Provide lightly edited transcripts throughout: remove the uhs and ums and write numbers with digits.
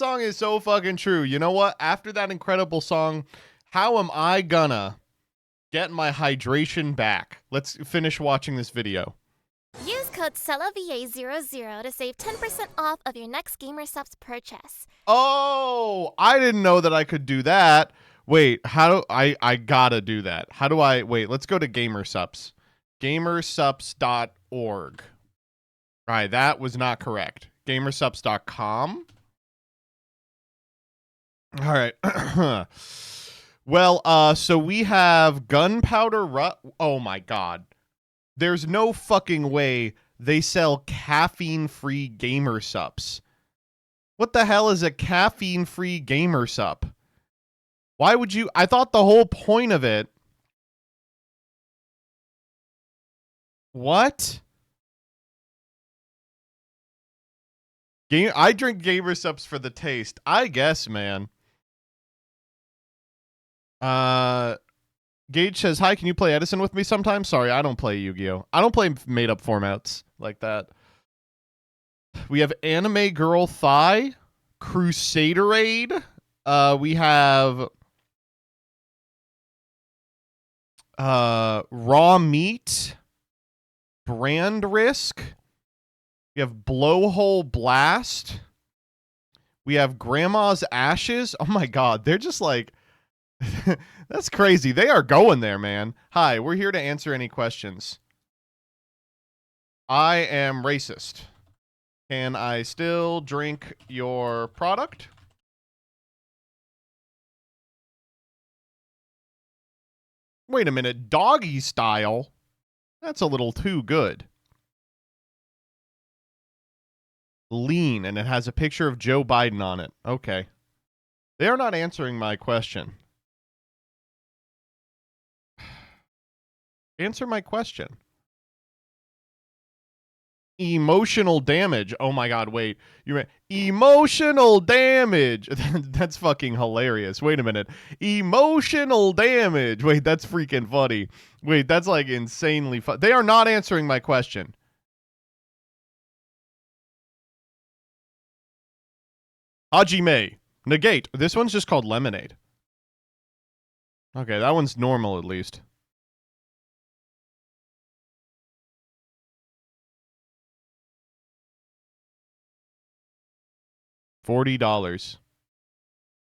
song is so fucking true. You know what? After that incredible song, how am I gonna get my hydration back? Let's finish watching this video. Use code SELLAVA00 to save 10% off of your next GamerSupps purchase. Oh, I didn't know that I could do that. Wait, how do I gotta do that. How do I wait, let's go to GamerSupps. Gamersupps.org. All right, that was not correct. Gamersupps.com. All right. Well, so we have gunpowder oh my god. There's no fucking way they sell caffeine-free GamerSupps. What the hell is a caffeine-free GamerSupp? Why would you? I thought the whole point of it. What? I drink GamerSupps for the taste. I guess, man. Gage says, hi, can you play Edison with me sometime? Sorry, I don't play Yu-Gi-Oh! I don't play made-up formats like that. We have Anime Girl Thigh, Crusaderade. We have Raw Meat, Brand Risk. We have Blowhole Blast. We have Grandma's Ashes. Oh my god, they're just like... That's crazy. They are going there, man. Hi, we're here to answer any questions. I am racist. Can I still drink your product? Wait a minute. Doggy style? That's a little too good. Lean, and it has a picture of Joe Biden on it. Okay. They are not answering my question. Answer my question. Emotional damage. Oh my god, wait. You emotional damage. That's fucking hilarious. Wait a minute. Emotional damage. Wait, that's freaking funny. Wait, that's like insanely fun. They are not answering my question. Hajime. Negate. This one's just called lemonade. Okay, that one's normal at least. $40.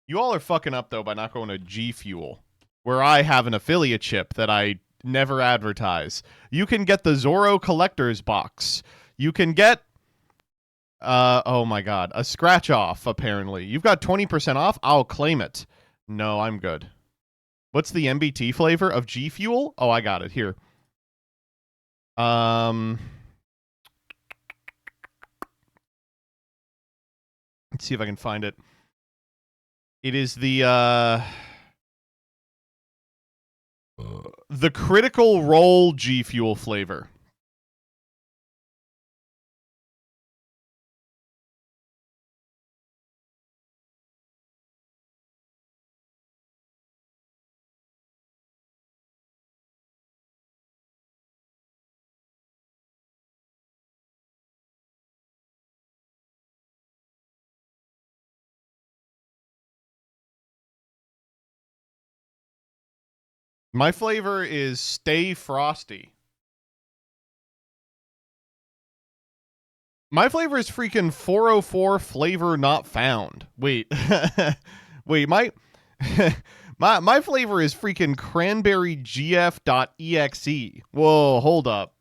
You all are fucking up, though, by not going to G Fuel, where I have an affiliate chip that I never advertise. You can get the Zorro Collector's Box. You can get, oh my god, a scratch off, apparently. You've got 20% off? I'll claim it. No, I'm good. What's the MBT flavor of G Fuel? Oh, I got it. Here. Let's see if I can find it. It is the Critical Role G Fuel flavor. My flavor is Stay Frosty. My flavor is freaking 404 flavor not found. Wait. Wait, my my flavor is freaking cranberry gf.exe. Whoa, hold up.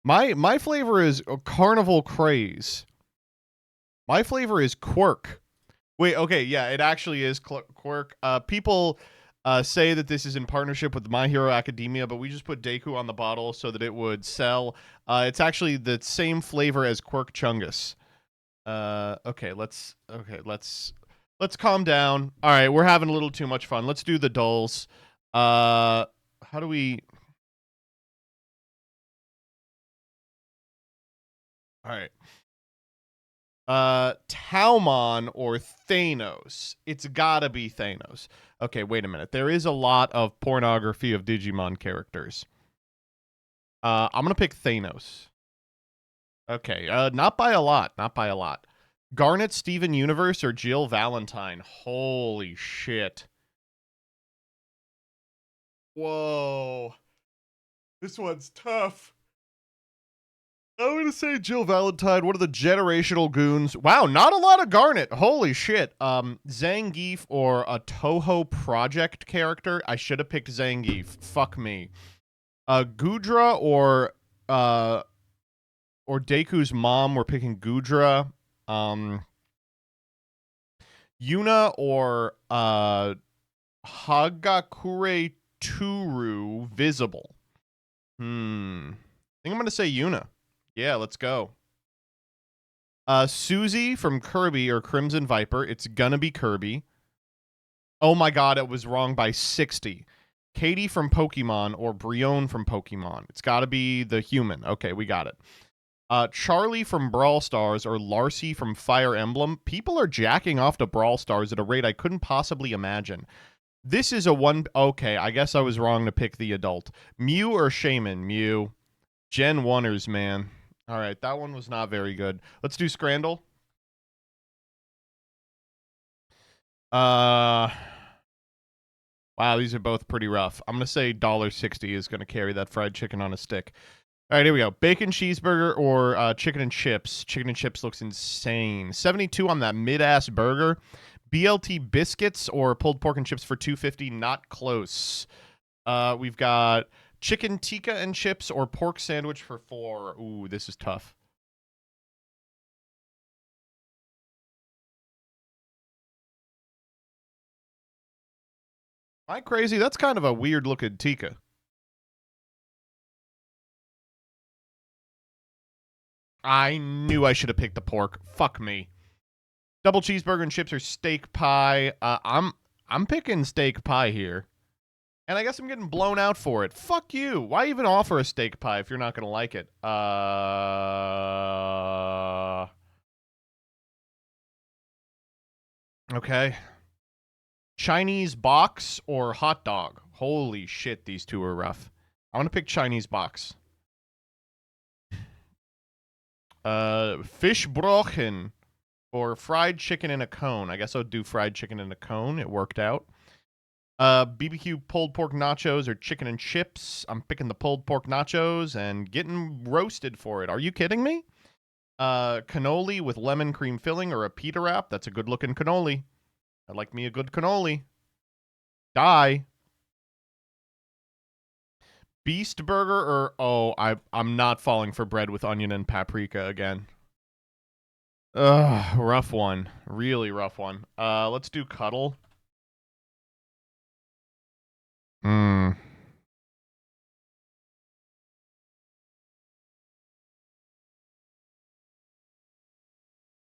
My flavor is Carnival Craze. My flavor is Quirk. Wait, okay, yeah, it actually is Quirk. People say that this is in partnership with My Hero Academia, but we just put Deku on the bottle so that it would sell. It's actually the same flavor as Quirk Chungus. Okay, let's calm down. All right, we're having a little too much fun. Let's do the dulls. How do we? All right. Taumon or Thanos. It's gotta be Thanos. Okay, wait a minute. There is a lot of pornography of Digimon characters. I'm gonna pick Thanos. Okay, not by a lot. Not by a lot. Garnet, Steven Universe, or Jill Valentine? Holy shit. Whoa. This one's tough. I'm going to say Jill Valentine, one of the generational goons. Wow, not a lot of Garnet. Holy shit. Zangief or a Toho Project character? I should have picked Zangief. Fuck me. Gudra or Deku's mom. We're picking Gudra. Yuna or Hagakure Turu Visible. I think I'm going to say Yuna. Yeah, let's go. Susie from Kirby or Crimson Viper. It's gonna be Kirby. Oh my god, it was wrong by 60. Katie from Pokemon or Brione from Pokemon. It's gotta be the human. Okay, we got it. Charlie from Brawl Stars or Larcy from Fire Emblem. People are jacking off to Brawl Stars at a rate I couldn't possibly imagine. This is a one... Okay, I guess I was wrong to pick the adult. Mew or Shaman? Mew. Gen 1ers, man. All right, that one was not very good. Let's do Scrandle. Wow, these are both pretty rough. I'm going to say $1.60 is going to carry that fried chicken on a stick. All right, here we go. Bacon cheeseburger or chicken and chips. Chicken and chips looks insane. 72 on that mid-ass burger. BLT biscuits or pulled pork and chips for $2.50. Not close. We've got chicken tikka and chips or pork sandwich for $4. Ooh, this is tough. Am I crazy? That's kind of a weird looking tikka. I knew I should have picked the pork. Fuck me. Double cheeseburger and chips or steak pie. I'm picking steak pie here. And I guess I'm getting blown out for it. Fuck you. Why even offer a steak pie if you're not going to like it? Okay. Chinese box or hot dog? Holy shit, these two are rough. I want to pick Chinese box. Fish brochen or fried chicken in a cone. I guess I'll do fried chicken in a cone. It worked out. BBQ pulled pork nachos or chicken and chips. I'm picking the pulled pork nachos and getting roasted for it. Are you kidding me? Cannoli with lemon cream filling or a pita wrap. That's a good looking cannoli. I like me a good cannoli. Die. Beast burger or I'm not falling for bread with onion and paprika again. Ugh, rough one. Really rough one. Let's do cuddle.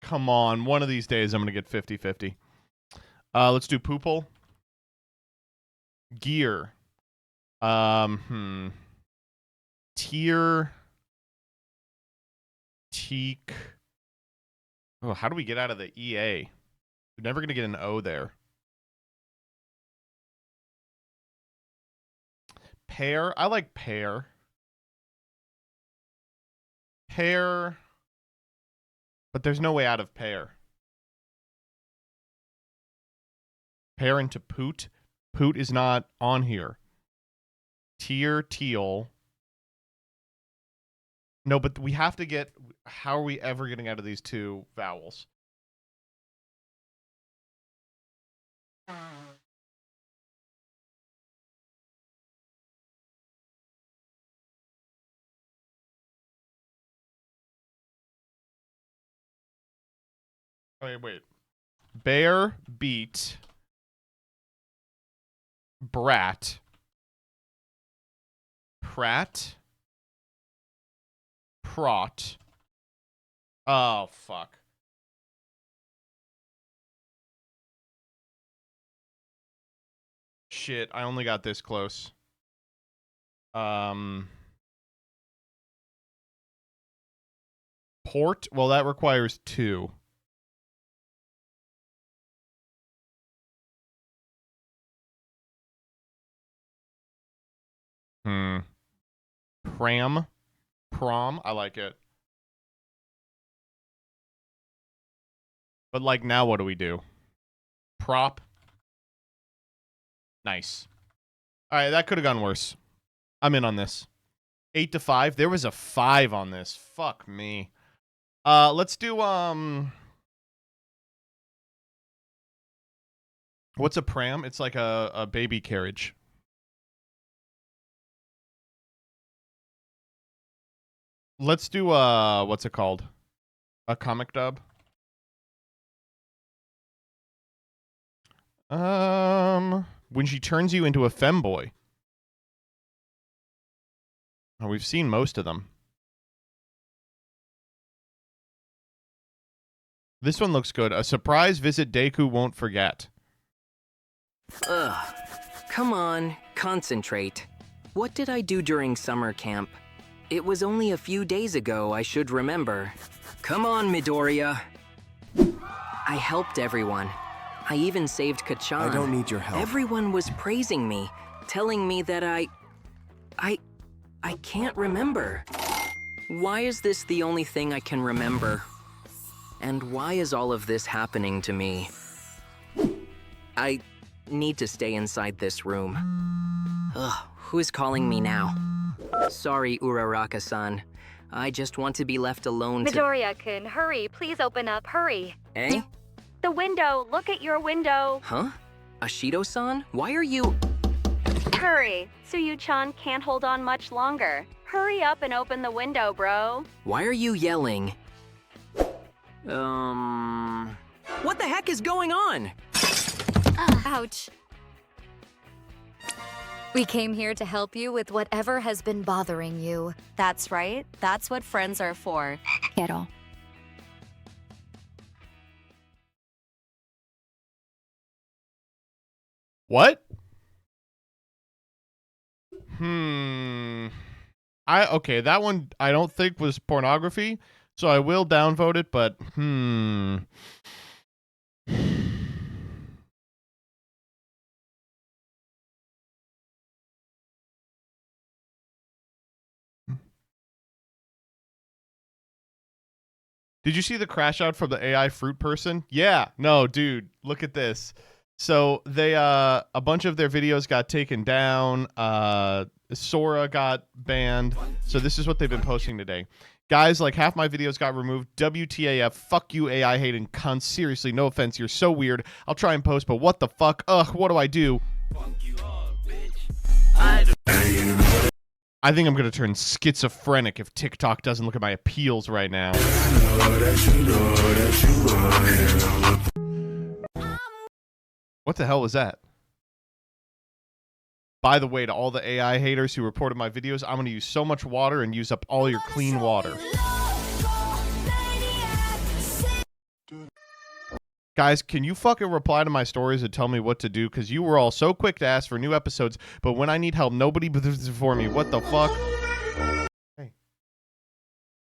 Come on, one of these days I'm gonna get 50-50. Let's do poople. Gear. Tier. Teak. Oh, how do we get out of the EA? We're never gonna get an O there. Pear. I like pear. Pear. But there's no way out of pear. Pear into poot. Poot is not on here. Tier, teal. No, but we have to get... How are we ever getting out of these two vowels? Wait. Bear, beat, brat, prat, prot. Oh, fuck. Shit, I only got this close. Port? Well, that requires 2. Pram? Prom? I like it. But like now what do we do? Prop. Nice. All right, that could have gone worse. I'm in on this. 8 to 5. There was a 5 on this. Fuck me. Let's do what's a pram? It's like a baby carriage. Let's do what's it called? A comic dub. When she turns you into a femboy. Oh, we've seen most of them. This one looks good. A surprise visit Deku won't forget. Ugh. Come on, concentrate. What did I do during summer camp? It was only a few days ago, I should remember. Come on, Midoriya. I helped everyone. I even saved Kachan. I don't need your help. Everyone was praising me, telling me that I can't remember. Why is this the only thing I can remember? And why is all of this happening to me? I need to stay inside this room. Ugh, who's calling me now? Sorry, Uraraka-san. I just want to be left alone to— Midoriya-kun, hurry, please open up, hurry. Eh? The window, look at your window. Huh? Ashido-san? Why are you— Hurry, Tsuyu-chan can't hold on much longer. Hurry up and open the window, bro. Why are you yelling? What the heck is going on? Ouch. We came here to help you with whatever has been bothering you. That's right. That's what friends are for. Kero. What? Okay, that one I don't think was pornography, so I will downvote it, but Did you see the crash out from the AI fruit person? Yeah. No, dude, look at this. So they a bunch of their videos got taken down. Sora got banned. So this is what they've been posting today. Guys, like half my videos got removed. WTAF, fuck you AI hating cunts. Seriously, no offense, you're so weird. I'll try and post, but what the fuck? Ugh, what do I do? I think I'm going to turn schizophrenic if TikTok doesn't look at my appeals right now. What the hell was that? By the way, to all the AI haters who reported my videos, I'm going to use so much water and use up all your clean water. Guys, can you fucking reply to my stories and tell me what to do? Because you were all so quick to ask for new episodes, but when I need help, nobody does it for me. What the fuck? Hey.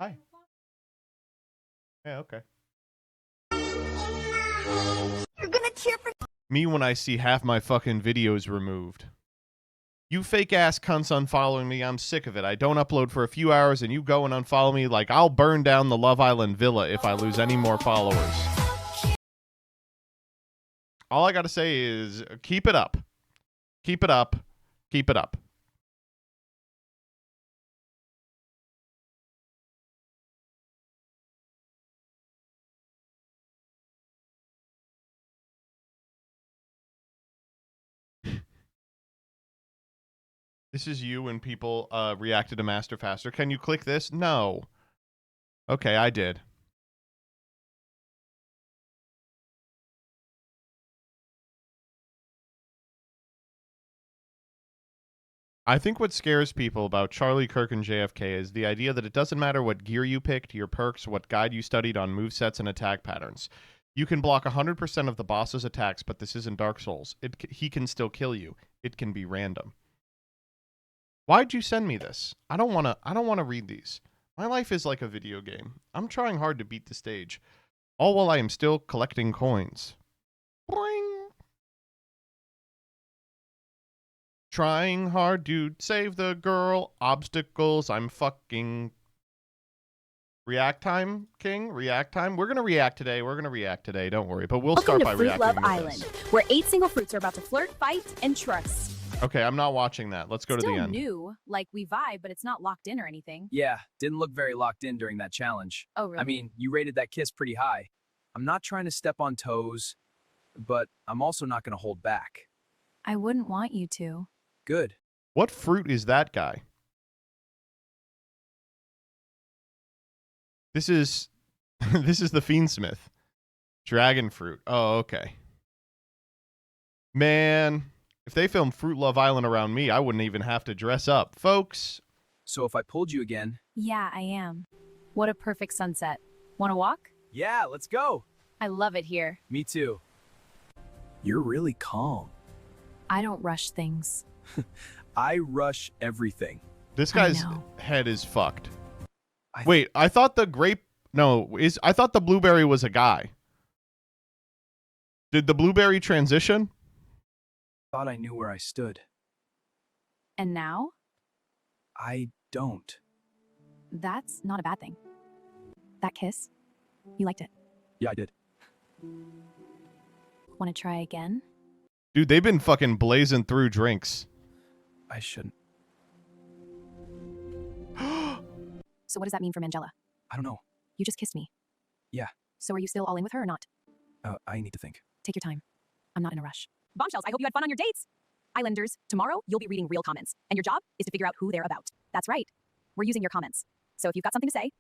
Hi. Yeah, okay. You're gonna cheer for Me when I see half my fucking videos removed. You fake ass cunts unfollowing me, I'm sick of it. I don't upload for a few hours and you go and unfollow me like I'll burn down the Love Island villa if I lose any more followers. All I gotta say is keep it up. Keep it up. Keep it up. This is you when people reacted to Master Faster. Can you click this? No. Okay, I did. I think what scares people about Charlie Kirk and JFK is the idea that it doesn't matter what gear you picked, your perks, what guide you studied on movesets and attack patterns. You can block 100% of the boss's attacks, but this isn't Dark Souls. He can still kill you. It can be random. Why'd you send me this? I don't want to read these. My life is like a video game. I'm trying hard to beat the stage, all while I am still collecting coins. Boing. Trying hard to save the girl. Obstacles I'm fucking React time, King? React time? We're going to react today. Don't worry. But we'll Welcome start to by Fruit reacting Love with Island, this. where 8 single fruits are about to flirt, fight, and trust. Okay, I'm not watching that. Let's go to Still the end. new, like we vibe, but it's not locked in or anything. Yeah, didn't look very locked in during that challenge. Oh, really? I mean, you rated that kiss pretty high. I'm not trying to step on toes, but I'm also not going to hold back. I wouldn't want you to. Good. What fruit is that guy? This is this is the Fiendsmith. Dragon fruit. Oh, okay. Man, if they filmed Fruit Love Island around me, I wouldn't even have to dress up. Folks, So if I pulled you again... Yeah, I am. What a perfect sunset. Want to walk? Yeah, let's go. I love it here. Me too. You're really calm. I don't rush things. I rush everything. this I guy's know. head is fucked. I Wait, I thought the grape... No, I thought the blueberry was a guy. Did the blueberry transition? thought I knew where I stood. And now? I don't. That's not a bad thing. That kiss? You liked it. Yeah, I did. Want to try again? Dude, they've been fucking blazing through drinks. I shouldn't. So what does that mean for Mangella? I don't know. You just kissed me. Yeah. So are you still all in with her or not? I need to think. Take your time. I'm not in a rush. Bombshells, I hope you had fun on your dates. Islanders, tomorrow you'll be reading real comments, and your job is to figure out who they're about. That's right. We're using your comments. So if you've got something to say,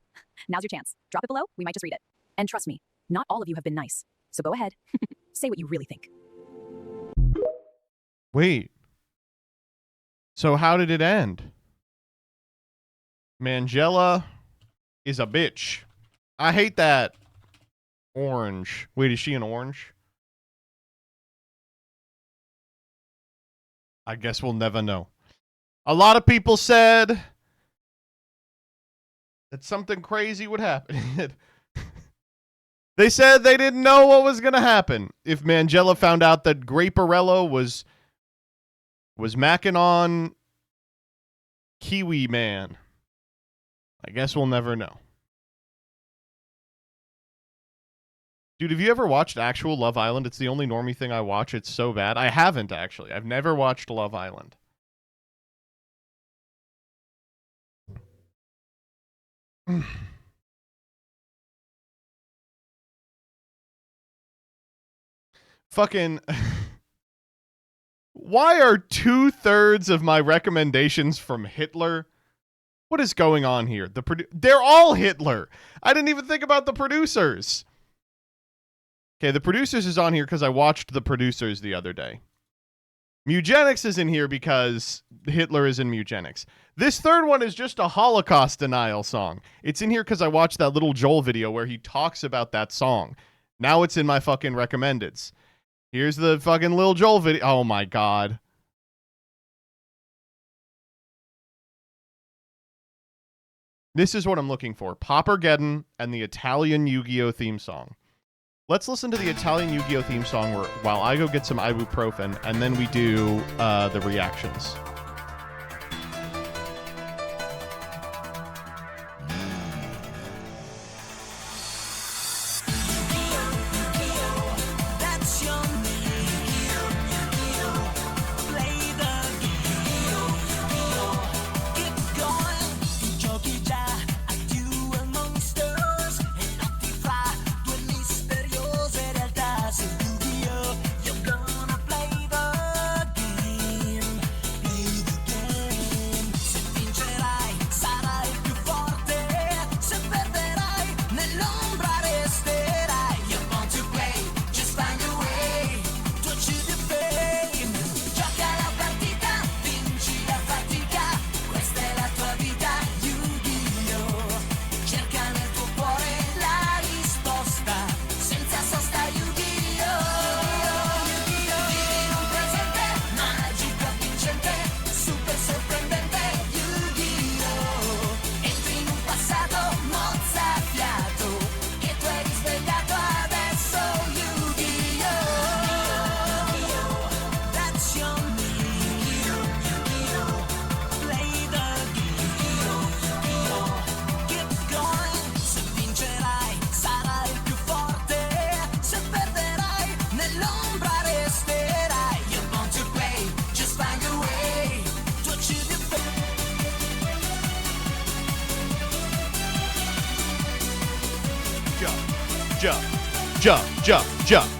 now's your chance. Drop it below, we might just read it. And trust me, not all of you have been nice. So go ahead. Say what you really think. Wait. So how did it end? Mangella is a bitch. I hate that. Orange. Wait, is she an orange? I guess we'll never know. A lot of people said that something crazy would happen. They said they didn't know what was going to happen if Mangella found out that Graperello was macking on Kiwi Man. I guess we'll never know. Dude, have you ever watched actual Love Island? It's the only normie thing I watch. It's so bad. I haven't, actually. I've never watched Love Island. Fucking... Why are 2/3 of my recommendations from Hitler? What is going on here? They're all Hitler. I didn't even think about the producers. Okay, the producers is on here because I watched the producers the other day. Mugenics is in here because Hitler is in Mugenics. This third one is just a Holocaust denial song. It's in here because I watched that little Joel video where he talks about that song. Now it's in my fucking recommendeds. Here's the fucking Lil Joel video. Oh my god. This is what I'm looking for. Poppergeddon and the Italian Yu-Gi-Oh theme song. Let's listen to the Italian Yu-Gi-Oh theme song while I go get some ibuprofen, and then we do the reactions. jump, jump, jump, jump.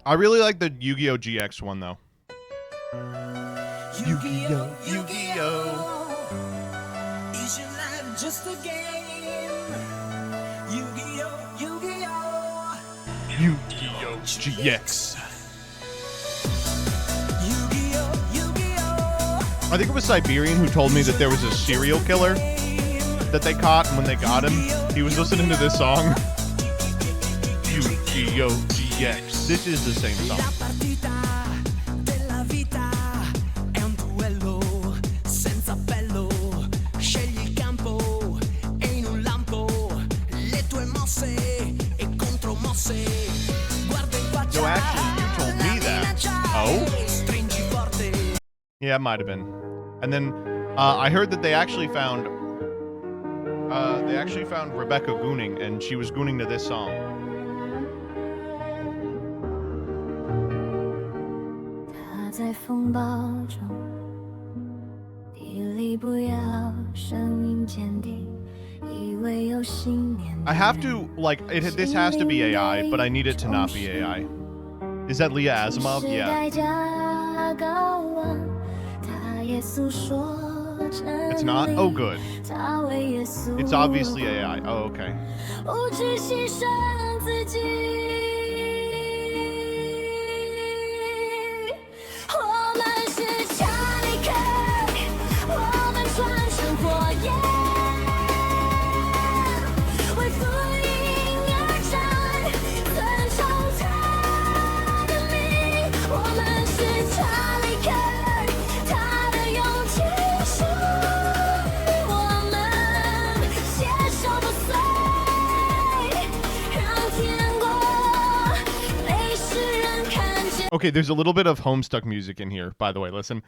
I really like the Yu-Gi-Oh! GX one, though. Yu-Gi-Oh! Yu-Gi-Oh! Is your life just a game? Yu-Gi-Oh! Yu-Gi-Oh! Yu-Gi-Oh! GX. Yu-Gi-Oh! Yu-Gi-Oh! I think it was Siberian who told me that there was a serial killer that they caught, and when they got him, he was listening to this song. Yu-Gi-Oh! GX. This is the same song. La partita della vita è un duello senza appello. Scegli il campo e in un lampo le tue mosse e contromosse. Guarda in faccia. No, actually, you told me that. Oh? Stringi forte. Yeah, it might have been. And then I heard that they actually found Rebecca gooning, and she was gooning to this song. 在风暴中，体力不要，声音坚定，以为有信念。 I have to, like, this has to be AI, but I need it to not be AI. Is that Leah Asimov? Yeah. It's not? Oh, good. It's obviously AI. Oh, okay. Okay, there's a little bit of Homestuck music in here, by the way. Listen.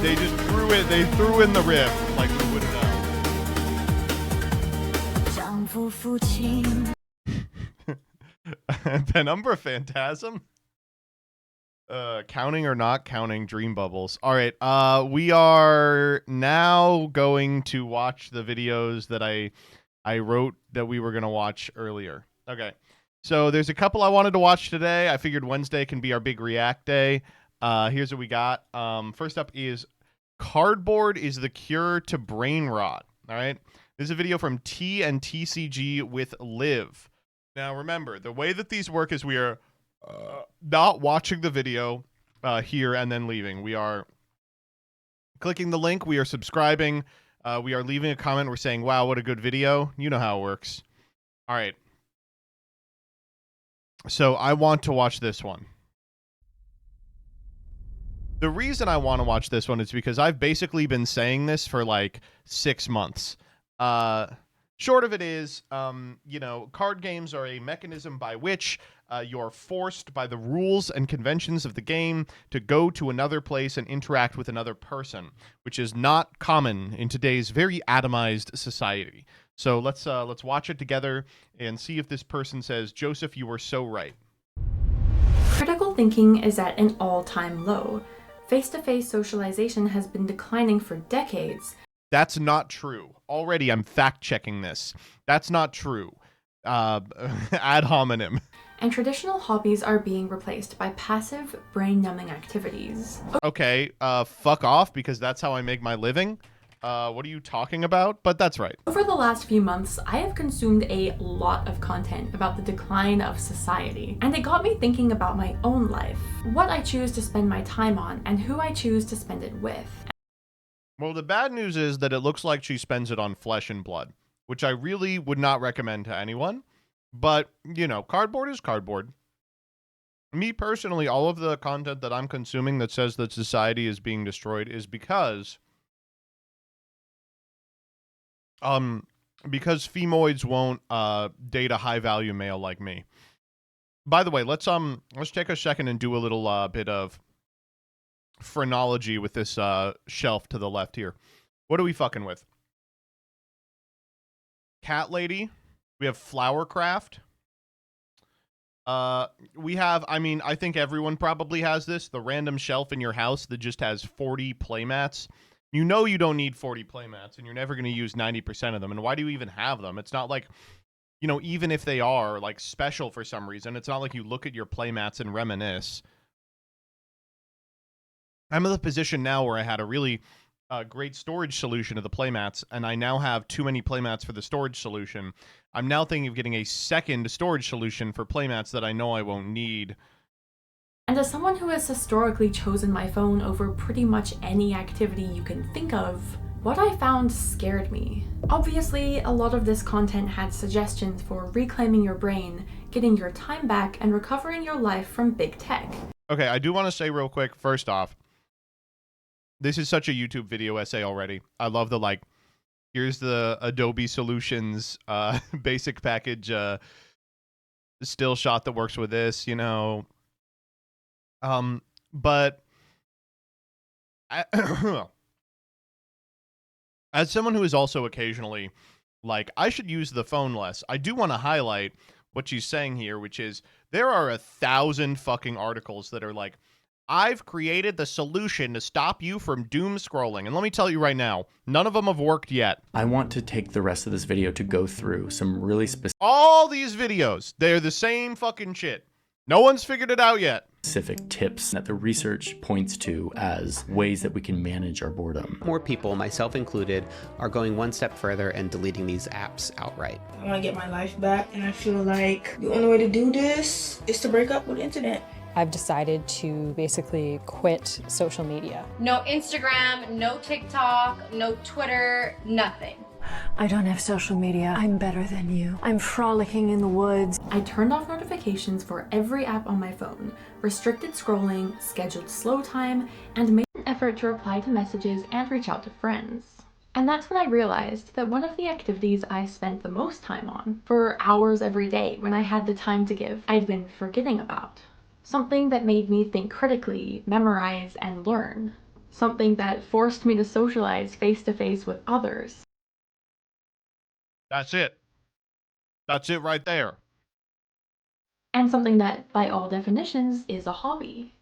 They just threw it. They threw in the riff like who would know. Penumbra Phantasm. Counting or not counting dream bubbles. All right. We are now going to watch the videos that I wrote that we were going to watch earlier. Okay. So there's a couple I wanted to watch today. I figured Wednesday can be our big react day. Here's what we got. First up is Cardboard is the Cure to Brain Rot. All right. This is a video from T and TCG with Liv. Now remember, the way that these work is we are not watching the video here and then leaving. We are clicking the link. We are subscribing. We are leaving a comment. We're saying, wow, what a good video. You know how it works. All right. So I want to watch this one. The reason I want to watch this one is because I've basically been saying this for like 6 months. Short of it is, you know, card games are a mechanism by which you're forced by the rules and conventions of the game to go to another place and interact with another person, which is not common in today's very atomized society. So let's watch it together and see if this person says, Joseph, you were so right. Critical thinking is at an all-time low. Face-to-face socialization has been declining for decades. That's not true. Already, I'm fact-checking this. That's not true. Ad hominem. And traditional hobbies are being replaced by passive, brain-numbing activities. Okay, fuck off, because that's how I make my living. What are you talking about? But that's right. Over the last few months, I have consumed a lot of content about the decline of society, and it got me thinking about my own life, what I choose to spend my time on, and who I choose to spend it with. Well, the bad news is that it looks like she spends it on flesh and blood, which I really would not recommend to anyone. But, you know, cardboard is cardboard. Me personally, all of the content that I'm consuming that says that society is being destroyed is because femoids won't date a high value male like me. By the way, let's take a second and do a little bit of phrenology with this shelf to the left here. What are we fucking with? Cat lady. We have flower craft. We have, I mean, I think everyone probably has this, the random shelf in your house that just has 40 playmats. You know you don't need 40 playmats, and you're never going to use 90% of them. And why do you even have them? It's not like, you know, even if they are, like, special for some reason, it's not like you look at your playmats and reminisce. I'm in the position now where I had a really great storage solution of the playmats, and I now have too many playmats for the storage solution. I'm now thinking of getting a second storage solution for playmats that I know I won't need. And as someone who has historically chosen my phone over pretty much any activity you can think of, what I found scared me. Obviously, a lot of this content had suggestions for reclaiming your brain, getting your time back, and recovering your life from big tech. Okay, I do want to say real quick, first off, this is such a YouTube video essay already. I love the, like, here's the Adobe Solutions basic package still shot that works with this, you know. But as someone who is also occasionally like, I should use the phone less, I do want to highlight what she's saying here, which is there are 1,000 fucking articles that are like, I've created the solution to stop you from doom scrolling. And let me tell you right now, none of them have worked yet. I want to take the rest of this video to go through some really all these videos, they're the same fucking shit. No one's figured it out yet. Specific tips that the research points to as ways that we can manage our boredom. More people, myself included, are going one step further and deleting these apps outright. I want to get my life back, and I feel like the only way to do this is to break up with the internet. I've decided to basically quit social media. No Instagram, no TikTok, no Twitter, nothing. I don't have social media. I'm better than you. I'm frolicking in the woods. I turned off notifications for every app on my phone, restricted scrolling, scheduled slow time, and made an effort to reply to messages and reach out to friends. And that's when I realized that one of the activities I spent the most time on, for hours every day when I had the time to give, I'd been forgetting about. Something that made me think critically, memorize, and learn. Something that forced me to socialize face-to-face with others. That's it. That's it right there. And something that, by all definitions, is a hobby.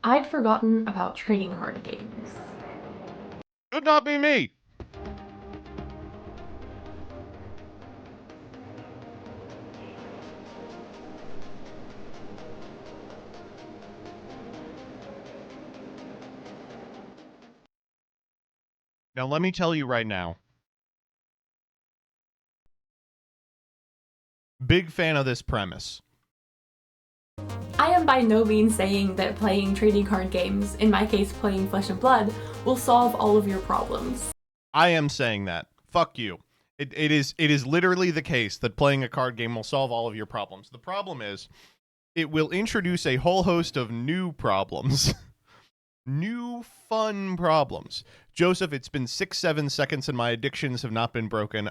I'd forgotten about trading card games. Could not be me. Now, let me tell you right now. Big fan of this premise. I am by no means saying that playing trading card games, in my case playing Flesh and Blood, will solve all of your problems. I am saying that. Fuck you. It is literally the case that playing a card game will solve all of your problems. The problem is, it will introduce a whole host of new problems. New fun problems. Joseph, it's been 6-7 seconds and my addictions have not been broken. !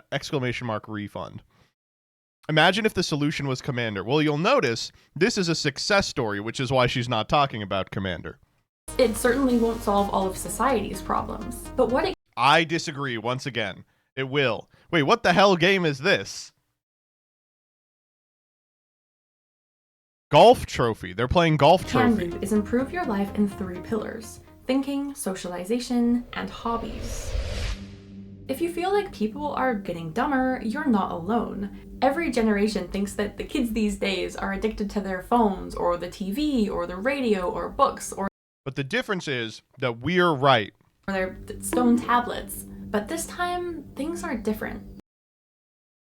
Refund. Imagine if the solution was Commander. Well, you'll notice this is a success story, which is why she's not talking about Commander. It certainly won't solve all of society's problems, but what it— I disagree once again. It will. Wait, what the hell game is this? Golf Trophy. They're playing Golf Trophy. Can do is improve your life in 3 pillars: thinking, socialization, and hobbies. If you feel like people are getting dumber, you're not alone. Every generation thinks that the kids these days are addicted to their phones, or the TV, or the radio, or books, or— But the difference is that we're right. Or their stone tablets. But this time, things are different.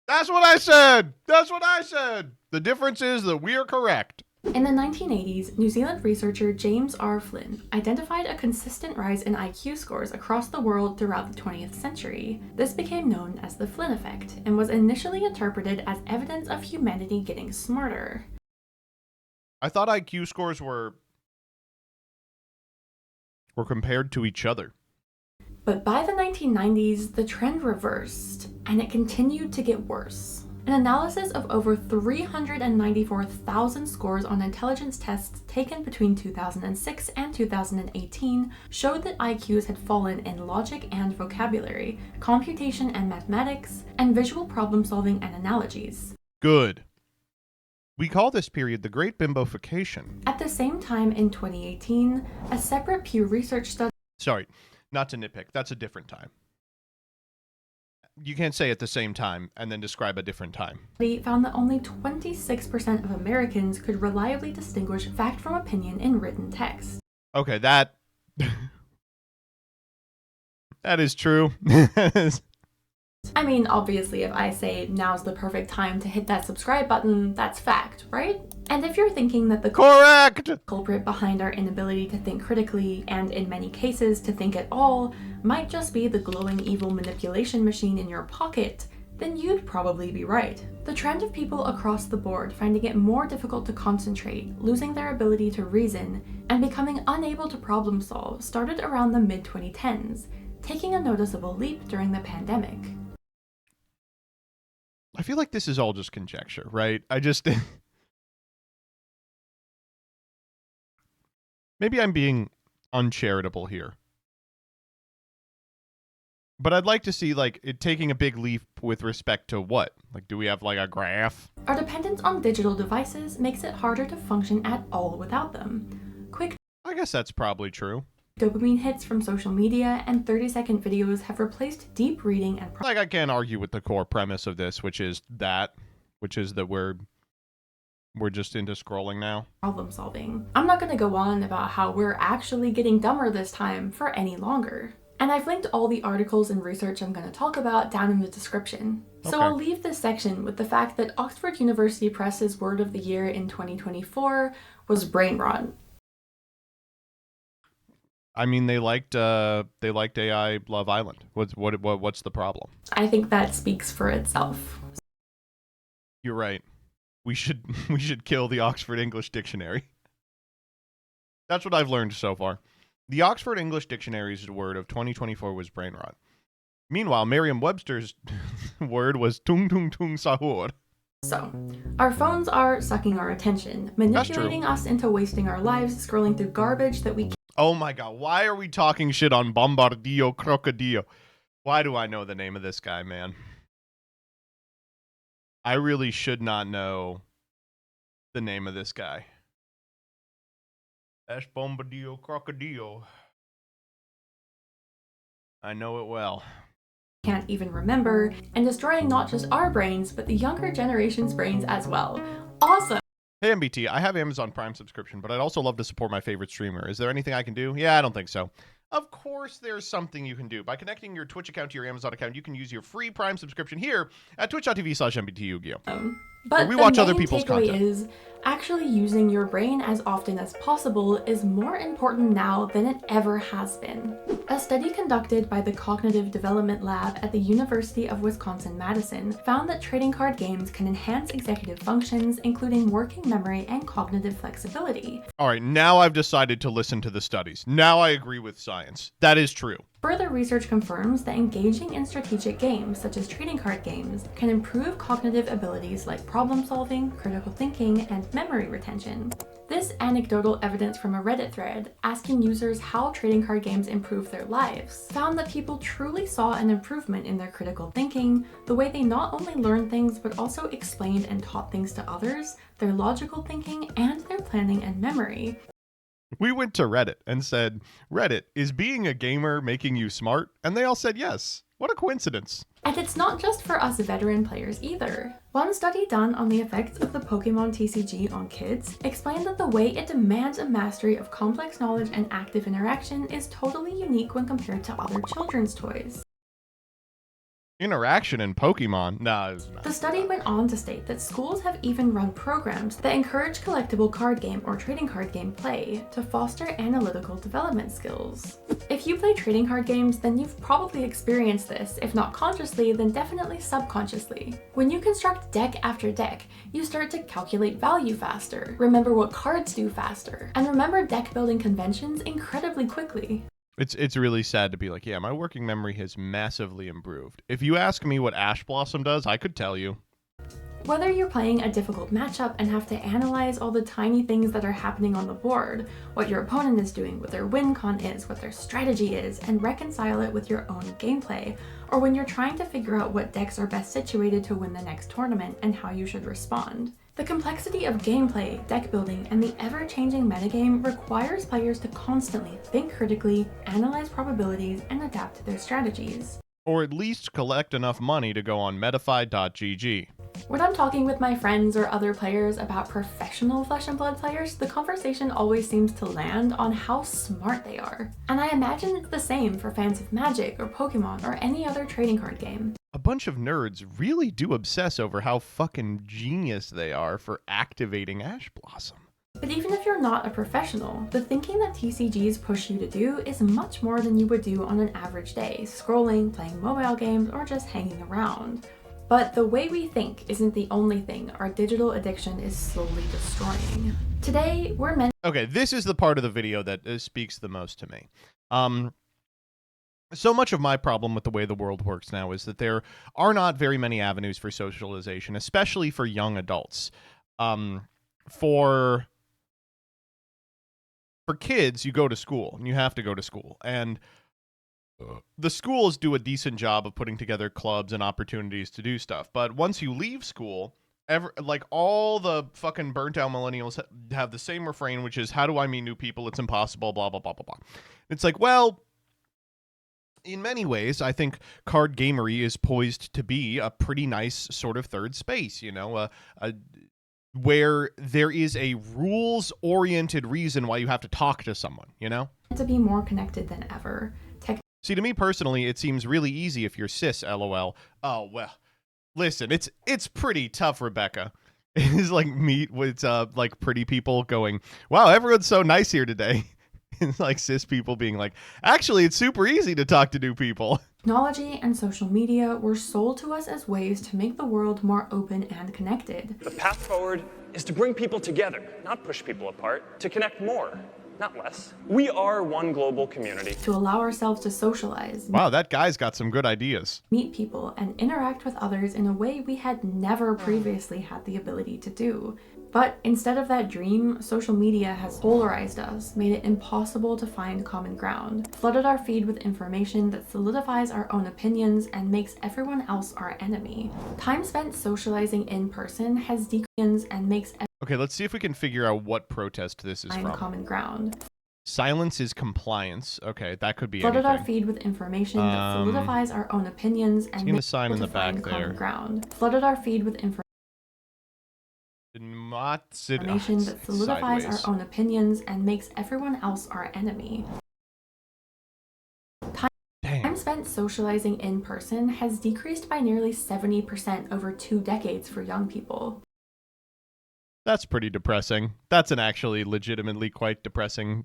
That's what I said! That's what I said! The difference is that we're correct. In the 1980s, New Zealand researcher James R. Flynn identified a consistent rise in IQ scores across the world throughout the 20th century. This became known as the Flynn effect and was initially interpreted as evidence of humanity getting smarter. I thought IQ scores were compared to each other. But by the 1990s, the trend reversed, and it continued to get worse. An analysis of over 394,000 scores on intelligence tests taken between 2006 and 2018 showed that IQs had fallen in logic and vocabulary, computation and mathematics, and visual problem solving and analogies. Good. We call this period the Great Bimbofication. At the same time in 2018, a separate Pew Research study... Sorry, not to nitpick. That's a different time. You can't say at the same time and then describe a different time. Found that only 26% of Americans could reliably distinguish fact from opinion in written text. Okay, that is true. I mean, obviously, if I say now's the perfect time to hit that subscribe button, that's fact, right? And if you're thinking that the correct culprit behind our inability to think critically, and in many cases to think at all, might just be the glowing evil manipulation machine in your pocket, then you'd probably be right. The trend of people across the board finding it more difficult to concentrate, losing their ability to reason, and becoming unable to problem solve started around the mid-2010s, taking a noticeable leap during the pandemic. I feel like this is all just conjecture, right? Maybe I'm being uncharitable here. But I'd like to see, like, it taking a big leap with respect to what? Like, do we have, like, a graph? Our dependence on digital devices makes it harder to function at all without them. Quick... I guess that's probably true. Dopamine hits from social media and 30-second videos have replaced deep reading and... Like, I can't argue with the core premise of this, which is that we're just into scrolling now. Problem solving. I'm not going to go on about how we're actually getting dumber this time for any longer. And I've linked all the articles and research I'm going to talk about down in the description. So Okay. I'll leave this section with the fact that Oxford University Press's word of the year in 2024 was brainrot. I mean, they liked AI Love Island. What's the problem? I think that speaks for itself. You're right. We should kill the Oxford English Dictionary. That's what I've learned so far. The Oxford English Dictionary's word of 2024 was brainrot. Meanwhile, Merriam-Webster's word was tung tung tung sahur. So, our phones are sucking our attention, manipulating us into wasting our lives scrolling through garbage that we can't... Oh my god, why are we talking shit on Bombardillo Crocodillo? Why do I know the name of this guy, man? I really should not know the name of this guy. That's Bombardillo Crocodillo. I know it well. Can't even remember, and destroying not just our brains, but the younger generation's brains as well. Awesome! Hey MBT, I have Amazon Prime subscription, but I'd also love to support my favorite streamer. Is there anything I can do? Yeah, I don't think so. Of course there's something you can do. By connecting your Twitch account to your Amazon account, you can use your free Prime subscription here at twitch.tv/MBTYuGio. But we the watch other main people's takeaway content. is actually using your brain as often as possible is more important now than it ever has been. A study conducted by the Cognitive Development Lab at the University of Wisconsin-Madison found that trading card games can enhance executive functions, including working memory and cognitive flexibility. All right, now I've decided to listen to the studies. Now I agree with science. That is true. Further research confirms that engaging in strategic games, such as trading card games, can improve cognitive abilities like problem solving, critical thinking, and memory retention. This anecdotal evidence from a Reddit thread asking users how trading card games improve their lives found that people truly saw an improvement in their critical thinking, the way they not only learned things but also explained and taught things to others, their logical thinking, and their planning and memory. We went to Reddit and said, Reddit, is being a gamer making you smart? And they all said yes. What a coincidence. And it's not just for us veteran players either. One study done on the effects of the Pokémon TCG on kids explained that the way it demands a mastery of complex knowledge and active interaction is totally unique when compared to other children's toys. Interaction in Pokemon? Nah, it's not. The study went on to state that schools have even run programs that encourage collectible card game or trading card game play to foster analytical development skills. If you play trading card games, then you've probably experienced this, if not consciously, then definitely subconsciously. When you construct deck after deck, you start to calculate value faster, remember what cards do faster, and remember deck building conventions incredibly quickly. It's really sad to be like, yeah, my working memory has massively improved. If you ask me what Ash Blossom does, I could tell you. Whether you're playing a difficult matchup and have to analyze all the tiny things that are happening on the board, what your opponent is doing, what their win con is, what their strategy is, and reconcile it with your own gameplay, or when you're trying to figure out what decks are best situated to win the next tournament and how you should respond. The complexity of gameplay, deck building, and the ever-changing metagame requires players to constantly think critically, analyze probabilities, and adapt to their strategies. Or at least collect enough money to go on metafy.gg. When I'm talking with my friends or other players about professional Flesh and Blood players, the conversation always seems to land on how smart they are. And I imagine it's the same for fans of Magic or Pokemon or any other trading card game. A bunch of nerds really do obsess over how fucking genius they are for activating Ash Blossom. But even if you're not a professional, the thinking that TCGs push you to do is much more than you would do on an average day, scrolling, playing mobile games, or just hanging around. But the way we think isn't the only thing our digital addiction is slowly destroying. Today, we're meant— Okay, this is the part of the video that speaks the most to me. So much of my problem with the way the world works now is that there are not very many avenues for socialization, especially for young adults. For kids, you go to school, and you have to go to school. And the schools do a decent job of putting together clubs and opportunities to do stuff. But once you leave school, like all the fucking burnt out millennials have the same refrain, which is, how do I meet new people? It's impossible, blah, blah, blah, blah, blah. It's like, well, in many ways, I think card gamery is poised to be a pretty nice sort of third space, you know, where there is a rules-oriented reason why you have to talk to someone, you know? To be more connected than ever. See, to me personally, it seems really easy if you're cis, lol. Oh, well, listen, it's pretty tough, Rebecca. It's like meet with like pretty people going, wow, everyone's so nice here today. It's like cis people being like, actually, it's super easy to talk to new people. Technology and social media were sold to us as ways to make the world more open and connected. The path forward is to bring people together, not push people apart, to connect more, not less. We are one global community. To allow ourselves to socialize. Wow, that guy's got some good ideas. Meet people and interact with others in a way we had never previously had the ability to do. But instead of that dream, social media has polarized us, made it impossible to find common ground, flooded our feed with information that solidifies our own opinions and makes everyone else our enemy. Time spent socializing in person has decreased and makes— Okay, let's see if we can figure out what protest this is from. Common ground. Silence is compliance. Okay, that could be flooded anything. Our feed with information that solidifies our own opinions and makes the sign in the back there. Common ground. Flooded our feed with information that solidifies our own opinions and makes everyone else our enemy. Time spent socializing in person has decreased by nearly 70% over 2 decades for young people. That's pretty depressing. That's an actually legitimately quite depressing.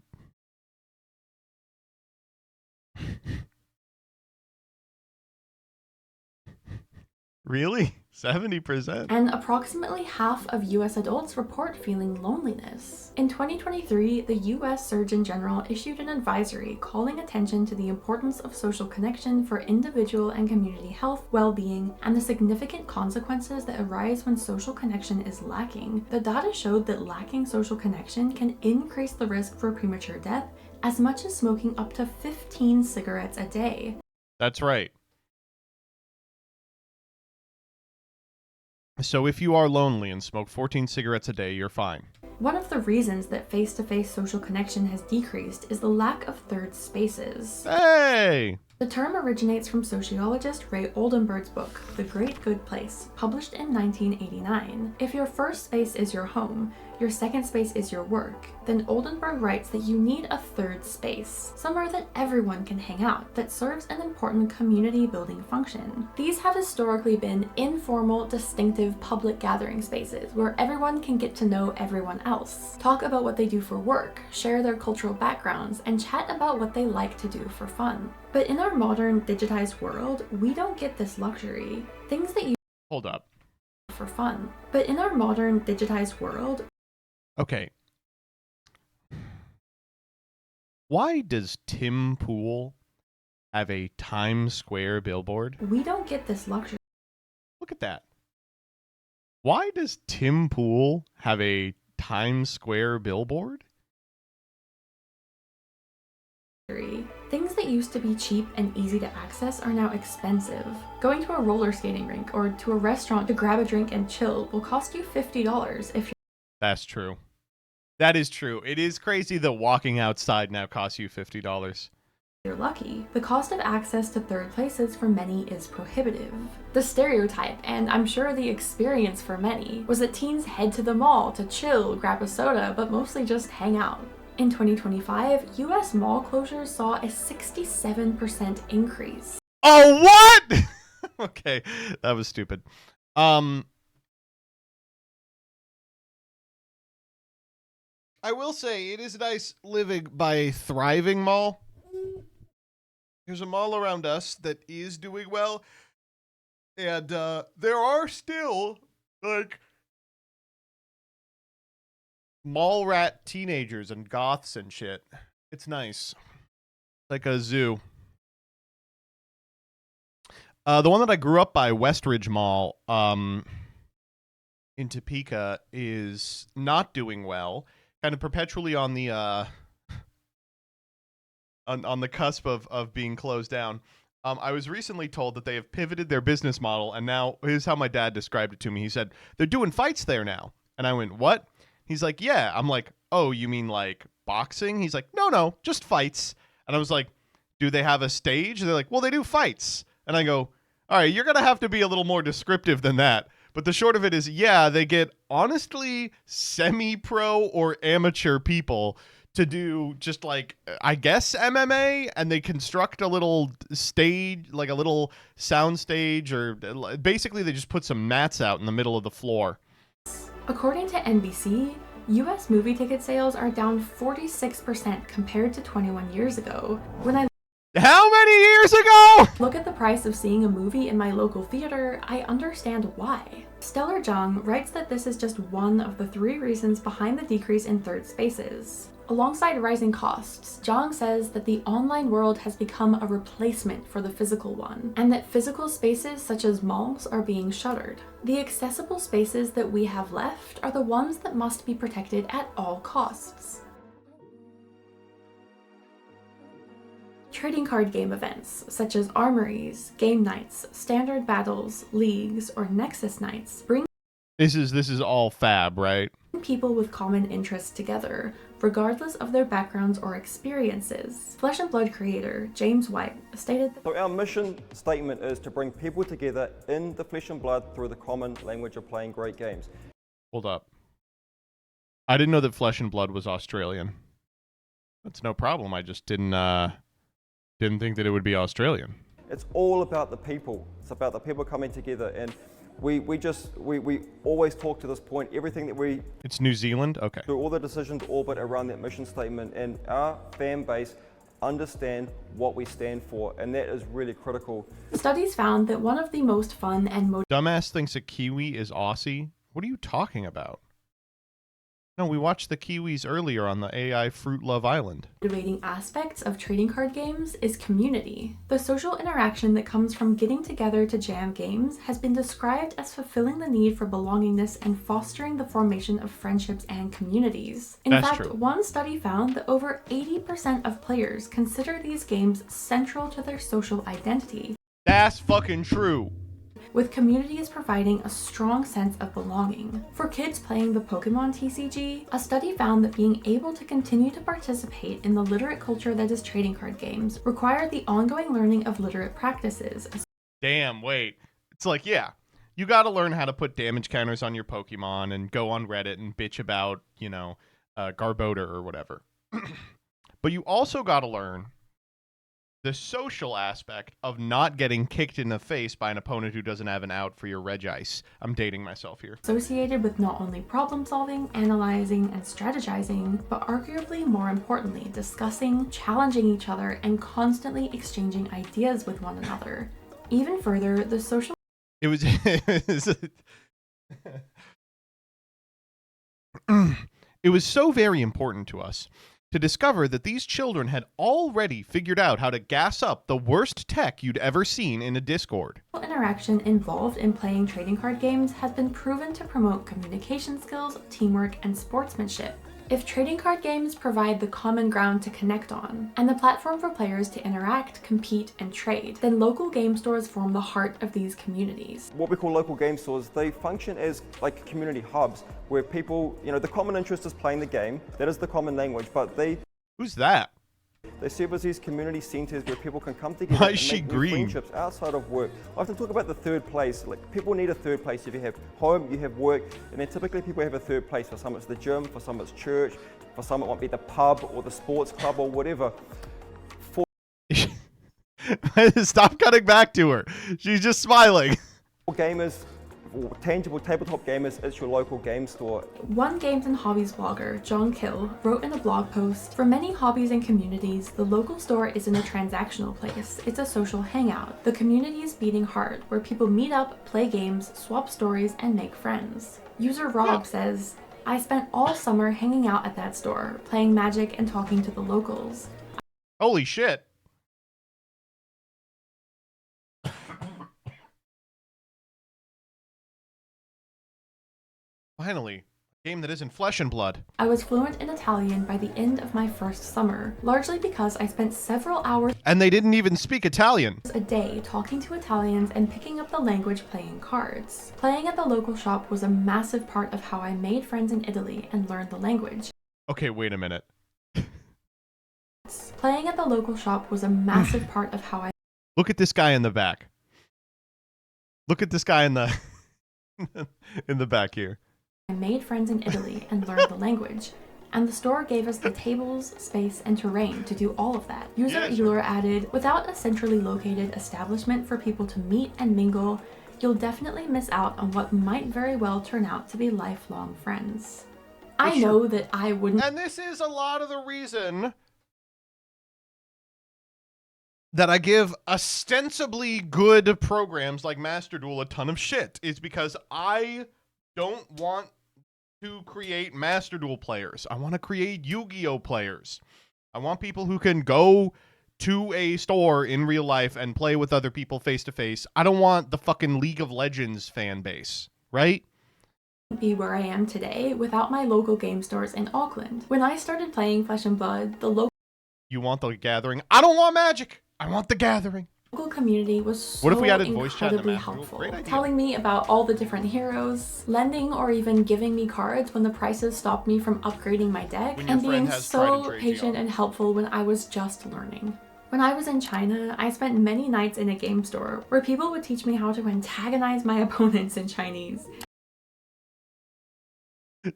Really? 70%? And approximately half of US adults report feeling loneliness. In 2023, the US Surgeon General issued an advisory calling attention to the importance of social connection for individual and community health, well-being, and the significant consequences that arise when social connection is lacking. The data showed that lacking social connection can increase the risk for premature death as much as smoking up to 15 cigarettes a day. That's right. So if you are lonely and smoke 14 cigarettes a day, you're fine. One of the reasons that face-to-face social connection has decreased is the lack of third spaces. Hey! The term originates from sociologist Ray Oldenburg's book, The Great Good Place, published in 1989. If your first space is your home, your second space is your work, then Oldenburg writes that you need a third space, somewhere that everyone can hang out, that serves an important community building function. These have historically been informal, distinctive public gathering spaces where everyone can get to know everyone else, talk about what they do for work, share their cultural backgrounds, and chat about what they like to do for fun. But in our modern digitized world, we don't get this luxury. Things that you hold up for fun. But in our modern digitized world, okay. Why does Tim Pool have a Times Square billboard? we don't get this luxury. Look at that. Why does Tim Pool have a Times Square billboard? Things that used to be cheap and easy to access are now expensive. Going to a roller skating rink or to a restaurant to grab a drink and chill will cost you $50 if That's true. That is true. It is crazy that walking outside now costs you $50. you're lucky. The cost of access to third places for many is prohibitive. The stereotype, and I'm sure the experience for many, was that teens head to the mall to chill, grab a soda, but mostly just hang out. In 2025, US mall closures saw a 67% increase. Oh, what? Okay, that was stupid. I will say it is nice living by a thriving mall. There's a mall around us that is doing well, and there are still like mall rat teenagers and goths and shit. It's nice. Like a zoo. The one that I grew up by, Westridge Mall, in Topeka, is not doing well. Kind of perpetually on the on the cusp of being closed down. I was recently told that they have pivoted their business model, and now here's how my dad described it to me. He said, they're doing fights there now. And I went, what? He's like, yeah. I'm like, oh, you mean like boxing? He's like, no, just fights. And I was like, do they have a stage? And they're like, well, they do fights. And I go, all right, you're going to have to be a little more descriptive than that. But the short of it is, yeah, they get honestly semi-pro or amateur people to do just like, I guess, MMA, and they construct a little stage, like a little sound stage, or basically they just put some mats out in the middle of the floor. According to NBC, US movie ticket sales are down 46% compared to 21 years ago. When I How many years ago? look at the price of seeing a movie in my local theater, I understand why. Stellar Jung writes that this is just one of the 3 reasons behind the decrease in third spaces. Alongside rising costs, Jung says that the online world has become a replacement for the physical one, and that physical spaces such as malls are being shuttered. The accessible spaces that we have left are the ones that must be protected at all costs. Trading card game events, such as armories, game nights, standard battles, leagues, or nexus nights, bring This is all fab, right? people with common interests together, regardless of their backgrounds or experiences. Flesh and Blood creator James White stated that So our mission statement is to bring people together in the flesh and blood through the common language of playing great games. Hold up. I didn't know that Flesh and Blood was Australian. That's no problem. I just didn't think that it would be Australian. It's all about the people. It's about the people coming together, and we always talk to this point. Everything that we It's New Zealand? Okay. do, all the decisions orbit around that mission statement, and our fan base understand what we stand for, and that is really critical. studies found that one of the most fun and Dumbass thinks a Kiwi is Aussie? What are you talking about? No, we watched the Kiwis earlier on the AI Fruit Love Island. motivating aspects of trading card games is community. The social interaction that comes from getting together to jam games has been described as fulfilling the need for belongingness and fostering the formation of friendships and communities. In That's fact, true. one study found that over 80% of players consider these games central to their social identity. That's fucking true. with communities providing a strong sense of belonging. For kids playing the Pokémon TCG, a study found that being able to continue to participate in the literate culture that is trading card games required the ongoing learning of literate practices. Damn, wait. It's like, yeah, you got to learn how to put damage counters on your Pokemon and go on Reddit and bitch about, you know, Garbodor or whatever. But you also got to learn the social aspect of not getting kicked in the face by an opponent who doesn't have an out for your Regice. I'm dating myself here. Associated with not only problem solving, analyzing, and strategizing, but arguably more importantly, discussing, challenging each other, and constantly exchanging ideas with one another. Even further, the social It was it was so very important to us to discover that these children had already figured out how to gas up the worst tech you'd ever seen in a Discord. interaction involved in playing trading card games has been proven to promote communication skills, teamwork, and sportsmanship. If trading card games provide the common ground to connect on, and the platform for players to interact, compete, and trade, then local game stores form the heart of these communities. What we call local game stores, they function as like community hubs where people, you know, the common interest is playing the game, that is the common language, but they... Who's that? They serve as these community centers where people can come together Why and is she make new green? friendships outside of work. I often talk about the third place. Like, people need a third place. If you have home, you have work, and then typically people have a third place. For some it's the gym, for some it's church, for some it might be the pub or the sports club or whatever. Stop cutting back to her. She's just smiling. For gamers, for tangible tabletop gamers, it's your local game store. One games and hobbies blogger, John Kill, wrote in a blog post, "For many hobbies and communities, the local store isn't a transactional place, it's a social hangout. The community is beating heart, where people meet up, play games, swap stories, and make friends." User Rob says, "I spent all summer hanging out at that store, playing Magic and talking to the locals. Holy shit. Finally, a game that isn't flesh and blood. I was fluent in Italian by the end of my first summer, largely because I spent several hours And they didn't even speak Italian. a day talking to Italians and picking up the language playing cards. Playing at the local shop was a massive part of how I made friends in Italy and learned the language. Okay, wait a minute. Playing at the local shop was a massive part of how I Look at this guy in the back. Look at this guy in the in the back here. made friends in Italy and learned the language. And the store gave us the tables, space, and terrain to do all of that. User Elor added, "Without a centrally located establishment for people to meet and mingle, you'll definitely miss out on what might very well turn out to be lifelong friends." I know that I wouldn't. And this is a lot of the reason that I give ostensibly good programs like Master Duel a ton of shit, is because I don't want to create Master Duel players. I want to create Yu-Gi-Oh players. I want people who can go to a store in real life and play with other people face to face. I don't want the fucking League of Legends fan base, right? Be where I am today without my local game stores in Auckland. When I started playing Flesh and Blood, the local You want the Gathering? I don't want Magic. I want the Gathering. community was so What if we added voice chat in the incredibly Master Duel? helpful, Great idea. telling me about all the different heroes, lending or even giving me cards when the prices stopped me from upgrading my deck, When your and friend being has tried and so trade patient GR. and helpful when I was just learning. When I was in China, I spent many nights in a game store where people would teach me how to antagonize my opponents in Chinese.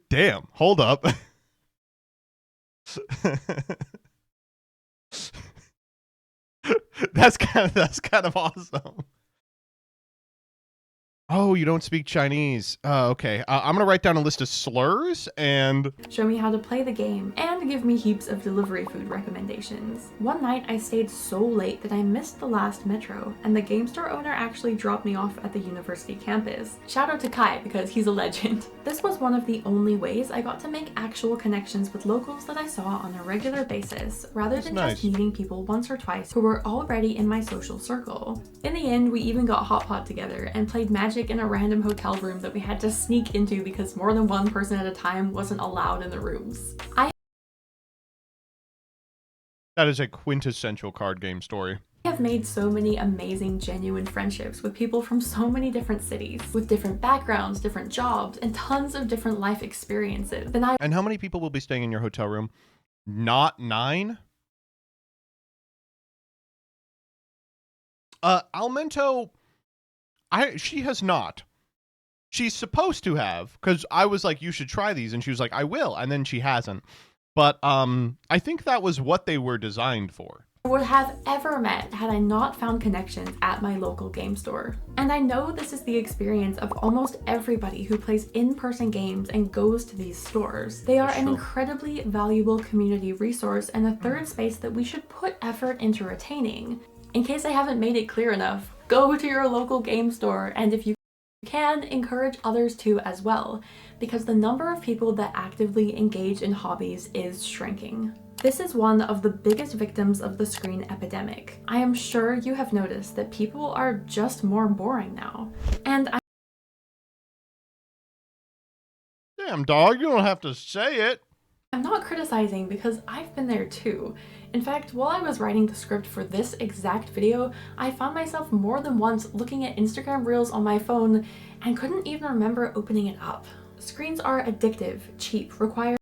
Damn, hold up. That's kind of awesome. Oh, you don't speak Chinese. Okay. I'm gonna write down a list of slurs and Show me how to play the game, and give me heaps of delivery food recommendations. One night I stayed so late that I missed the last metro, and the game store owner actually dropped me off at the university campus. Shout out to Kai because he's a legend. This was one of the only ways I got to make actual connections with locals that I saw on a regular basis, rather than nice. just meeting people once or twice who were already in my social circle. In the end, we even got hot pot together and played Magic in a random hotel room that we had to sneak into because more than one person at a time wasn't allowed in the rooms. I that is a quintessential card game story. have have made so many amazing, genuine friendships with people from so many different cities, with different backgrounds, different jobs, and tons of different life experiences. And how many people will be staying in your hotel room? Not 9? Almento, she has not. She's supposed to have, because I was like, you should try these, and she was like, I will, and then she hasn't. But I think that was what they were designed for. I would have ever met had I not found connections at my local game store. And I know this is the experience of almost everybody who plays in-person games and goes to these stores. They are an incredibly valuable community resource and a third space that we should put effort into retaining. In case I haven't made it clear enough, go to your local game store, and if you can, encourage others to as well, because the number of people that actively engage in hobbies is shrinking. This is one of the biggest victims of the screen epidemic. I am sure you have noticed that people are just more boring now. And Damn, dog, you don't have to say it. I'm not criticizing because I've been there too. In fact, while I was writing the script for this exact video, I found myself more than once looking at Instagram Reels on my phone and couldn't even remember opening it up. Screens are addictive, cheap, require...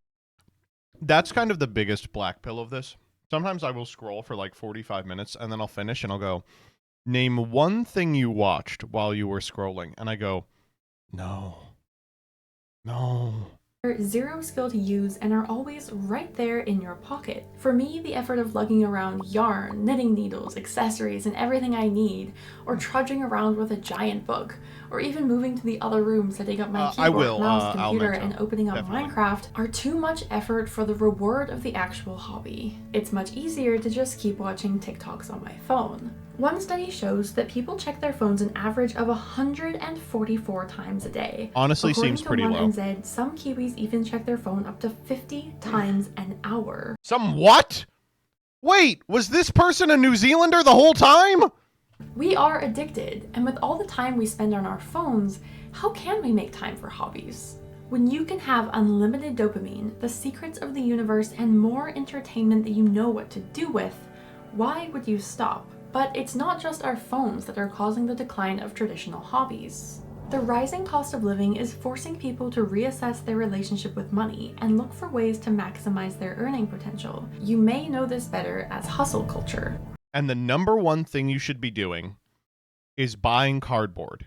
That's kind of the biggest black pill of this. Sometimes I will scroll for like 45 minutes and then I'll finish and I'll go, name one thing you watched while you were scrolling. And I go, no. Zero skill to use and are always right there in your pocket. For me, the effort of lugging around yarn, knitting needles, accessories, and everything I need, or trudging around with a giant book, or even moving to the other room, setting up my keyboard, mouse, computer, and opening up Minecraft are too much effort for the reward of the actual hobby. It's much easier to just keep watching TikToks on my phone. One study shows that people check their phones an average of 144 times a day. Honestly, seems pretty low. According to 1NZ, some Kiwis even check their phone up to 50 times an hour. Some what? Wait, was this person a New Zealander the whole time? We are addicted, and with all the time we spend on our phones, how can we make time for hobbies? When you can have unlimited dopamine, the secrets of the universe, and more entertainment that you know what to do with, why would you stop? But it's not just our phones that are causing the decline of traditional hobbies. The rising cost of living is forcing people to reassess their relationship with money and look for ways to maximize their earning potential. You may know this better as hustle culture. And the number one thing you should be doing is buying cardboard.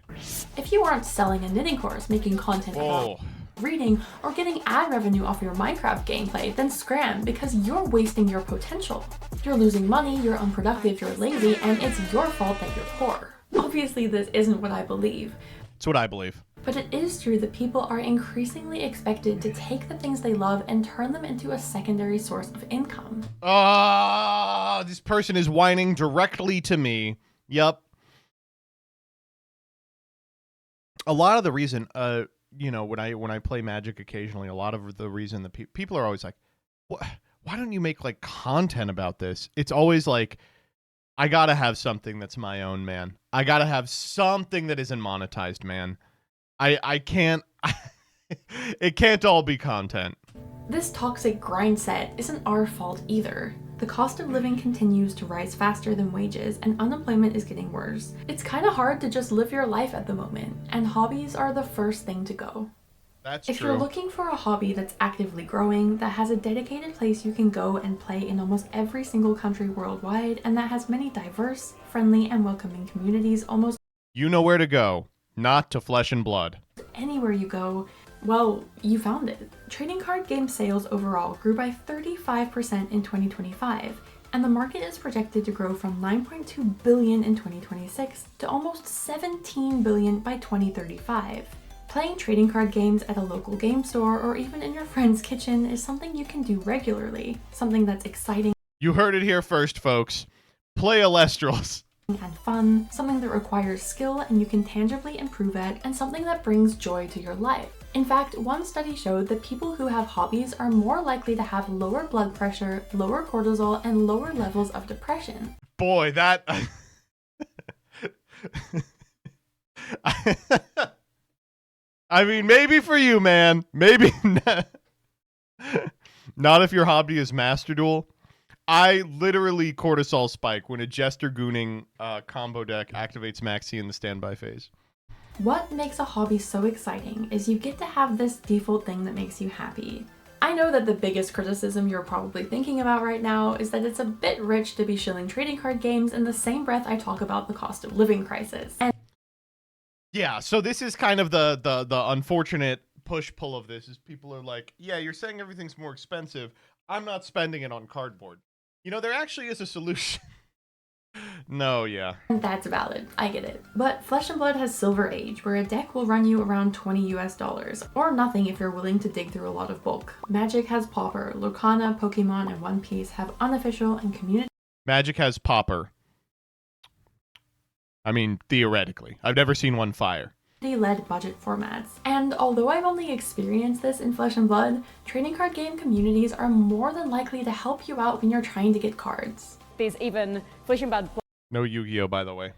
If you aren't selling a knitting course, making content about reading, or getting ad revenue off your Minecraft gameplay, then scram, because you're wasting your potential. You're losing money, you're unproductive, you're lazy, and it's your fault that you're poor. Obviously, this isn't what I believe. It's what I believe. But it is true that people are increasingly expected to take the things they love and turn them into a secondary source of income. This person is whining directly to me. Yup. A lot of the reason, you know, when I play Magic occasionally, a lot of the reason that people are always like, why don't you make like content about this? It's always like, I gotta have something that's my own, man. I gotta have something that isn't monetized, man. I can't, it can't all be content. This toxic grind set isn't our fault either. The cost of living continues to rise faster than wages, and unemployment is getting worse. It's kind of hard to just live your life at the moment, and hobbies are the first thing to go. That's true. If you're looking for a hobby that's actively growing, that has a dedicated place you can go and play in almost every single country worldwide, and that has many diverse, friendly, and welcoming communities almost you know where to go, not to Flesh and Blood. Anywhere you go, well, you found it. Trading card game sales overall grew by 35% in 2025, and the market is projected to grow from 9.2 billion in 2026 to almost 17 billion by 2035. Playing trading card games at a local game store or even in your friend's kitchen is something you can do regularly, something that's exciting. You heard it here first, folks. Play Alestrals. And fun, something that requires skill and you can tangibly improve at, and something that brings joy to your life. In fact, one study showed that people who have hobbies are more likely to have lower blood pressure, lower cortisol, and lower levels of depression. Boy, that... I mean, maybe for you, man. Maybe not. Not if your hobby is Master Duel. I literally cortisol spike when a Jester Gooning combo deck activates Maxi in the standby phase. What makes a hobby so exciting is you get to have this default thing that makes you happy. I know that the biggest criticism you're probably thinking about right now is that it's a bit rich to be shilling trading card games in the same breath I talk about the cost of living crisis. And yeah, so this is kind of the unfortunate push-pull of this, is people are like, yeah, you're saying everything's more expensive. I'm not spending it on cardboard. You know, there actually is a solution. No, yeah. that's valid, I get it. But Flesh and Blood has Silver Age, where a deck will run you around $20 US, or nothing if you're willing to dig through a lot of bulk. Magic has Pauper, Lorcana, Pokemon, and One Piece have unofficial and community. Magic has Pauper. I mean, theoretically. I've never seen one fire. Led budget formats. And although I've only experienced this in Flesh and Blood, trading card game communities are more than likely to help you out when you're trying to get cards. There's even Flesh and Blood. No Yu-Gi-Oh, by the way.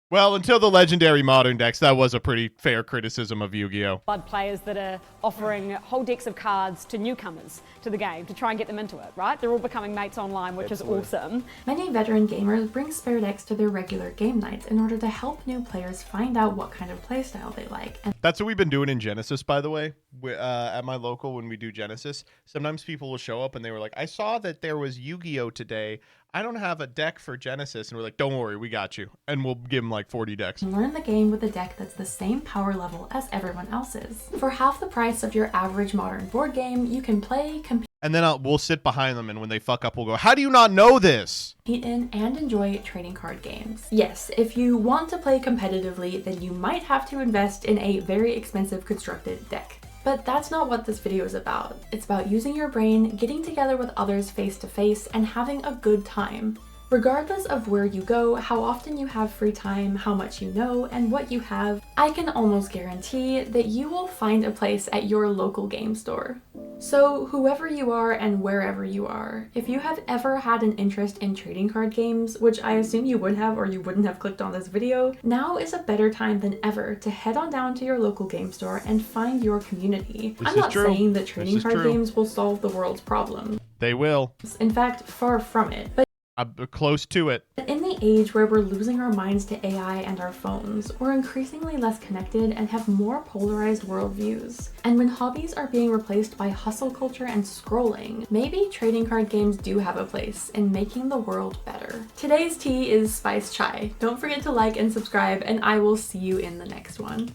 Well, until the legendary modern decks, that was a pretty fair criticism of Yu-Gi-Oh. Blood players that are offering whole decks of cards to newcomers to the game to try and get them into it, right? They're all becoming mates online, which is awesome. Many veteran gamers bring spare decks to their regular game nights in order to help new players find out what kind of playstyle they like. And that's what we've been doing in Genesis, by the way. At my local, when we do Genesis, sometimes people will show up and they were like, I saw that there was Yu-Gi-Oh today. I don't have a deck for Genesis. And we're like, don't worry, we got you. And we'll give them like 40 decks. Learn the game with a deck that's the same power level as everyone else's. For half the price of your average modern board game, you can play, compete, and then we'll sit behind them, and when they fuck up, we'll go, how do you not know this? in and enjoy trading card games. Yes, if you want to play competitively, then you might have to invest in a very expensive constructed deck. But that's not what this video is about. It's about using your brain, getting together with others face to face, and having a good time. Regardless of where you go, how often you have free time, how much you know, and what you have, I can almost guarantee that you will find a place at your local game store. So whoever you are and wherever you are, if you have ever had an interest in trading card games, which I assume you would have or you wouldn't have clicked on this video, now is a better time than ever to head on down to your local game store and find your community. I'm not saying that trading card games will solve the world's problems. They will. In fact, far from it. But I'm close to it. in the age where we're losing our minds to AI and our phones, we're increasingly less connected and have more polarized worldviews. And when hobbies are being replaced by hustle culture and scrolling, maybe trading card games do have a place in making the world better. Today's tea is Spice Chai. Don't forget to like and subscribe, and I will see you in the next one.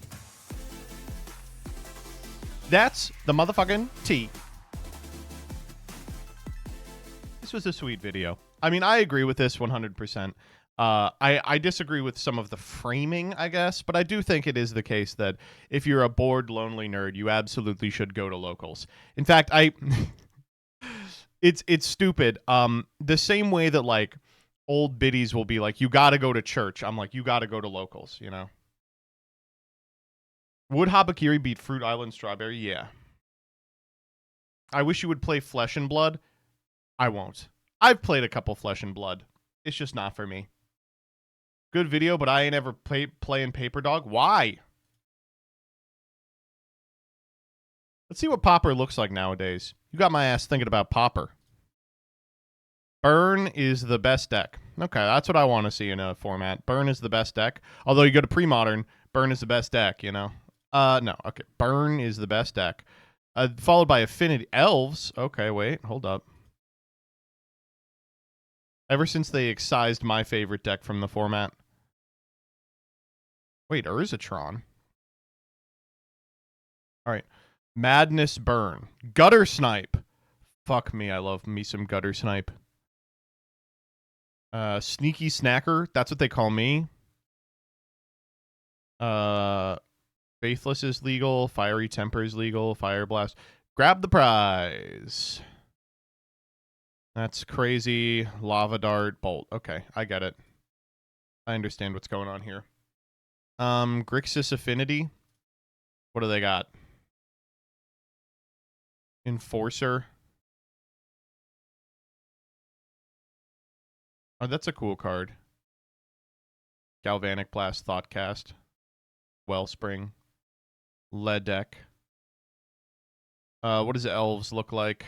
That's the motherfucking tea. This was a sweet video. I mean, I agree with this 100%. I disagree with some of the framing, I guess, but I do think it is the case that if you're a bored, lonely nerd, you absolutely should go to locals. In fact, it's stupid. The same way that like old biddies will be like, you got to go to church. I'm like, you got to go to locals, you know? Would Habakiri beat Fruit Island Strawberry? Yeah. I wish you would play Flesh and Blood. I won't. I've played a couple Flesh and Blood. It's just not for me. Good video, but I ain't ever playing Paper Dog. Why? Let's see what Pauper looks like nowadays. You got my ass thinking about Pauper. Burn is the best deck. Okay, that's what I want to see in a format. Burn is the best deck. Although you go to pre-modern, Burn is the best deck, you know? No. Okay, Burn is the best deck. Followed by Affinity. Elves? Okay, wait. Hold up. Ever since they excised my favorite deck from the format. Wait, Urzatron. Alright. Madness Burn. Gutter Snipe. Fuck me, I love me some Gutter Snipe. Sneaky Snacker. That's what they call me. Faithless is legal. Fiery Temper is legal. Fire Blast. Grab the prize. That's crazy. Lava Dart. Bolt. Okay, I get it. I understand what's going on here. Grixis Affinity. What do they got? Enforcer. Oh, that's a cool card. Galvanic Blast, Thoughtcast. Wellspring. Lead Deck. What does Elves look like?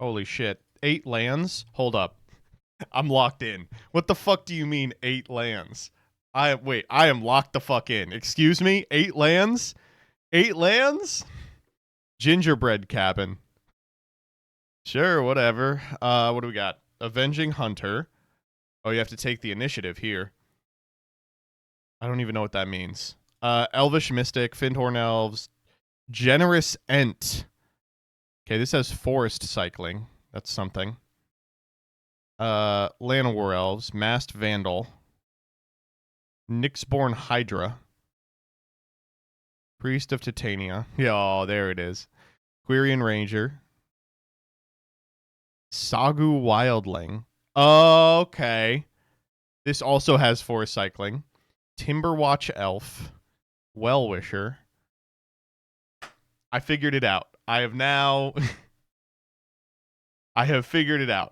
Holy shit. 8 lands? Hold up. I'm locked in. What the fuck do you mean 8 lands? I am locked the fuck in. Excuse me? 8 lands? 8 lands? Gingerbread cabin. Sure, whatever. What do we got? Avenging Hunter. Oh, you have to take the initiative here. I don't even know what that means. Elvish Mystic, Findhorn Elves, Generous Ent. Okay, this has Forest Cycling. That's something. Llanowar Elves, Masked Vandal, Nyxborn Hydra, Priest of Titania. Yeah, oh, there it is. Quirion Ranger, Sagu Wildling. Okay. This also has Forest Cycling. Timberwatch Elf, Well-Wisher. I figured it out. I have now... I have figured it out.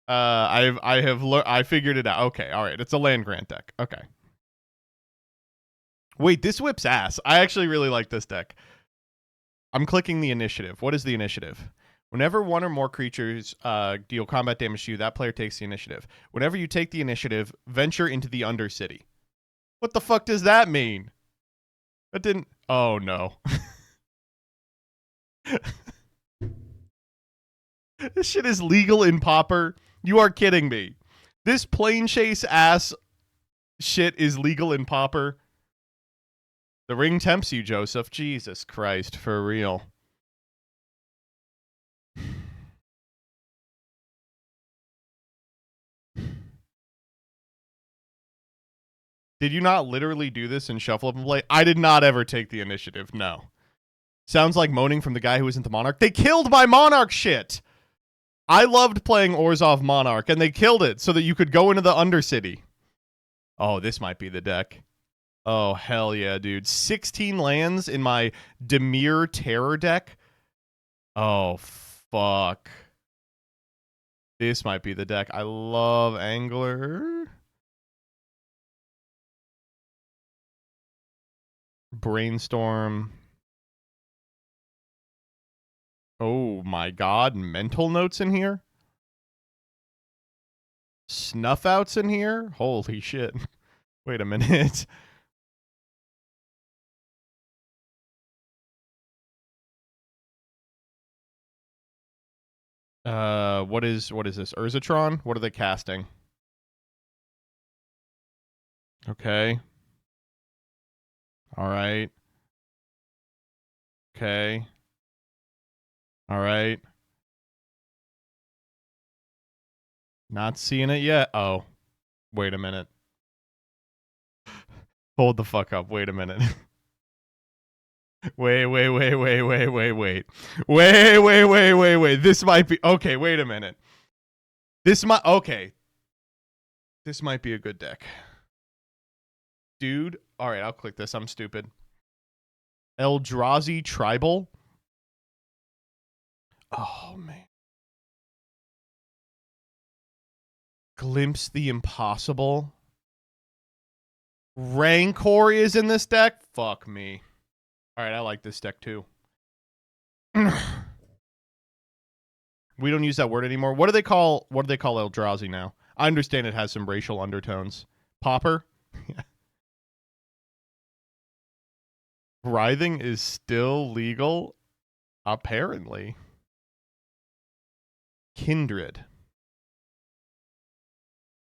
I figured it out. Okay, all right. It's a land grant deck. Okay. Wait, this whips ass. I actually really like this deck. I'm clicking the initiative. What is the initiative? Whenever one or more creatures deal combat damage to you, that player takes the initiative. Whenever you take the initiative, venture into the Undercity. What the fuck does that mean? That didn't... Oh, no. This shit is legal in Pauper. You are kidding me. This plane chase ass shit is legal in Pauper. The ring tempts you, Joseph. Jesus Christ, for real. Did you not literally do this in Shuffle Up and Play? I did not ever take the initiative, no. Sounds like moaning from the guy who isn't the Monarch. They killed my Monarch shit! I loved playing Orzhov Monarch, and they killed it so that you could go into the Undercity. Oh, this might be the deck. Oh, hell yeah, dude. 16 lands in my Dimir Terror deck? Oh, fuck. This might be the deck. I love Angler. Brainstorm. Oh my god, mental notes in here? Snuff outs in here? Holy shit. Wait a minute. What is this? Urzatron? What are they casting? Okay. All right. Okay. All right. Not seeing it yet. Oh. Wait a minute. Hold the fuck up. Wait a minute. Wait. This might be... Okay, wait a minute. This might... Okay. This might be a good deck. Dude. All right, I'll click this. I'm stupid. Eldrazi Tribal. Oh, man. Glimpse the Impossible. Rancor is in this deck? Fuck me. All right, I like this deck too. We don't use that word anymore. What do they call Eldrazi now? I understand it has some racial undertones. Pauper? Writhing is still legal? Apparently. Kindred.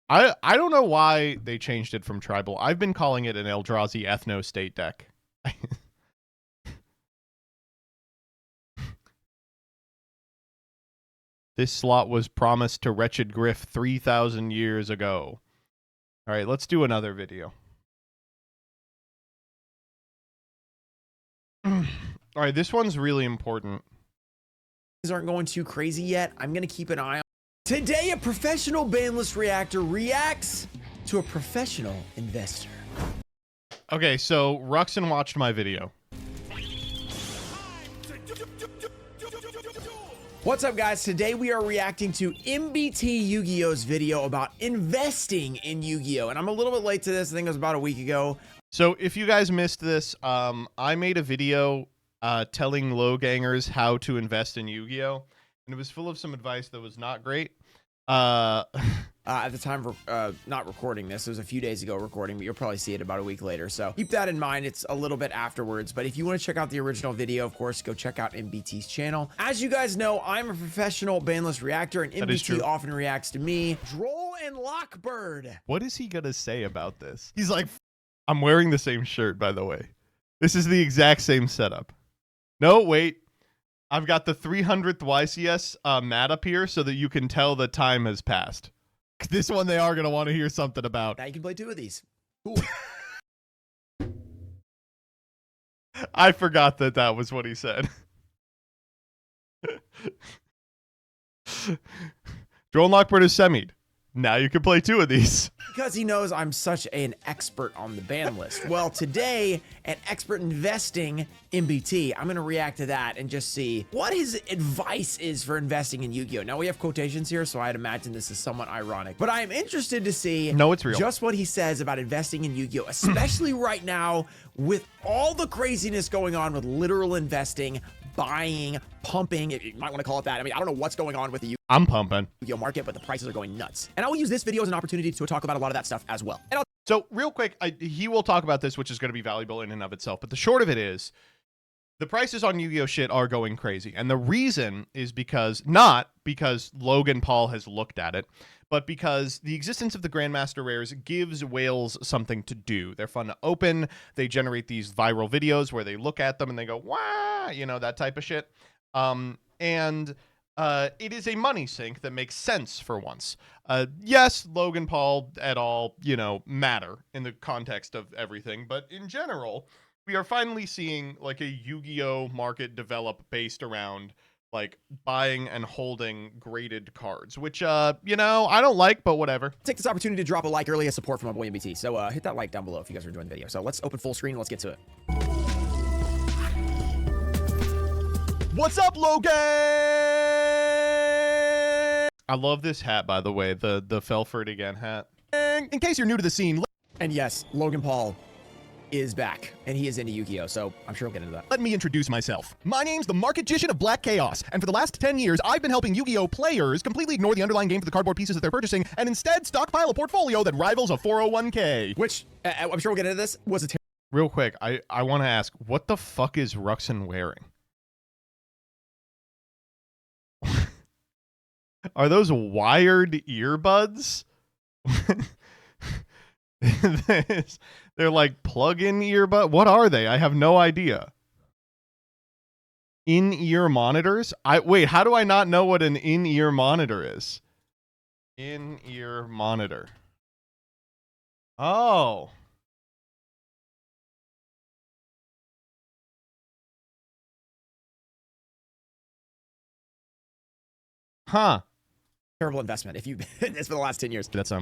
I don't know why they changed it from tribal. I've been calling it an Eldrazi Ethno State deck. This slot was promised to Wretched Griff 3,000 years ago. All right, let's do another video. All right, this one's really important. Things aren't going too crazy yet. I'm going to keep an eye on. Today, a professional banless reactor reacts to a professional investor. Okay, so Ruxin watched my video. What's up, guys? Today we are reacting to MBT Yu-Gi-Oh's video about investing in Yu-Gi-Oh! And I'm a little bit late to this. I think it was about a week ago. So if you guys missed this, I made a video telling low gangers how to invest in Yu-Gi-Oh, and it was full of some advice that was not great. At the time of not recording this, it was a few days ago recording, but you'll probably see it about a week later. So keep that in mind. It's a little bit afterwards, but if you want to check out the original video, of course, go check out MBT's channel. As you guys know, I'm a professional banless reactor, and MBT often reacts to me. Droll and Lockbird. What is he gonna say about this? He's like, I'm wearing the same shirt, by the way. This is the exact same setup. No, wait. I've got the 300th YCS mat up here so that you can tell the time has passed. This one they are going to want to hear something about. Now you can play 2 of these. Cool. I forgot that that was what he said. Drone Lockbird is semied. Now you can play 2 of these. Because he knows I'm such an expert on the ban list. Well, today, an expert investing MBT, I'm going to react to that and just see what his advice is for investing in Yu-Gi-Oh! Now, we have quotations here, so I'd imagine this is somewhat ironic. But I am interested to see it's real. Just what he says about investing in Yu-Gi-Oh! Especially right now with all the craziness going on with literal investing, buying, pumping, if you might want to call it that. I mean, I don't know what's going on with the I'm pumping Yu-Gi-Oh! Market, but the prices are going nuts. And I will use this video as an opportunity to talk about a lot of that stuff as well. And so real quick, he will talk about this, which is going to be valuable in and of itself. But the short of it is, the prices on Yu-Gi-Oh! Shit are going crazy. And the reason is not because Logan Paul has looked at it, but because the existence of the Grandmaster Rares gives whales something to do. They're fun to open. They generate these viral videos where they look at them and they go, wah, you know, that type of shit. It is a money sink that makes sense for once. Yes, Logan Paul et al., matter in the context of everything, but in general, we are finally seeing like a Yu-Gi-Oh! Market develop based around like buying and holding graded cards, which, I don't like, but whatever. Take this opportunity to drop a like early as support from my boy MBT. So hit that like down below if you guys are enjoying the video. So let's open full screen and let's get to it. What's up, Logan? I love this hat, by the way, the fell for it again hat. In case you're new to the scene, and yes, Logan Paul is back, and he is into Yu-Gi-Oh, so I'm sure we'll get into that. Let me introduce myself. My name's the Marketician of Black Chaos, and for the last 10 years, I've been helping Yu-Gi-Oh players completely ignore the underlying game for the cardboard pieces that they're purchasing, and instead stockpile a portfolio that rivals a 401k. Which, I'm sure we'll get into this, was a real quick, I want to ask, what the fuck is Ruxin wearing? Are those wired earbuds? They're like plug-in earbud. What are they? I have no idea. In-ear monitors? Wait, how do I not know what an in-ear monitor is? In-ear monitor. Oh. Huh. Terrible investment if you it's for the last 10 years. That's not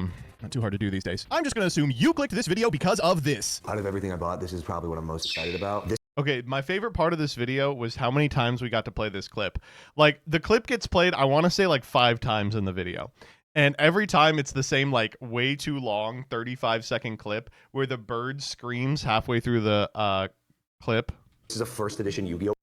too hard to do these days. I'm just gonna assume you clicked this video because of this. Out of everything I bought, this is probably what I'm most excited about. Okay, my favorite part of this video was how many times we got to play this clip. Like, the clip gets played, I want to say like 5 times in the video. And every time it's the same, like, way too long 35-second clip where the bird screams halfway through the clip. This is a first edition Yu-Gi-Oh!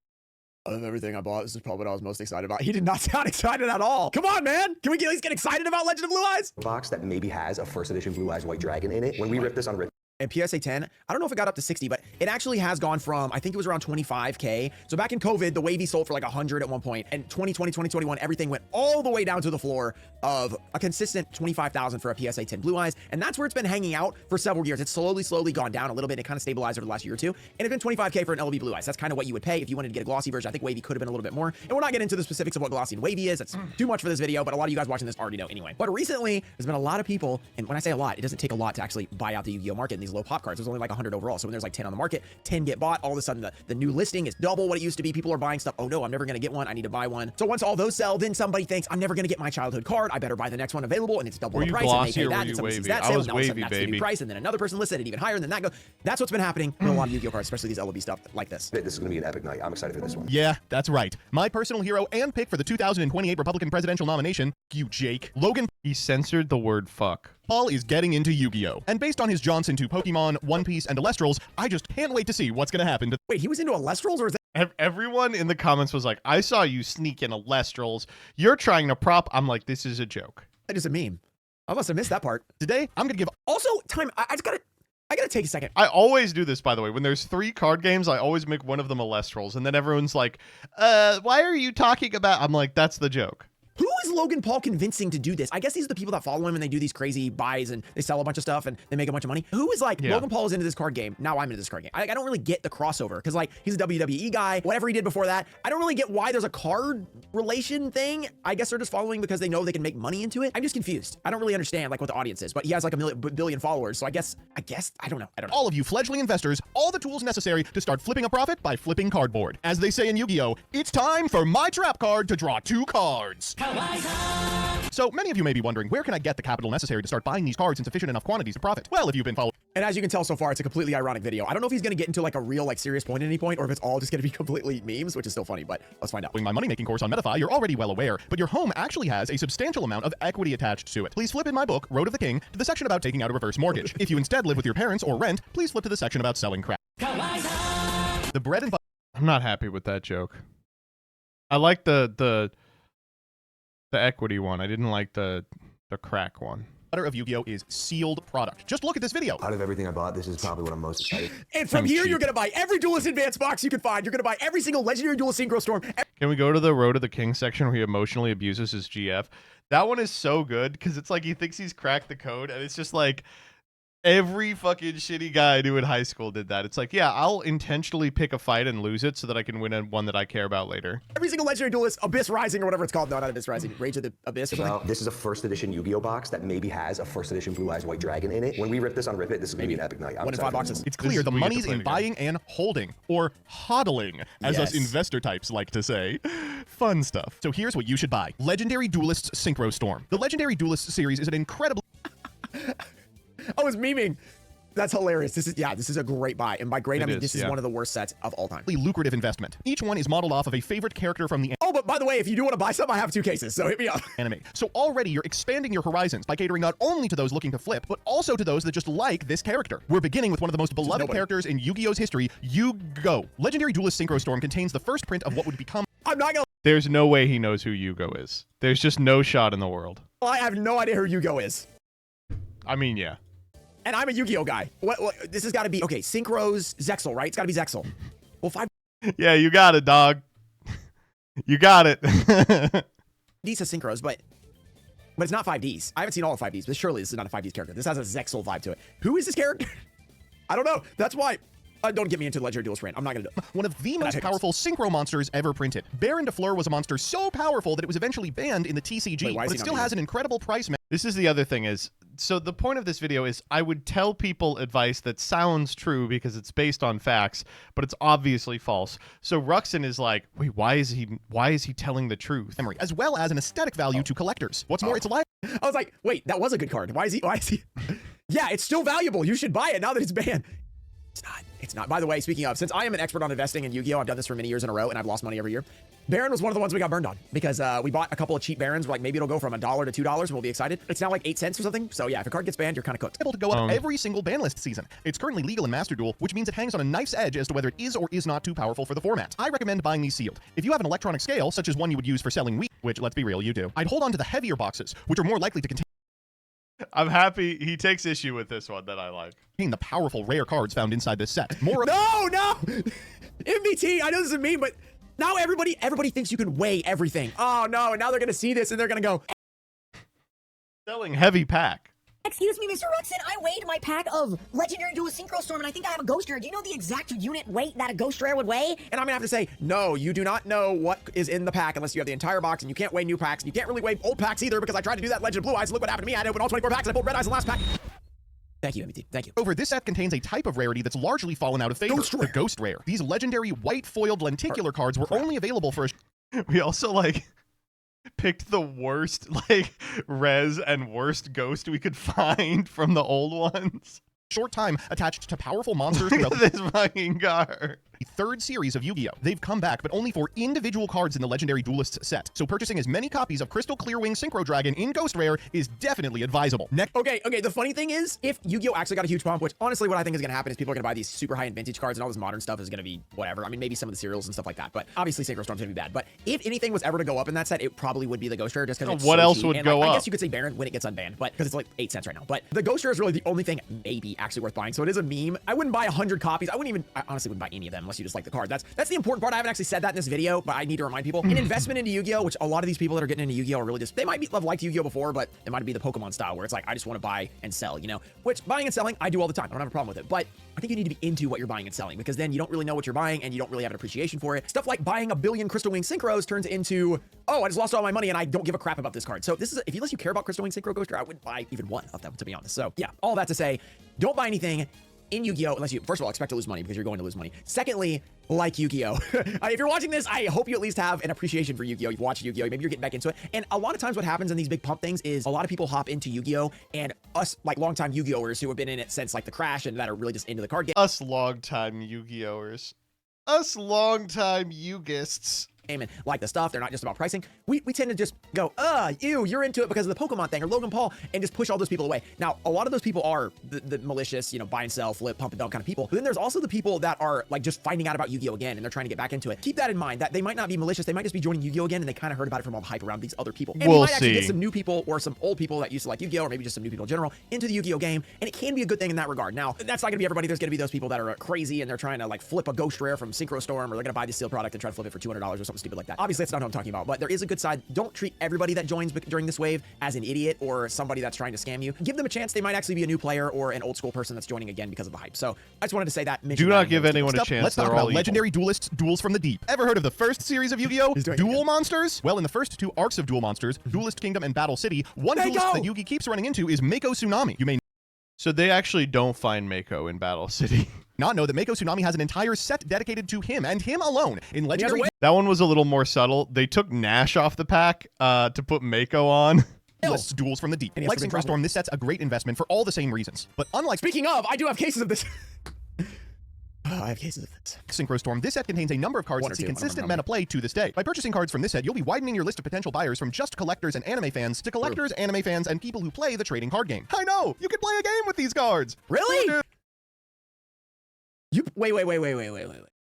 Out of everything I bought, this is probably what I was most excited about. He did not sound excited at all. Come on, man. Can we at least get excited about Legend of Blue Eyes? Box that maybe has a first edition Blue Eyes White Dragon in it. When we rip this on Rip. And PSA 10, I don't know if it got up to 60, but it actually has gone from, I think it was around 25K. So back in COVID, the Wavy sold for like 100 at one point, and 2020, 2021, everything went all the way down to the floor of a consistent 25,000 for a PSA 10 Blue Eyes. And that's where it's been hanging out for several years. It's slowly gone down a little bit. It kind of stabilized over the last year or two. And it's been 25K for an LB Blue Eyes. That's kind of what you would pay if you wanted to get a glossy version. I think Wavy could have been a little bit more. And we're not getting into the specifics of what glossy and Wavy is. That's too much for this video, but a lot of you guys watching this already know anyway. But recently, there's been a lot of people, and when I say a lot, it doesn't take a lot to actually buy out the Yu-Gi-Oh market in these low pop cards. There's only like 100 overall. So when there's like 10 on the market, 10 get bought. All of a sudden, the new listing is double what it used to be. People are buying stuff. Oh no, I'm never going to get one. I need to buy one. So once all those sell, then somebody thinks, I'm never going to get my childhood card. I better buy the next one available, and it's double the price. And they pay that, and someone sees that sale, and all of a sudden that's the new price, and then another person listed it even higher, and then that goes. That's what's been happening with a lot of Yu-Gi-Oh cards, especially these LOB stuff like this. This is going to be an epic night. I'm excited for this one. Yeah, that's right. My personal hero and pick for the 2028 Republican presidential nomination, you Jake. Logan, he censored the word fuck. Paul is getting into Yu-Gi-Oh! And based on his Johnson to Pokemon, One Piece, and Alestrals, I just can't wait to see what's going to happen to— Wait, he was into Alestrals, or is that— Everyone in the comments was like, I saw you sneak in Alestrals. You're trying to prop. I'm like, this is a joke. That is a meme. I must have missed that part. Today, I'm going to give... Also, time... I gotta take a second. I always do this, by the way. When there's 3 card games, I always make one of them Alestrals. And then everyone's like, why are you talking about... I'm like, that's the joke. Who is Logan Paul convincing to do this? I guess these are the people that follow him and they do these crazy buys and they sell a bunch of stuff and they make a bunch of money. Who is like, Logan Paul is into this card game. Now I'm into this card game. I don't really get the crossover because like he's a WWE guy, whatever he did before that. I don't really get why there's a card relation thing. I guess they're just following because they know they can make money into it. I'm just confused. I don't really understand like what the audience is, but he has like a billion followers. So I guess, I don't know. All of you fledgling investors, all the tools necessary to start flipping a profit by flipping cardboard. As they say in Yu-Gi-Oh, it's time for my trap card to draw 2 cards. So many of you may be wondering, where can I get the capital necessary to start buying these cards in sufficient enough quantities to profit? Well, if you've been following... And as you can tell so far, it's a completely ironic video. I don't know if he's going to get into like a real like serious point at any point or if it's all just going to be completely memes, which is still funny, but let's find out. My money-making course on MetaFi, you're already well aware, but your home actually has a substantial amount of equity attached to it. Please flip in my book, Road of the King, to the section about taking out a reverse mortgage. If you instead live with your parents or rent, please flip to the section about selling crap. The bread and butter... I'm not happy with that joke. I like the equity one. I didn't like the crack one. Butter of Yu-Gi-Oh is sealed product. Just look at this video. Out of everything I bought, this is probably what I'm most excited. And from here, you're going to buy every Duelist Advanced box you can find. You're going to buy every single Legendary Duelist Synchro Storm. Can we go to the Road of the King section where he emotionally abuses his GF? That one is so good because it's like he thinks he's cracked the code and it's just like every fucking shitty guy I knew in high school did that. It's like, yeah, I'll intentionally pick a fight and lose it so that I can win one that I care about later. Every single Legendary Duelist, Abyss Rising or whatever it's called. No, not Abyss Rising. Rage of the Abyss. Well, this is a first edition Yu-Gi-Oh box that maybe has a first edition Blue Eyes White Dragon in it. When we rip this on Rip It, this is going to be an epic night. I'm 1 in 5 boxes. It's clear the money's in buying and holding, or hodling, as us investor types like to say. Fun stuff. So here's what you should buy. Legendary Duelists Synchro Storm. The Legendary Duelists series is an incredible... I was memeing. That's hilarious. This is a great buy. And by great, I mean this is one of the worst sets of all time. Lucrative investment. Each one is modeled off of a favorite character from the... Oh, but by the way, if you do want to buy some, I have 2 cases, so hit me up. Anime. So already you're expanding your horizons by catering not only to those looking to flip, but also to those that just like this character. We're beginning with one of the most beloved characters in Yu-Gi-Oh's history, Yu-Go. Legendary Duelist Synchro Storm contains the first print of what would become... I'm not gonna... There's no way he knows who Yu-Go is. There's just no shot in the world. I have no idea who Yu-Go is. I mean, yeah. And I'm a Yu-Gi-Oh guy. What this has got to be, okay, Synchros, Zexal, right? It's got to be Zexal. Well, 5... Yeah, you got it, dog. You got it. These are Synchros, but it's not 5Ds. I haven't seen all of 5Ds, but surely this is not a 5Ds character. This has a Zexal vibe to it. Who is this character? I don't know. That's why... don't get me into Legendary Duelist rant. I'm not going to do it. One of the most powerful synchro monsters ever printed. Baron de Fleur was a monster so powerful that it was eventually banned in the TCG, but it still has an incredible price. This is the other thing is, so the point of this video is I would tell people advice that sounds true because it's based on facts, but it's obviously false. So Ruxin is like, wait, why is he telling the truth? As well as an aesthetic value to collectors. What's more, it's alive. I was like, wait, that was a good card. Why is he? Yeah, it's still valuable. You should buy it now that it's banned. It's not. By the way, speaking of, since I am an expert on investing in Yu-Gi-Oh, I've done this for many years in a row, and I've lost money every year. Baron was one of the ones we got burned on because we bought a couple of cheap Barons. We're like, maybe it'll go from $1 to $2, and we'll be excited. It's now like 8 cents or something. So yeah, if a card gets banned, you're kind of cooked. Able to go up every single ban list season. It's currently legal in Master Duel, which means it hangs on a knife's edge as to whether it is or is not too powerful for the format. I recommend buying these sealed. If you have an electronic scale, such as one you would use for selling wheat, which let's be real, you do, I'd hold on to the heavier boxes, which are more likely to contain... I'm happy he takes issue with this one that I like. The powerful rare cards found inside this set. More No! MBT, I know this is a meme, but now everybody thinks you can weigh everything. Oh no, now they're gonna see this and they're gonna go... Selling heavy pack. Excuse me, Mr. Ruxin, I weighed my pack of Legendary Duelist Synchro Storm and I think I have a Ghost Rare. Do you know the exact unit weight that a Ghost Rare would weigh? And I'm gonna have to say, no, you do not know what is in the pack unless you have the entire box, and you can't weigh new packs, and you can't really weigh old packs either because I tried to do that Legend of Blue Eyes. Look what happened to me. I had to open all 24 packs and I pulled Red Eyes in the last pack. Thank you, MBT. Thank you. This set contains a type of rarity that's largely fallen out of favor. The Ghost Rare. These legendary white foiled lenticular cards were only available for a... We also, like... picked the worst, like, res and worst ghost we could find from the old ones. Short time attached to powerful monsters. Look at this fucking card. third series of Yu-Gi-Oh! They've come back, but only for individual cards in the Legendary Duelists set. So purchasing as many copies of Crystal Clearwing Synchro Dragon in Ghost Rare is definitely advisable. Okay, the funny thing is, if Yu-Gi-Oh! Actually got a huge pump, which honestly what I think is gonna happen is people are gonna buy these super high-end vintage cards and all this modern stuff is gonna be whatever. I mean, maybe some of the serials and stuff like that, but obviously Synchro Storm's gonna be bad. But if anything was ever to go up in that set, it probably would be the Ghost Rare just because it's what so else cheap. would And, go like, up? I guess you could say Baron when it gets unbanned, but because it's like 8 cents right now. But the Ghost Rare is really the only thing maybe actually worth buying. So it is a meme. I wouldn't buy 100 copies. I honestly wouldn't buy any of them unless you just like the card. That's the important part. I haven't actually said that in this video, but I need to remind people. An investment into Yu-Gi-Oh!, which a lot of these people that are getting into Yu-Gi-Oh! Are really just, they might have liked Yu-Gi-Oh! Before, but it might be the Pokemon style where it's like, I just want to buy and sell, you know? Which buying and selling, I do all the time. I don't have a problem with it. But I think you need to be into what you're buying and selling because then you don't really know what you're buying and you don't really have an appreciation for it. Stuff like buying a billion Crystal Wing Synchros turns into, oh, I just lost all my money and I don't give a crap about this card. So this is, unless you care about Crystal Wing Synchro Ghost Rare, I wouldn't buy even one of them, to be honest. So yeah, all that to say, don't buy anything in Yu-Gi-Oh! Unless you, first of all, expect to lose money because you're going to lose money. Secondly, like Yu-Gi-Oh! If you're watching this, I hope you at least have an appreciation for Yu-Gi-Oh! You've watched Yu-Gi-Oh! Maybe you're getting back into it. And a lot of times what happens in these big pump things is a lot of people hop into Yu-Gi-Oh! And us, like, longtime Yu-Gi-Ohers who have been in it since, like, the Crash and that are really just into the card game. Us longtime Yu-Gi-Ohers. Us longtime Yu-gists. And like the stuff, they're not just about pricing. We tend to just go, ew, you're into it because of the Pokemon thing or Logan Paul, and just push all those people away. Now, a lot of those people are the malicious, you know, buy and sell, flip, pump and dump kind of people. But then there's also the people that are like just finding out about Yu-Gi-Oh! Again and they're trying to get back into it. Keep that in mind that they might not be malicious. They might just be joining Yu-Gi-Oh! Again and they kind of heard about it from all the hype around these other people. And we might actually get some new people or some old people that used to like Yu-Gi-Oh! Or maybe just some new people in general into the Yu-Gi-Oh! Game. And it can be a good thing in that regard. Now, that's not gonna be everybody. There's gonna be those people that are crazy and they're trying to like flip a Ghost Rare from Synchro Storm or they're gonna buy the sealed product and try to flip it for $200 or something stupid like that. Obviously, that's not what I'm talking about, but there is a good side. Don't treat everybody that joins during this wave as an idiot or somebody that's trying to scam you. Give them a chance. They might actually be a new player or an old school person that's joining again because of the hype. So I just wanted to say that. Do not give anyone a chance. Let's talk about about Legendary Duelists Duels from the Deep. Ever heard of the first series of Yu-Gi-Oh! Duel Monsters? Well, in the first two arcs of Duel Monsters, Duelist Kingdom and Battle City, one duelist that Yugi keeps running into is Mako Tsunami. You may So they actually don't find Mako in Battle City. Not know that Mako Tsunami has an entire set dedicated to him and him alone in Legendary. That one was a little more subtle. They took Nash off the pack to put Mako on. Duels from the Deep. Like Synchro Storm, this set's a great investment for all the same reasons. But unlike, speaking of, I do have cases of this. I have cases of this. Synchro Storm, this set contains a number of cards that see consistent meta play to this day. By purchasing cards from this set, you'll be widening your list of potential buyers from just collectors and anime fans to collectors, anime fans, and people who play the trading card game. I know! You can play a game with these cards! Really? Wait.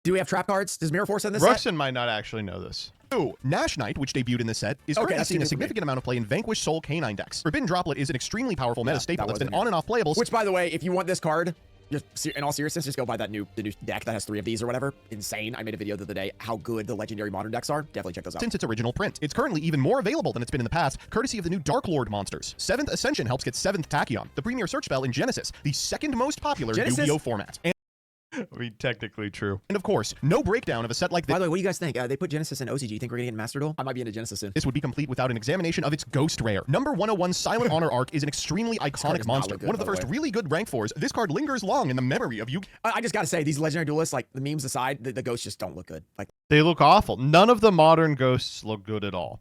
Do we have trap cards? Does Mirror Force in this set? Ruxin might not actually know this. Ooh, Nash Knight, which debuted in this set, is currently seeing a significant amount of play in Vanquish Soul Canine decks. Forbidden Droplet is an extremely powerful meta staple that's been on and off playable. Which, by the way, if you want this card, just in all seriousness, just go buy that the new deck that has 3 of these or whatever. Insane. I made a video the other day how good the legendary modern decks are. Definitely check those out. Since its original print, it's currently even more available than it's been in the past, courtesy of the new Dark Lord monsters. 7th Ascension helps get 7th Tachyon, the premier search spell in Genesis, the second most popular Yu-Gi-Oh! Format. I mean, technically true. And of course, no breakdown of a set like this. By the way, what do you guys think? They put Genesis in OCG. You think we're gonna get Master Duel? I might be into Genesis soon. This would be complete without an examination of its Ghost Rare. Number 101 Silent Honor Arc is an extremely iconic monster. One of the first really good rank 4s. This card lingers long in the memory of you. I just gotta say, these legendary duelists, like the memes aside, the ghosts just don't look good. Like they look awful. None of the modern ghosts look good at all.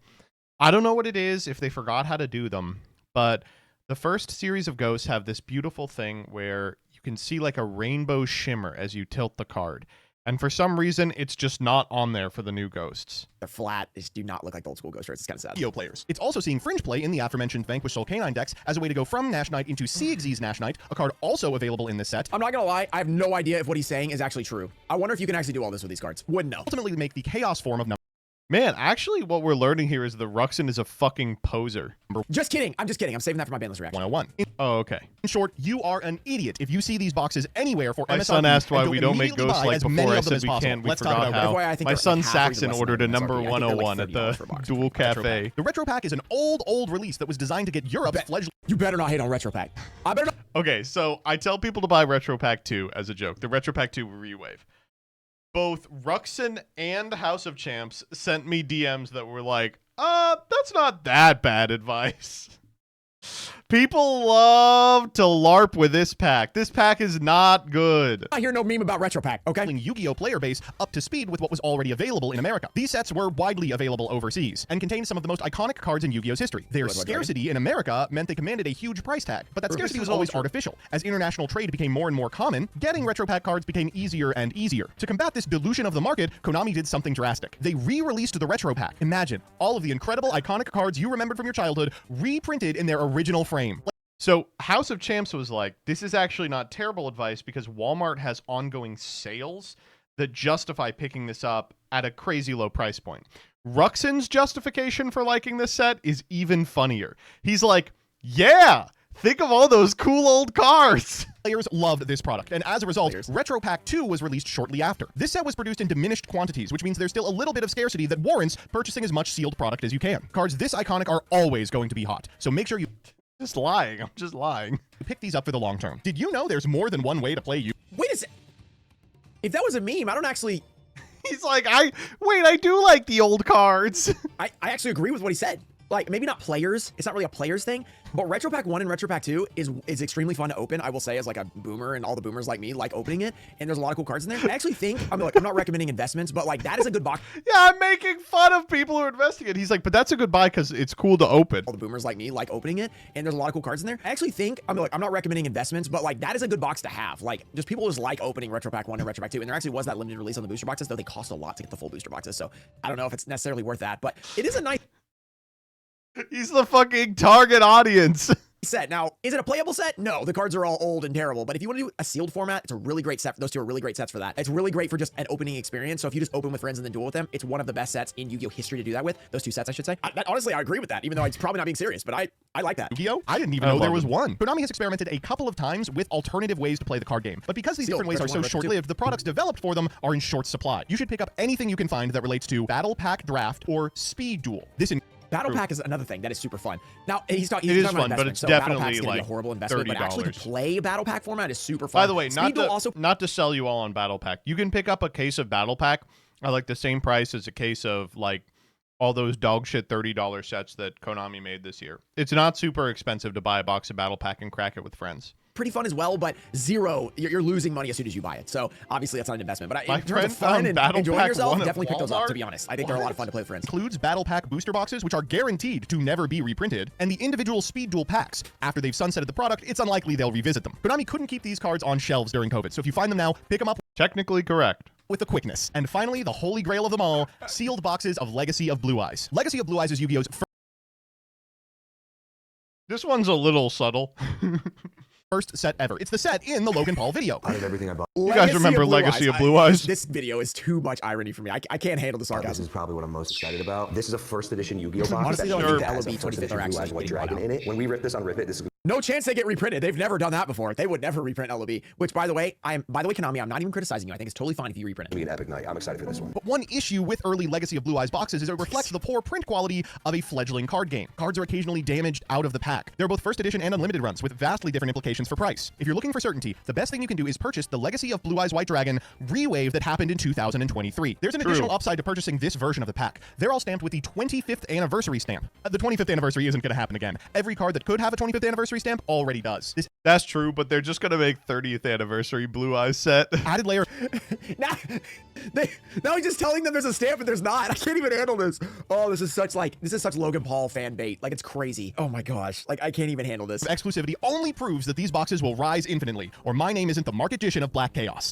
I don't know what it is, if they forgot how to do them, but the first series of ghosts have this beautiful thing where you can see like a rainbow shimmer as you tilt the card. And for some reason, it's just not on there for the new ghosts. They're flat. They do not look like the old school ghost rares. It's kind of sad. Yu-Gi-Oh! Players. It's also seeing fringe play in the aforementioned Vanquish Soul Canine decks as a way to go from Nash Knight into CXZ's Nash Knight, a card also available in this set. I'm not gonna lie, I have no idea if what he's saying is actually true. I wonder if you can actually do all this with these cards. Wouldn't know. Ultimately make the chaos form of number. Man, actually, what we're learning here is the Ruxin is a fucking poser. Just kidding. I'm just kidding. I'm saving that for my bandless reaction. 101. Oh, okay. In short, you are an idiot if you see these boxes anywhere for MSRP. My son asked why we don't make ghosts like before. I said we can't. We forgot how. My son Saxon ordered a number 101 at the Dual Cafe. The Retro Pack is an old release that was designed to get Europe's fledgling. You better not hate on Retro Pack. I better not. Okay, so I tell people to buy Retro Pack 2 as a joke. The Retro Pack 2 Rewave. Both Ruxin and House of Champs sent me DMs that were like, that's not that bad advice. People love to LARP with this pack. This pack is not good. I hear no meme about Retro Pack, okay? Yu-Gi-Oh player base up to speed with what was already available in America. These sets were widely available overseas and contained some of the most iconic cards in Yu-Gi-Oh's history. Their scarcity in America meant they commanded a huge price tag, but that scarcity was always artificial. As international trade became more and more common, getting Retro Pack cards became easier and easier. To combat this dilution of the market, Konami did something drastic. They re-released the Retro Pack. Imagine all of the incredible iconic cards you remembered from your childhood reprinted in their original frame. So House of Champs was like, this is actually not terrible advice because Walmart has ongoing sales that justify picking this up at a crazy low price point. Ruxin's justification for liking this set is even funnier. He's like, yeah, think of all those cool old cards. Players loved this product, and as a result, Retro Pack 2 was released shortly after. This set was produced in diminished quantities, which means there's still a little bit of scarcity that warrants purchasing as much sealed product as you can. Cards this iconic are always going to be hot, so make sure you... Just lying. I'm just lying. Pick these up for the long term. Did you know there's more than one way to play you? Wait a sec. If that was a meme, I don't actually... He's like, I do like the old cards. I actually agree with what he said. Like, maybe not players. It's not really a players thing. But Retro Pack 1 and Retro Pack 2 is extremely fun to open, I will say, as like a boomer, and all the boomers like me like opening it. And there's a lot of cool cards in there. I actually think, I'm not recommending investments, but like that is a good box. Yeah, I'm making fun of people who are investing it. He's like, but that's a good buy because it's cool to open. All the boomers like me like opening it. And there's a lot of cool cards in there. I actually think, I'm not recommending investments, but like that is a good box to have. Like, just people just like opening Retro Pack 1 and Retro Pack 2. And there actually was that limited release on the booster boxes, though they cost a lot to get the full booster boxes. So I don't know if it's necessarily worth that, but it is a nice... He's the fucking target audience. Set. Now, is it a playable set? No, the cards are all old and terrible. But if you want to do a sealed format, it's a really great set. Those two are really great sets for that. It's really great for just an opening experience. So if you just open with friends and then duel with them, it's one of the best sets in Yu-Gi-Oh history to do that with. Those two sets, I should say. Honestly, I agree with that, even though it's probably not being serious. But I like that. Yu-Gi-Oh? I didn't even know there was one. Konami has experimented a couple of times with alternative ways to play the card game. But because these different ways are so short-lived, the products developed for them are in short supply. You should pick up anything you can find that relates to Battle Pack Draft or Speed Duel. Battle Pack is another thing that is super fun. Now, he's talking about fun, but it's so definitely like like a horrible investment. But actually, to play Battle Pack format is super fun. By the way, not to sell you all on Battle Pack. You can pick up a case of Battle Pack at like the same price as a case of like all those dog shit $30 sets that Konami made this year. It's not super expensive to buy a box of Battle Pack and crack it with friends. Pretty fun as well, but zero, you're losing money as soon as you buy it. So obviously that's not an investment. But in terms of fun and enjoying yourself, definitely pick those up, to be honest. I think they're a lot of fun to play with friends. Includes Battle Pack booster boxes, which are guaranteed to never be reprinted, and the individual Speed Duel packs. After they've sunsetted the product, it's unlikely they'll revisit them. Konami couldn't keep these cards on shelves during COVID, so if you find them now, pick them up. Technically correct. With the quickness. And finally, the holy grail of them all, sealed boxes of Legacy of Blue Eyes. Legacy of Blue Eyes is Yu-Gi-Oh's This one's a little subtle. first set ever. It's the set in the Logan Paul video. Out of everything I bought. You guys remember Legacy of Blue Eyes? This video is too much irony for me. I can't handle the sarcasm. This is probably what I'm most excited about. This is a first edition Yu-Gi-Oh box. Honestly, that though, I has think the a first LOB 25th edition are Blue Eyes actually White Dragon in it. When we rip this on Rip It, this is no chance they get reprinted. They've never done that before. They would never reprint LOB, which by the way, Konami, I'm not even criticizing you. I think it's totally fine if you reprint it. It'll be an epic night. I'm excited for this one. But one issue with early Legacy of Blue Eyes boxes is it reflects the poor print quality of a fledgling card game. Cards are occasionally damaged out of the pack. They're both first edition and unlimited runs with vastly different implications for price. If you're looking for certainty, the best thing you can do is purchase the Legacy of Blue Eyes White Dragon re-wave that happened in 2023. There's an additional upside to purchasing this version of the pack. They're all stamped with the 25th anniversary stamp. The 25th anniversary isn't going to happen again. Every card that could have a 25th anniversary stamp already does. That's true, but they're just going to make 30th anniversary Blue Eyes set. Added layer. now he's just telling them there's a stamp and there's not. I can't even handle this. Oh, this is such Logan Paul fan bait. Like, it's crazy. Oh my gosh. Like, I can't even handle this. Exclusivity only proves that these boxes will rise infinitely, or my name isn't the Market-Gition of Black Chaos.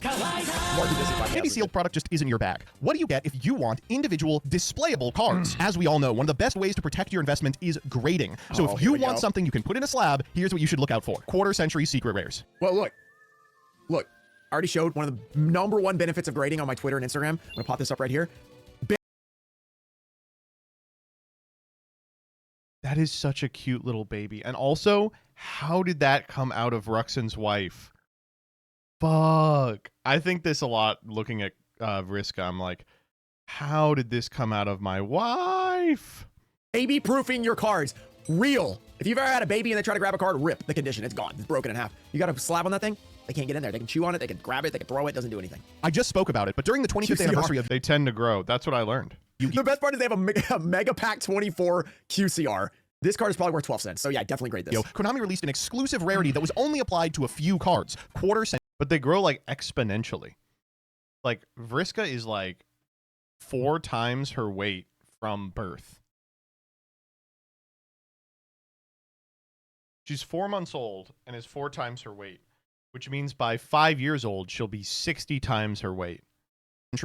Maybe sealed product just isn't your bag. What do you get if you want individual displayable cards? As we all know, one of the best ways to protect your investment is grading. So if you want something you can put in a slab, here's what you should look out for. Quarter-century secret rares. Well, look. I already showed one of the #1 benefits of grading on my Twitter and Instagram. I'm gonna pop this up right here. That is such a cute little baby. And also, how did that come out of Ruxin's wife? Fuck. I think this a lot looking at Vriska. I'm like, how did this come out of my wife? Baby proofing your cards. Real. If you've ever had a baby and they try to grab a card, rip the condition. It's gone. It's broken in half. You got a slab on that thing? They can't get in there. They can chew on it. They can grab it. They can throw it. Doesn't do anything. I just spoke about it, but during the 25th anniversary of... They tend to grow. That's what I learned. The best part is they have a Mega Pack 24 QCR. This card is probably worth 12 cents. So yeah, definitely grade this. Konami released an exclusive rarity that was only applied to a few cards. But they grow like exponentially. Like Vriska is like 4 times her weight from birth. She's 4 months old and is 4 times her weight, which means by 5 years old, she'll be 60 times her weight.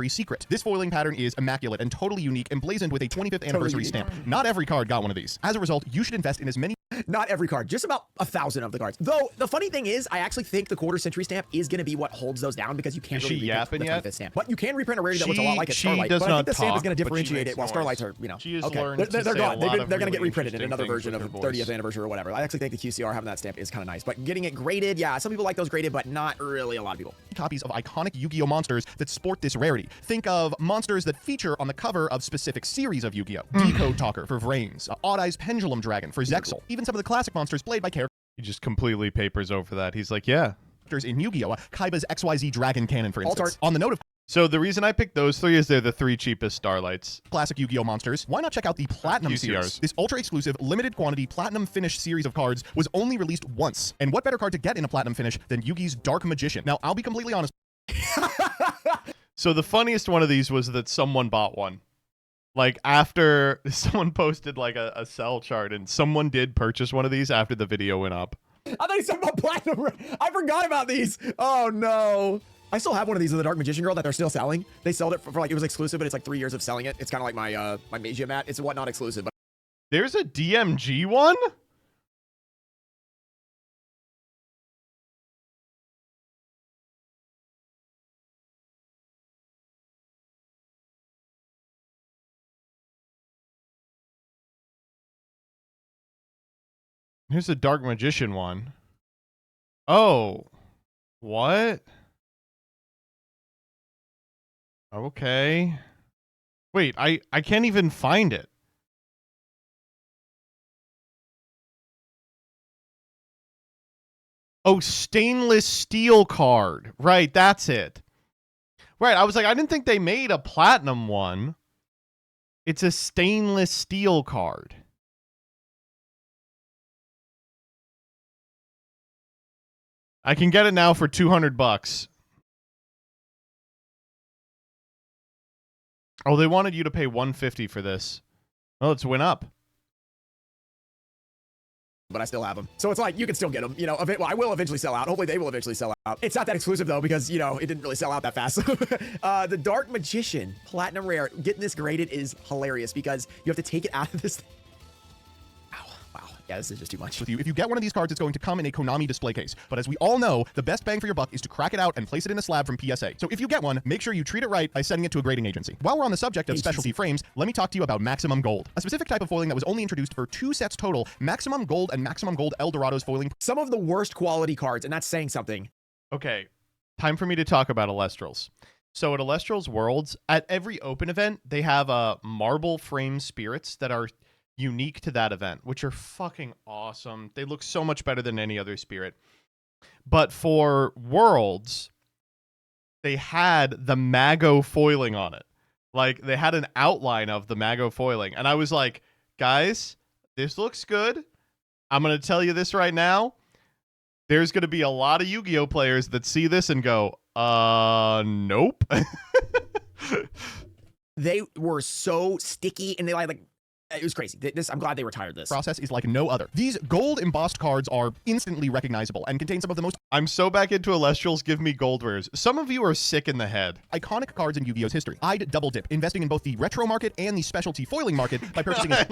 Secret. This foiling pattern is immaculate and totally unique, emblazoned with a 25th anniversary stamp. Not every card got one of these. As a result, you should invest in as many. Not every card, just about 1,000 of the cards. Though the funny thing is, I actually think the quarter century stamp is going to be what holds those down because you can't really reprint the 25th stamp. But you can reprint a rarity that looks a lot like a Starlight. But I think the stamp is going to differentiate it while Starlights are, you know, okay. They're gone. They're going to get reprinted in another version of 30th anniversary or whatever. I actually think the QCR having that stamp is kind of nice. But getting it graded, yeah, some people like those graded, but not really a lot of people. Copies of iconic Yu-Gi-Oh monsters that sport this rarity. Think of monsters that feature on the cover of specific series of Yu-Gi-Oh! Decode Talker for Vrains, Odd Eye's Pendulum Dragon for Zexal, even some of the classic monsters played by characters. He just completely papers over that. He's like, yeah. In Yu-Gi-Oh! Kaiba's XYZ Dragon Cannon, for instance. On the note of so the reason I picked those 3 is they're the 3 cheapest Starlights. Classic Yu-Gi-Oh! monsters, why not check out the Platinum series? This ultra-exclusive, limited quantity Platinum Finish series of cards was only released once. And what better card to get in a Platinum Finish than Yugi's Dark Magician? Now, I'll be completely honest. So the funniest one of these was that someone bought one. Like after someone posted like a sell chart and someone did purchase one of these after the video went up. I thought you said about Platinum. I forgot about these. Oh no. I still have one of these of the Dark Magician Girl that they're still selling. They sold it for like, it was exclusive, but it's like 3 years of selling it. It's kind of like my my Magia mat. It's what not exclusive. But there's a DMG one? Here's a Dark Magician one. Oh. What? Okay. Wait, I can't even find it. Oh, stainless steel card. Right, that's it. Right, I was like, I didn't think they made a platinum one. It's a stainless steel card. I can get it now for $200. Oh, they wanted you to pay $150 for this. Oh, it's went up. But I still have them. So it's like, you can still get them. You know, well, I will eventually sell out. Hopefully they will eventually sell out. It's not that exclusive though, because, you know, it didn't really sell out that fast. The Dark Magician, Platinum Rare, getting this graded is hilarious because you have to take it out of this thing. Wow. Yeah, this is just too much. With you. If you get one of these cards, it's going to come in a Konami display case. But as we all know, the best bang for your buck is to crack it out and place it in a slab from PSA. So if you get one, make sure you treat it right by sending it to a grading agency. While we're on the subject of specialty frames, let me talk to you about Maximum Gold, a specific type of foiling that was only introduced for 2 sets total, Maximum Gold and Maximum Gold Eldorado's foiling. Some of the worst quality cards, and that's saying something. Okay, time for me to talk about Alestrals. So at Alestrals Worlds, at every open event, they have marble frame spirits that are unique to that event, which are fucking awesome. They look so much better than any other spirit. But for Worlds, they had the Mago foiling on it. Like, they had an outline of the Mago foiling. And I was like, guys, this looks good. I'm going to tell you this right now. There's going to be a lot of Yu-Gi-Oh players that see this and go, nope. They were so sticky and they like it was crazy. I'm glad they retired this. Process is like no other. These gold embossed cards are instantly recognizable and contain some of the most... I'm so back into Alestrals, give me gold rares. Some of you are sick in the head. Iconic cards in Yu-Gi-Oh's history. I'd double dip, investing in both the retro market and the specialty foiling market by purchasing... It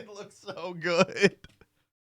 looks so good.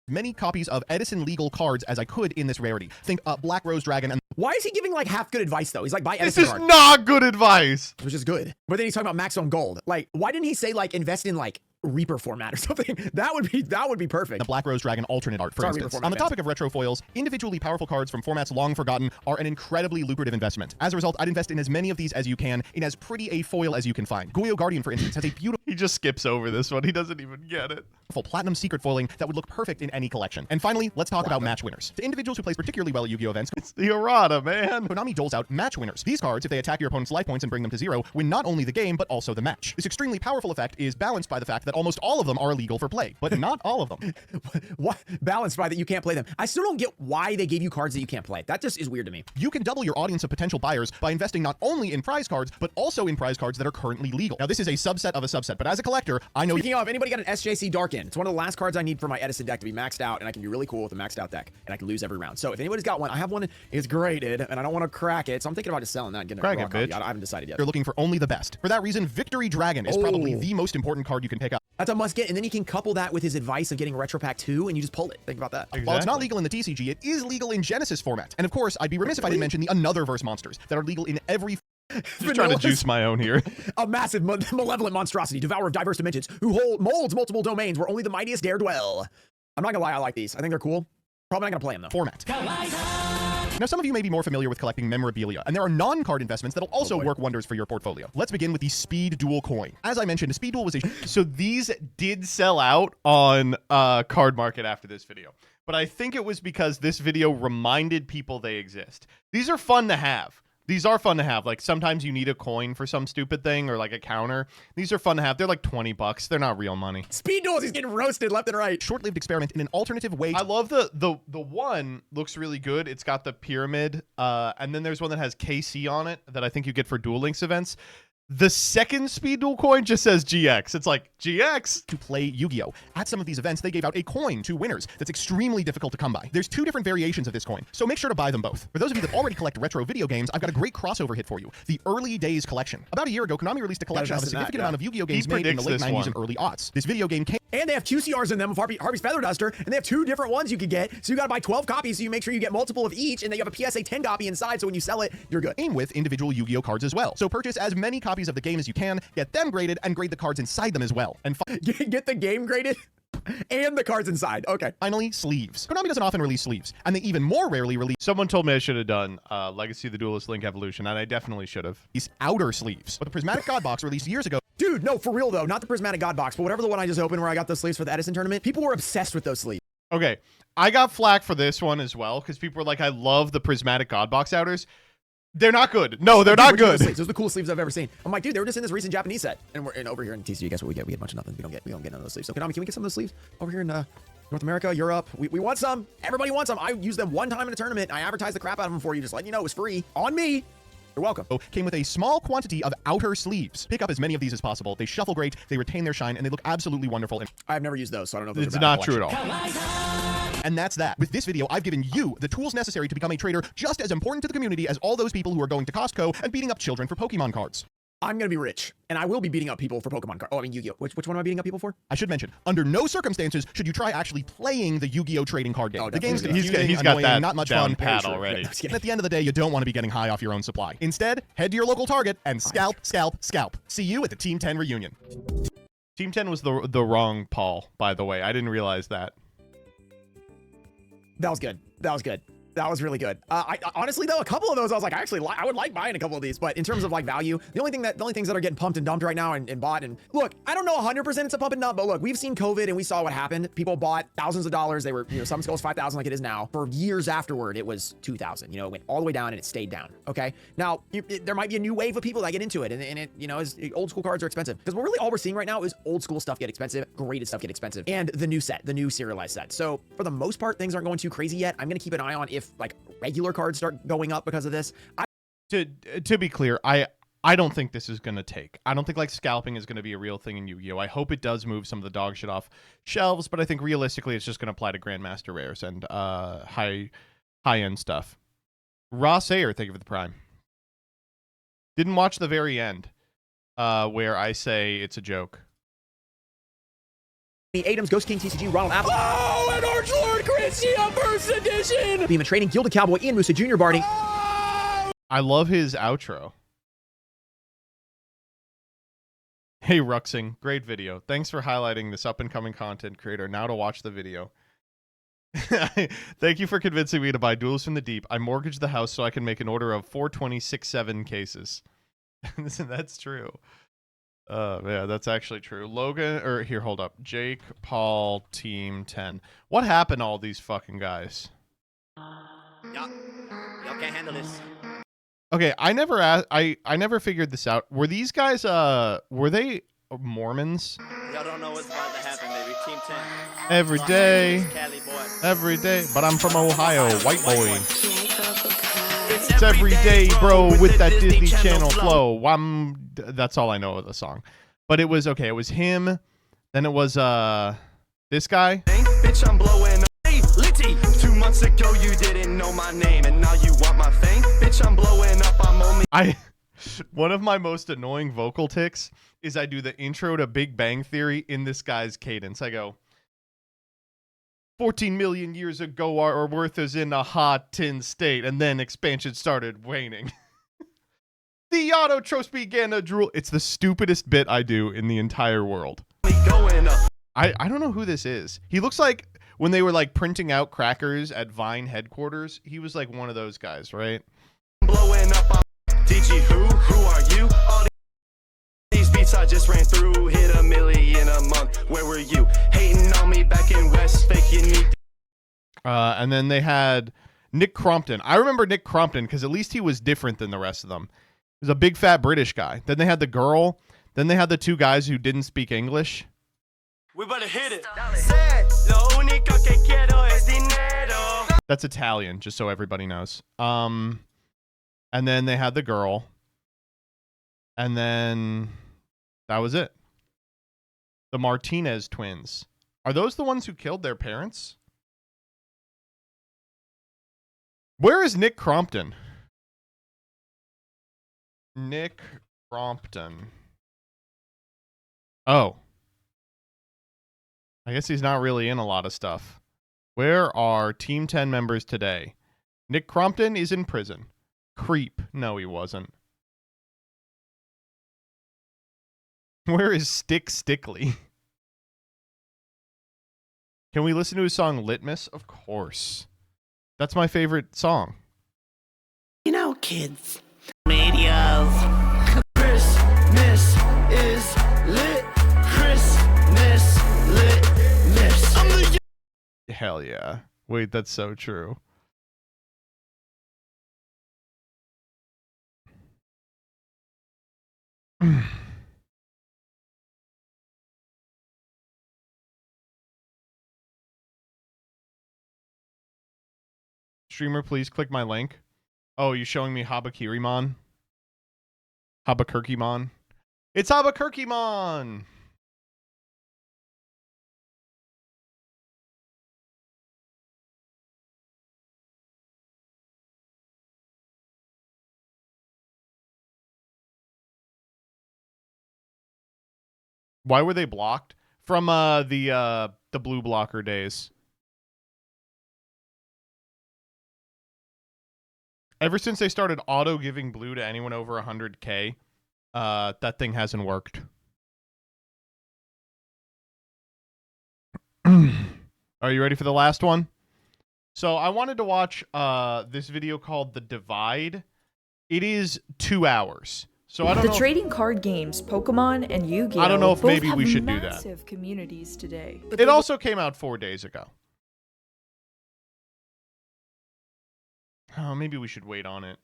Many copies of Edison legal cards as I could in this rarity. Think Black Rose Dragon and... Why is he giving like half good advice though? He's like, buy Edison This is not good advice. Which is good. But then he's talking about Maximum Gold. Like, why didn't he say like invest in like Reaper format or something? That would be perfect. The Black Rose Dragon alternate art, for instance. On the topic of retro foils, individually powerful cards from formats long forgotten are an incredibly lucrative investment. As a result, I'd invest in as many of these as you can in as pretty a foil as you can find. Goyo Guardian, for instance, has a beautiful... He just skips over this one. He doesn't even get it. platinum secret foiling that would look perfect in any collection. And finally, let's talk about match winners. To individuals who place particularly well at Yu-Gi-Oh! Events, it's the errata, man. Konami doles out match winners. These cards, if they attack your opponent's life points and bring them to 0, win not only the game, but also the match. This extremely powerful effect is balanced by the fact that almost all of them are illegal for play, but not all of them. What? Balanced by that you can't play them. I still don't get why they gave you cards that you can't play. That just is weird to me. You can double your audience of potential buyers by investing not only in prize cards, but also in prize cards that are currently legal. Now, this is a subset of a subset, but as a collector, I know— Speaking of, anybody got an SJC Darkin? It's one of the last cards I need for my Edison deck to be maxed out, and I can be really cool with a maxed out deck, and I can lose every round. So if anybody's got one, I have one. It's graded, and I don't want to crack it, so I'm thinking about just selling that and getting Crack a raw it, copy. bitch. I haven't decided yet. You're looking for only the best. For that reason, Victory Dragon is probably the most important card you can pick up. That's a must get, and then you can couple that with his advice of getting Retro Pack 2, and you just pull it. Think about that. Exactly. While it's not legal in the TCG, it is legal in Genesis format. And of course, I'd be remiss if I didn't mention the Another Verse monsters that are legal in every— Just trying to juice my own here. A massive, malevolent monstrosity, devourer of diverse dimensions, who molds multiple domains where only the mightiest dare dwell. I'm not gonna lie, I like these. I think they're cool. Probably not gonna play them though. Format. Now, some of you may be more familiar with collecting memorabilia, and there are non-card investments that'll also work wonders for your portfolio. Let's begin with the Speed Duel coin. As I mentioned, Speed Duel was a— So these did sell out on Card Market after this video, but I think it was because this video reminded people they exist. These are fun to have. These are fun to have. Like, sometimes you need a coin for some stupid thing or like a counter. These are fun to have. They're like $20. They're not real money. Speed Duels, he's getting roasted left and right. Short-lived experiment in an alternative way. I love the one looks really good. It's got the pyramid, and then there's one that has KC on it that I think you get for Duel Links events. The second Speed Duel coin just says GX. It's like, GX? To play Yu-Gi-Oh! At some of these events, they gave out a coin to winners that's extremely difficult to come by. There's 2 different variations of this coin, so make sure to buy them both. For those of you that already collect retro video games, I've got a great crossover hit for you. The Early Days Collection. About a year ago, Konami released a collection of a significant amount of Yu-Gi-Oh! Games made in the late 90s and early aughts. This video game came— And they have 2 CRs in them of Harvey's Feather Duster, and they have 2 different ones you could get, so you gotta buy 12 copies, so you make sure you get multiple of each, and then you have a PSA 10 copy inside, so when you sell it, you're good. Came with individual Yu-Gi-Oh! Cards as well. So purchase as many copies of the game as you can, get them graded, and grade the cards inside them as well. And get the game graded and the cards inside. Okay. Finally, sleeves. Konami doesn't often release sleeves, and they even more rarely release— Someone told me I should have done Legacy of the Duelist Link Evolution, and I definitely should have. These outer sleeves. But the Prismatic God Box released years ago— Dude, no, for real though, not the Prismatic God Box, but whatever the one I just opened where I got those sleeves for the Edison tournament, people were obsessed with those sleeves. Okay, I got flack for this one as well, because people were like, I love the Prismatic God Box outers. They're not good. No, they're not good. Those are the coolest sleeves I've ever seen. I'm like, dude, they were just in this recent Japanese set. And over here in TCG, guess what we get? We get a bunch of nothing. We don't get none of those sleeves. So Konami, can we get some of those sleeves over here in North America, Europe? We want some. Everybody wants them. I used them one time in a tournament. I advertised the crap out of them for you, just letting you know it was free. On me. You're welcome. Came with a small quantity of outer sleeves. Pick up as many of these as possible. They shuffle great, they retain their shine, and they look absolutely wonderful. I've never used those, so I don't know if it's not true at all. And that's that. With this video, I've given you the tools necessary to become a trader just as important to the community as all those people who are going to Costco and beating up children for Pokemon cards. I'm going to be rich, and I will be beating up people for Pokemon cards. Oh, I mean Yu-Gi-Oh! Which one am I beating up people for? I should mention, under no circumstances should you try actually playing the Yu-Gi-Oh! Trading card game. Oh, the game's he's confusing, got annoying, that not much down fun. pat already. And at the end of the day, you don't want to be getting high off your own supply. Instead, head to your local Target and scalp, scalp, scalp. See you at the Team 10 reunion. Team 10 was the wrong Paul, by the way. I didn't realize that. That was good. That was good. That was really good. I honestly though, a couple of those I was like, I would like buying a couple of these, but in terms of like value, the only things that are getting pumped and dumped right now and bought, and look, I don't know 100% it's a pump and dump, but look, we've seen COVID and we saw what happened. People bought thousands of dollars. They were, some skulls 5,000 like it is now. For years afterward, it was 2,000. It went all the way down and it stayed down. Okay, now there might be a new wave of people that get into it, and it, old school cards are expensive because really all we're seeing right now is old school stuff get expensive, graded stuff get expensive, and the new serialized set. So for the most part, things aren't going too crazy yet. I'm gonna keep an eye on if like regular cards start going up because of this. To be clear, I don't think this is going to take. I don't think like scalping is going to be a real thing in Yu-Gi-Oh! I hope it does move some of the dog shit off shelves, but I think realistically it's just going to apply to Grandmaster rares and high-end stuff. Ross Ayer, thank you for the prime. Didn't watch the very end where I say it's a joke. Adams, Ghost King, TCG, Ronald Apple. Oh, and Archlord Christian First Edition! Beam Trading, Gilded Cowboy, Ian Musa Jr. Barding. I love his outro. Hey, Ruxing, great video. Thanks for highlighting this up-and-coming content creator. Now to watch the video. Thank you for convincing me to buy Duels from the Deep. I mortgaged the house so I can make an order of 42067 cases. That's true. Yeah, that's actually true. Logan, or here, hold up. Jake, Paul, Team 10. What happened to all these fucking guys? Y'all can't handle this. Okay, I never asked. I never figured this out. Were these guys? Were they Mormons? Y'all don't know what's about to happen, baby. Team 10. Every day, Cali boy. every day. But I'm from Ohio, white boy. It's every day, bro, with that Disney Channel flow. That's all I know of the song. But it was okay. It was him. Then it was this guy. Bitch, I'm blowing up. Hey, Litty, 2 months ago you didn't know my name, and now you want my fame. Bitch, I'm blowing up. I'm only. One of my most annoying vocal tics is I do the intro to Big Bang Theory in this guy's cadence. I go, 14 million years ago, our Earth is in a hot tin state, and then expansion started waning. The autotrophs began to drool. It's the stupidest bit I do in the entire world. I don't know who this is. He looks like when they were like printing out crackers at Vine headquarters, he was like one of those guys, right? Blowing up. DG, who are you? All these beats I just ran through hit 1 million a month. Where were you? Hating on me back in West, faking me. And then they had Nick Crompton. I remember Nick Crompton because at least he was different than the rest of them. He was a big fat British guy. Then they had the girl. Then they had the two guys who didn't speak English. We better hit it. That's Italian, just so everybody knows. And then they had the girl. And then that was it. The Martinez twins. Are those the ones who killed their parents? Where is Nick Crompton? Nick Crompton. Oh. I guess he's not really in a lot of stuff. Where are Team 10 members today? Nick Crompton is in prison. Creep. No, he wasn't. Where is Stick Stickly? Can we listen to his song Litmus? Of course. That's my favorite song. You know, kids. Medios. Christmas is lit. Christmas litness. I'm the. Hell yeah. Wait, that's so true. Streamer, please click my link. Oh, you showing me Habakirimon? Habakirkimon? It's Habakirkimon! Why were they blocked? From the blue blocker days. Ever since they started auto giving blue to anyone over 100K, that thing hasn't worked. Are you ready for the last one? So I wanted to watch this video called The Divide. It is 2 hours. So I don't know. The trading card games, Pokemon and Yu-Gi-Oh! I don't know if both maybe have we should do that. massive communities today. It also came out 4 days ago. Oh, maybe we should wait on it.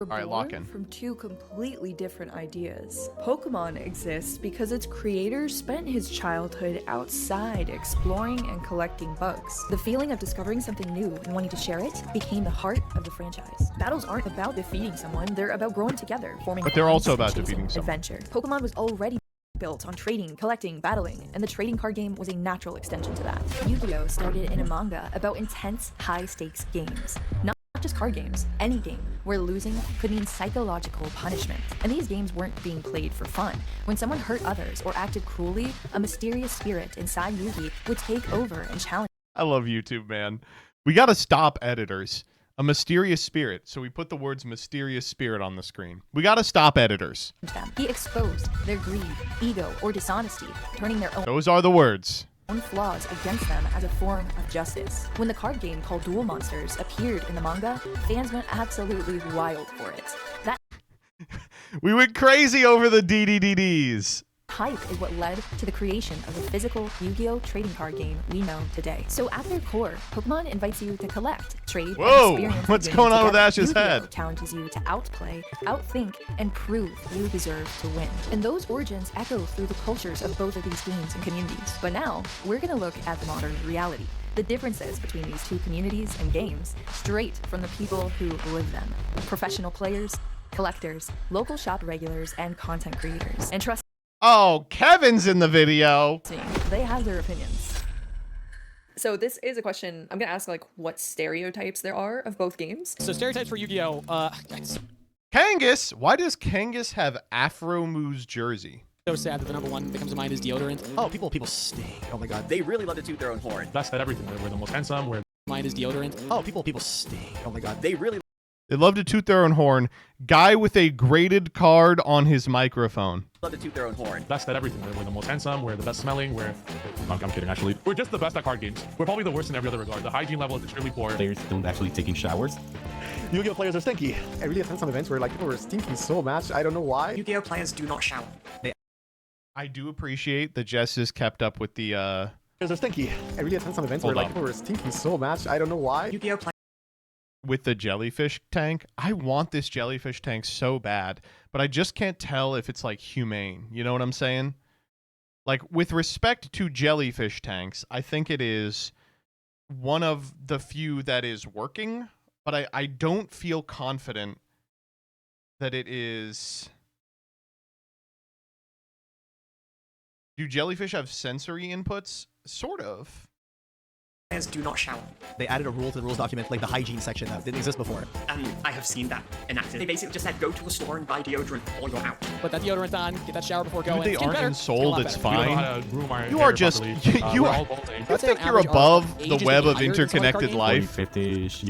All right, lock in. From two completely different ideas. Pokemon exists because its creator spent his childhood outside exploring and collecting bugs. The feeling of discovering something new and wanting to share it became the heart of the franchise. Battles aren't about defeating someone, they're about growing together, forming But they're also bonds, about and defeating chasing someone. adventure. Pokemon was already built on trading, collecting, battling, and the trading card game was a natural extension to that. Yu-Gi-Oh! Started in a manga about intense, high-stakes games. Not just card games, any game where losing could mean psychological punishment. And these games weren't being played for fun. When someone hurt others or acted cruelly, a mysterious spirit inside Yugi would take over and challenge. I love YouTube, man. We gotta stop editors. A mysterious spirit. So we put the words mysterious spirit on the screen. We gotta stop editors. them. He exposed their greed, ego, or dishonesty, turning their own Those are the words. flaws against them as a form of justice. When the card game called Duel Monsters appeared in the manga, fans went absolutely wild for it. That We went crazy over the DDDDs. hype is what led to the creation of the physical Yu-Gi-Oh! Trading card game we know today. So at their core, Pokemon invites you to collect, trade, Whoa, and experience what's the game going on with together. Ash's Yu-Gi-Oh! head? Challenges you to outplay, outthink, and prove you deserve to win. And those origins echo through the cultures of both of these games and communities. But now, we're gonna look at the modern reality. The differences between these two communities and games, straight from the people who live them. Professional players, collectors, local shop regulars, and content creators. And trust Oh, Kevin's in the video. me, they have their opinions. So this is a question I'm gonna ask, like, what stereotypes there are of both games. So stereotypes for Yu-Gi-Oh! Kangas, why does Kangas have Afro Moo's jersey? So sad that the number one that comes to mind is deodorant. Oh, people stink. Oh my god. They really love to toot their own horn. That's at everything. We're the most handsome. Mine is deodorant. Oh, people stink. Oh my god. They really They love to toot their own horn. Guy with a graded card on his microphone. love to toot their own horn. That's at everything. We're the most handsome. We're the best smelling. I'm kidding, actually. We're just the best at card games. We're probably the worst in every other regard. The hygiene level is extremely poor. Players don't actually taking showers. Yu-Gi-Oh! Players are stinky. I really attend some events where like people were stinking so much. I don't know why. Yu-Gi-Oh! Players do not shower. I do appreciate that Jess has kept up with the Players are stinky. I really attend some events where like people were stinking so much. I don't know why. Yu-Gi-Oh! Players with the jellyfish tank. I want this jellyfish tank so bad, but I just can't tell if it's like humane. You know what I'm saying? Like with respect to jellyfish tanks, I think it is one of the few that is working, but I don't feel confident that it is. Do jellyfish have sensory inputs? Sort of. do not shower. They added a rule to the rules document, like the hygiene section that didn't exist before. I have seen that enacted. They basically just said, go to a store and buy deodorant or you're out. Put that deodorant on, get that shower before going. Dude, they It's getting aren't better. insoled, it's It's getting a lot fine. better. We don't know how to groom our You hair are just, properly. you We're are, all balding. I think you're above the web of interconnected life.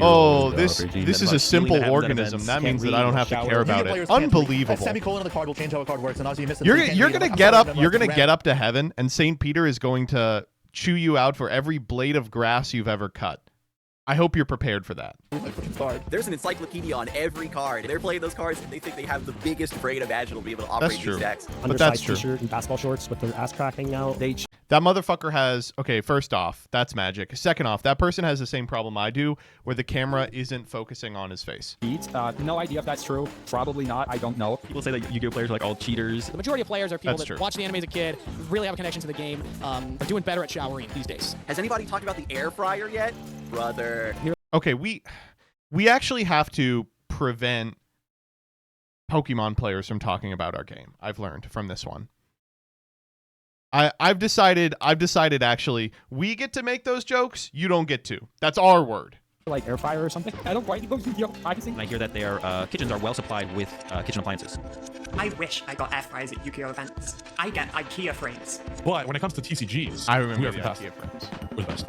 Oh, this is a simple organism. That means that I don't have to care about it. Unbelievable. Semicolon of the card will change how a card works, and obviously you missed You're gonna get up. You're gonna get up to heaven, and Saint Peter is going to chew you out for every blade of grass you've ever cut. I hope you're prepared for that. There's an encyclopedia on every card. They're playing those cards and they think they have the biggest brain imaginable to be able to operate these decks. But that's true. T-shirt and basketball shorts with their ass crack hanging out. That motherfucker has, okay, first off, that's magic. Second off, that person has the same problem I do, where the camera isn't focusing on his face. No idea if that's true. Probably not. I don't know. People say that Yu-Gi-Oh! Players are like all cheaters. The majority of players are people That's that true. watch the anime as a kid, really have a connection to the game, are doing better at showering these days. Has anybody talked about the air fryer yet? Brother. Okay, we actually have to prevent Pokemon players from talking about our game. I've learned from this one. I've decided actually we get to make those jokes, you don't get to. That's our word. Like air fryer or something. I don't quite know Yu-Gi-Oh! Practicing. And I hear that their kitchens are well supplied with kitchen appliances. I wish I got air fryers at Yu-Gi-Oh! events. I get IKEA frames. But when it comes to TCGs, I remember we are the fantastic. IKEA frames. We're the best.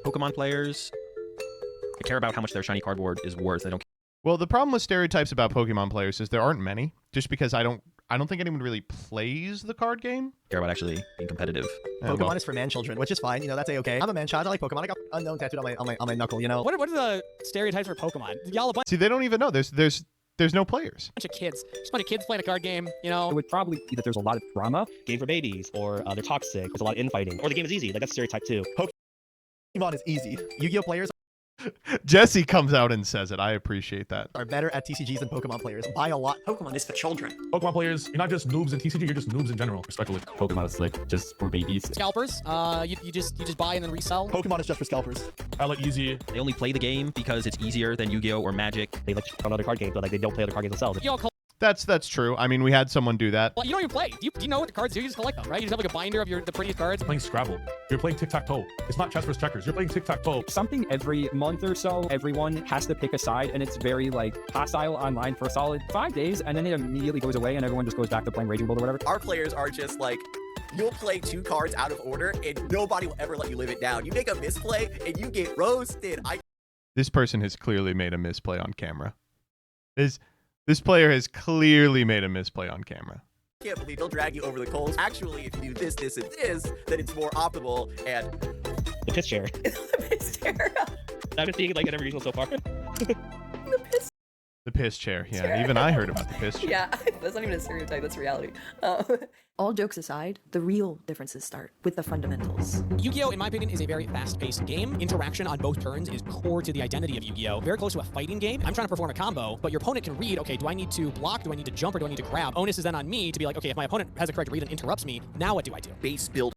Pokemon players care about how much their shiny cardboard is worth. They don't Well, the problem with stereotypes about Pokemon players is there aren't many, just because I don't think anyone really plays the card game. care about actually being competitive. Pokemon is for man children, which is fine. You know, that's a-okay. I'm a man child. I like Pokemon. I got unknown tattooed on my knuckle, you know? What are the stereotypes for Pokemon? Y'all a bunch See, they don't even know. There's no players. of kids. Just a bunch of kids playing a card game, you know? It would probably be that there's a lot of drama. Game for babies, or they're toxic. There's a lot of infighting, or the game is easy. Like that's a stereotype too. Pokemon is easy. Yu-Gi-Oh! Players Jesse comes out and says it. I appreciate that. are better at TCGs than Pokemon players by a lot. Pokemon is for children. Pokemon players, you're not just noobs in TCG, you're just noobs in general, respectfully. Pokemon is like just for babies. Scalpers, you just buy and then resell. Pokemon is just for scalpers. Hella easy. They only play the game because it's easier than Yu-Gi-Oh! Or Magic. They like on other card games, but like they don't play other card games themselves. That's true. I mean, we had someone do that. Well, you don't even play. Do you know what the cards do? You just collect them, right? You just have like a binder of the prettiest cards. You're playing Scrabble. You're playing tic-tac-toe. It's not chess versus checkers. You're playing tic-tac-toe. Something every month or so, everyone has to pick a side, and it's very like hostile online for a solid 5 days, and then it immediately goes away, and everyone just goes back to playing Raging Bull or whatever. Our players are just like, you'll play 2 cards out of order and nobody will ever let you live it down. You make a misplay and you get roasted. This person has clearly made a misplay on camera. This player has clearly made a misplay on camera. I can't believe they'll drag you over the coals. Actually, if you do this, this, and this, then it's more optimal. And The piss chair. The piss chair. I've been seeing it like in every regional so far. The piss The piss chair. Yeah, even I heard about the piss chair. Yeah, that's not even a stereotype, that's reality. All jokes aside, the real differences start with the fundamentals. Yu-Gi-Oh, in my opinion, is a very fast-paced game. Interaction on both turns is core to the identity of Yu-Gi-Oh. Very close to a fighting game. I'm trying to perform a combo, but your opponent can read, okay, do I need to block, do I need to jump, or do I need to grab? Onus is then on me to be like, okay, if my opponent has a correct read and interrupts me, now what do I do? Base build.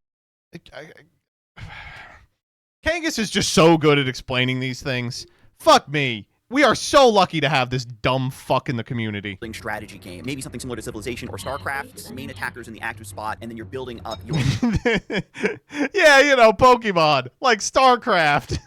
Kangas is just so good at explaining these things. Fuck me. We are so lucky to have this dumb fuck in the community. Strategy game. Maybe something similar to Civilization or StarCraft. Main attackers in the active spot, and then you're building up your... Yeah, you know, Pokemon. Like StarCraft.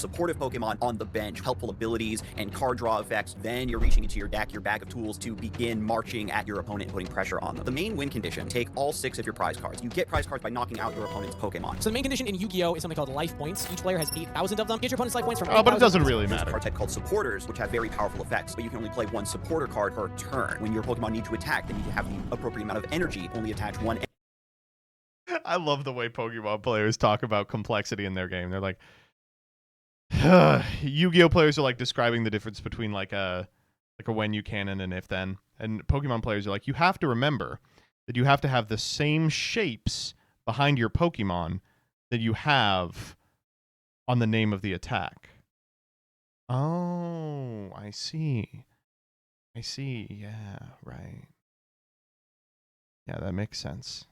supportive Pokemon on the bench, helpful abilities, and card draw effects. Then you're reaching into your deck, your bag of tools, to begin marching at your opponent and putting pressure on them. The main win condition, take all 6 of your prize cards. You get prize cards by knocking out your opponent's Pokemon. So the main condition in Yu-Gi-Oh! Is something called life points. Each player has 8,000 of them. Get your opponent's life points from 8,000. Oh, but it doesn't really There's matter. a card type called supporters, which have very powerful effects, but you can only play 1 supporter card per turn. When your Pokemon need to attack, they need to have the appropriate amount of energy. Only attach 1. I love the way Pokemon players talk about complexity in their game. They're like, Yu-Gi-Oh players are like describing the difference between like a when you can and an if then, and Pokemon players are like, you have to remember that you have to have the same shapes behind your Pokemon that you have on the name of the attack. Oh, I see. Yeah, right. Yeah, that makes sense.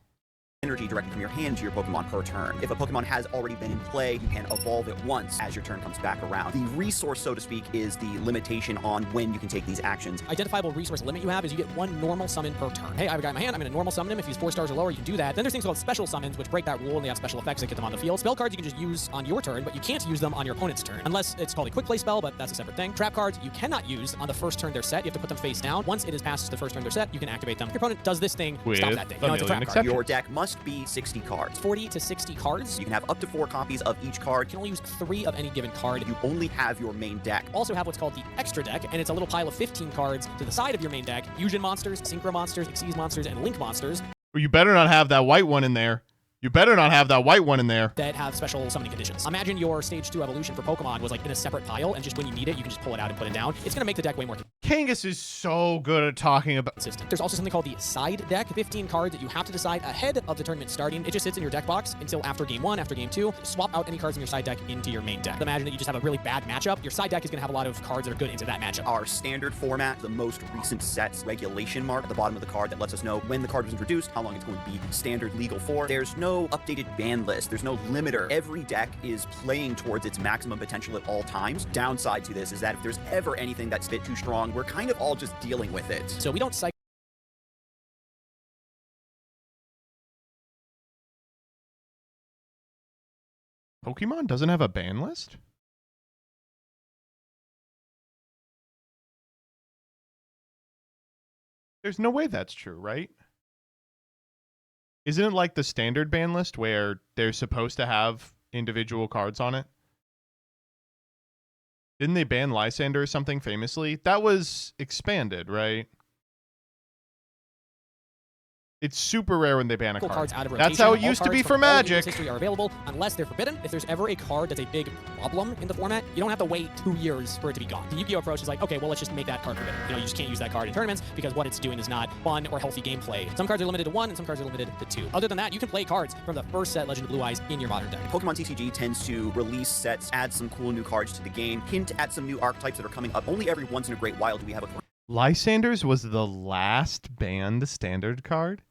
Energy directly from your hand to your Pokemon per turn. If a Pokemon has already been in play, you can evolve it once as your turn comes back around. The resource, so to speak, is the limitation on when you can take these actions. Identifiable resource limit you have is you get 1 normal summon per turn. Hey, I have a guy in my hand, I'm going to normal summon him. If he's 4 stars or lower, you can do that. Then there's things called special summons, which break that rule, and they have special effects that get them on the field. Spell cards you can just use on your turn, but you can't use them on your opponent's turn, unless it's called a quick play spell, but that's a separate thing. Trap cards you cannot use on the first turn they're set. You have to put them face down. Once it is past the first turn they're set, you can activate them. If your opponent does this thing, stop that thing. You know, it's a trap card. Your deck must be 60 cards. 40 to 60 cards. You can have up to 4 copies of each card. You can only use 3 of any given card. You only have your main deck. Also have what's called the extra deck, and it's a little pile of 15 cards to the side of your main deck. Fusion monsters, synchro monsters, Xyz monsters, and link monsters. You better not have that white one in there. You better not have that white one in there. That have special summoning conditions. Imagine your stage 2 evolution for Pokemon was like in a separate pile, and just when you need it, you can just pull it out and put it down. It's going to make the deck way more Kangas is so good at talking about consistent. There's also something called the side deck, 15 cards that you have to decide ahead of the tournament starting. It just sits in your deck box until after game 1, after game 2. Swap out any cards in your side deck into your main deck. Imagine that you just have a really bad matchup. Your side deck is going to have a lot of cards that are good into that matchup. Our standard format, the most recent sets regulation mark at the bottom of the card that lets us know when the card was introduced, how long it's going to be standard legal for. There's no updated ban list. There's no limiter. Every deck is playing towards its maximum potential at all times. Downside to this is that if there's ever anything that's a bit too strong, we're kind of all just dealing with it. So we don't cycle. Pokemon doesn't have a ban list? There's no way that's true, right? Isn't it like the standard ban list where they're supposed to have individual cards on it? Didn't they ban Lysander or something famously? That was expanded, right? It's super rare when they ban a card. Cards out of That's how it used to be for Magic. History are available unless they're forbidden. If there's ever a card that's a big problem in the format, you don't have to wait 2 years for it to be gone. The Yu-Gi-Oh approach is like, okay, well, let's just make that card forbidden. You know, you just can't use that card in tournaments because what it's doing is not fun or healthy gameplay. Some cards are limited to 1 and some cards are limited to 2. Other than that, you can play cards from the first set Legend of Blue Eyes in your modern deck. Pokemon TCG tends to release sets, add some cool new cards to the game, hint at some new archetypes that are coming up. Only every once in a great while do we have a... Lysander's was the last banned standard card?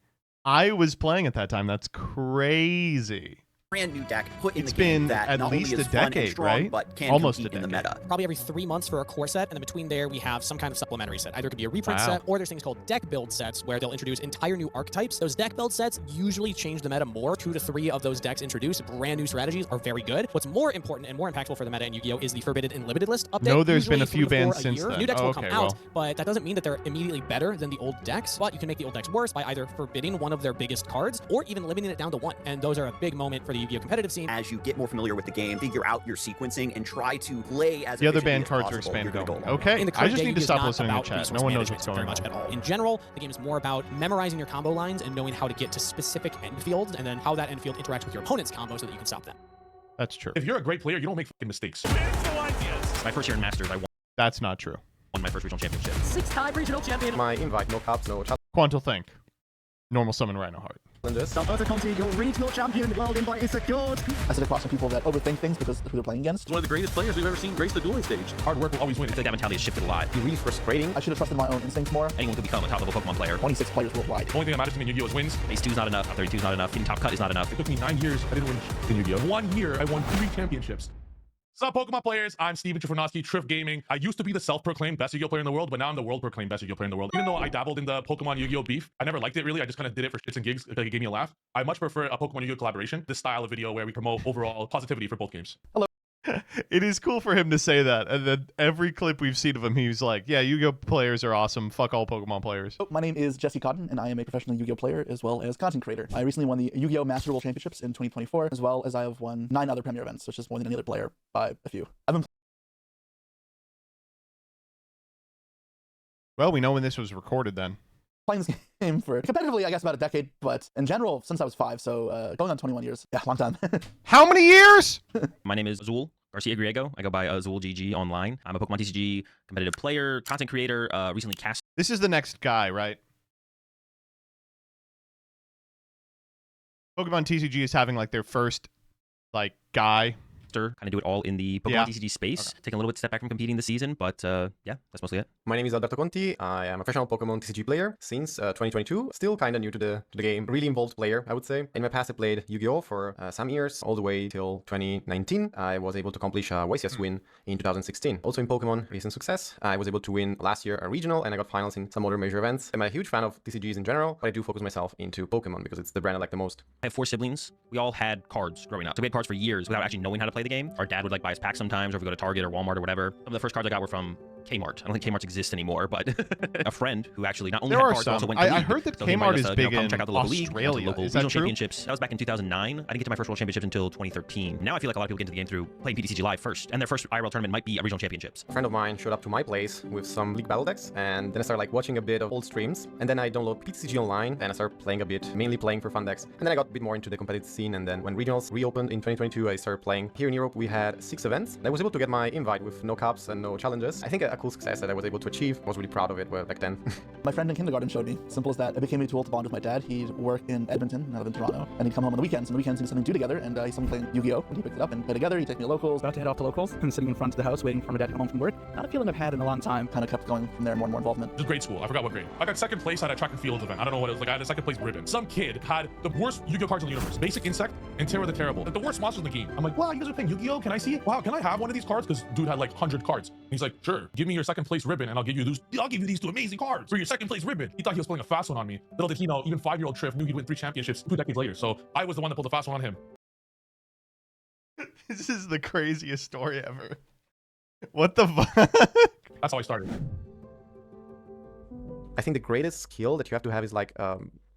I was playing at that time. That's crazy. Brand new deck put in It's the game been that at not least only is a fun and decade, strong, right? but can Almost compete a in the decade. meta. Probably every 3 months for a core set, and then between there we have some kind of supplementary set. Either it could be a reprint Wow. set, or there's things called deck build sets where they'll introduce entire new archetypes. Those deck build sets usually change the meta more. 2 to 3 of those decks introduced brand new strategies are very good. What's more important and more impactful for the meta in Yu-Gi-Oh is the Forbidden and Limited list update. No, there's been Usually a few 3 to 4 bans a since year. then. New decks Oh, will come okay, out, well. but that doesn't mean that they're immediately better than the old decks. But you can make the old decks worse by either forbidding one of their biggest cards or even limiting it down to 1. And those are a big moment for the Yu-Gi-Oh competitive scene. As you get more familiar with the game, figure out your sequencing, and try to play as The other efficiently banned as cards are possible. expanded You're gonna only. go Okay, In the I current just day, need to Yu-Gi-Oh! stop is not listening to about chat. No resource one knows what's management going very on. much at all. In general, the game is more about memorizing your combo lines and knowing how to get to specific end fields, and then how that end field interacts with your opponent's combo so that you can stop them. That's true. If you're a great player, you don't make fucking mistakes. My first year in Masters, I won That's not true. won my first regional championship. 6-time regional champion. My invite, no cups, no Quantal think. Normal summon Rhino Heart. challenges. Your regional champion, world invite is secured. I sit across from people that overthink things because of who they're playing against. One of the greatest players we've ever seen grace the dueling stage. Hard work will always win. I feel like that mentality has shifted a lot. Be really frustrating. I should have trusted my own instincts more. Anyone could become a top level Pokemon player. 26 players worldwide. The only thing that matters to me in Yu-Gi-Oh! Is wins. Base 2 is not enough. Top 32 is not enough. Getting top cut is not enough. It took me 9 years. I didn't win in Yu-Gi-Oh! 1 year, I won 3 championships. What's up, Pokemon players? I'm Steven Trifonowski, Triff Gaming. I used to be the self-proclaimed best Yu-Gi-Oh! player in the world, but now I'm the world-proclaimed best Yu-Gi-Oh! player in the world. Even though I dabbled in the Pokemon Yu-Gi-Oh! beef, I never liked it really. I just kind of did it for shits and gigs because it gave me a laugh. I much prefer a Pokemon Yu-Gi-Oh! collaboration, this style of video where we promote overall positivity for both games. Hello. It is cool for him to say that, and then every clip we've seen of him, he's like, yeah, Yu-Gi-Oh! Players are awesome. Fuck all Pokemon players. My name is Jesse Cotton, and I am a professional Yu-Gi-Oh! player as well as content creator. I recently won the Yu-Gi-Oh! Master Duel Championships in 2024, as well as I have won 9 other Premier events, which is more than any other player by a few. I've been Well, we know when this was recorded then. playing this game for competitively, I guess, about a decade, but in general, since I was 5, so going on 21 years. Yeah, long time. How many years? My name is Azul Garcia Griego. I go by Azul GG online. I'm a Pokemon TCG competitive player, content creator, recently cast. This is the next guy, right? Pokemon TCG is having like their first like guy. Kind of do it all in the Pokemon TCG space. Taking a little bit step back from competing this season, but yeah, that's mostly it. My name is Alberto Conti. I am a professional Pokemon TCG player since 2022. Still kind of new to the game. Really involved player, I would say. In my past, I played Yu-Gi-Oh! For some years, all the way till 2019. I was able to accomplish a YCS win in 2016. Also in Pokemon, recent success. I was able to win last year a regional, and I got finals in some other major events. I'm a huge fan of TCGs in general, but I do focus myself into Pokemon because it's the brand I like the most. I have 4 siblings. We all had cards growing up. So we had cards for years without actually knowing how to play the game. Our dad would like buy us packs sometimes, or if we go to Target or Walmart or whatever. Some of the first cards I got were from Kmart. I don't think Kmart's exist anymore, but a friend who actually not only There had are cards, but some. also went to I league. heard that So he Kmart invited us is to, big come in check out the local league, went to Australia. local Is that regional true? championships. That was back in 2009. I didn't get to my first world championship until 2013. Now I feel like a lot of people get into the game through playing PTCG Live first, and their first IRL tournament might be a regional championships. A friend of mine showed up to my place with some League Battle decks, and then I started like watching a bit of old streams, and then I download PTCG Online, and I started playing a bit, mainly playing for fun decks. And then I got a bit more into the competitive scene, and then when regionals reopened in 2022, I started playing. Here in Europe, we had 6 events. I was able to get my invite with no cups and no challenges. I think a cool success that I was able to achieve. I was really proud of it back then. My friend in kindergarten showed me. Simple as that. It became a tool to bond with my dad. He'd work in Edmonton, I live in Toronto, and he'd come home on the weekends. And the weekends, he'd do something to do together, and he saw me playing Yu-Gi-Oh! And he picked it up and played together. He'd take me to locals. About to head off to locals. I'm sitting in front of the house waiting for my dad to come home from work. Not a feeling I've had in a long time. Kind of kept going from there, more and more involvement. Just grade school. I forgot what grade. I got second place at a track and field event. I don't know what it was. Like I had a second place ribbon. Some kid had the worst Yu-Gi-Oh! cards in the universe. Basic Insect and Terror the Terrible. Like the worst monsters in the game. I'm like, wow, you guys are playing Yu-Gi-Oh! Can I see it? Wow, can I have one of these cards? Because dude had like 100 cards. And he's like, sure, give me your second place ribbon and I'll give you these 2 amazing cards for your second place ribbon. He thought he was playing a fast one on me. Little did he know, even 5-year-old Triff knew he'd win 3 championships 2 decades later. So I was the one that pulled the fast one on him. This is the craziest story ever. What the fuck? That's how I started. I think the greatest skill that you have to have is like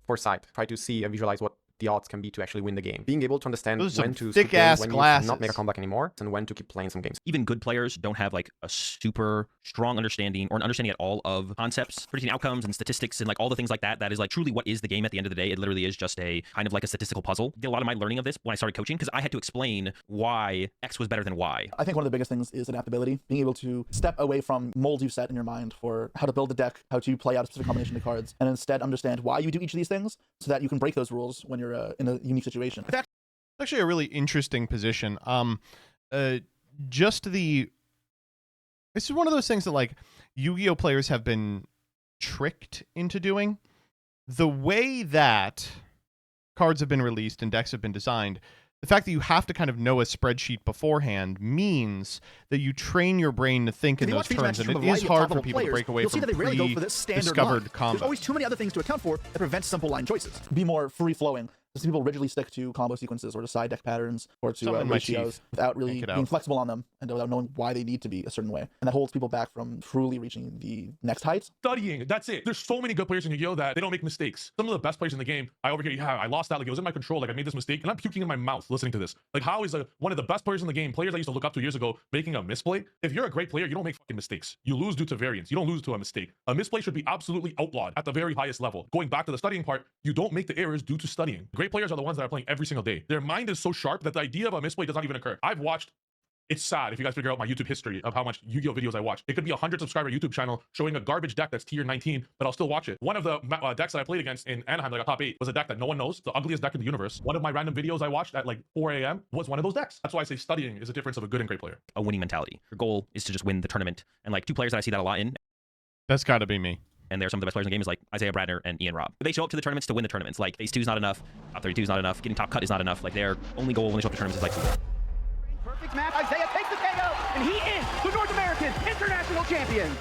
foresight. Try to see and visualize what the odds can be to actually win the game. Being able to understand when to skip games, when you not make a comeback anymore, and when to keep playing some games. Even good players don't have like a super strong understanding or an understanding at all of concepts, predicting outcomes and statistics and like all the things like that. That is like truly what is the game at the end of the day. It literally is just a kind of like a statistical puzzle. I did a lot of my learning of this when I started coaching because I had to explain why X was better than Y. I think one of the biggest things is adaptability. Being able to step away from molds you've set in your mind for how to build a deck, how to play out a specific combination of cards, and instead understand why you do each of these things so that you can break those rules when you're in a unique situation. That's actually a really interesting position. This is one of those things that like Yu-Gi-Oh! Players have been tricked into doing. The way that cards have been released and decks have been designed, the fact that you have to kind of know a spreadsheet beforehand means that you train your brain to think in those terms, and it is hard for people to break away from pre-discovered combos. There's always too many other things to account for that prevent simple line choices. Be more free-flowing. Some people rigidly stick to combo sequences or to side deck patterns or to ratios without really being flexible on them and without knowing why they need to be a certain way. And that holds people back from truly reaching the next heights. Studying, that's it. There's so many good players in Yu-Gi-Oh! That they don't make mistakes. Some of the best players in the game, I overhear, yeah, I lost that, like it was in my control, like I made this mistake, and I'm puking in my mouth listening to this. Like how is one of the best players in the game, players I used to look up to years ago, making a misplay? If you're a great player, you don't make fucking mistakes. You lose due to variance. You don't lose to a mistake. A misplay should be absolutely outlawed at the very highest level. Going back to the studying part, you don't make the errors due to studying. Great players are the ones that are playing every single day. Their mind is so sharp that the idea of a misplay does not even occur. I've watched It's sad if you guys figure out my YouTube history of how much Yu-Gi-Oh videos I watch. It could be a 100 subscriber YouTube channel showing a garbage deck that's tier 19, but I'll still watch it. One of the decks that I played against in Anaheim that got top 8 was a deck that no one knows, the ugliest deck in the universe. One of my random videos I watched at like 4 a.m. was one of those decks. That's why I say studying is a difference of a good and great player. A winning mentality. Your goal is to just win the tournament. And like 2 players that I see that a lot in. That's got to be me. And they're some of the best players in the game is like Isaiah Bradner and Ian Robb. They show up to the tournaments to win the tournaments. Like phase 2 is not enough, top 32 is not enough, getting top cut is not enough. Like their only goal when they show up to tournaments is like Perfect match. Isaiah takes the KO, and he is the North American International Champion.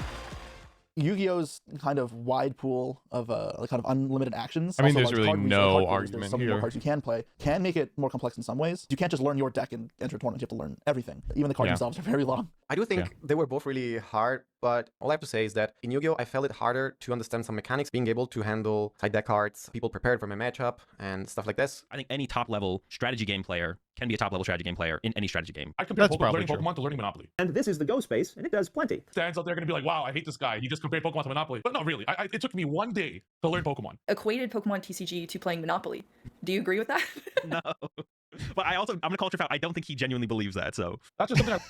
Yu-Gi-Oh's kind of wide pool of kind of unlimited actions. I mean, also there's really no argument there's some here. more cards you can play. Can make it more complex in some ways. You can't just learn your deck and enter a tournament. You have to learn everything. Even the cards themselves are very long. I do think they were both really hard, but all I have to say is that in Yu-Gi-Oh! I felt it harder to understand some mechanics, being able to handle side deck cards, people prepared for my matchup, and stuff like this. I think any top-level strategy game player can be a top-level strategy game player in any strategy game. I compare learning Pokemon to learning Monopoly. And this is the Go space, and it does plenty. Fans out there are going to be like, wow, I hate this guy. He just compared Pokemon to Monopoly. But no, really. It took me 1 day to learn Pokemon. Equated Pokemon TCG to playing Monopoly. Do you agree with that? No. But I'm going to call Triff out. I don't think he genuinely believes that, so. That's just something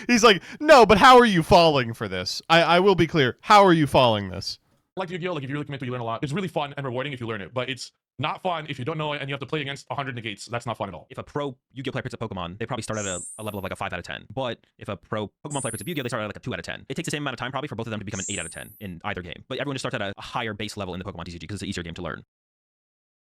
He's like, no, but how are you falling for this? I will be clear. How are you falling this? Like Yu-Gi-Oh! Like if you really commit to it, you learn a lot. It's really fun and rewarding if you learn it, but it's not fun if you don't know it and you have to play against 100 negates. That's not fun at all. If a pro Yu-Gi-Oh player picks up Pokemon, they probably start at a level of like a 5 out of 10. But if a pro Pokemon player picks up Yu-Gi-Oh, they start at like a 2 out of 10. It takes the same amount of time probably for both of them to become an 8 out of 10 in either game. But everyone just starts at a higher base level in the Pokemon TCG because it's an easier game to learn.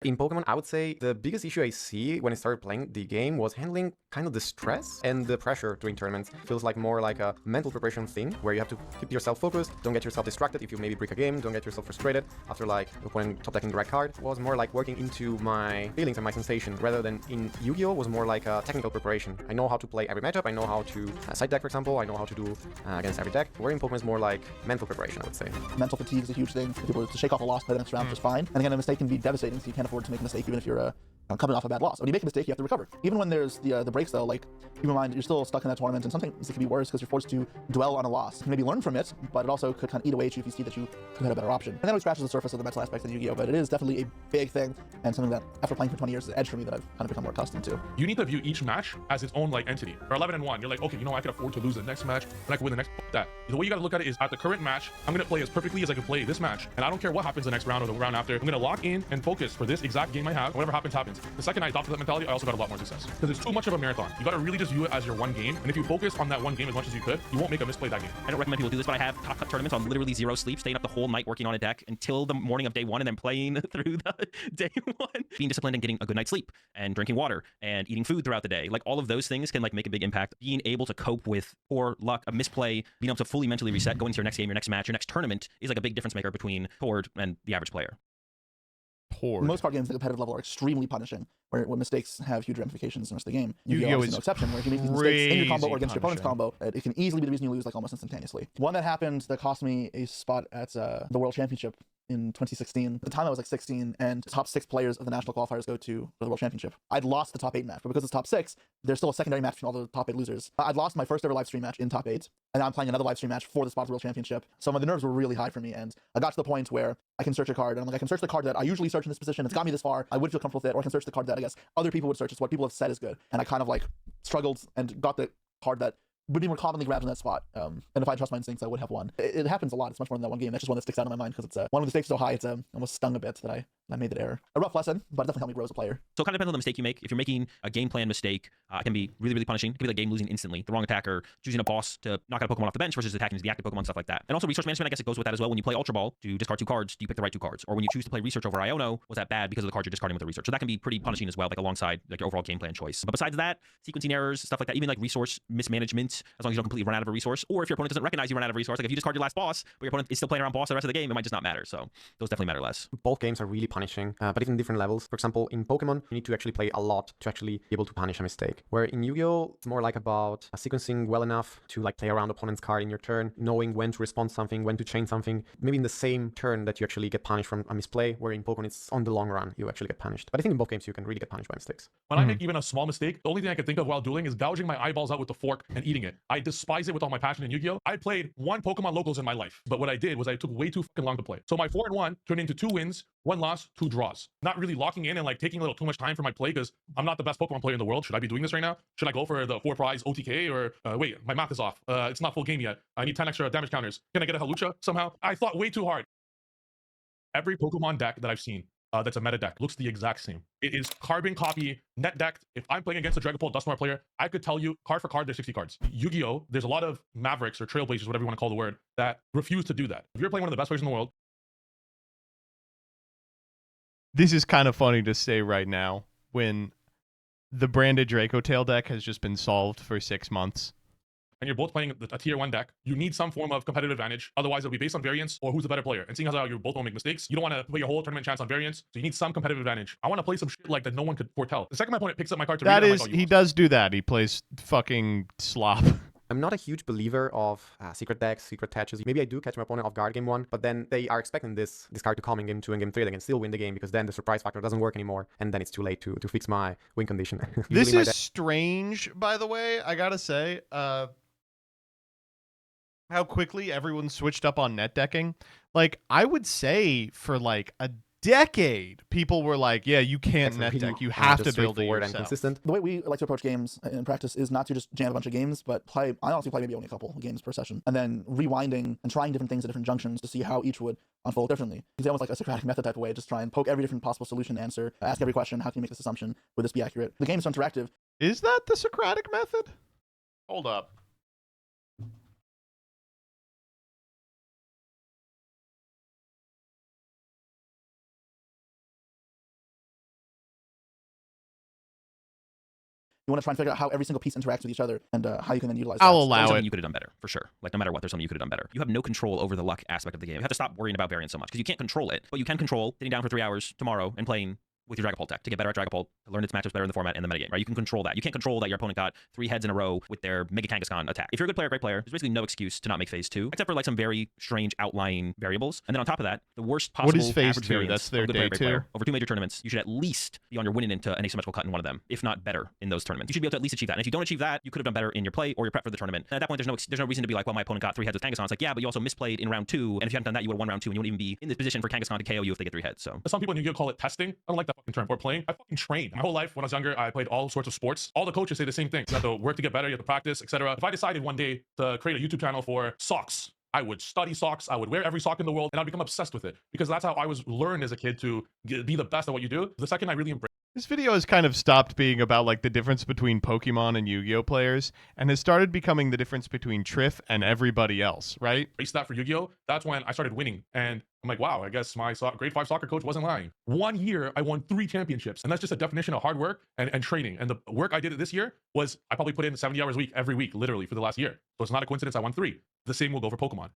In Pokemon, I would say the biggest issue I see when I started playing the game was handling kind of the stress and the pressure during tournaments. Feels like more like a mental preparation thing where you have to keep yourself focused, don't get yourself distracted if you maybe break a game, don't get yourself frustrated after like when top decking the right card. It was more like working into my feelings and my sensation rather than in Yu-Gi-Oh! Was more like a technical preparation. I know how to play every matchup, I know how to side deck, for example, I know how to do against every deck. Where in Pokemon is more like mental preparation, I would say. Mental fatigue is a huge thing. If people to shake off a loss, play the next round just fine. And again, a mistake can be devastating, so you can't afford to make a mistake even if you're coming off a bad loss. When you make a mistake, you have to recover. Even when there's the breaks though, like keep in mind you're still stuck in that tournament, and sometimes it can be worse because you're forced to dwell on a loss. You can maybe learn from it, but it also could kind of eat away at you if you see that you could have had a better option. And that always scratches the surface of the mental aspect in Yu-Gi-Oh, but it is definitely a big thing and something that after playing for 20 years is an edge for me that I've kind of become more accustomed to. You need to view each match as its own like entity. Or 11-1, you're like, okay, you know, I can afford to lose the next match, and I can win the next. That the way you got to look at it is at the current match, I'm gonna play as perfectly as I can play this match, and I don't care what happens the next round or the round after. I'm gonna lock in and focus for this exact game I have. Whatever happens, happens. The second I adopted that mentality, I also got a lot more success because it's too much of a marathon. You got to really just view it as your one game, and if you focus on that one game as much as you could, you won't make a misplay that game. I don't recommend people do this, but I have top cut tournaments on literally 0 sleep, staying up the whole night working on a deck until the morning of day 1 and then playing through the day 1. Being disciplined and getting a good night's sleep and drinking water and eating food throughout the day. Like all of those things can like make a big impact. Being able to cope with poor luck, a misplay, being able to fully mentally reset, going to your next game, your next match, your next tournament is like a big difference maker between Tord and the average player. Most card games at the competitive level are extremely punishing, where mistakes have huge ramifications in the rest of the game. Yu-Gi-Oh is no exception, where if you make these mistakes in your combo or against your opponent's combo, it can easily be the reason you lose like almost instantaneously. One that happened that cost me a spot at the World Championship in 2016. At the time I was like 16, and top 6 players of the national qualifiers go to the World Championship. I'd lost the top 8 match, but because it's top 6, there's still a secondary match between all the top 8 losers. I'd lost my first ever live stream match in top 8, and now I'm playing another live stream match for the spot of the World Championship. So the nerves were really high for me, and I got to the point where I can search a card, and I'm like, I can search the card that I usually search in this position. It's got me this far. I would feel comfortable with it, or I can search the card that I guess other people would search. It's what people have said is good. And I kind of like struggled and got the card that would be more commonly grabbed in that spot. And if I trust my instincts, I would have won. It happens a lot. It's much more than that one game. That's just one that sticks out in my mind because it's one of the stakes so high, it's almost stung a bit that I made that error. A rough lesson, but it definitely helped me grow as a player. So it kind of depends on the mistake you make. If you're making a game plan mistake, it can be really, really punishing. It can be like game losing instantly. The wrong attacker, choosing a boss to knock out a Pokemon off the bench versus attacking the active Pokemon, stuff like that. And also resource management, I guess it goes with that as well. When you play Ultra Ball to discard 2 cards, do you pick the right 2 cards? Or when you choose to play research over Iono, was that bad because of the cards you're discarding with the research? So that can be pretty punishing as well, like alongside like your overall game plan choice. But besides that, sequencing errors, stuff like that, even like resource mismanagement, as long as you don't completely run out of a resource, or if your opponent doesn't recognize you run out of resource, like if you discard your last boss, but your opponent is still playing around boss the rest of the game, it might just not matter. So those definitely matter less. Both games are really punishing, but even different levels. For example, in Pokemon, you need to actually play a lot to actually be able to punish a mistake. Where in Yu-Gi-Oh, it's more like about sequencing well enough to like play around opponent's card in your turn, knowing when to respond to something, when to chain something, maybe in the same turn that you actually get punished from a misplay, where in Pokemon it's on the long run, you actually get punished. But I think in both games you can really get punished by mistakes. When I make even a small mistake, the only thing I can think of while dueling is gouging my eyeballs out with the fork and eating it. I despise it with all my passion in Yu-Gi-Oh! I played 1 Pokemon locals in my life, but what I did was I took way too fucking long to play. So my 4-1 turned into 2 wins, 1 loss, 2 draws. Not really locking in and like taking a little too much time for my play because I'm not the best Pokemon player in the world. Should I be doing this right now? Should I go for the 4 prize OTK or wait, my math is off. It's not full game yet. I need 10 extra damage counters. Can I get a Halucha somehow? I thought way too hard. Every Pokemon deck that I've seen that's a meta deck looks the exact same. It is carbon copy, net decked. If I'm playing against a Dragapult Dusknoir player, I could tell you card for card, there's 60 cards. Yu-Gi-Oh! There's a lot of Mavericks or Trailblazers, whatever you want to call the word, that refuse to do that. If you're playing one of the best players in the world, this is kind of funny to say right now when the branded Draco Tail deck has just been solved for 6 months. and you're both playing a tier 1 deck, you need some form of competitive advantage. Otherwise, it'll be based on variance or who's the better player. And seeing as how you both won't make mistakes, you don't want to put your whole tournament chance on variance. So you need some competitive advantage. I want to play some shit like that no one could foretell. The second my opponent picks up my card to read it, I'm like, oh, he does do that. He plays fucking slop. I'm not a huge believer of secret decks, secret attaches. Maybe I do catch my opponent off guard game 1, but then they are expecting this card to come in game 2 and game 3. They can still win the game because then the surprise factor doesn't work anymore, and then it's too late to fix my win condition. This is strange, by the way. I gotta say, how quickly everyone switched up on net decking. Like, I would say for like a decade, people were like, yeah, you can't net deck. You have to build it yourself. And consistent. The way we like to approach games in practice is not to just jam a bunch of games, but I honestly play maybe only a couple games per session, and then rewinding and trying different things at different junctions to see how each would unfold differently. It's almost like a Socratic method type of way, just try and poke every different possible solution, answer, ask every question, how can you make this assumption? Would this be accurate? The game's so interactive. Is that the Socratic method? Hold up. You want to try and figure out how every single piece interacts with each other and how you can then utilize I'll allow it. You could have done better, for sure. Like, no matter what, there's something you could have done better. You have no control over the luck aspect of the game. You have to stop worrying about variance so much, because you can't control it. But you can control sitting down for 3 hours tomorrow and playing with your Dragapult deck to get better at Dragapult, to learn its matchups better in the format and the metagame, right? You can control that. You can't control that your opponent got 3 heads in a row with their Mega Kangaskhan attack. If you're a good player, great player, there's basically no excuse to not make phase 2, except for like some very strange outlying variables. And then on top of that, the worst possible what is phase average 2? variance That's their of good day player, great 2? player. Over 2 major tournaments, you should at least be on your winning into an asymmetrical cut in one of them, if not better in those tournaments. You should be able to at least achieve that. And if you don't achieve that, you could have done better in your play or your prep for the tournament. And at that point, there's no reason to be like, well, my opponent got 3 heads with Kangaskhan. It's like, yeah, but you also misplayed in round 2, and if you hadn't done that, you would have won round 2, and you wouldn't even be in this position for Kangaskhan to KO you if they get 3 heads. So some people in Yu-Gi-Oh call it testing. I don't like that fucking term. Or playing. I fucking trained. My whole life when I was younger, I played all sorts of sports. All the coaches say the same thing. You have to work to get better, you have to practice, etc. If I decided one day to create a YouTube channel for socks, I would study socks, I would wear every sock in the world, and I'd become obsessed with it. Because that's how I was learned as a kid to be the best at what you do. The second I really embraced this video has kind of stopped being about like the difference between Pokemon and Yu-Gi-Oh players and has started becoming the difference between Triff and everybody else, right? that for Yu-Gi-Oh, that's when I started winning. And I'm like, wow, I guess my grade 5 soccer coach wasn't lying. 1 year, I won 3 championships. And that's just a definition of hard work and training. And the work I did this year was I probably put in 70 hours a week, every week, literally for the last year. So it's not a coincidence I won 3. The same will go for Pokemon.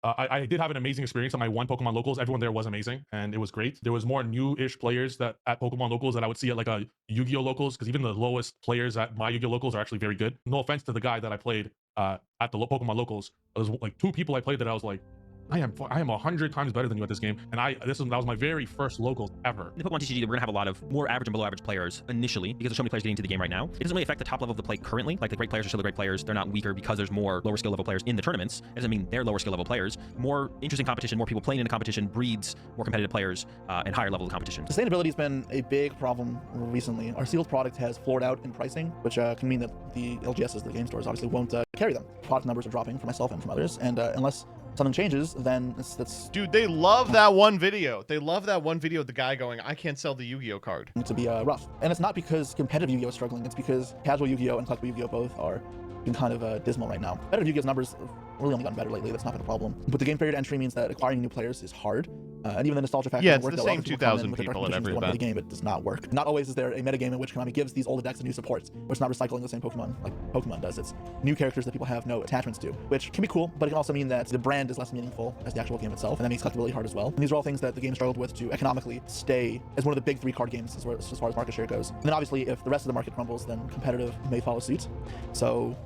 I did have an amazing experience at my 1 Pokemon Locals. Everyone there was amazing, and it was great. There was more new-ish players that at Pokemon Locals that I would see at like a Yu-Gi-Oh Locals, because even the lowest players at my Yu-Gi-Oh Locals are actually very good. No offense to the guy that I played at the Pokemon Locals. There was like 2 people I played that I was like, I am 100 times better than you at this game, and that was my very first locals ever. In the Pokemon TCG, we're gonna have a lot of more average and below average players initially because there's so many players getting into the game right now. It doesn't really affect the top level of the play currently. Like, the great players are still the great players. They're not weaker because there's more lower skill level players in the tournaments. It doesn't mean they're lower skill level players. More interesting competition, more people playing in a competition breeds more competitive players and higher level of competition. Sustainability has been a big problem recently. Our sealed product has floored out in pricing, which can mean that the LGSs, the game stores, obviously won't carry them. Product numbers are dropping for myself and from others, and unless something changes, then that's dude, they love that one video. They love that one video of the guy going, I can't sell the Yu-Gi-Oh card. To be rough. And it's not because competitive Yu-Gi-Oh is struggling, it's because casual Yu-Gi-Oh and collectible Yu-Gi-Oh both are been kind of dismal right now. Competitive Yu-Gi-Oh's numbers have really only gotten better lately. That's not been a problem. But the game period entry means that acquiring new players is hard. And even the nostalgia factor yeah, it's work the same 2,000 people at every event. The game, it does not work. Not always is there a metagame in which Konami gives these older decks a new support, but it's not recycling the same Pokemon like Pokemon does. It's new characters that people have no attachments to, which can be cool, but it can also mean that the brand is less meaningful as the actual game itself, and that makes collectability hard as well. And these are all things that the game struggled with to economically stay as one of the big 3 card games as far as market share goes. And then obviously, if the rest of the market crumbles, then competitive may follow suit. So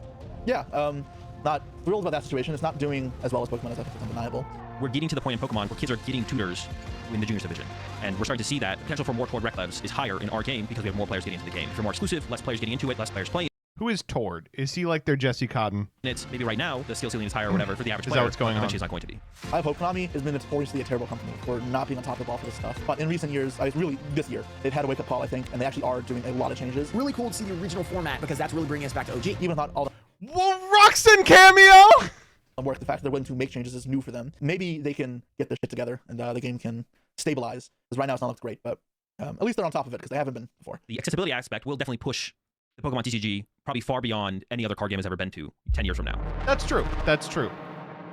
yeah, not thrilled about that situation. It's not doing as well as Pokemon, as I think it's undeniable. We're getting to the point in Pokemon where kids are getting tutors in the juniors division. And we're starting to see that potential for more toward rec levs is higher in our game because we have more players getting into the game. If you're more exclusive, less players getting into it, less players playing. Who is Tord? Is he like their Jesse Cotton? It's maybe right now the skill ceiling is higher or whatever for the average Is player. that what's going on? Eventually it's not going to be. I hope Konami has been notoriously a terrible company for not being on top of the ball for this stuff. But in recent years, really this year, they've had a wake-up call, I think, and they actually are doing a lot of changes. Really cool to see the original format because that's really bringing us back to OG. Even without all the Ruxin cameo! work, the fact that they're willing to make changes is new for them. Maybe they can get their shit together and the game can stabilize. Because right now it's not looking great, but at least they're on top of it because they haven't been before. The accessibility aspect will definitely push the Pokemon TCG probably far beyond any other card game has ever been to 10 years from now. That's true. That's true.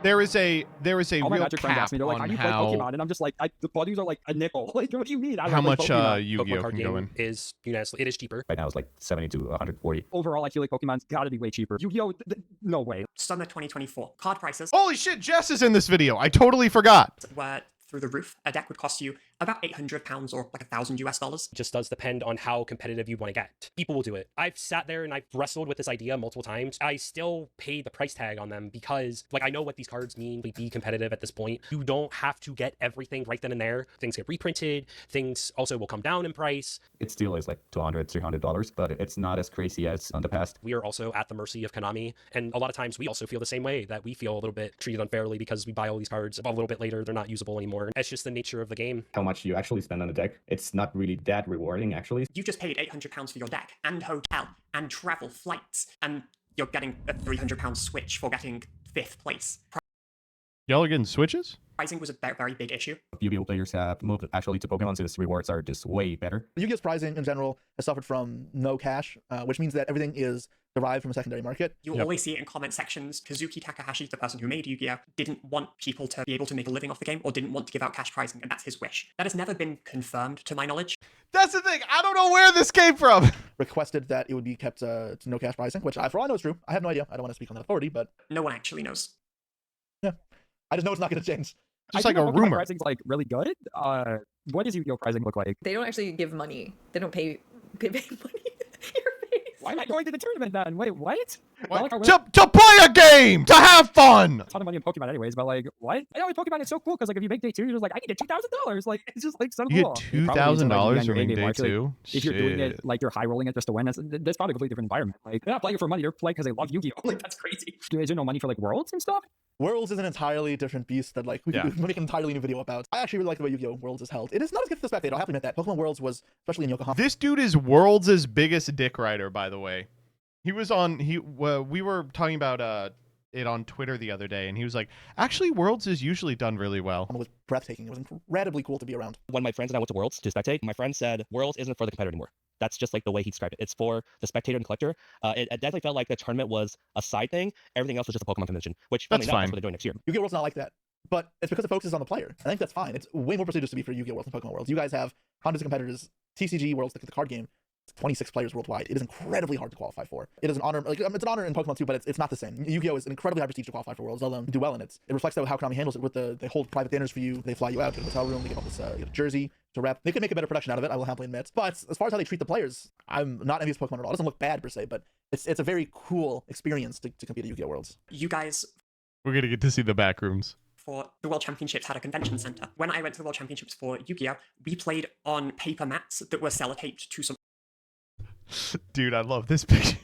There is a all my real Magic friends cap ask me, they're like, on how do you how play Pokemon? And I'm just like, the buddies are like a nickel. Like, what do you mean? how much Pokemon. Yu-Gi-Oh card can go game in. is unanimously, it is cheaper. Right now it's like 70 to 140. Overall, I feel like Pokemon's gotta be way cheaper. Yu-Gi-Oh, no way. Summer 2024 card prices. Holy shit, Jess is in this video. I totally forgot. Were through the roof. A deck would cost you about £800 or like $1,000 US. It just does depend on how competitive you want to get. People will do it. I've sat there and I've wrestled with this idea multiple times. I still pay the price tag on them because like I know what these cards mean to be competitive at this point. You don't have to get everything right then and there. Things get reprinted. Things also will come down in price. It still is like $200, $300, but it's not as crazy as in the past. We are also at the mercy of Konami. And a lot of times we also feel the same way, that we feel a little bit treated unfairly because we buy all these cards a little bit later. They're not usable anymore. It's just the nature of the game. How much you actually spend on a deck, it's not really that rewarding actually. You just paid £800 for your deck and hotel and travel flights, and you're getting a £300 switch for getting 5th place. Y'all are getting switches? Pricing was a very big issue. Yu-Gi-Oh players have moved actually to Pokemon, so its rewards are just way better. Yu-Gi-Oh's pricing in general has suffered from no cash, which means that everything is derived from a secondary market. You always see it in comment sections. Kazuki Takahashi, the person who made Yu-Gi-Oh, didn't want people to be able to make a living off the game or didn't want to give out cash pricing, and that's his wish. That has never been confirmed to my knowledge. That's the thing. I don't know where this came from. Requested that it would be kept to no cash pricing, which for all I know is true. I have no idea. I don't want to speak on that authority, but no one actually knows. Yeah, I just know it's not going to change. Just like a rumor. Pricing's like really good. What does Yu-Gi-Oh pricing look like? They don't actually give money. They don't pay money. Why am I going to the tournament then? Wait, what? To play a game! To have fun! A ton of money in Pokemon anyways, but like, what? I know with Pokemon it's so cool because like if you make day 2, you're just like, I need $2,000. Like, it's just like so you cool. You get $2,000 for making day 2? Like, if you're doing it like you're high rolling it just to win, that's probably a completely different environment. Like, they're not playing it for money, they're playing because they love Yu-Gi-Oh! Like, that's crazy. Is there no money for like Worlds and stuff? Worlds is an entirely different beast that like we can make an entirely new video about. I actually really like the way Yu-Gi-Oh! Worlds is held. It is not as good for the spectator, I'll have to admit that. Pokemon Worlds was, especially in Yokohama. This dude is Worlds' biggest dick rider, by the way. He was on, we were talking about it on Twitter the other day, and he was like, actually, Worlds is usually done really well. It was breathtaking. It was incredibly cool to be around. When my friends and I went to Worlds to spectate, my friend said, Worlds isn't for the competitor anymore. That's just like the way he described it. It's for the spectator and collector. It definitely felt like the tournament was a side thing. Everything else was just a Pokemon convention, which that's fine. That's what they're doing next year. Yu-Gi-Oh! World's not like that. But it's because it focuses on the player. I think that's fine. It's way more prestigious to be for Yu-Gi-Oh! Worlds than Pokemon Worlds. You guys have hundreds of competitors. TCG Worlds, the card game, 26 players worldwide. It is incredibly hard to qualify for. It is an honor, like it's an honor in Pokemon too, but it's not the same. Yu-Gi-Oh! Is an incredibly high prestige to qualify for Worlds, let alone do well in it. It reflects how Konami handles it with they hold private dinners for you, they fly you out to the hotel room, they get all this get a jersey to rep. They could make a better production out of it, I will happily admit. But as far as how they treat the players, I'm not envious of Pokemon at all. It doesn't look bad per se, but it's a very cool experience to compete at Yu-Gi-Oh! Worlds. You guys, we're gonna get to see the back rooms. For the World Championships had a convention center. When I went to the World Championships for Yu-Gi-Oh!, we played on paper mats that were sellotaped to some. Dude, I love this picture.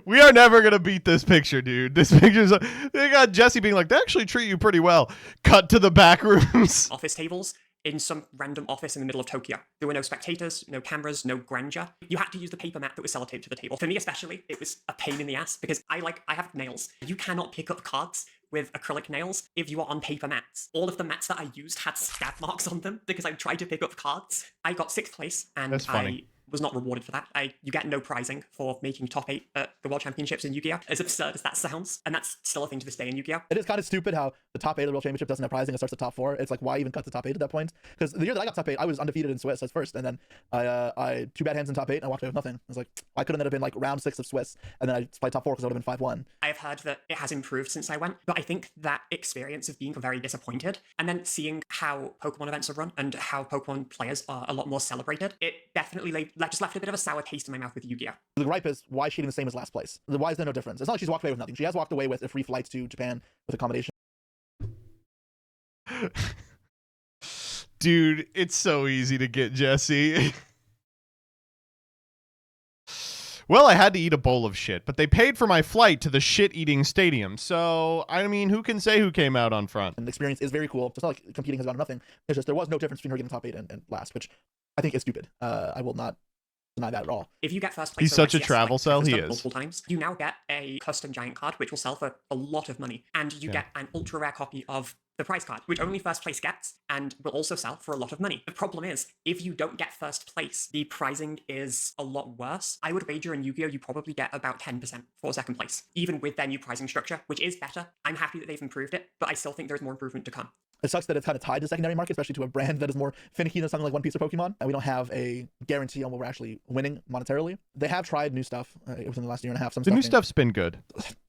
We are never gonna beat this picture, dude. This picture's they got Jesse being like, they actually treat you pretty well. Cut to the back rooms. Office tables in some random office in the middle of Tokyo. There were no spectators, no cameras, no grandeur. You had to use the paper mat that was sellotaped to the table. For me especially, it was a pain in the ass because I have nails. You cannot pick up cards with acrylic nails if you are on paper mats. All of the mats that I used had stab marks on them because I tried to pick up cards. I got 6th place and I was not rewarded for that. You get no prizing for making top 8 at the World Championships in Yu-Gi-Oh! As absurd as that sounds, and that's still a thing to this day in Yu-Gi-Oh! It is kind of stupid how the top 8 of the World Championship doesn't have prizing, it starts at top 4. It's like, why even cut the top 8 at that point? Because the year that I got top 8, I was undefeated in Swiss as first, and then I 2 bad hands in top 8, and I walked away with nothing. I was like, I could have ended up in like round 6 of Swiss, and then I played top 4 because I would have been 5-1. I have heard that it has improved since I went, but I think that experience of being very disappointed, and then seeing how Pokemon events are run, and how Pokemon players are a lot more celebrated, it definitely just left a bit of a sour taste in my mouth with Yu-Gi-Oh! The gripe is, why is she even the same as last place? Why is there no difference? It's not like she's walked away with nothing. She has walked away with free flights to Japan with accommodation. Dude, it's so easy to get Jesse. Well, I had to eat a bowl of shit, but they paid for my flight to the shit-eating stadium. So, I mean, who can say who came out on front? And the experience is very cool. It's not like competing has gone to nothing. It's just there was no difference between her getting top 8 and last, which I think is stupid. I will not deny that at all. If you get first place, He's such a travel cell. He is. Multiple times, you now get a custom giant card, which will sell for a lot of money, and you get an ultra rare copy of the prize card, which only first place gets, and will also sell for a lot of money. The problem is, if you don't get first place, the pricing is a lot worse. I would wager in Yu-Gi-Oh! You probably get about 10% for second place, even with their new pricing structure, which is better. I'm happy that they've improved it, but I still think there's more improvement to come. It sucks that it's kind of tied to the secondary market, especially to a brand that is more finicky than something like One Piece or Pokemon, and we don't have a guarantee on what we're actually winning monetarily. They have tried new stuff within the last year and a half. The new stuff's been good.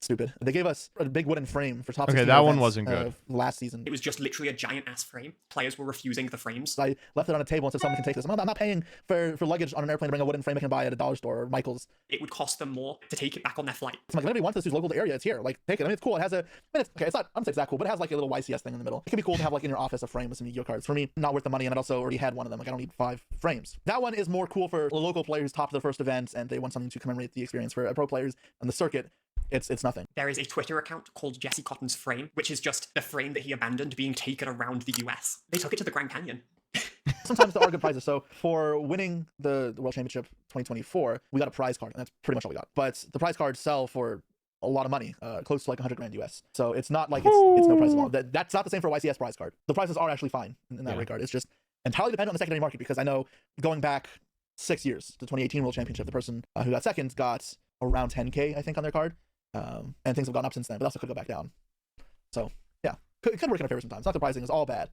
Stupid. They gave us a big wooden frame for top 16 that one wasn't good. Last season. It was just literally a giant ass frame. Players were refusing the frames. I left it on a table and said someone can take this. I'm not paying for luggage on an airplane to bring a wooden frame I can buy at a dollar store or Michael's. It would cost them more to take it back on their flight. I'm like, if anybody wants this who's local to the area, it's here. Like, take it. I mean, it's cool. It has a, it's not, I'm saying it's that cool, but it has like a little YCS thing in the middle. It could be cool to have like in your office a frame with some Yu-Gi-Oh cards. For me, not worth the money, and I also already had one of them. Like, I don't need 5 frames. That one is more cool for a local player who's top of their first event and they want something to commemorate the experience. For pro players on the circuit, it's nothing. There is a Twitter account called Jesse Cotton's Frame, which is just the frame that he abandoned being taken around the US. They took it to the Grand Canyon. Sometimes there are good prizes. So for winning the World Championship 2024, we got a prize card, and that's pretty much all we got. But the prize cards sell for a lot of money, close to like 100 grand US. So it's not like it's no price at all. That's not the same for a YCS prize card. The prices are actually fine in that regard. It's just entirely dependent on the secondary market, because I know going back 6 years to 2018 World Championship, the person who got second got around 10K, I think, on their card. And things have gone up since then, but also could go back down. So yeah, it could work in our favor sometimes. Not surprising, it's all bad.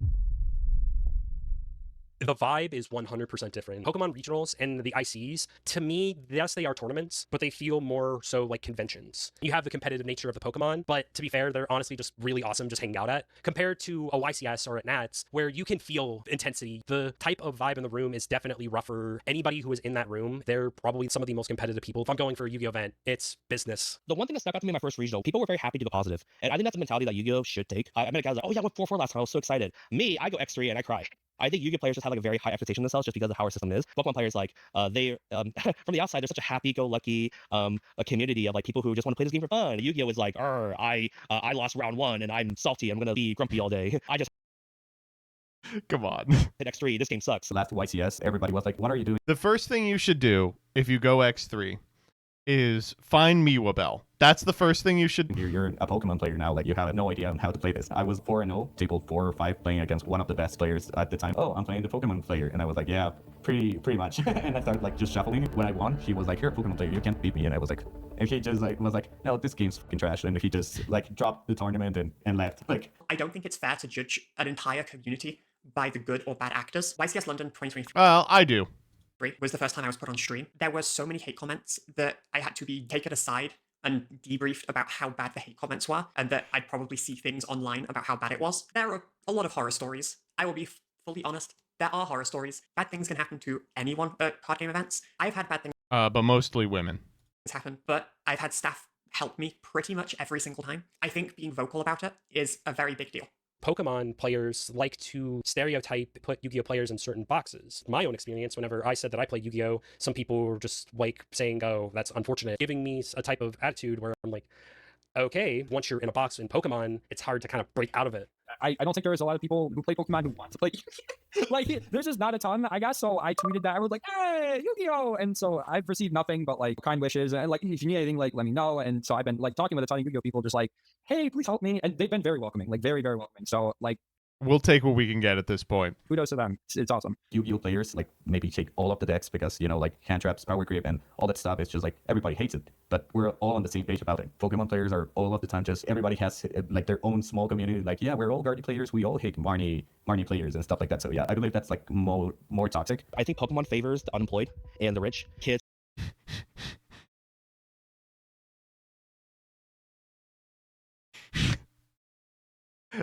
The vibe is 100% different. Pokemon regionals and the ICs, to me, yes, they are tournaments, but they feel more so like conventions. You have the competitive nature of the Pokemon, but to be fair, they're honestly just really awesome just hanging out at, compared to a YCS or at Nats, where you can feel intensity. The type of vibe in the room is definitely rougher. Anybody who is in that room, they're probably some of the most competitive people. If I'm going for a Yu-Gi-Oh event, it's business. The one thing that stuck out to me in my first regional, people were very happy to go positive. And I think that's the mentality that Yu-Gi-Oh should take. I met a guy who was like, oh yeah, I went 4-4 last time, I was so excited. Me, I go X3 and I cry. I think Yu-Gi-Oh players just have like a very high expectation of themselves just because of how our system is. Pokemon players, like, they from the outside, they're such a happy-go-lucky a community of like people who just want to play this game for fun. Yu-Gi-Oh is like, I lost round 1 and I'm salty. I'm gonna be grumpy all day. I just come on. Hit X3. This game sucks. Last YCS, everybody was like, "What are you doing?" The first thing you should do if you go X3 is find Miwa Bell. That's the first thing you should. You're a Pokemon player now. Like, you have no idea on how to play this. I was 4-0, table 4 or 5, playing against one of the best players at the time. Oh, I'm playing the Pokemon player, and I was like, yeah, pretty much. And I started like just shuffling. When I won, she was like, "You're a Pokemon player. You can't beat me." And I was like, and he just like was like, "No, this game's fucking trash." And he just like dropped the tournament and left. Like, I don't think it's fair to judge an entire community by the good or bad actors. YCS London 2023. Well, I do. Was the first time I was put on stream. There were so many hate comments that I had to be taken aside and debriefed about how bad the hate comments were, and that I'd probably see things online about how bad it was. There are a lot of horror stories. I will be fully honest. There are horror stories. Bad things can happen to anyone at card game events. I've had bad things But mostly women. happen, but I've had staff help me pretty much every single time. I think being vocal about it is a very big deal. Pokemon players like to stereotype, put Yu-Gi-Oh players in certain boxes. My own experience, whenever I said that I played Yu-Gi-Oh, some people were just like saying, "Oh, that's unfortunate," giving me a type of attitude where I'm like, okay, once you're in a box in Pokemon, it's hard to kind of break out of it. I don't think there's a lot of people who play Pokemon who want to play Yu-Gi-Oh! Like, there's just not a ton, I guess. So I tweeted that. I was like, "Hey, Yu-Gi-Oh!" And so I've received nothing but like kind wishes. And like, if you need anything, like, let me know. And so I've been like talking with a ton of Yu-Gi-Oh! People, just like, "Hey, please help me." And they've been very welcoming, like very, very welcoming. So like, we'll take what we can get at this point. Kudos to them. It's awesome. Yu-Gi-Oh players like maybe take all of the decks because, you know, like hand traps, power grip, and all that stuff is just like everybody hates it. But we're all on the same page about it. Pokemon players are all of the time just everybody has like their own small community. Like, yeah, we're all Guardy players. We all hate Marnie players and stuff like that. So yeah, I believe that's like more toxic. I think Pokemon favors the unemployed and the rich kids.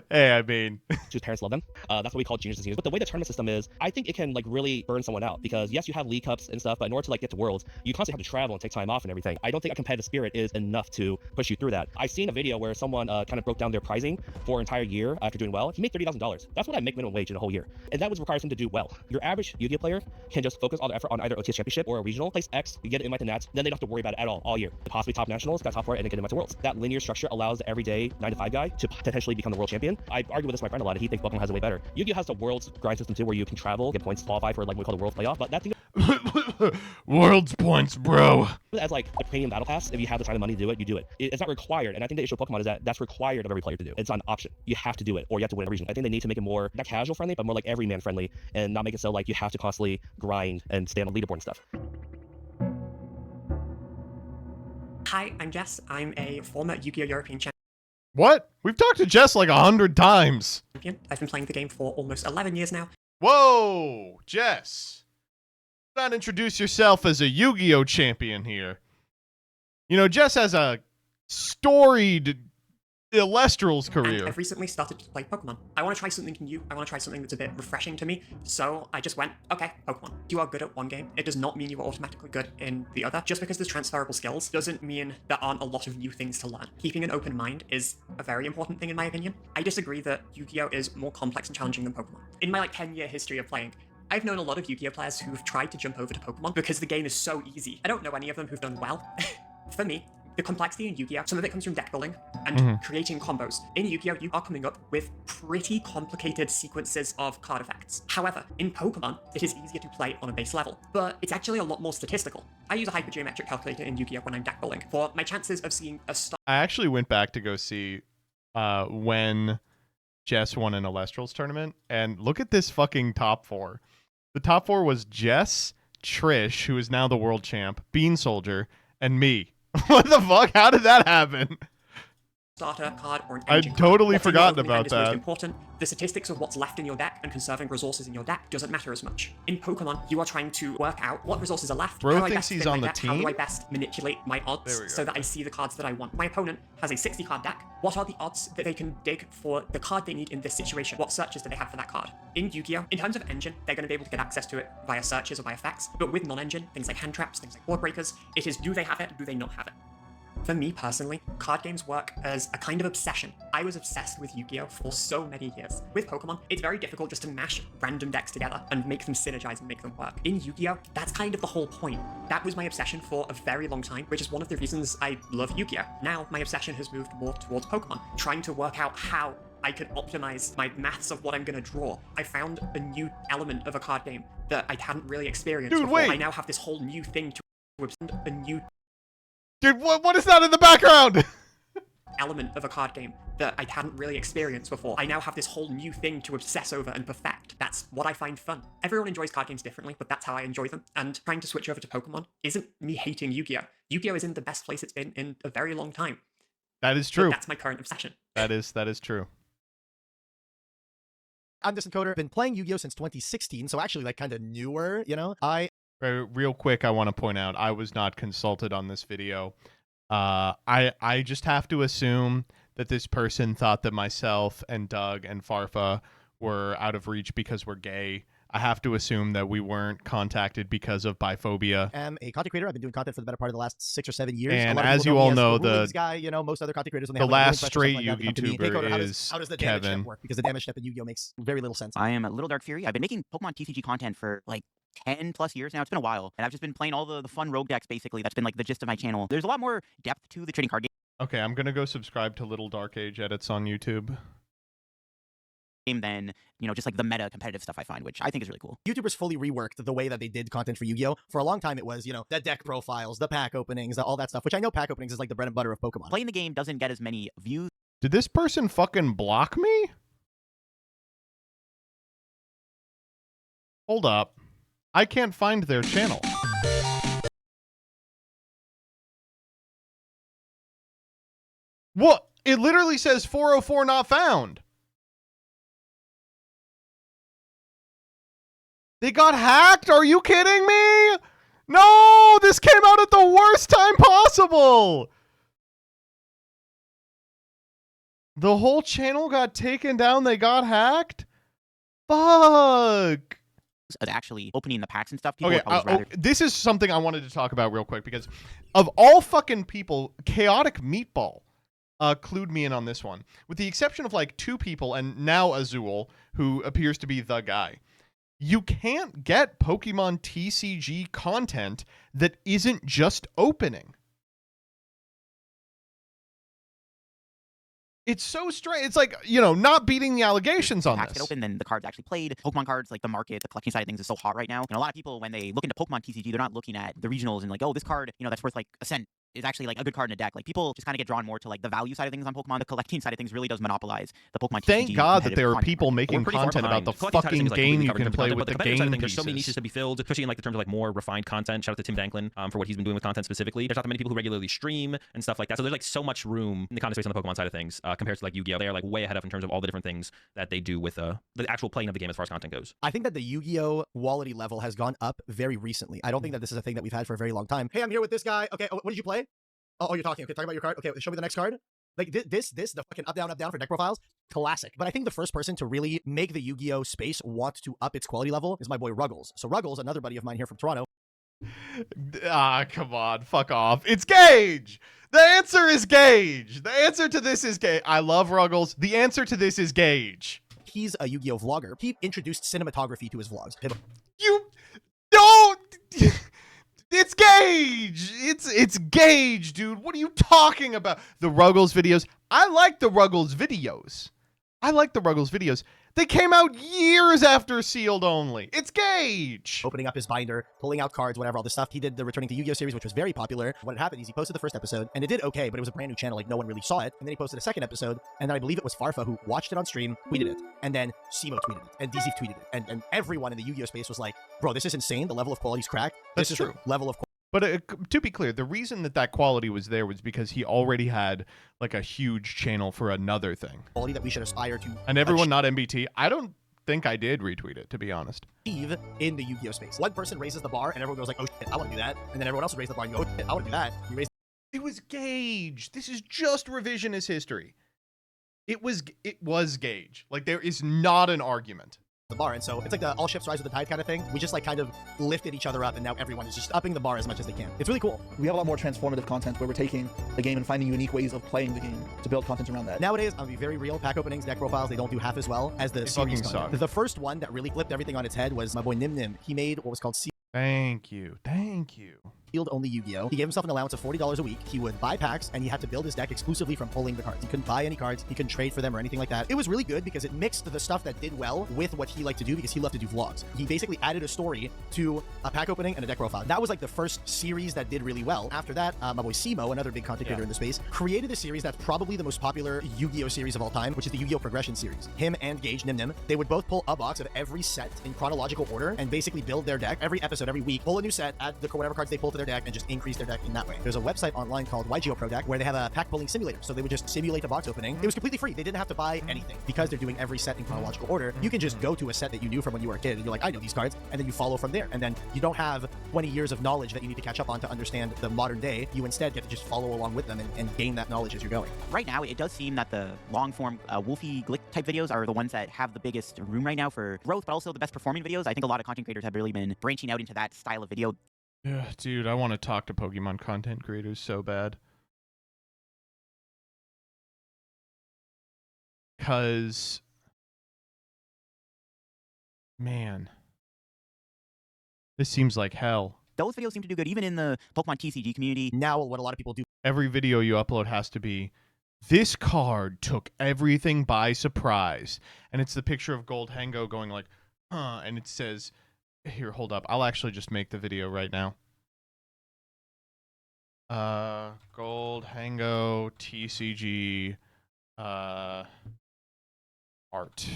Hey, I mean, whose parents love them. That's what we call juniors and seniors. But the way the tournament system is, I think it can like really burn someone out because yes, you have league cups and stuff, but in order to like get to worlds, you constantly have to travel and take time off and everything. I don't think a competitive spirit is enough to push you through that. I've seen a video where someone kind of broke down their pricing for an entire year after doing well. He made $30,000. That's what I make minimum wage in a whole year, and that would require him to do well. Your average Yu-Gi-Oh player can just focus all their effort on either OTS championship or a regional, place X, you get an invite to Nats, then they don't have to worry about it at all year. Possibly top nationals, got top 4, and then get invite to worlds. That linear structure allows the everyday 9-to-5 guy to potentially become the world champion. I argue with this with my friend a lot, and he thinks Pokemon has a way better. Yu-Gi-Oh has the world's grind system too, where you can travel, get points, qualify for like what we call the world playoff, but that thing world's points, bro. as like a premium battle pass, if you have the time and money to do it, you do it. It's not required, and I think the issue with Pokemon is that that's required of every player to do. It's not an option. You have to do it, or you have to win a region. I think they need to make it more, not casual friendly, but more like everyman friendly, and not make it so like you have to constantly grind and stay on the leaderboard and stuff. Hi, I'm Jess. I'm a former Yu-Gi-Oh! European champion. What? We've talked to Jess like 100 times. I've been playing the game for almost 11 years now. Whoa, Jess. Not introduce yourself as a Yu-Gi-Oh! Champion here. You know, Jess has a storied Illustrals career. And I've recently started to play Pokemon. I want to try something new. I want to try something that's a bit refreshing to me. So I just went, okay, Pokemon. You are good at one game. It does not mean you are automatically good in the other. Just because there's transferable skills doesn't mean there aren't a lot of new things to learn. Keeping an open mind is a very important thing in my opinion. I disagree that Yu-Gi-Oh! Is more complex and challenging than Pokemon. In my 10-year history of playing, I've known a lot of Yu-Gi-Oh! Players who've tried to jump over to Pokemon because the game is so easy. I don't know any of them who've done well. For me, the complexity in Yu-Gi-Oh! Some of it comes from deck building and creating combos. In Yu-Gi-Oh! You are coming up with pretty complicated sequences of card effects. However, in Pokemon, it is easier to play on a base level, but it's actually a lot more statistical. I use a hypergeometric calculator in Yu-Gi-Oh! When I'm deck building for my chances of seeing a star. I actually went back to go see when Jess won an Illustrals tournament, and look at this fucking top four. The top four was Jess, Trish, who is now the world champ, Bean Soldier, and me. What the fuck? How did that happen? Starter card or an I'd engine totally card. forgotten What's in your opening hand about is that. most important. The statistics of what's left in your deck and conserving resources in your deck doesn't matter as much. In Pokemon, you are trying to work out what resources are left. Bro How do I thinks best he's fit on my the deck? How do team? I best manipulate my There we odds go. so that I see the cards that I want? My opponent has a 60 card deck. What are the odds that they can dig for the card they need in this situation? What searches do they have for that card? In Yu-Gi-Oh! In terms of engine, they're going to be able to get access to it via searches or by effects. But with non-engine, things like hand traps, things like board breakers, it is do they have it, do they not have it? For me personally, card games work as a kind of obsession. I was obsessed with Yu-Gi-Oh! For so many years. With Pokemon, it's very difficult just to mash random decks together and make them synergize and make them work. In Yu-Gi-Oh!, that's kind of the whole point. That was my obsession for a very long time, which is one of the reasons I love Yu-Gi-Oh! Now, my obsession has moved more towards Pokemon, trying to work out how I could optimize my maths of what I'm gonna draw. I found a new element of a card game that I hadn't really experienced before. wait. I now have this whole new thing to a new Dude, what is that in the background? element of a card game that I hadn't really experienced before. I now have this whole new thing to obsess over and perfect. That's what I find fun. Everyone enjoys card games differently, but that's how I enjoy them. And trying to switch over to Pokemon isn't me hating Yu-Gi-Oh! Yu-Gi-Oh! Is in the best place it's been in a very long time. That is But true. that's my current obsession. That is true. I'm Distant Coder. Been playing Yu-Gi-Oh! Since 2016, so actually like kind of newer, you know? Real quick, I want to point out I was not consulted on this video. I just have to assume that this person thought that myself and Doug and Farfa were out of reach because we're gay. I have to assume that we weren't contacted because of biphobia. I'm a content creator. I've been doing content for the better part of the last 6 or 7 years. And A lot of as people you all me know, as the the Rulings guy, you know, most other content creators when they the have, like, a last ruling straight question or something like that, they come to me, "Hey, Coder, YouTuber how does the damage Kevin. step work?" Because the damage step in Yu-Gi-Oh! Makes very little sense. I am Little Dark Fury. I've been making Pokemon TCG content for like 10 plus years now. It's been a while. And I've just been playing all the fun rogue decks, basically. That's been like the gist of my channel. There's a lot more depth to the trading card Okay, I'm gonna go subscribe to Little Dark Age edits on YouTube. game than, you know, just like the meta competitive stuff I find, which I think is really cool. YouTubers fully reworked the way that they did content for Yu-Gi-Oh! For a long time, it was, you know, the deck profiles, the pack openings, all that stuff, which I know pack openings is like the bread and butter of Pokemon. Playing the game doesn't get as many views. Did this person fucking block me? Hold up. I can't find their channel. What? It literally says 404 not found. They got hacked? Are you kidding me? No, this came out at the worst time possible. The whole channel got taken down. They got hacked. Fuck. Actually opening the packs and stuff. People Okay, would always rather. this is something I wanted to talk about real quick because of all fucking people, Chaotic Meatball clued me in on this one. With the exception of like 2 people and now Azul, who appears to be the guy. You can't get Pokemon TCG content that isn't just opening. It's so strange. It's like, you know, not beating the allegations on Packs this. get open, then the cards actually played. Pokemon cards, like the market, the collecting side of things is so hot right now. And a lot of people, when they look into Pokemon TCG, they're not looking at the regionals and like, oh, this card, you know, that's worth like a cent is actually like a good card in a deck. Like people just kind of get drawn more to like the value side of things on Pokemon. The collecting side of things really does monopolize the Pokemon TCG. Thank God that there are content people market. making content about the fucking game you can play with the game There's so many niches pieces. to be filled, especially in like the terms of like more refined content. Shout out to Tim Danklin for what he's been doing with content specifically. There's not that many people who regularly stream and stuff like that. So there's like so much room in the content space on the Pokemon side of things compared to like Yu-Gi-Oh. They are like way ahead of in terms of all the different things that they do with the actual playing of the game as far as content goes. I think that the Yu-Gi-Oh quality level has gone up very recently. I don't think that this is a thing that we've had for a very long time. Hey, I'm here with this guy. Okay, what did you play? Oh, you're talking. Okay, talk about your card. Okay, show me the next card. Like this, the fucking up, down for deck profiles, classic. But I think the first person to really make the Yu-Gi-Oh space want to up its quality level is my boy Ruggles. So Ruggles, another buddy of mine here from Toronto. Come on, fuck off. It's Gage. The answer is Gage. The answer to this is Gage. I love Ruggles. The answer to this is Gage. He's a Yu-Gi-Oh vlogger. He introduced cinematography to his vlogs. You don't. It's Gage. It's Gage, dude. What are you talking about? The Ruggles videos. I like the Ruggles videos. They came out years after Sealed Only. It's Gage. Opening up his binder, pulling out cards, whatever, all this stuff. He did the Returning to Yu-Gi-Oh series, which was very popular. What had happened is he posted the first episode, and it did okay, but it was a brand new channel, like no one really saw it. And then he posted a second episode, and then I believe it was Farfa who watched it on stream, tweeted it, and then Simo tweeted it, and DZ tweeted it, and everyone in the Yu-Gi-Oh space was like, bro, this is insane. The level of quality's cracked. That's This is true. the level of But to be clear, the reason that quality was there was because he already had like a huge channel for another thing. quality that we should aspire to. And everyone not MBT, I don't think I did retweet it, to be honest. Achieve in the Yu-Gi-Oh space. One person raises the bar, and everyone goes like, oh shit, I want to do that. And then everyone else will raise the bar and go, oh shit, I want to do that. You raise It was Gage. This is just revisionist history. It was Gage. Like, there is not an argument. the bar. And so it's like the all ships rise with the tide kind of thing. We just like kind of lifted each other up, and now everyone is just upping the bar as much as they can. It's really cool. We have a lot more transformative content where we're taking the game and finding unique ways of playing the game to build content around that. Nowadays, I'll be very real, pack openings, deck profiles, they don't do half as well as the series content. The first one that really flipped everything on its head was my boy Nim Nim. He made what was called Thank you. Thank you. Sealed only Yu-Gi-Oh! He gave himself an allowance of $40 a week. He would buy packs, and he had to build his deck exclusively from pulling the cards. He couldn't buy any cards. He couldn't trade for them or anything like that. It was really good because it mixed the stuff that did well with what he liked to do because he loved to do vlogs. He basically added a story to a pack opening and a deck profile. That was like the first series that did really well. After that, my boy Simo, another big content creator in the space, created a series that's probably the most popular Yu-Gi-Oh! Series of all time, which is the Yu-Gi-Oh! Progression series. Him and Gage, Nim Nim, they would both pull a box of every set in chronological order and basically build their deck every episode, every week, pull a new set, add the whatever cards they pull to their deck, and just increase their deck in that way. There's a website online called YGO Pro Deck where they have a pack pulling simulator. So they would just simulate a box opening. It was completely free. They didn't have to buy anything because they're doing every set in chronological order. You can just go to a set that you knew from when you were a kid and you're like, I know these cards, and then you follow from there. And then you don't have 20 years of knowledge that you need to catch up on to understand the modern day. You instead get to just follow along with them and gain that knowledge as you're going. Right now, it does seem that the long-form Wolfie Glick type videos are the ones that have the biggest room right now for growth, but also the best performing videos. I think a lot of content creators have really been branching out into that style of video. Yeah, dude, I want to talk to Pokemon content creators so bad. Because, man, this seems like hell. Those videos seem to do good, even in the Pokemon TCG community. Now, what a lot of people do. Every video you upload has to be, this card took everything by surprise. And it's the picture of Gold Hango going like, huh, and it says, here, hold up. I'll actually just make the video right now. Gold Hango TCG art.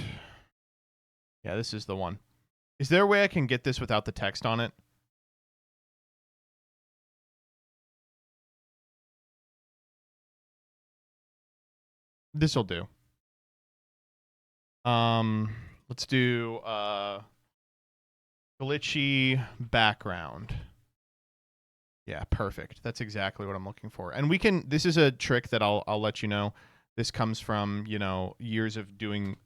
Yeah, this is the one. Is there a way I can get this without the text on it? This'll do. Let's do glitchy background. Yeah, perfect. That's exactly what I'm looking for. And we can, this is a trick that I'll let you know. this comes from, you know, years of doing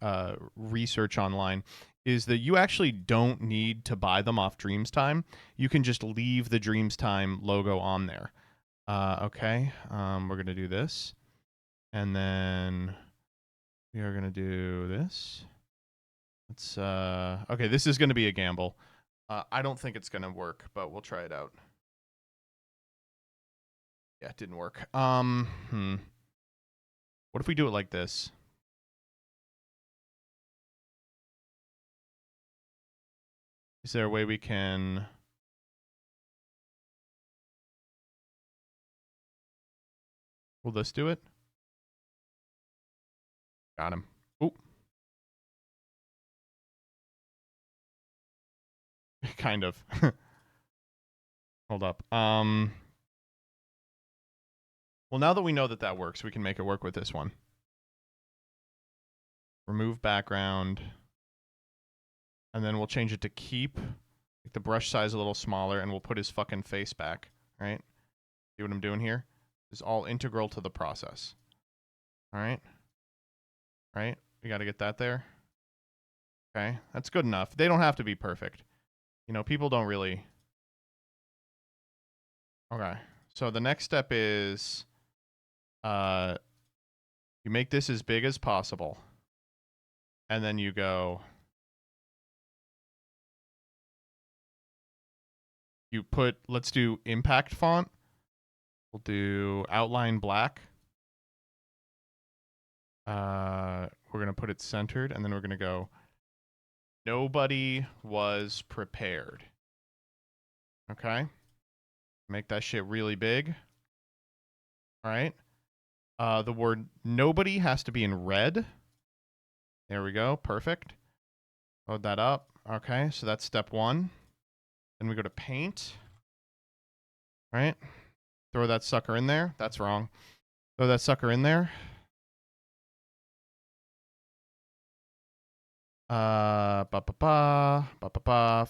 research online, is that you actually don't need to buy them off Dreamstime. You can just leave the Dreamstime logo on there. Okay, we're going to do this. And then we are going to do this. Let's, okay, this is going to be a gamble. I don't think it's going to work, but we'll try it out. Yeah, it didn't work. What if we do it like this? Is there a way we can... Will this do it? Got him. Oop. Kind of. Hold up. Well, now that we know that that works, we can make it work with this one. Remove background. And then we'll change it to keep. Make the brush size a little smaller, and we'll put his fucking face back. Right? See what I'm doing here? It's all integral to the process. All right? Right? We got to get that there. Okay, that's good enough. They don't have to be perfect. You know, people don't really... Okay, so the next step is... you make this as big as possible. And then you go... You put... Let's do impact font. We'll do outline black. We're going to put it centered, and then we're going to go... Nobody was prepared. Okay? Make that shit really big. All right? The word nobody has to be in red. There we go. Perfect. Load that up. Okay, so that's step one. Then we go to paint. All right? Throw that sucker in there. That's wrong. Throw that sucker in there.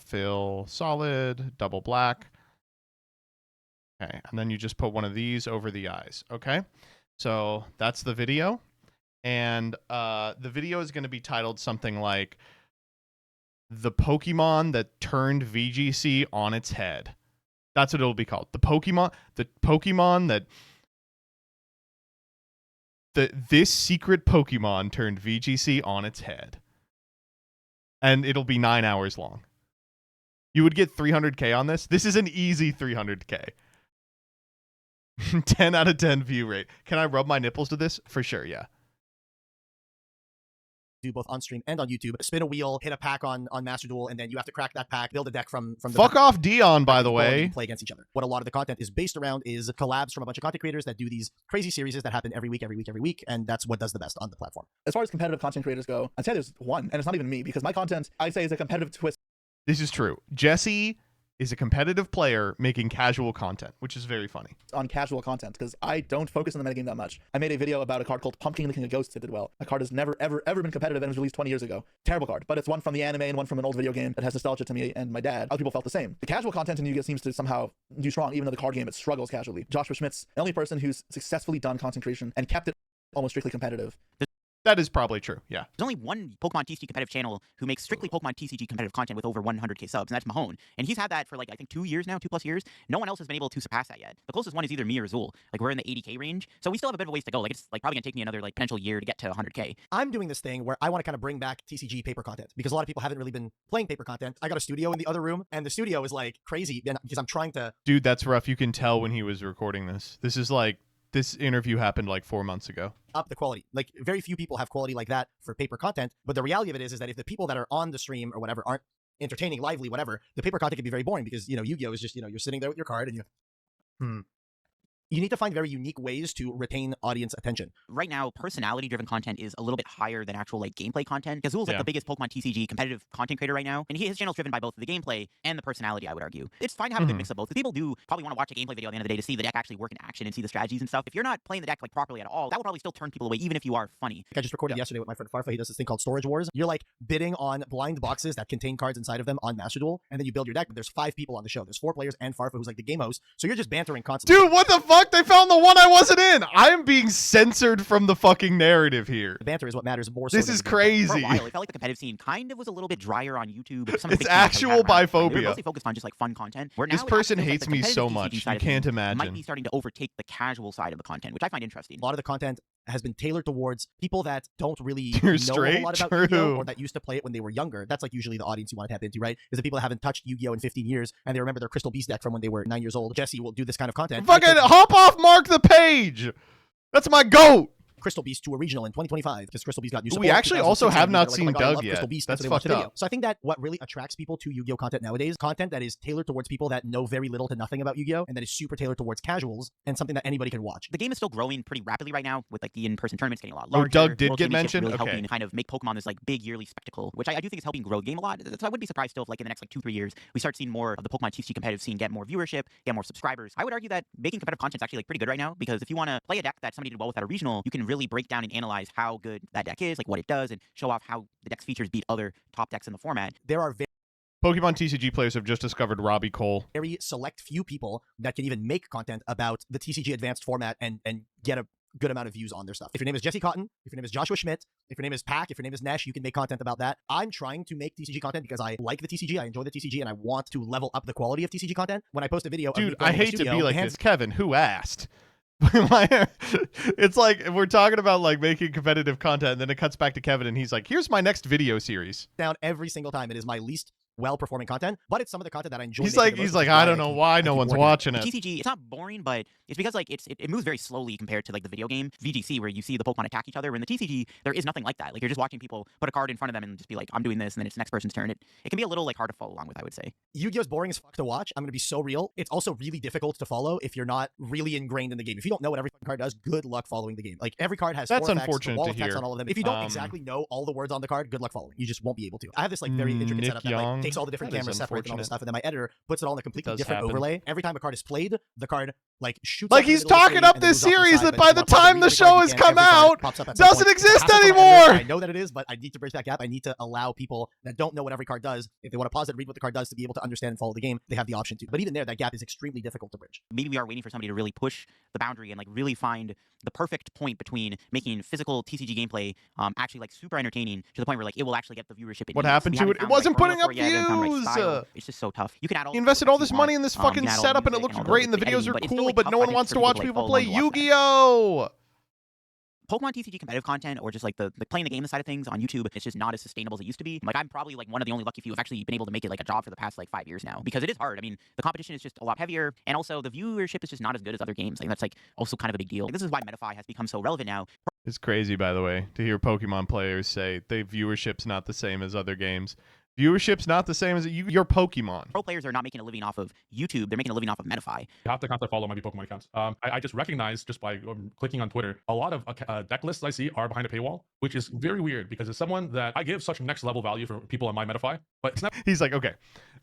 Fill solid, double black. Okay, and then you just put one of these over the eyes. Okay, so that's the video, and the video is going to be titled something like "The Pokemon That Turned VGC on Its Head." That's what it'll be called. The Pokemon that this secret Pokemon turned VGC on its head. And it'll be 9 hours long. You would get 300K on this. This is an easy 300K. 10 out of 10 view rate. Can I rub my nipples to this? For sure, yeah. Do both on stream and on YouTube. Spin a wheel, hit a pack on Master Duel, and then you have to crack that pack, build a deck from the Fuck off Dion, by the way. Play against each other. What a lot of the content is based around is collabs from a bunch of content creators that do these crazy series that happen every week, and that's what does the best on the platform. As far as competitive content creators go, I'd say there's one, and it's not even me, because my content, I'd say, is a competitive twist. This is true. Jesse is a competitive player making casual content, which is very funny. On casual content, because I don't focus on the metagame that much. I made a video about a card called Pumpkin the King of Ghosts that did well. A card has never, ever been competitive, and it was released 20 years ago. Terrible card, but it's one from the anime and one from an old video game that has nostalgia to me and my dad. Other people felt the same. The casual content in Yu-Gi-Oh! Seems to somehow do strong, even though the card game, it struggles casually. Joshua Schmidt's the only person who's successfully done content creation and kept it almost strictly competitive. That is probably true, yeah. There's only one Pokemon TCG competitive channel who makes strictly Pokemon TCG competitive content with over 100K subs, and that's Mahone. And he's had that for, like, I think 2 years now, 2+ years. No one else has been able to surpass that yet. The closest one is either me or Zool. Like, we're in the 80K range, so we still have a bit of a ways to go. Like, it's like probably gonna take me another, like, potential year to get to 100K. I'm doing this thing where I want to kind of bring back TCG paper content, because a lot of people haven't really been playing paper content. I got a studio in the other room, and the studio is, like, crazy, because I'm trying to... Dude, that's rough. You can tell when he was recording this. This is like... This interview happened like 4 months ago. Up the quality. Like, very few people have quality like that for paper content, but the reality of it is that if the people that are on the stream or whatever aren't entertaining, lively, whatever, the paper content can be very boring, because, you know, Yu-Gi-Oh! Is just, you know, you're sitting there with your card and you need to find very unique ways to retain audience attention. Right now, personality-driven content is a little bit higher than actual, like, gameplay content. Gazul's like the biggest Pokemon TCG competitive content creator right now, and his channel's driven by both the gameplay and the personality, I would argue. It's fine to have a good mix of both. People do probably want to watch a gameplay video at the end of the day to see the deck actually work in action and see the strategies and stuff. If you're not playing the deck, like, properly at all, that will probably still turn people away, even if you are funny. Like, I just recorded yesterday with my friend Farfa. He does this thing called Storage Wars. You're, like, bidding on blind boxes that contain cards inside of them on Master Duel, and then you build your deck, but there's 5 people on the show. There's 4 players and Farfa, who's, like, the game host, so you're just bantering constantly. Dude, what the fuck? fuck? They found the one I wasn't in. I am being censored from the fucking narrative here. The banter is what matters more so This than is the gameplay. crazy. For a while, it felt like the competitive scene kind of was a little bit drier on YouTube. Some of the It's big studios actual we had around, biphobia. They were mostly focused on just like fun content. Where now This it person actually feels hates like me the so competitive much. TCG You side of can't things might imagine. be starting to overtake the casual side of the content, which I find interesting. A lot of the content has been tailored towards people that don't really You're know a straight? whole lot about Yu-Gi-Oh! True. Or that used to play it when they were younger. That's like usually the audience you want to tap into, right? Is the people that haven't touched Yu-Gi-Oh! In 15 years and they remember their Crystal Beast deck from when they were 9 years old. Jesse will do this kind of content. Fucking hop off Mark the Page. That's my goat. Crystal Beast to a regional in 2025 because Crystal Beast got new support. We actually also 2016, have not they're like, seen oh my God, I Doug love yet. Crystal Beast. That's So they watch fucked the video. up. So I think that what really attracts people to Yu-Gi-Oh! Content nowadays, content that is tailored towards people that know very little to nothing about Yu-Gi-Oh! And that is super tailored towards casuals and something that anybody can watch. The game is still growing pretty rapidly right now with like the in-person tournaments getting a lot larger. Doug did World get Championships mentioned? really Okay. helping kind of make Pokemon this like big yearly spectacle, which I do think is helping grow the game a lot. So I wouldn't be surprised still if like in the next like 2-3 years we start seeing more of the Pokemon TCG competitive scene get more viewership, get more subscribers. I would argue that making competitive content is actually like pretty good right now because if you want to play a deck that somebody did well with at a regional, you can really break down and analyze how good that deck is, like what it does, and show off how the deck's features beat other top decks in the format. There are Pokemon TCG players have just discovered Robbie Cole. very select few people that can even make content about the TCG advanced format and get a good amount of views on their stuff. If your name is Jesse Cotton, if your name is Joshua Schmidt, if your name is Pack, if your name is Nesh, you can make content about that. I'm trying to make TCG content because I like the TCG, I enjoy the TCG, and I want to level up the quality of TCG content. When I post a video of me Dude, going I to the hate to studio, be like hands this. Kevin, who asked? It's like we're talking about like making competitive content, and then it cuts back to Kevin, and he's like, "Here's my next video series." down every single time. It is my least well-performing content, but it's some of the content that I enjoy. He's making like, the most, he's which like, is I don't know why I no keep one's working on it. watching it. TCG, it's not boring, but it's because like it moves very slowly compared to like the video game VGC where you see the Pokemon attack each other. In the TCG, there is nothing like that. Like you're just watching people put a card in front of them and just be like, I'm doing this, and then it's the next person's turn. It can be a little like hard to follow along with, I would say. Yu-Gi-Oh's boring as fuck to watch. I'm gonna be so real. It's also really difficult to follow if you're not really ingrained in the game. If you don't know what every fucking card does, good luck following the game. Like every card has That's 4 effects, unfortunate the wall to effects hear. on all of them. If you don't exactly know all the words on the card, good luck following. You just won't be able to. I have this like very intricate Nick setup that like Young. takes all the different That is cameras, separates all the unfortunate. stuff, and then my editor puts it all in a completely does different happen. overlay. Every time a card is played, the card like shoots Like up in the he's middle of the talking screen up and then this moves off to series side, that but by if the you want to time read the every show card, you has can. come Every card out, pops up at some doesn't point. exist Half the card anymore. I know that it is, but I need to bridge that gap. I need to allow people that don't know what every card does, if they want to pause it, read what the card does to be able to understand and follow the game, they have the option to. But even there, that gap is extremely difficult to bridge. Maybe we are waiting for somebody to really push the boundary and like really find the perfect point between making physical TCG gameplay actually like super entertaining to the point where like it will actually get the viewership it What needs. happened We to haven't it? It found the right wasn't formula putting up for it yet, we haven't found the right views. style. It's just so tough. You can add all He the invested filters all you this want. money in this You fucking can add all setup, the and it music looks and all great, and the editing, videos are but it's still, cool, like, but tough, no I one think, wants for to people watch to, like, people follow play along and watch that. Yu-Gi-Oh! Pokemon TCG competitive content or just like the playing the game side of things on YouTube, it's just not as sustainable as it used to be. Like I'm probably like one of the only lucky few who've actually been able to make it like a job for the past like 5 years now because it is hard. I mean, the competition is just a lot heavier, and also the viewership is just not as good as other games. Like that's like also kind of a big deal. Like, this is why MetaFi has become so relevant now. It's crazy, by the way, to hear Pokemon players say the viewership's not the same as other games. Viewership's not the same as your Pokemon. Pro players are not making a living off of YouTube; they're making a living off of MetaFi. Half the accounts I follow might be Pokemon accounts. I just recognize just by clicking on Twitter, a lot of deck lists I see are behind a paywall, which is very weird because as someone that I give such next level value for people on my MetaFi, but it's never He's like, okay,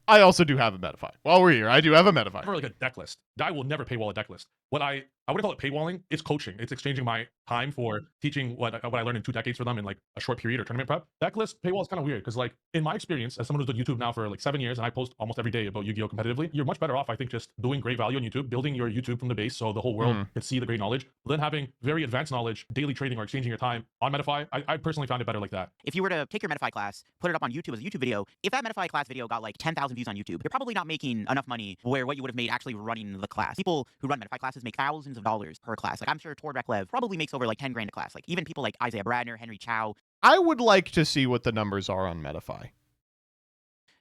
I also do have a MetaFi. While we're here, I do have a MetaFi. like a deck list. I will never paywall a deck list. What I wouldn't call it paywalling. It's coaching. It's exchanging my time for teaching what I learned in 2 decades for them in like a short period or tournament prep. Deck list paywall is kind of weird because like in my experience as someone who's done YouTube now for like 7 years and I post almost every day about Yu-Gi-Oh competitively, you're much better off I think just doing great value on YouTube, building your YouTube from the base so the whole world can see the great knowledge, then having very advanced knowledge, daily trading or exchanging your time on MetaFi. I personally found it better like that. If you were to take your MetaFi class, put it up on YouTube as a YouTube video, if that MetaFi class video got like 10,000 views on YouTube, you're probably not making enough money where what you would have made actually running the class. People who run MetaFi classes make thousands of dollars per class. Like I'm sure Tord Reklev probably makes over like 10 grand a class. Like even people like Isaiah Bradner, Henry Chow. I would like to see what the numbers are on MetaFi.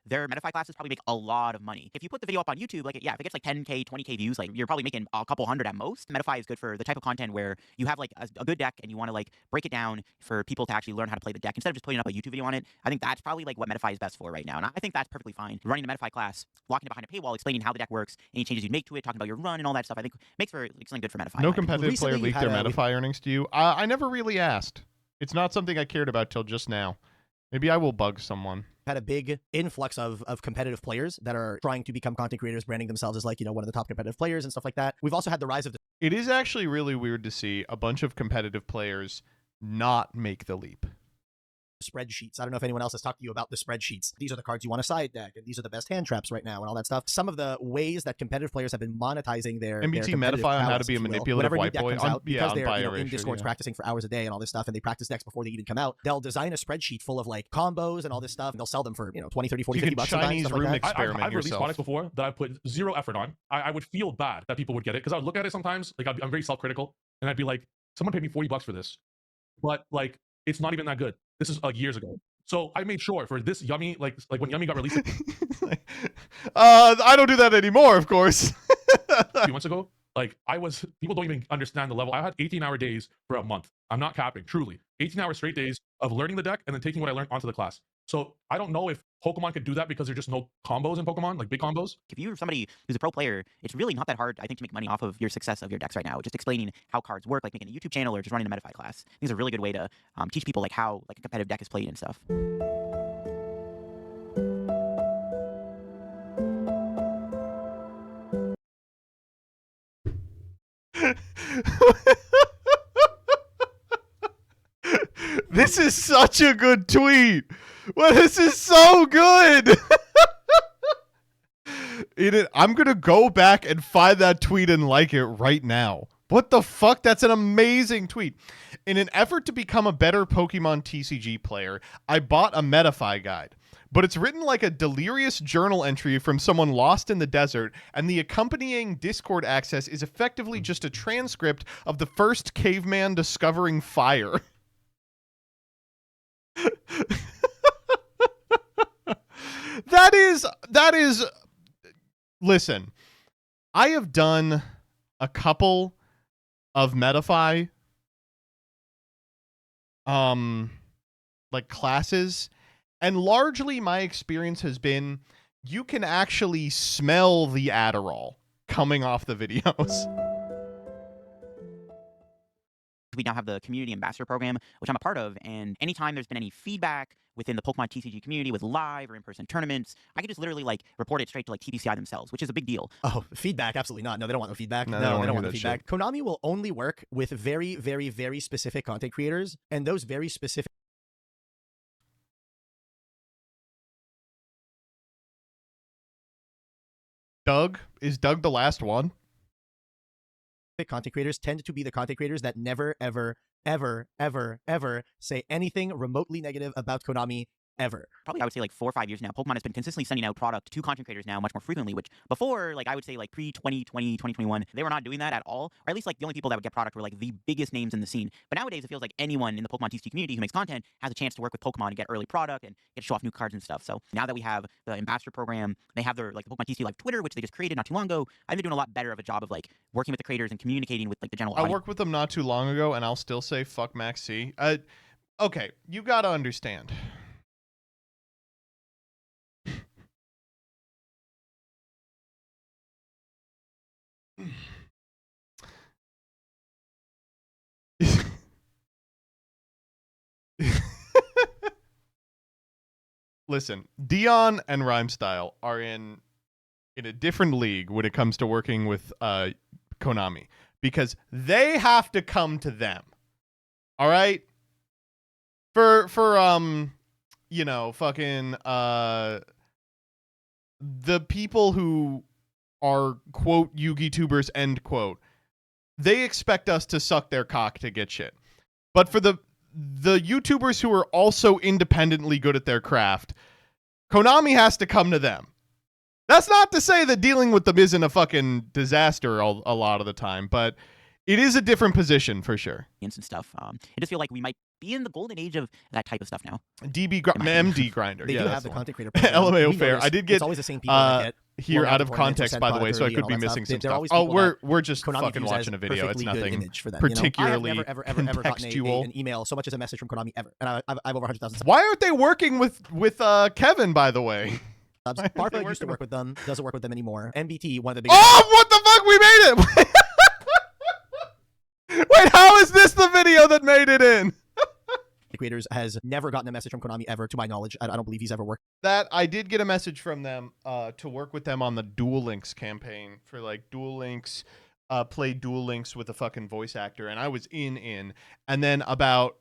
Their MetaFi classes probably make a lot of money. If you put the video up on YouTube, like yeah, if it gets like 10K, 20K views, like you're probably making a couple hundred at most. MetaFi is good for the type of content where you have like a good deck and you want to like break it down for people to actually learn how to play the deck instead of just putting up a YouTube video on it. I think that's probably like what MetaFi is best for right now. And I think that's perfectly fine. Running a MetaFi class, locking it behind a paywall, explaining how the deck works, any changes you make to it, talking about your run and all that stuff, I think makes for something good for MetaFi. No competitive player Recently, leaked their MetaFi earnings to you. I never really asked. It's not something I cared about till just now. Maybe I will bug someone. Had a big influx of competitive players that are trying to become content creators, branding themselves as like, you know, one of the top competitive players and stuff like that. We've also had the rise of the It is actually really weird to see a bunch of competitive players not make the leap. spreadsheets. I don't know if anyone else has talked to you about the spreadsheets. These are the cards you want to side deck, and these are the best hand traps right now, and all that stuff. Some of the ways that competitive players have been monetizing their MBT competitive Metafy on how prowess, to be a if you will. manipulative Whenever new white deck boy comes on- out, yeah, because on they're buy in erasure, Discords yeah. practicing for hours a day and all this stuff, and they practice decks before they even come out. They'll design a spreadsheet full of like combos and all this stuff, and they'll sell them for 20, 30, 40, You 50 can bucks. sometimes, Chinese stuff like room that. experiment I've released yourself. products before that I put zero effort on. I would feel bad that people would get it because I would look at it sometimes. Like I'm very self-critical, and I'd be like, someone paid me $40 for this, but like it's not even that good. This is years ago. So I made sure for this Yummy, like when Yummy got released I don't do that anymore, of course. a few months ago, like people don't even understand the level. I had 18-hour days for a month. I'm not capping, truly. 18-hour straight days of learning the deck and then taking what I learned onto the class. So I don't know if Pokemon could do that because there's just no combos in Pokemon, like big combos. If you're somebody who's a pro player, it's really not that hard, I think, to make money off of your success of your decks right now. Just explaining how cards work, like making a YouTube channel or just running a Metafy class. I think it's a really good way to teach people like how like a competitive deck is played and stuff. This is such a good tweet. Well, this is so good. I'm going to go back and find that tweet and like it right now. What the fuck? That's an amazing tweet. In an effort to become a better Pokemon TCG player, I bought a Metafy guide. But it's written like a delirious journal entry from someone lost in the desert, and the accompanying Discord access is effectively just a transcript of the first caveman discovering fire. That is listen, I have done a couple of Metafy like classes, and largely my experience has been you can actually smell the Adderall coming off the videos. We now have the community ambassador program, which I'm a part of, and anytime there's been any feedback within the Pokemon TCG community with live or in-person tournaments, I can just literally like report it straight to like TBCI themselves, which is a big deal. Oh, feedback? Absolutely not. No, they don't want no feedback. No, No, they they don't don't want hear no that feedback. Konami will only work with very, very, very specific content creators, and those very specific Doug? Is Doug the last one? content creators tend to be the content creators that never, ever, ever, ever, ever say anything remotely negative about Konami ever. Probably I would say like 4 or 5 years now, Pokemon has been consistently sending out product to content creators now much more frequently, which before, like I would say like pre-2020, 2021, they were not doing that at all. Or at least like the only people that would get product were like the biggest names in the scene. But nowadays it feels like anyone in the Pokemon TCG community who makes content has a chance to work with Pokemon and get early product and get to show off new cards and stuff. So now that we have the ambassador program, they have their like the Pokemon TCG Live Twitter, which they just created not too long ago. I've been doing a lot better of a job of like working with the creators and communicating with like the general I audience. worked with them not too long ago, and I'll still say fuck Max C. Okay, you gotta understand. Listen, Dion and Rhymestyle are in a different league when it comes to working with Konami, because they have to come to them. All right? For you know, fucking the people who are quote Yugi tubers end quote, they expect us to suck their cock to get shit. But for the YouTubers who are also independently good at their craft, Konami has to come to them. That's not to say that dealing with them isn't a fucking disaster a lot of the time, but it is a different position for sure. And stuff. I just feel like we might be in the golden age of that type of stuff now. MD grinder. They Yeah, do that's have the one. content creator program. LMAO We fair. notice I did get it's always the same people that get here blown out out of of tournaments or context, sent by the product way, so I early could and be all that missing stuff. some They're stuff. always Oh, people that we're just Konami fucking views as watching a video. It's perfectly good nothing image for them, you know? I have particularly never gotten contextual. an email so much as a message from Konami ever, and I have over 100,000. Why aren't they working with Kevin, by the way? Barba used to work with them, doesn't work with them anymore. MBT, one of the biggest. Oh, what the fuck? We made it! Wait, how is this the video that made it in? Creators has never gotten a message from Konami ever, to my knowledge. I don't believe he's ever worked. That I did get a message from them to work with them on the Duel Links campaign for like Duel Links play Duel Links with a fucking voice actor, and I was in. And then about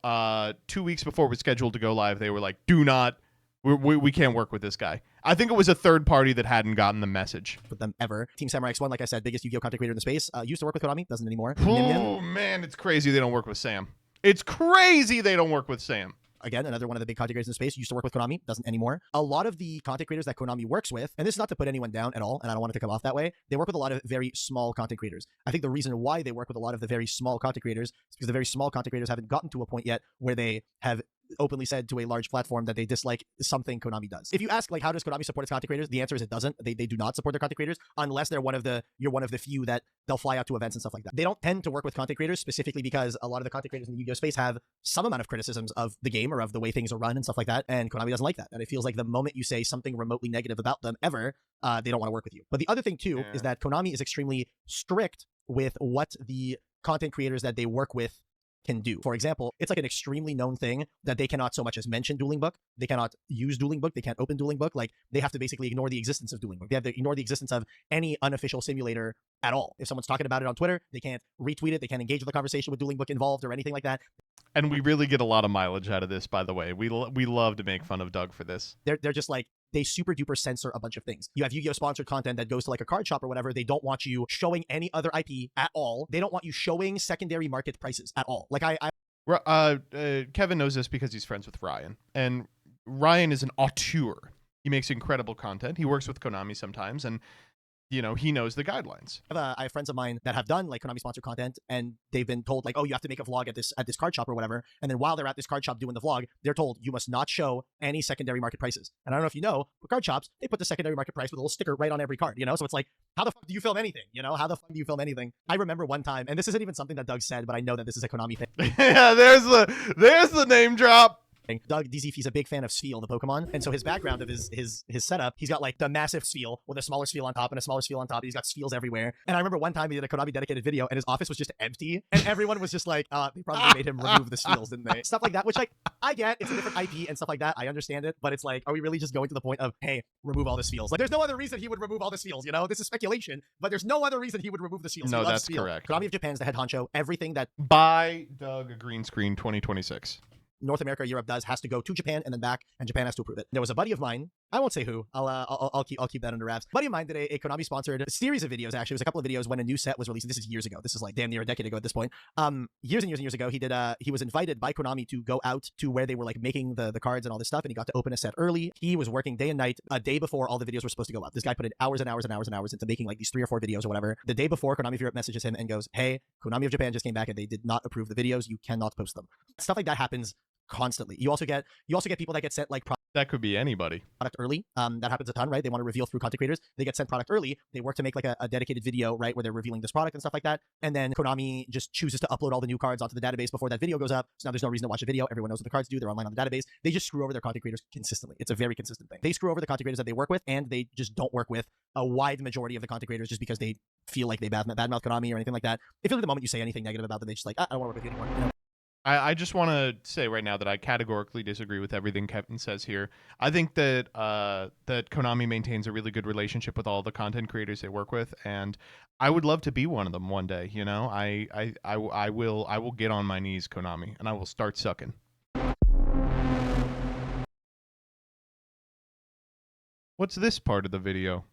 2 weeks before it was scheduled to go live, they were like, "Do not, we can't work with this guy." I think it was a third party that hadn't gotten the message. With them ever. Team Samurai X1, like I said, biggest Yu-Gi-Oh content creator in the space. Used to work with Konami, doesn't anymore. Oh man, it's crazy they don't work with Sam. It's crazy they don't work with Sam. Again, another one of the big content creators in the space, used to work with Konami, doesn't anymore. A lot of the content creators that Konami works with, and this is not to put anyone down at all, and I don't want it to come off that way, they work with a lot of very small content creators. I think the reason why they work with a lot of the very small content creators is because the very small content creators haven't gotten to a point yet where they have openly said to a large platform that they dislike something Konami does. If you ask, like, how does Konami support its content creators? The answer is it doesn't. They do not support their content creators unless you're one of the few that they'll fly out to events and stuff like that. They don't tend to work with content creators specifically because a lot of the content creators in the Yu-Gi-Oh space have some amount of criticisms of the game or of the way things are run and stuff like that, and Konami doesn't like that. And it feels like the moment you say something remotely negative about them ever, they don't want to work with you. But the other thing too is that Konami is extremely strict with what the content creators that they work with can do. For example, it's like an extremely known thing that they cannot so much as mention Dueling Book. They cannot use Dueling Book. They can't open Dueling Book. Like, they have to basically ignore the existence of Dueling Book. They have to ignore the existence of any unofficial simulator at all. If someone's talking about it on Twitter, they can't retweet it. They can't engage with the conversation with Dueling Book involved or anything like that. And we really get a lot of mileage out of this, by the way. We love to make fun of Doug for this. They're just like, they super duper censor a bunch of things. You have Yu-Gi-Oh sponsored content that goes to like a card shop or whatever. They don't want you showing any other IP at all. They don't want you showing secondary market prices at all. Like Kevin knows this because he's friends with Ryan, and Ryan is an auteur. He makes incredible content. He works with Konami sometimes, and you know, he knows the guidelines. I have friends of mine that have done like Konami sponsored content, and they've been told like, oh, you have to make a vlog at this card shop or whatever. And then while they're at this card shop doing the vlog, they're told you must not show any secondary market prices. And I don't know if you know, but card shops, they put the secondary market price with a little sticker right on every card, you know? So it's like, how the fuck do you film anything? You know, how the fuck do you film anything? I remember one time, and this isn't even something that Doug said, but I know that this is a Konami thing. Yeah, there's the name drop. Doug DZ, he's a big fan of Spheal, the Pokemon, and so his background of his setup, he's got like the massive Spheal with a smaller Spheal on top and a smaller Spheal on top. He's got Spheals everywhere. And I remember one time he did a Konami dedicated video, and his office was just empty, and everyone was just like, they probably made him remove the Spheals, didn't they? Stuff like that, which like I get, it's a different IP and stuff like that. I understand it, but it's like, are we really just going to the point of, hey, remove all the Spheals? Like, there's no other reason he would remove all the Spheals. You know, this is speculation, but there's no other reason he would remove the Spheals. No, that's correct. Konami of Japan's the head honcho. Everything that buy Doug a green screen 2026. North America, Europe does has to go to Japan and then back, and Japan has to approve it. There was a buddy of mine, I won't say who, I'll keep that under wraps. A buddy of mine did a Konami sponsored series of videos. Actually, it was a couple of videos when a new set was released. This is years ago. This is like damn near a decade ago at this point. Years and years ago, he was invited by Konami to go out to where they were like making the cards and all this stuff, and he got to open a set early. He was working day and night a day before all the videos were supposed to go up. This guy put in hours and hours and hours and hours into making like these 3 or 4 videos or whatever. The day before, Konami of Europe messages him and goes, hey, Konami of Japan just came back and they did not approve the videos. You cannot post them. Stuff like that happens constantly. You also get people that get sent like that could be anybody. Product early. That happens a ton, right? They want to reveal through content creators. They get sent product early. They work to make like a dedicated video, right, where they're revealing this product and stuff like that. And then Konami just chooses to upload all the new cards onto the database before that video goes up. So now there's no reason to watch a video. Everyone knows what the cards do. They're online on the database. They just screw over their content creators consistently. It's a very consistent thing. They screw over the content creators that they work with, and they just don't work with a wide majority of the content creators just because they feel like they badmouth Konami or anything like that. It feels like the moment you say anything negative about them, they just like, I don't want to work with you anymore. You know? I just want to say right now that I categorically disagree with everything Kevin says here. I think that that Konami maintains a really good relationship with all the content creators they work with, and I would love to be one of them one day. You know, I will get on my knees, Konami, and I will start sucking. What's this part of the video?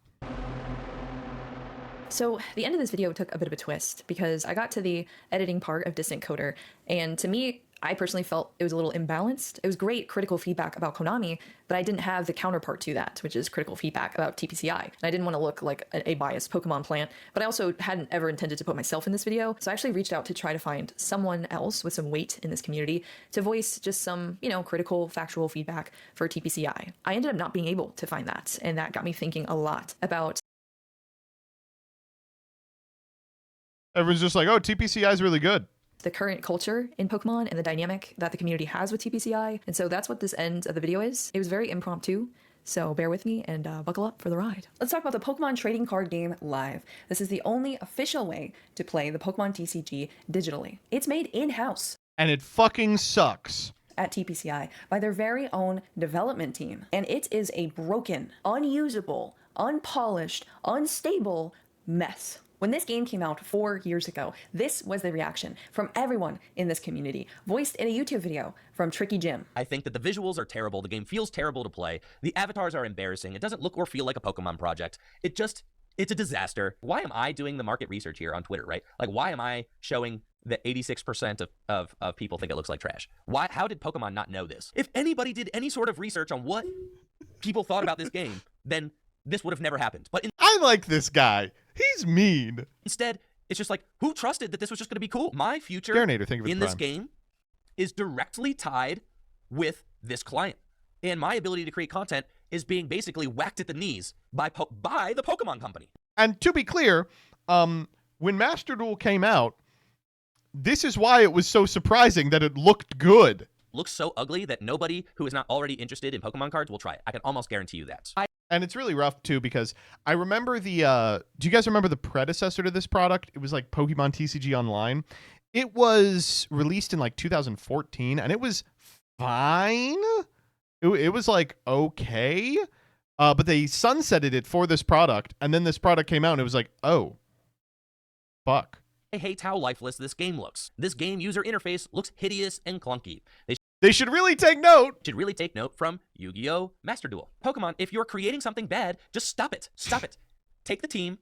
So the end of this video took a bit of a twist because I got to the editing part of Distant Coder, and to me, I personally felt it was a little imbalanced. It was great critical feedback about Konami, but I didn't have the counterpart to that, which is critical feedback about TPCI. And I didn't want to look like a biased Pokemon plant, but I also hadn't ever intended to put myself in this video. So I actually reached out to try to find someone else with some weight in this community to voice just some, critical, factual feedback for TPCI. I ended up not being able to find that, and that got me thinking a lot about everyone's just like, oh, TPCI is really good. The current culture in Pokemon and the dynamic that the community has with TPCI. And so that's what this end of the video is. It was very impromptu, so bear with me and buckle up for the ride. Let's talk about the Pokemon trading card game live. This is the only official way to play the Pokemon TCG digitally. It's made in-house. And it fucking sucks. At TPCI by their very own development team. And it is a broken, unusable, unpolished, unstable mess. When this game came out 4 years ago, this was the reaction from everyone in this community, voiced in a YouTube video from Tricky Jim. I think that the visuals are terrible, the game feels terrible to play, the avatars are embarrassing, it doesn't look or feel like a Pokemon project. It's a disaster. Why am I doing the market research here on Twitter, right? Like, why am I showing that 86% of people think it looks like trash? How did Pokemon not know this? If anybody did any sort of research on what people thought about this game, then this would have never happened. But I like this guy. He's mean. Instead, it's just like, who trusted that this was just going to be cool? My future Garinator, thank you for in the this game is directly tied with this client. And my ability to create content is being basically whacked at the knees by the Pokemon company. And to be clear, when Master Duel came out, this is why it was so surprising that it looked good. Looks so ugly that nobody who is not already interested in Pokemon cards will try it. I can almost guarantee you that. And it's really rough, too, because I remember do you guys remember the predecessor to this product? It was like Pokemon TCG Online. It was released in like 2014, and it was fine. It was like okay, but they sunsetted it for this product, and then this product came out, and it was like, oh, fuck. I hate how lifeless this game looks. This game user interface looks hideous and clunky. They should really take note. Should really take note from Yu-Gi-Oh! Master Duel. Pokemon, if you're creating something bad, just stop it. Stop it. Take the team,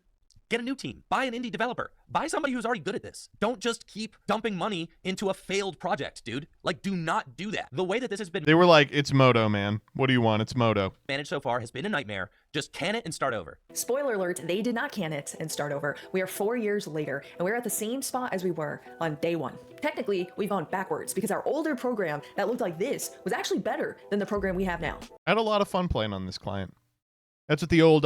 get a new team, buy an indie developer, buy somebody who's already good at this. Don't just keep dumping money into a failed project, dude. Like, do not do that. The way that this has been They were like, it's Moto, man. What do you want? It's Moto. managed so far has been a nightmare. Just can it and start over. Spoiler alert, they did not can it and start over. We are 4 years later, and we're at the same spot as we were on day one. Technically, we've gone backwards because our older program that looked like this was actually better than the program we have now. I had a lot of fun playing on this client. That's what the old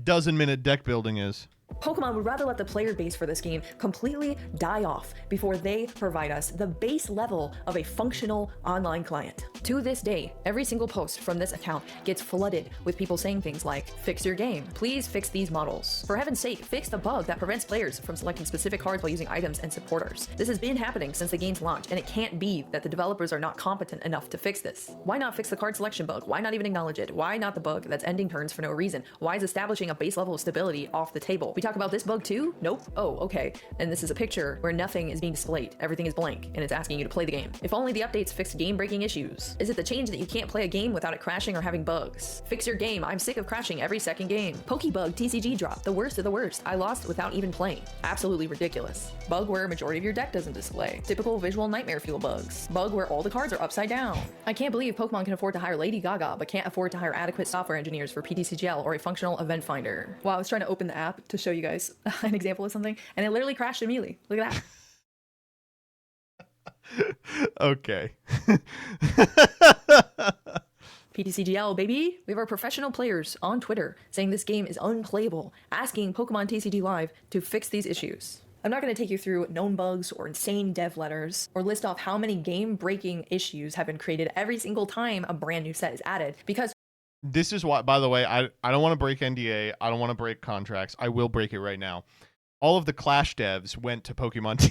dozen-minute deck building is. Pokemon would rather let the player base for this game completely die off before they provide us the base level of a functional online client. To this day, every single post from this account gets flooded with people saying things like, fix your game, please fix these models. For heaven's sake, fix the bug that prevents players from selecting specific cards while using items and supporters. This has been happening since the game's launch, and it can't be that the developers are not competent enough to fix this. Why not fix the card selection bug? Why not even acknowledge it? Why not the bug that's ending turns for no reason? Why is establishing a base level of stability off the table? We talk about this bug too? Nope. Oh, okay. And this is a picture where nothing is being displayed. Everything is blank, and it's asking you to play the game. If only the updates fixed game-breaking issues. Is it the change that you can't play a game without it crashing or having bugs? Fix your game. I'm sick of crashing every second game. Pokebug TCG drop. The worst of the worst. I lost without even playing. Absolutely ridiculous. Bug where a majority of your deck doesn't display. Typical visual nightmare fuel bugs. Bug where all the cards are upside down. I can't believe Pokemon can afford to hire Lady Gaga, but can't afford to hire adequate software engineers for PTCGL or a functional event finder. Wow, I was trying to open the app to show you guys an example of something, and it literally crashed immediately. Look at that. Okay. PTCGL, baby! We have our professional players on Twitter saying this game is unplayable, asking Pokemon TCG Live to fix these issues. I'm not going to take you through known bugs or insane dev letters, or list off how many game-breaking issues have been created every single time a brand new set is added, because this is why, by the way, I don't want to break NDA. I don't want to break contracts. I will break it right now. All of the Clash devs went to Pokemon.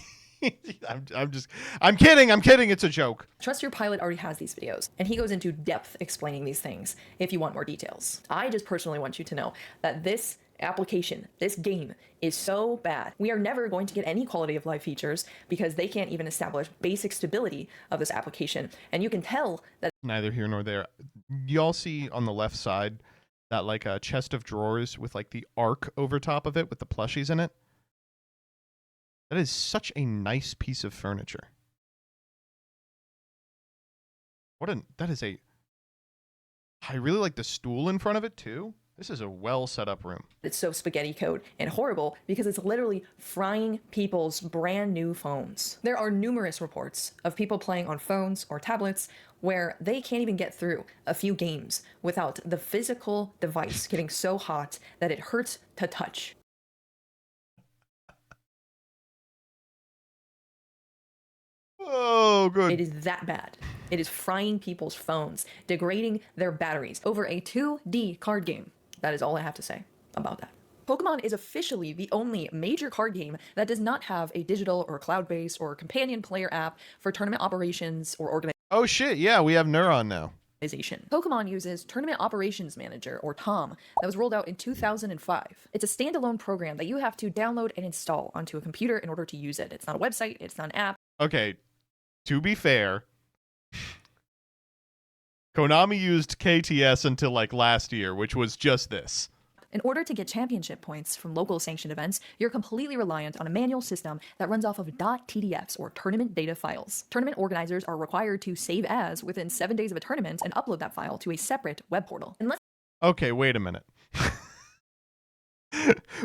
I'm kidding. It's a joke. Trust Your Pilot already has these videos, and he goes into depth explaining these things if you want more details. I just personally want you to know that this application, this game, is so bad. We are never going to get any quality of life features because they can't even establish basic stability of this application. And you can tell that neither here nor there. Y'all see on the left side that like a chest of drawers with like the arc over top of it with the plushies in it? That is such a nice piece of furniture. I really like the stool in front of it too. This is a well set up room. it's so spaghetti code and horrible because it's literally frying people's brand new phones. There are numerous reports of people playing on phones or tablets where they can't even get through a few games without the physical device getting so hot that it hurts to touch. Oh, good. It is that bad. It is frying people's phones, degrading their batteries over a 2D card game. That is all I have to say about that. Pokemon is officially the only major card game that does not have a digital or cloud-based or companion player app for tournament operations or organization. Oh shit, yeah, we have Neuron now. Pokemon uses Tournament Operations Manager, or TOM, that was rolled out in 2005. It's a standalone program that you have to download and install onto a computer in order to use it. It's not a website, it's not an app. Okay, to be fair, Konami used KTS until like last year, which was just this. In order to get championship points from local sanctioned events, you're completely reliant on a manual system that runs off of .tdfs, or tournament data files. Tournament organizers are required to save as within 7 days of a tournament and upload that file to a separate web portal. Okay, wait a minute.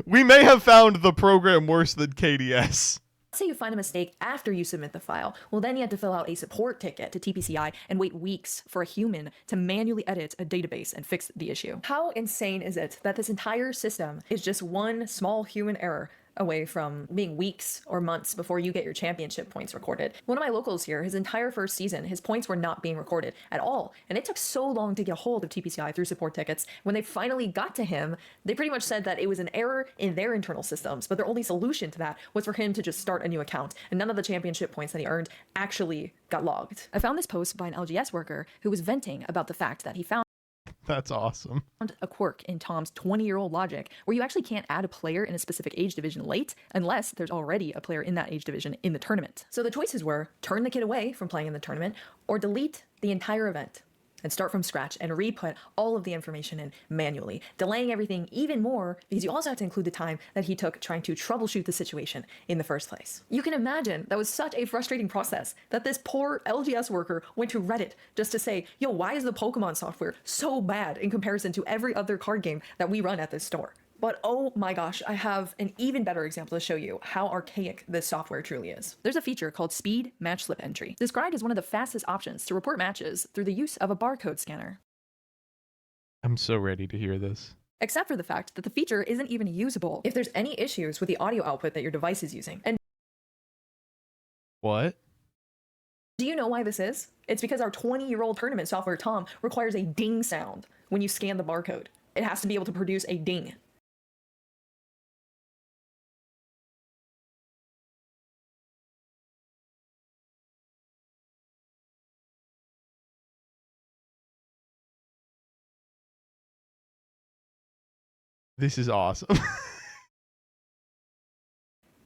We may have found the program worse than KDS. Let's say you find a mistake after you submit the file. Well, then you have to fill out a support ticket to TPCI and wait weeks for a human to manually edit a database and fix the issue. How insane is it that this entire system is just one small human error away from being weeks or months before you get your championship points recorded? One of my locals here, his entire first season, his points were not being recorded at all. And it took so long to get a hold of TPCI through support tickets. When they finally got to him, they pretty much said that it was an error in their internal systems, but their only solution to that was for him to just start a new account. And none of the championship points that he earned actually got logged. I found this post by an LGS worker who was venting about the fact that he found That's awesome. a quirk in Tom's 20-year-old logic where you actually can't add a player in a specific age division late unless there's already a player in that age division in the tournament. So the choices were turn the kid away from playing in the tournament or delete the entire event and start from scratch and re-put all of the information in manually, delaying everything even more because you also have to include the time that he took trying to troubleshoot the situation in the first place. You can imagine that was such a frustrating process that this poor LGS worker went to Reddit just to say, yo, why is the Pokemon software so bad in comparison to every other card game that we run at this store? But oh my gosh, I have an even better example to show you how archaic this software truly is. There's a feature called Speed Match Slip Entry, described as one of the fastest options to report matches through the use of a barcode scanner. I'm so ready to hear this. Except for the fact that the feature isn't even usable if there's any issues with the audio output that your device is using. And what? Do you know why this is? It's because our 20-year-old tournament software, Tom, requires a ding sound when you scan the barcode. It has to be able to produce a ding. This is awesome. And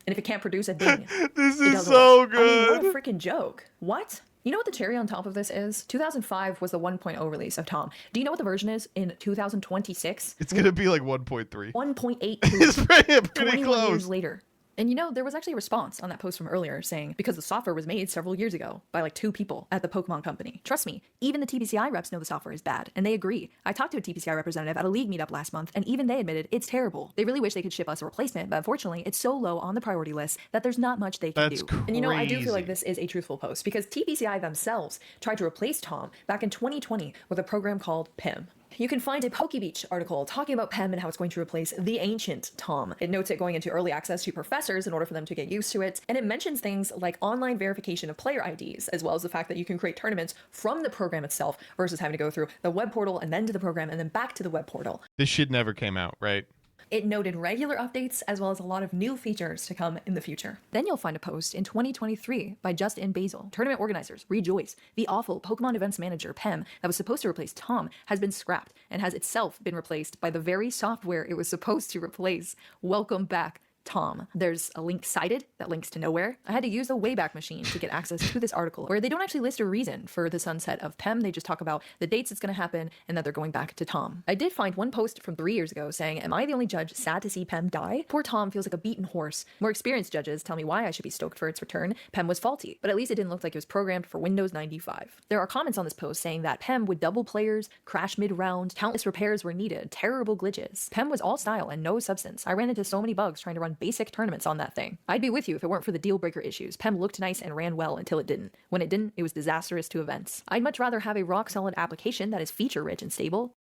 if it can't produce a ding, this it is so work. good. I mean, what a freaking joke. What? You know what the cherry on top of this is? 2005 was the 1.0 release of Tom. Do you know what the version is in 2026? It's going to be like 1.3. 1.8. It's pretty 21 close. years later. And you know, there was actually a response on that post from earlier saying, because the software was made several years ago by like 2 people at the Pokemon company. Trust me, even the TPCI reps know the software is bad, and they agree. I talked to a TPCI representative at a league meetup last month, and even they admitted it's terrible. They really wish they could ship us a replacement, but unfortunately, it's so low on the priority list that there's not much they can do. And you know, I do feel like this is a truthful post, because TPCI themselves tried to replace Tom back in 2020 with a program called PIM. You can find a PokeBeach article talking about PEM and how it's going to replace the ancient Tom. It notes it going into early access to professors in order for them to get used to it, and it mentions things like online verification of player IDs, as well as the fact that you can create tournaments from the program itself versus having to go through the web portal and then to the program and then back to the web portal. This shit never came out, right? It noted regular updates as well as a lot of new features to come in the future. Then you'll find a post in 2023 by Justin Basil. Tournament organizers rejoice. The awful Pokemon Events Manager, PEM, that was supposed to replace Tom has been scrapped and has itself been replaced by the very software it was supposed to replace. Welcome back, Tom. There's a link cited that links to nowhere. I had to use the Wayback Machine to get access to this article, where they don't actually list a reason for the sunset of PEM. They just talk about the dates it's going to happen and that they're going back to Tom. I did find one post from 3 years ago saying, am I the only judge sad to see PEM die? Poor Tom feels like a beaten horse. More experienced judges tell me why I should be stoked for its return. PEM was faulty, but at least it didn't look like it was programmed for Windows 95. There are comments on this post saying that PEM would double players, crash mid-round, countless repairs were needed, terrible glitches. PEM was all style and no substance. I ran into so many bugs trying to run basic tournaments on that thing. I'd be with you if it weren't for the deal breaker issues. PEM looked nice and ran well until it didn't. When it didn't, it was disastrous to events. I'd much rather have a rock solid application that is feature rich and stable,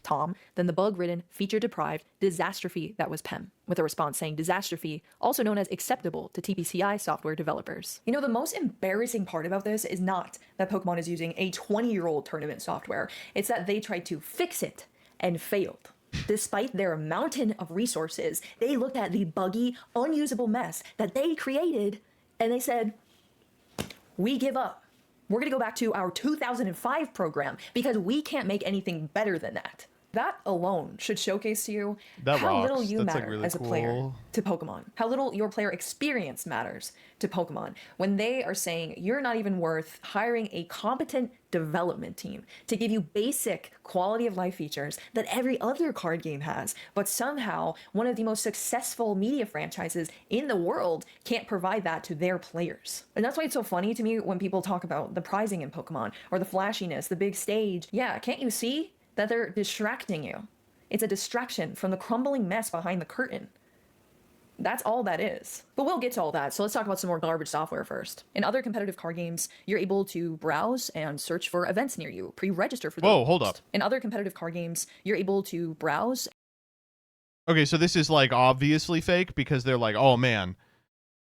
Tom, than the bug-ridden, feature-deprived disastrophe that was PEM, with a response saying disastrophe, also known as acceptable to TPCI software developers. You know, the most embarrassing part about this is not that Pokemon is using a 20-year-old tournament software. It's that they tried to fix it and failed. Despite their mountain of resources, they looked at the buggy, unusable mess that they created, and they said, we give up. We're going to go back to our 2005 program because we can't make anything better than that. That alone should showcase to you how little you That's, like, matter really as a player cool. to Pokemon. How little your player experience matters to Pokemon when they are saying you're not even worth hiring a competent development team to give you basic quality of life features that every other card game has, but somehow one of the most successful media franchises in the world can't provide that to their players. And that's why it's so funny to me when people talk about the prizing in Pokemon or the flashiness, the big stage. Yeah, can't you see that they're distracting you? It's a distraction from the crumbling mess behind the curtain. That's all that is. But we'll get to all that, so let's talk about some more garbage software first. In other competitive card games, you're able to browse and search for events near you, pre-register for those. Whoa, hold up. In other competitive card games, you're able to browse. Okay, so this is like obviously fake because they're like, oh man,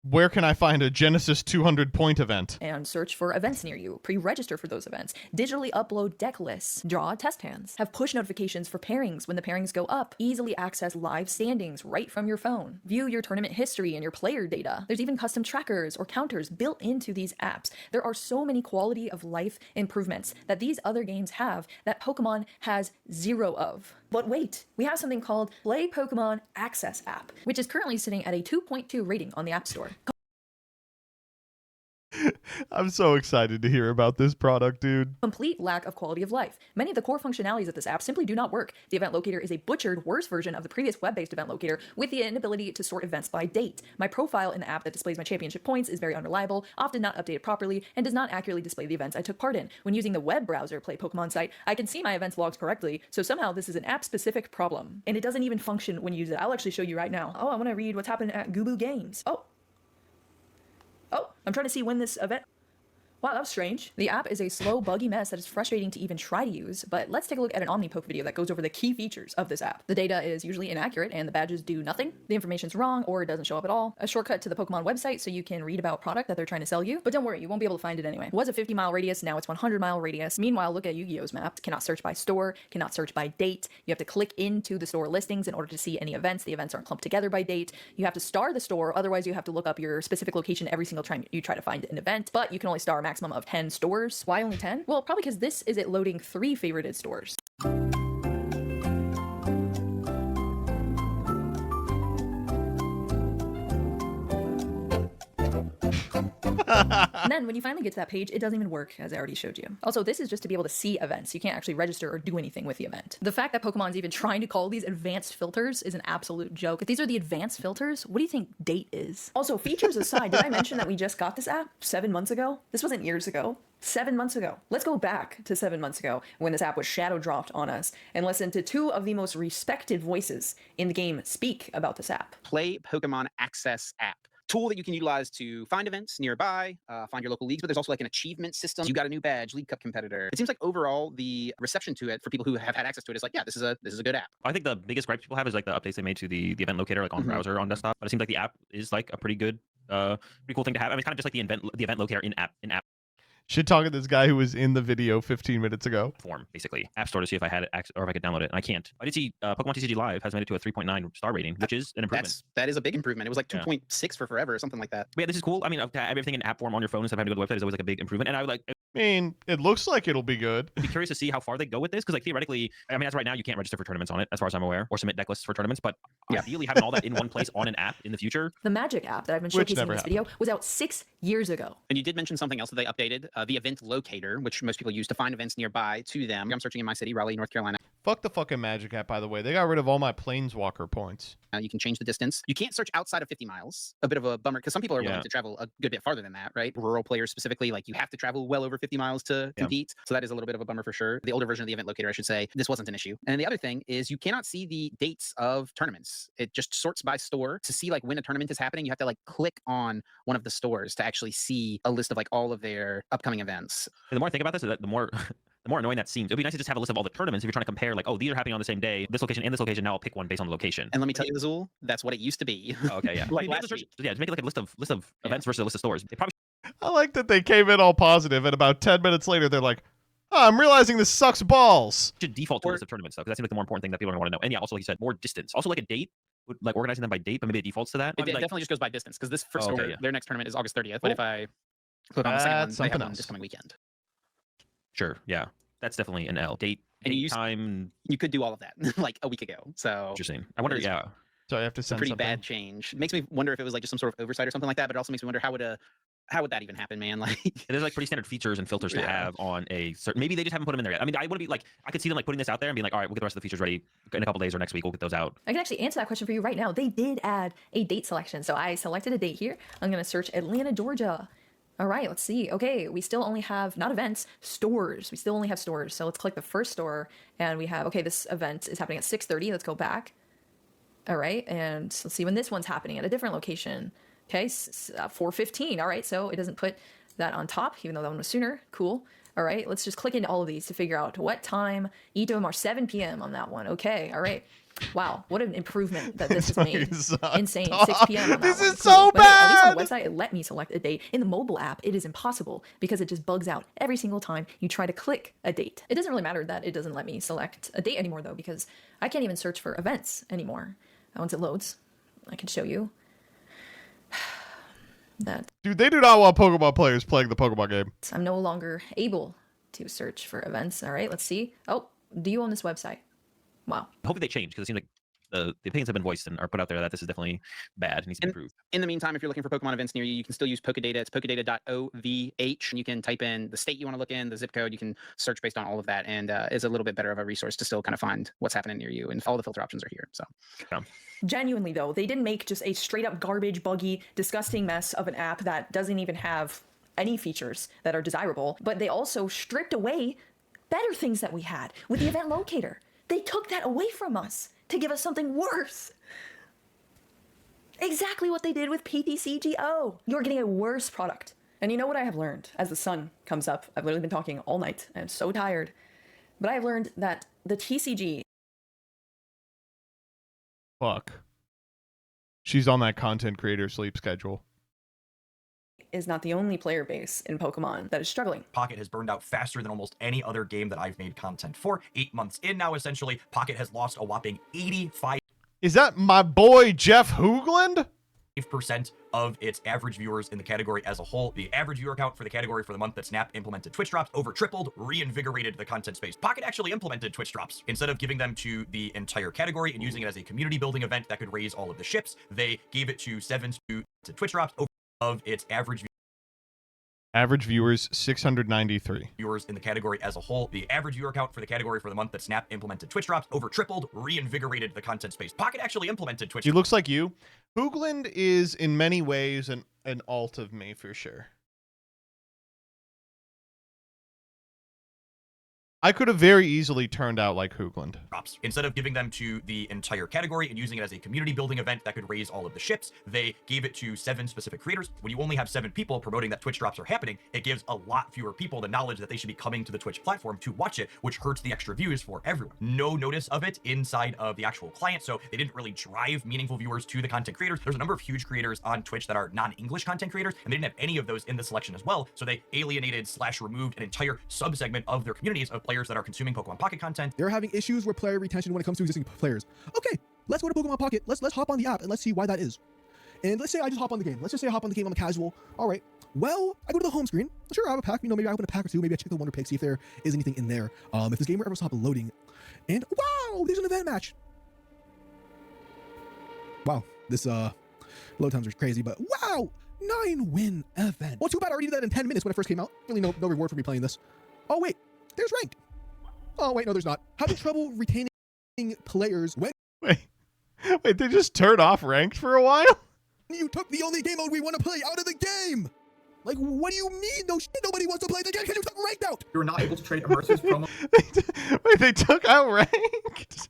where can I find a Genesis 200 point event? And search for events near you, pre-register for those events, digitally upload deck lists, draw test hands, have push notifications for pairings when the pairings go up, easily access live standings right from your phone, view your tournament history and your player data. There's even custom trackers or counters built into these apps. There are so many quality of life improvements that these other games have that Pokemon has zero of. But wait, we have something called Play Pokemon Access app, which is currently sitting at a 2.2 rating on the App Store. I'm so excited to hear about this product, dude. Complete lack of quality of life. Many of the core functionalities of this app simply do not work. The event locator is a butchered, worse version of the previous web-based event locator with the inability to sort events by date. My profile in the app that displays my championship points is very unreliable, often not updated properly, and does not accurately display the events I took part in. When using the web browser Play Pokemon site, I can see my events logs correctly, so somehow this is an app-specific problem. And it doesn't even function when you use it. I'll actually show you right now. Oh, I want to read what's happening at Gubu Games. Oh, I'm trying to see when this event... Wow, that was strange. The app is a slow, buggy mess that is frustrating to even try to use, but let's take a look at an OmniPoke video that goes over the key features of this app. The data is usually inaccurate and the badges do nothing. The information's wrong or it doesn't show up at all. A shortcut to the Pokemon website so you can read about product that they're trying to sell you, but don't worry, you won't be able to find it anyway. It was a 50-mile radius, now it's 100-mile radius. Meanwhile, look at Yu-Gi-Oh's map. Cannot search by store, cannot search by date. You have to click into the store listings in order to see any events. The events aren't clumped together by date. You have to star the store, otherwise you have to look up your specific location every single time you try to find an event, but you can only star a maximum of 10 stores. Why only 10? Well, probably because this is it loading 3 favorited stores. And then when you finally get to that page, it doesn't even work, as I already showed you. Also, this is just to be able to see events. You can't actually register or do anything with the event. The fact that Pokemon's even trying to call these advanced filters is an absolute joke. If these are the advanced filters, what do you think date is? Also, features aside, did I mention that we just got this app 7 months ago? This wasn't years ago. 7 months ago. Let's go back to 7 months ago when this app was shadow dropped on us and listen to 2 of the most respected voices in the game speak about this app. Play Pokemon Access app. Tool that you can utilize to find events nearby, find your local leagues, but there's also like an achievement system. You got a new badge, League Cup competitor. It seems like overall the reception to it for people who have had access to it is like, yeah, this is a good app. I think the biggest gripe people have is like the updates they made to the event locator, like on browser on desktop. But it seems like the app is like a pretty good, pretty cool thing to have. I mean, it's kind of just like the event locator in app. Shit talking this guy who was in the video 15 minutes ago. Form, basically. App Store to see if I had it or if I could download it, and I can't. I did see Pokemon TCG Live has made it to a 3.9 star rating, which is an improvement. That is a big improvement. It was like 2.6 for forever or something like that. But yeah, this is cool. I mean, to have everything in app form on your phone instead of having to go to the website is always like a big improvement. And I would like... I mean, it looks like it'll be good. I'd be curious to see how far they go with this, because like theoretically, I mean, as right now, you can't register for tournaments on it, as far as I'm aware, or submit deck lists for tournaments, but ideally having all that in one place on an app in the future. The Magic app that I've been showcasing in this video was out 6 years ago. And you did mention something else that they updated, the event locator, which most people use to find events nearby to them. I'm searching in my city, Raleigh, North Carolina. Fuck the fucking Magic app, by the way. They got rid of all my Planeswalker points. You can change the distance. You can't search outside of 50 miles. A bit of a bummer, because some people are willing to travel a good bit farther than that, right? Rural players specifically, like you have to travel well over 50 miles to compete. So that is a little bit of a bummer for sure. The older version of the event locator, I should say, this wasn't an issue. And then the other thing is you cannot see the dates of tournaments. It just sorts by store. To see like when a tournament is happening, you have to like click on one of the stores to actually see a list of like all of their upcoming events. And the more I think about this, the more annoying that seems. It would be nice to just have a list of all the tournaments if you're trying to compare, like, oh, these are happening on the same day, this location and this location. Now I'll pick one based on the location. And let me tell you, Azul, that's what it used to be. Okay, yeah. Like just make it like a list of events versus a list of stores. They probably. I like that they came in all positive, and about 10 minutes later, they're like, oh, I'm realizing this sucks balls. Should default to a list of tournaments, though, because that seems like the more important thing that people are going to want to know. And yeah, also, like you said, more distance. Also, like a date, like organizing them by date, but maybe it defaults to that. It definitely just goes by distance, because this first store, their next tournament is August 30th. But if I click on the second one, they have one this coming weekend. Sure. Yeah. That's definitely an L. Date And you time. You could do all of that like a week ago. So Interesting. I wonder. Yeah. So I have to it's a send pretty something. bad change. It makes me wonder if it was like just some sort of oversight or something like that. But it also makes me wonder how would that even happen, man? Like there's like pretty standard features and filters to have on a certain. Maybe they just haven't put them in there yet. I mean, I want to be like, I could see them like putting this out there and being like, all right, we'll get the rest of the features ready in a couple days or next week. We'll get those out. I can actually answer that question for you right now. They did add a date selection. So I selected a date here. I'm going to search Atlanta, Georgia. All right, let's see. Okay, we still only have, not events, stores. We still only have stores. So let's click the first store and we have, okay, this event is happening at 6:30. Let's go back. All right, and let's see when this one's happening at a different location. Okay, 4:15. All right, so it doesn't put that on top, even though that one was sooner. Cool. All right, let's just click into all of these to figure out what time. Each of them are 7 p.m. on that one. Okay, all right. Wow, what an improvement that this has made. Insane. 6 p.m. on that This one. is so But hey, at least on bad. the website, it let me select a date. In the mobile app, it is impossible because it just bugs out every single time you try to click a date. It doesn't really matter that it doesn't let me select a date anymore, though, because I can't even search for events anymore. Once it loads, I can show you that Dude, they do not want Pokemon players playing the Pokemon game. I'm no longer able to search for events. All right, let's see. Oh, do you own this website? Wow. Hopefully they change because it seems like the opinions have been voiced and are put out there that this is definitely bad and needs to be improved. in the meantime, if you're looking for Pokemon events near you, you can still use Pokedata. It's pokedata.ovh. You can type in the state you want to look in, the zip code. You can search based on all of that, and is a little bit better of a resource to still kind of find what's happening near you. And all the filter options are here. So. Yeah. Genuinely, though, they didn't make just a straight up garbage, buggy, disgusting mess of an app that doesn't even have any features that are desirable, but they also stripped away better things that we had with the event locator. They took that away from us to give us something worse. Exactly what they did with PTCGO. You're getting a worse product. And you know what I have learned as the sun comes up? I've literally been talking all night. I'm so tired. But I've learned that the TCG... Fuck. She's on that content creator sleep schedule. is not the only player base in Pokemon that is struggling. Pocket has burned out faster than almost any other game that I've made content for. 8 months in now, essentially, Pocket has lost a whopping 85%. Is that my boy Jeff Hoogland? % of its average viewers in the category as a whole. The average viewer count for the category for the month that Snap implemented Twitch drops over tripled, reinvigorated the content space. Pocket actually implemented Twitch drops. Instead of giving them to the entire category and using it as a community building event that could raise all of the ships, they gave it to 7 to Twitch drops over of its average Average viewers 693. viewers in the category as a whole. The average viewer count for the category for the month that Snap implemented Twitch drops over tripled, reinvigorated the content space. Pocket actually implemented Twitch. He looks like you. Hoogland is in many ways an alt of me for sure. I could have very easily turned out like Hoogland. Drops. Instead of giving them to the entire category and using it as a community building event that could raise all of the ships, they gave it to 7 specific creators. When you only have 7 people promoting that Twitch drops are happening, it gives a lot fewer people the knowledge that they should be coming to the Twitch platform to watch it, which hurts the extra views for everyone. No notice of it inside of the actual client, so they didn't really drive meaningful viewers to the content creators. There's a number of huge creators on Twitch that are non-English content creators, and they didn't have any of those in the selection as well, so they alienated / removed an entire subsegment of their communities of players that are consuming Pokemon Pocket content. They're having issues with player retention when it comes to existing players. Okay, let's go to Pokemon Pocket. Let's hop on the app and let's see why that is. And let's say I just hop on the game. Let's just say I hop on the game, I'm a casual. All right. Well, I go to the home screen. Sure, I have a pack. You know, maybe I open a pack or two. Maybe I check the Wonder Pig, see if there is anything in there. If this game were ever stop loading. And wow, there's an event match. Wow, this load times are crazy, but wow, 9-win event. Well, too bad I already did that in 10 minutes when it first came out. Really no reward for me playing this. Oh wait, there's ranked. Oh wait, no, there's not. Having trouble retaining players when Wait, they just turned off ranked for a while? you took the only game mode we want to play out of the game. Like, what do you mean? No shit, nobody wants to play the game because you took ranked out. You're not able to trade immersive promo. Wait, they took out ranked?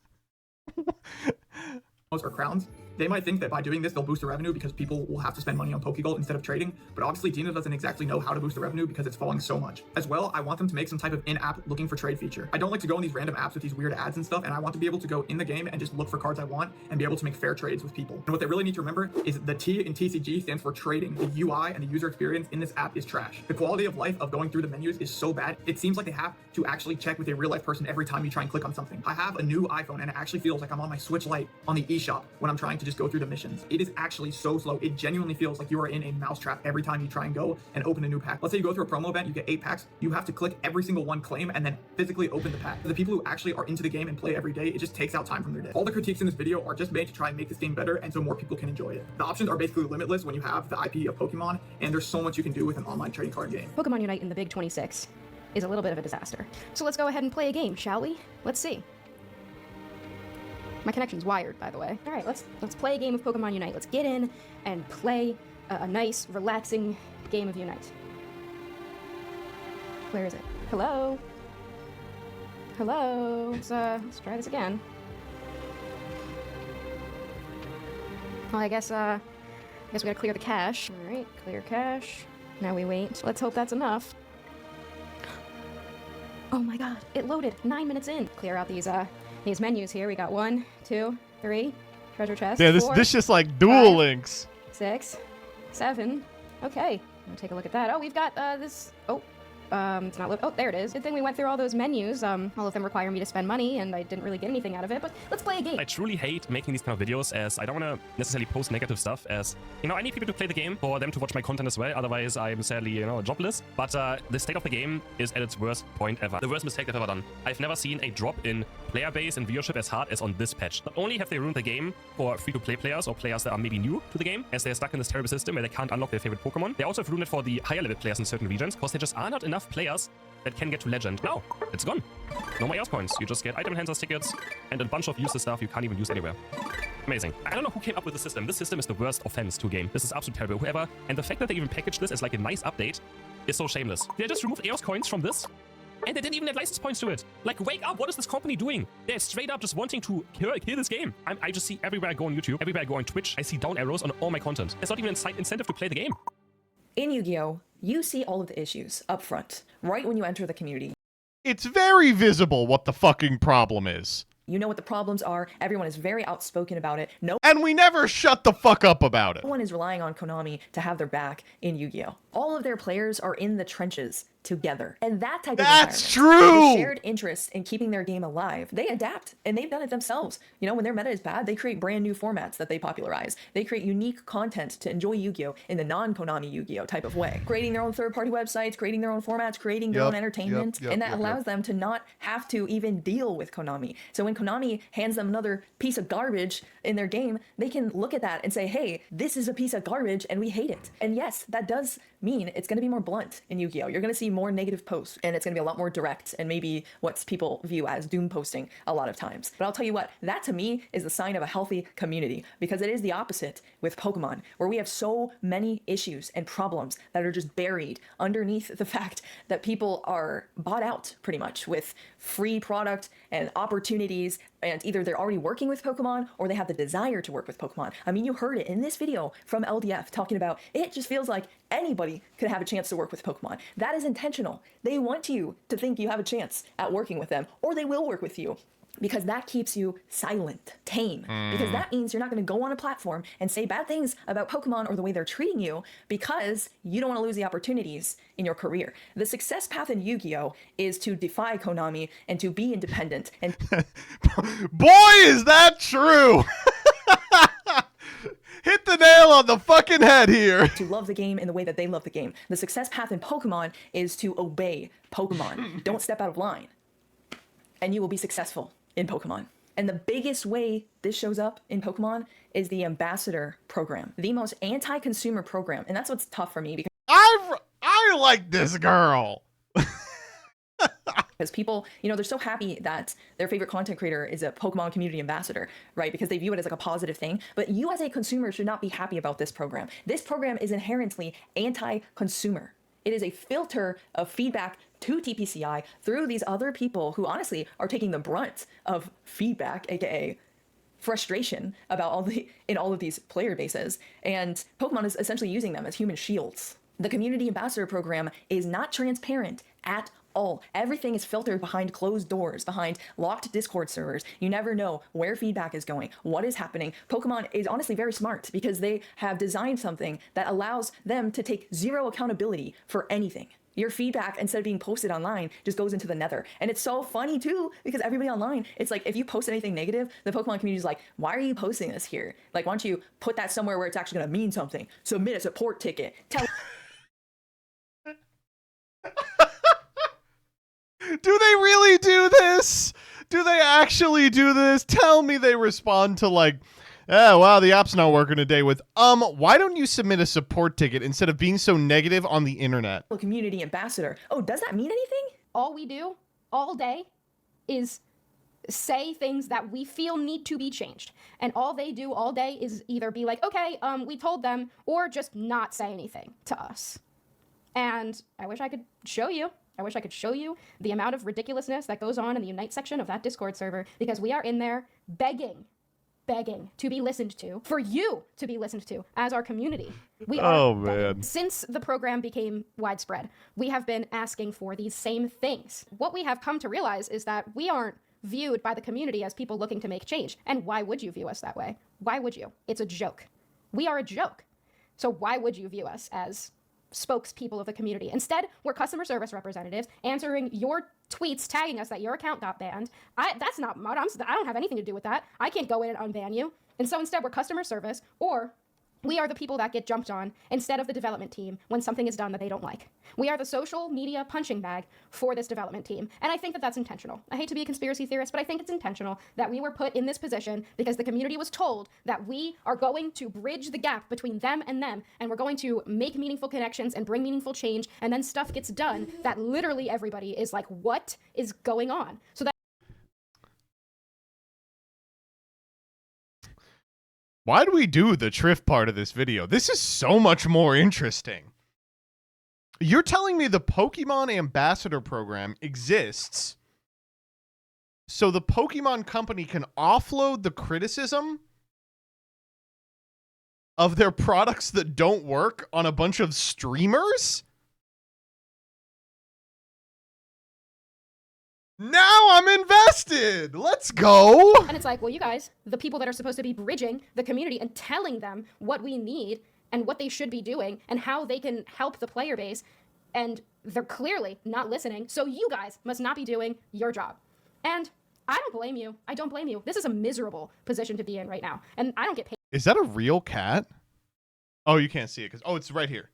Or crowns. They might think that by doing this, they'll boost the revenue because people will have to spend money on Pokegold instead of trading, but obviously Dina doesn't exactly know how to boost the revenue because it's falling so much. As well, I want them to make some type of in-app looking for trade feature. I don't like to go in these random apps with these weird ads and stuff, and I want to be able to go in the game and just look for cards I want and be able to make fair trades with people. And what they really need to remember is the T in TCG stands for trading. The UI and the user experience in this app is trash. The quality of life of going through the menus is so bad, it seems like they have to actually check with a real life person every time you try and click on something. I have a new iPhone and it actually feels like I'm on my Switch Lite on the eShop when I'm trying to just go through the missions. It is actually so slow. It genuinely feels like you are in a mousetrap every time you try and go and open a new pack. Let's say you go through a promo event, you get 8 packs, you have to click every single one, claim, and then physically open the pack. For the people who actually are into the game and play every day, it just takes out time from their day. All the critiques in this video are just made to try and make this game better and so more people can enjoy it. The options are basically limitless when you have the IP of Pokemon, and there's so much you can do with an online trading card game. Pokemon Unite in the Big 26 is a little bit of a disaster. So let's go ahead and play a game, shall we? Let's see. My connection's wired, by the way. All right, let's play a game of Pokemon Unite. Let's get in and play a nice, relaxing game of Unite. Where is it? Hello? Hello? Let's try this again. Well, I guess we gotta clear the cache. All right, clear cache. Now we wait. Let's hope that's enough. Oh my god, it loaded 9 minutes in. Clear out these menus here. We got 1, 2, 3, treasure chest. Yeah, 4, this just like Duel Links. 6, 7. Okay, I'm gonna take a look at that. Oh, we've got this. Oh, it's not. Oh, there it is. Good thing we went through all those menus. All of them require me to spend money, and I didn't really get anything out of it. But let's play a game. I truly hate making these kind of videos, as I don't want to necessarily post negative stuff, as, you know, I need people to play the game for them to watch my content as well. Otherwise, I'm sadly, you know, jobless. But the state of the game is at its worst point ever. The worst mistake I've ever done. I've never seen a drop in player base and viewership as hard as on this patch. Not only have they ruined the game for free-to-play players or players that are maybe new to the game, as they're stuck in this terrible system where they can't unlock their favorite Pokemon, they also have ruined it for the higher level players in certain regions, because there just are not enough players that can get to Legend. Now, it's gone. No more EOS points. You just get item enhancers tickets and a bunch of useless stuff you can't even use anywhere. Amazing. I don't know who came up with the system. This system is the worst offense to a game. This is absolutely terrible. Whoever, and the fact that they even packaged this as like a nice update is so shameless. They just removed EOS coins from this, and they didn't even add license points to it. Like, wake up! What is this company doing? They're straight up just wanting to kill this game. I just see everywhere I go on YouTube, everywhere I go on Twitch, I see down arrows on all my content. There's not even an incentive to play the game. In Yu-Gi-Oh, you see all of the issues up front, right when you enter the community. It's very visible what the fucking problem is. You know what the problems are. Everyone is very outspoken about it. And we never shut the fuck up about it. No one is relying on Konami to have their back in Yu-Gi-Oh. All of their players are in the trenches together. And that type of environment, true! the shared interest in keeping their game alive, they adapt, and they've done it themselves. You know, when their meta is bad, they create brand new formats that they popularize. They create unique content to enjoy Yu-Gi-Oh in the non-Konami Yu-Gi-Oh type of way. Creating their own third-party websites, creating their own formats, creating their own entertainment, and that allows them to not have to even deal with Konami. So when Konami hands them another piece of garbage in their game, they can look at that and say, hey, this is a piece of garbage and we hate it. And yes, that does mean it's going to be more blunt in Yu-Gi-Oh. You're going to see more negative posts, and it's going to be a lot more direct, and maybe what people view as doom posting a lot of times. But I'll tell you what, that to me is the sign of a healthy community, because it is the opposite with Pokemon, where we have so many issues and problems that are just buried underneath the fact that people are bought out pretty much with free product and opportunities, and either they're already working with Pokemon or they have the desire to work with Pokemon. I mean, you heard it in this video from LDF talking about it just feels like anybody could have a chance to work with Pokemon. That is intentional. They want you to think you have a chance at working with them, or they will work with you. Because that keeps you silent, tame. Because that means you're not going to go on a platform and say bad things about Pokemon or the way they're treating you, because you don't want to lose the opportunities in your career. The success path in Yu-Gi-Oh is to defy Konami and to be independent. And boy, is that true! Hit the nail on the fucking head here. To love the game in the way that they love the game. The success path in Pokemon is to obey Pokemon. Don't step out of line, and you will be successful in Pokemon. And the biggest way this shows up in Pokemon is the ambassador program, the most anti-consumer program. And that's what's tough for me, because I like this girl. Because people, you know, they're so happy that their favorite content creator is a Pokemon community ambassador, right? Because they view it as like a positive thing. But you as a consumer should not be happy about this program. This program is inherently anti-consumer. It is a filter of feedback to TPCI through these other people who honestly are taking the brunt of feedback, aka frustration about all of these player bases. And Pokemon is essentially using them as human shields. The community ambassador program is not transparent at all. Everything is filtered behind closed doors, behind locked Discord servers. You never know where feedback is going, what is happening. Pokemon is honestly very smart, because they have designed something that allows them to take zero accountability for anything. Your feedback, instead of being posted online, just goes into the nether. And it's so funny too, because everybody online, it's like if you post anything negative, the Pokemon community is like, why are you posting this here? Like, why don't you put that somewhere where it's actually going to mean something? Submit a support ticket. Tell Do they really do this? Do they actually do this? Tell me they respond to like, oh, wow, the app's not working today with, why don't you submit a support ticket instead of being so negative on the internet? community ambassador. Oh, does that mean anything? All we do all day is say things that we feel need to be changed. And all they do all day is either be like, okay, we told them, or just not say anything to us. And I wish I could show you. I wish I could show you the amount of ridiculousness that goes on in the Unite section of that Discord server, because we are in there begging to be listened to, for you to be listened to as our community. We are begging. Since the program became widespread, we have been asking for these same things. What we have come to realize is that we aren't viewed by the community as people looking to make change. And why would you view us that way? Why would you? It's a joke. We are a joke. So why would you view us as spokespeople of the community? Instead, we're customer service representatives answering your tweets tagging us that your account got banned. That's not mud. I don't have anything to do with that. I can't go in and unban you. And so instead, we're customer service, or we are the people that get jumped on instead of the development team when something is done that they don't like. We are the social media punching bag for this development team. And I think that that's intentional. I hate to be a conspiracy theorist, but I think it's intentional that we were put in this position because the community was told that we are going to bridge the gap between them, and we're going to make meaningful connections and bring meaningful change, and then stuff gets done that literally everybody is like, what is going on? So that Why do we do the Triff part of this video? This is so much more interesting. You're telling me the Pokemon Ambassador Program exists so the Pokemon Company can offload the criticism of their products that don't work on a bunch of streamers? Now I'm invested. Let's go. And it's like, well, you guys, the people that are supposed to be bridging the community and telling them what we need and what they should be doing and how they can help the player base, and they're clearly not listening. So you guys must not be doing your job. And I don't blame you. I don't blame you. This is a miserable position to be in right now. And I don't get paid. Is that a real cat? Oh, you can't see it because, oh, it's right here.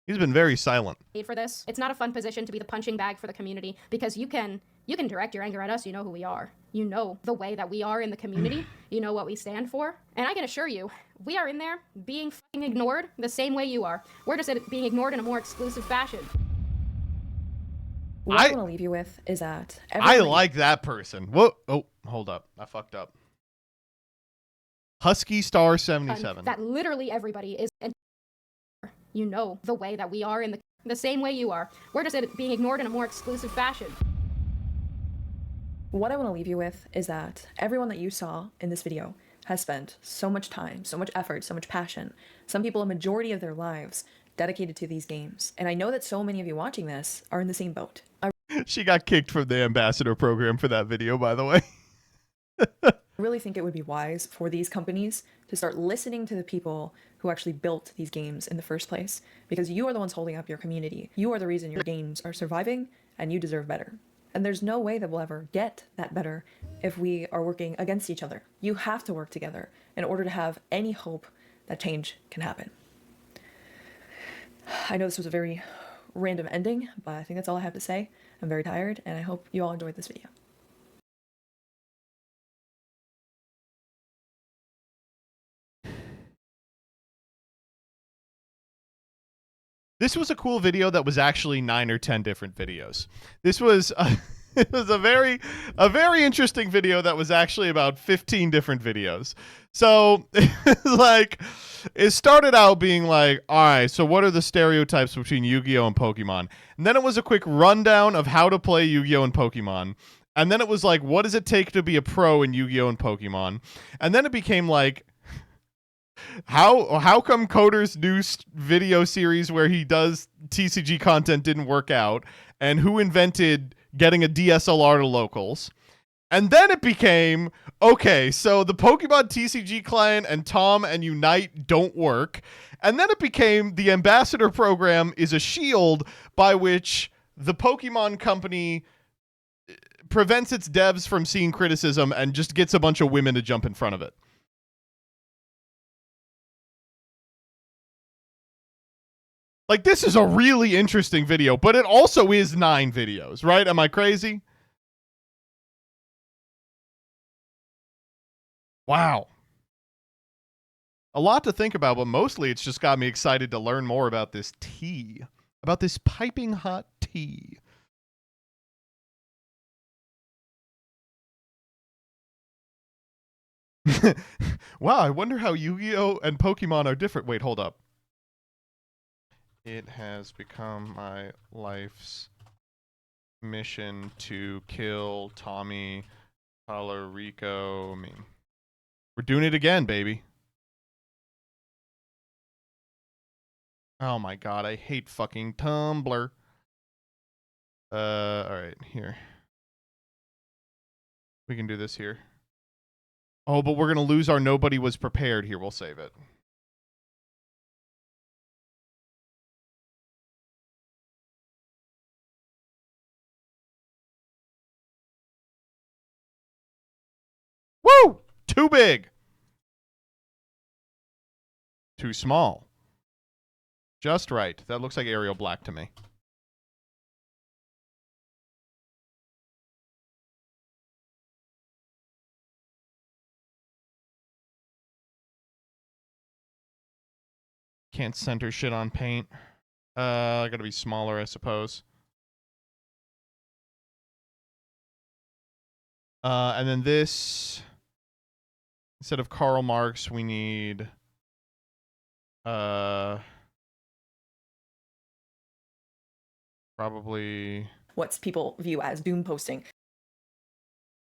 He's been very silent. For this. It's not a fun position to be the punching bag for the community, because you can direct your anger at us. You know who we are. You know the way that we are in the community. You know what we stand for. And I can assure you, we are in there being fucking ignored the same way you are. We're just being ignored in a more exclusive fashion. What I want to leave you with is that I like that person. Whoa. Oh, hold up. I fucked up. Husky Star 77. That literally everybody is. You know the way that we are in the same way you are. We're just being ignored in a more exclusive fashion. What I want to leave you with is that everyone that you saw in this video has spent so much time, so much effort, so much passion. Some people, a majority of their lives, dedicated to these games. And I know that so many of you watching this are in the same boat. She got kicked from the ambassador program for that video, by the way. I really think it would be wise for these companies to start listening to the people who actually built these games in the first place, because you are the ones holding up your community. You are the reason your games are surviving, and you deserve better. And there's no way that we'll ever get that better if we are working against each other. You have to work together in order to have any hope that change can happen. I know this was a very random ending, but I think that's all I have to say. I'm very tired, and I hope you all enjoyed this video. This was a cool video that was actually 9 or 10 different videos. This was it was a very interesting video that was actually about 15 different videos. So like it started out being like, all right, so what are the stereotypes between Yu-Gi-Oh and Pokemon? And then it was a quick rundown of how to play Yu-Gi-Oh and Pokemon. And then it was like, what does it take to be a pro in Yu-Gi-Oh and Pokemon? And then it became like, how come Coder's new video series where he does TCG content didn't work out, and who invented getting a DSLR to locals? And then it became, okay, so the Pokemon TCG client and Tom and Unite don't work. And then it became the ambassador program is a shield by which the Pokemon company prevents its devs from seeing criticism and just gets a bunch of women to jump in front of it. Like, this is a really interesting video, but it also is 9 videos, right? Am I crazy? Wow. A lot to think about, but mostly it's just got me excited to learn more about this tea. About this piping hot tea. Wow, I wonder how Yu-Gi-Oh! And Pokemon are different. Wait, hold up. It has become my life's mission to kill Tommy Tallarico. I mean, we're doing it again, baby. Oh my god, I hate fucking Tumblr. Alright, here. We can do this here. Oh, but we're gonna lose our nobody was prepared. Here, we'll save it. Woo! Too big. Too small. Just right. That looks like Arial Black to me. Can't center shit on paint. Gotta be smaller, I suppose. And then this, instead of Karl Marx, we need probably What people view as doom posting.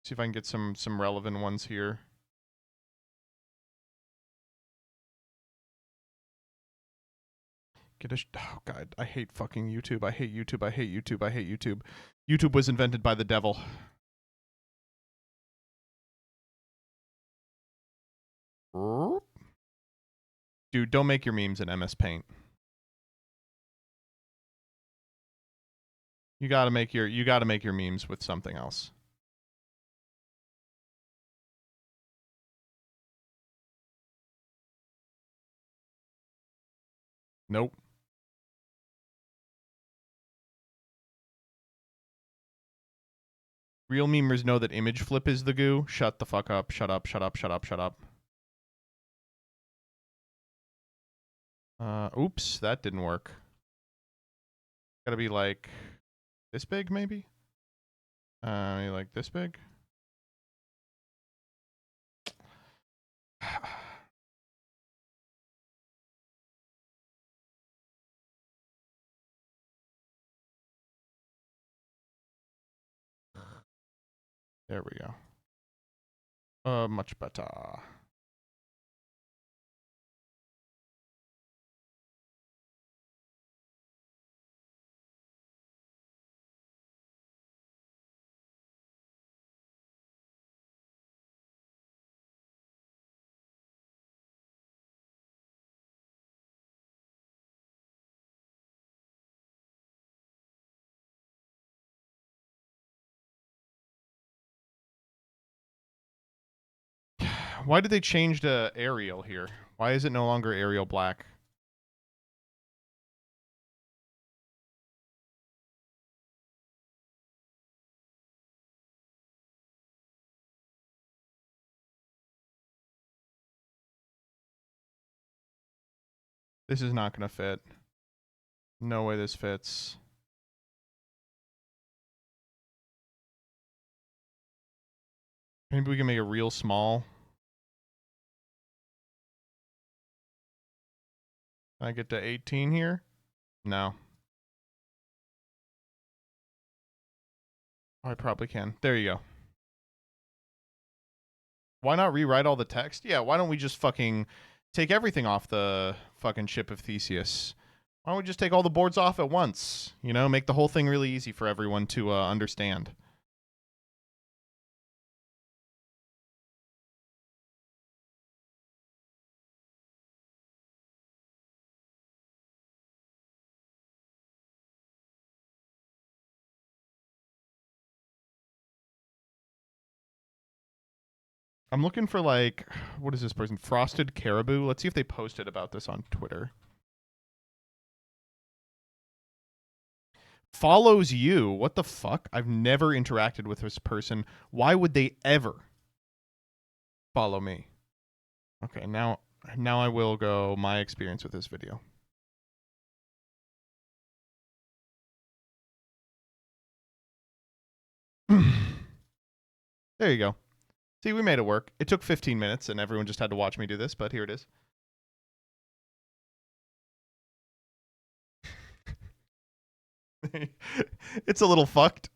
see if I can get some relevant ones here. Oh god, I hate fucking YouTube. I hate YouTube. I hate YouTube. I hate YouTube. YouTube was invented by the devil. Dude, don't make your memes in MS Paint. You gotta make your memes with something else. Nope. Real memers know that image flip is the goo. Shut the fuck up. Shut up. Shut up. Shut up. Shut up. Oops, that didn't work. Gotta be like this big, maybe? Maybe like this big? There we go. Much better. Why did they change to Arial here? Why is it no longer Arial Black? This is not going to fit. No way this fits. Maybe we can make it real small. Can I get to 18 here? No. I probably can. There you go. Why not rewrite all the text? Yeah, why don't we just fucking take everything off the fucking ship of Theseus? Why don't we just take all the boards off at once? You know, make the whole thing really easy for everyone to understand. I'm looking for like, what is this person? Frosted Caribou. Let's see if they posted about this on Twitter. Follows you. What the fuck? I've never interacted with this person. Why would they ever follow me? Okay, now I will go my experience with this video. There you go. See, we made it work. It took 15 minutes and everyone just had to watch me do this, but here it is. It's a little fucked.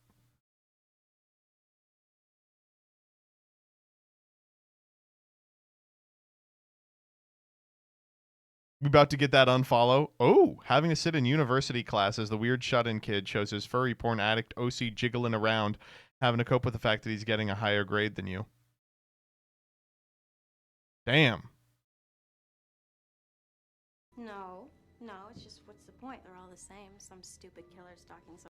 We about to get that unfollow. Oh, having to sit in university class as the weird shut-in kid shows his furry porn addict OC jiggling around, having to cope with the fact that he's getting a higher grade than you. Damn. No, it's just what's the point? They're all the same. Some stupid killer stalking some.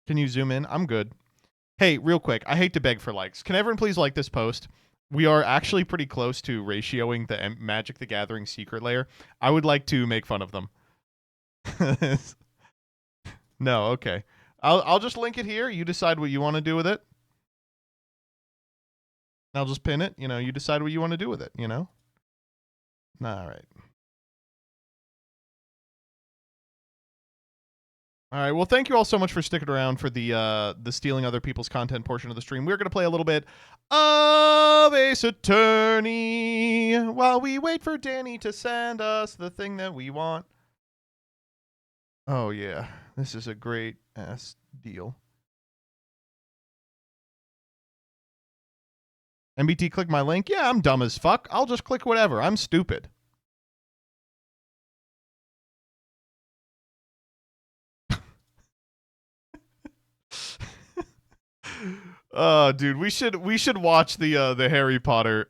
Can you zoom in? I'm good. Hey, real quick, I hate to beg for likes. Can everyone please like this post? We are actually pretty close to ratioing the Magic the Gathering secret layer. I would like to make fun of them. No, okay. I'll just link it here. You decide what you want to do with it. I'll just pin it. You know, you decide what you want to do with it, you know? All right. All right, well, thank you all so much for sticking around for the stealing other people's content portion of the stream. We're going to play a little bit of Ace Attorney while we wait for Danny to send us the thing that we want. Oh, yeah. This is a great-ass deal. MBT, click my link. Yeah, I'm dumb as fuck. I'll just click whatever. I'm stupid. Oh, dude, we should watch the Harry Potter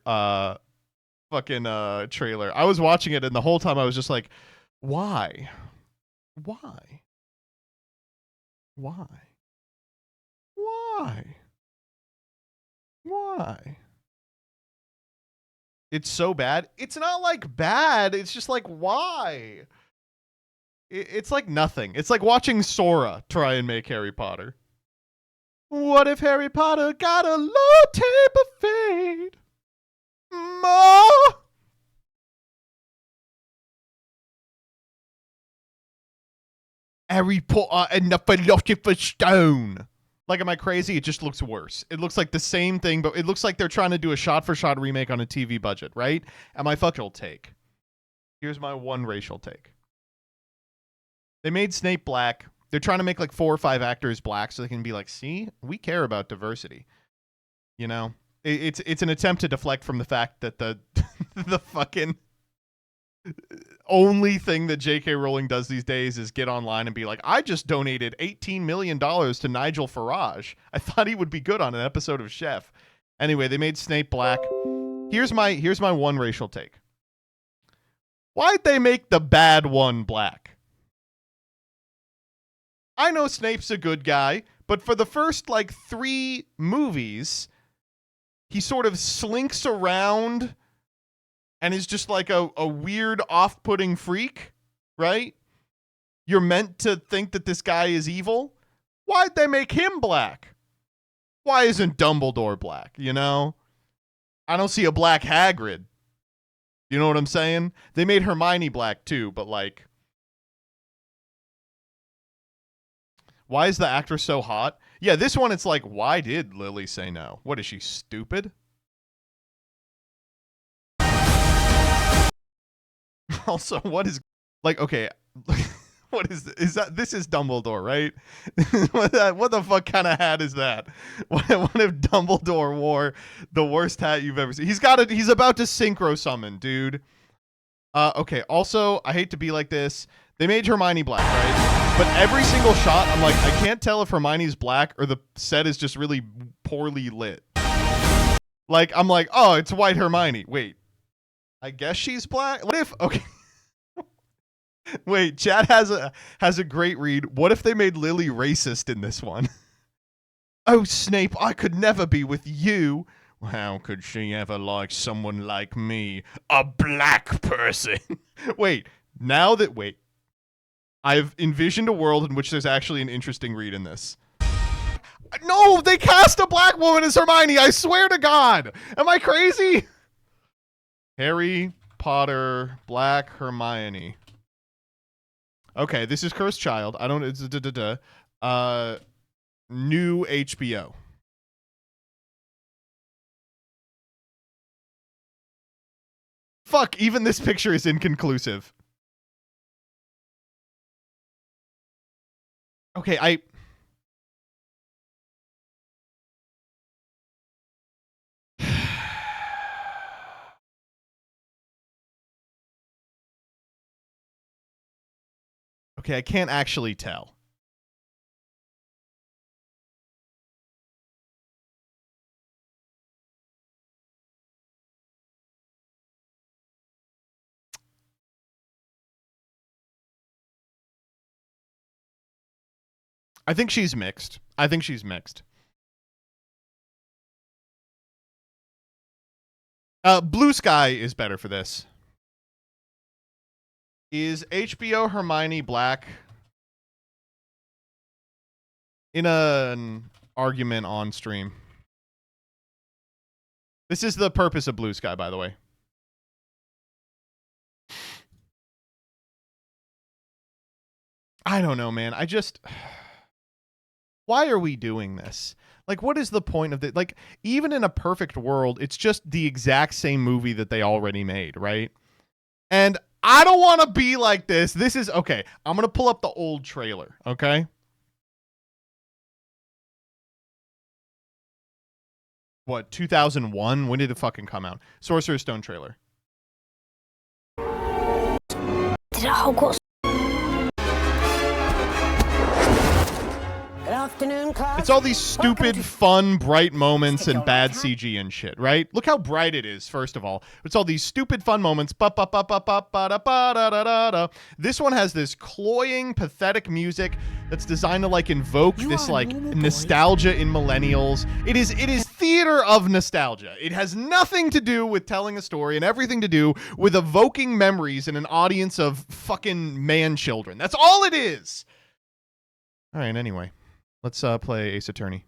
fucking trailer. I was watching it and the whole time I was just like, why? Why? Why? Why? Why? It's so bad. It's not like bad. It's just like, why? It's like nothing. It's like watching Sora try and make Harry Potter. What if Harry Potter got a low tape of fate? More. Harry Potter and the Philosopher's Stone. Like, am I crazy? It just looks worse. It looks like the same thing, but it looks like they're trying to do a shot-for-shot remake on a TV budget, right? And my fucking take. Here's my one racial take. They made Snape black. They're trying to make like 4 or 5 actors black so they can be like, see, we care about diversity. You know, it's an attempt to deflect from the fact that the the fucking only thing that J.K. Rowling does these days is get online and be like, I just donated $18 million to Nigel Farage. I thought he would be good on an episode of Chef. Anyway, they made Snape black. Here's my one racial take. Why'd they make the bad one black? I know Snape's a good guy, but for the first, like, 3 movies, he sort of slinks around and is just like a weird, off-putting freak, right? You're meant to think that this guy is evil. Why'd they make him black? Why isn't Dumbledore black, you know? I don't see a black Hagrid. You know what I'm saying? They made Hermione black, too, but, like... Why is the actress so hot? Yeah, this one, it's like, why did Lily say no? What, is she stupid? Also, what is... Like, okay, what is that? This is Dumbledore, right? What the fuck kind of hat is that? What if Dumbledore wore the worst hat you've ever seen? He's about to synchro summon, dude. Okay, also, I hate to be like this. They made Hermione black, right? But every single shot, I'm like, I can't tell if Hermione's black or the set is just really poorly lit. Like, I'm like, oh, it's white Hermione. Wait, I guess she's black? What if, okay. Wait, Chad has a great read. What if they made Lily racist in this one? Oh, Snape, I could never be with you. How could she ever like someone like me? A black person. Wait, I've envisioned a world in which there's actually an interesting read in this. No, they cast a black woman as Hermione. I swear to God. Am I crazy? Harry Potter, Black Hermione. Okay, this is Cursed Child. I don't. It's new HBO. Fuck, even this picture is inconclusive. Okay, okay, I can't actually tell. I think she's mixed. Blue Sky is better for this. Is HBO Hermione black? In an argument on stream. This is the purpose of Blue Sky, by the way. I don't know, man. Why are we doing this? Like, what is the point of it? Like, even in a perfect world, it's just the exact same movie that they already made, right? And I don't want to be like this. This is, okay, I'm going to pull up the old trailer, okay? What, 2001? When did it fucking come out? Sorcerer's Stone trailer. Good afternoon, class. It's all these stupid, fun, bright moments and bad CG and shit, right? Look how bright it is, first of all. It's all these stupid, fun moments. This one has this cloying, pathetic music that's designed to, like, invoke this, like, nostalgia in millennials. It is theater of nostalgia. It has nothing to do with telling a story and everything to do with evoking memories in an audience of fucking man-children. That's all it is! All right, anyway. Let's play Ace Attorney.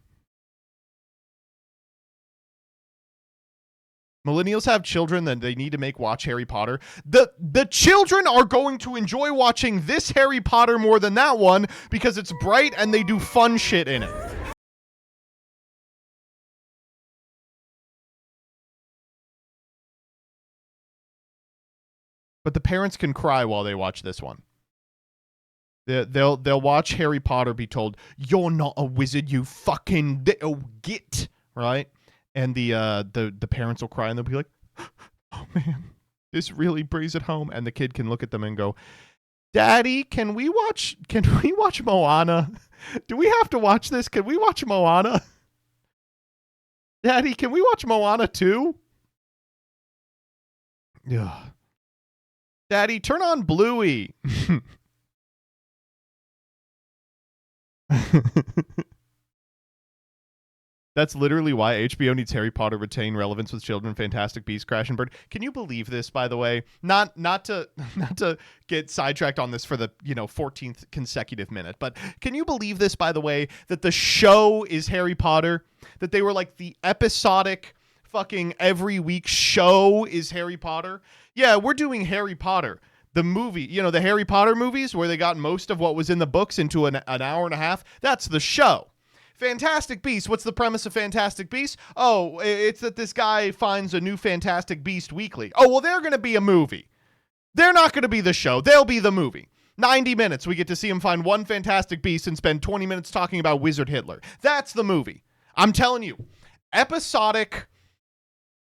Millennials have children that they need to make watch Harry Potter. The children are going to enjoy watching this Harry Potter more than that one because it's bright and they do fun shit in it. But the parents can cry while they watch this one. They'll watch Harry Potter be told, "You're not a wizard, you fucking little git," right? And the parents will cry and they'll be like, "Oh man, this really brings it home." And the kid can look at them and go, "Daddy, can we watch Moana? Do we have to watch this? Can we watch Moana? Daddy, can we watch Moana too?" Yeah. Daddy, turn on Bluey. That's literally why HBO needs Harry Potter retain relevance with children, Fantastic Beasts, Crash and Bird. Can you believe this, by the way? Not to get sidetracked on this for the 14th consecutive minute, but can you believe this, by the way, that the show is Harry Potter? That they were like the episodic fucking every week show is Harry Potter? Yeah, we're doing Harry Potter. The movie, the Harry Potter movies where they got most of what was in the books into an hour and a half, that's the show. Fantastic Beasts, what's the premise of Fantastic Beasts? Oh, it's that this guy finds a new Fantastic Beast weekly. Oh, well, they're going to be a movie. They're not going to be the show. They'll be the movie. 90 minutes, we get to see him find one Fantastic Beast and spend 20 minutes talking about Wizard Hitler. That's the movie. I'm telling you, episodic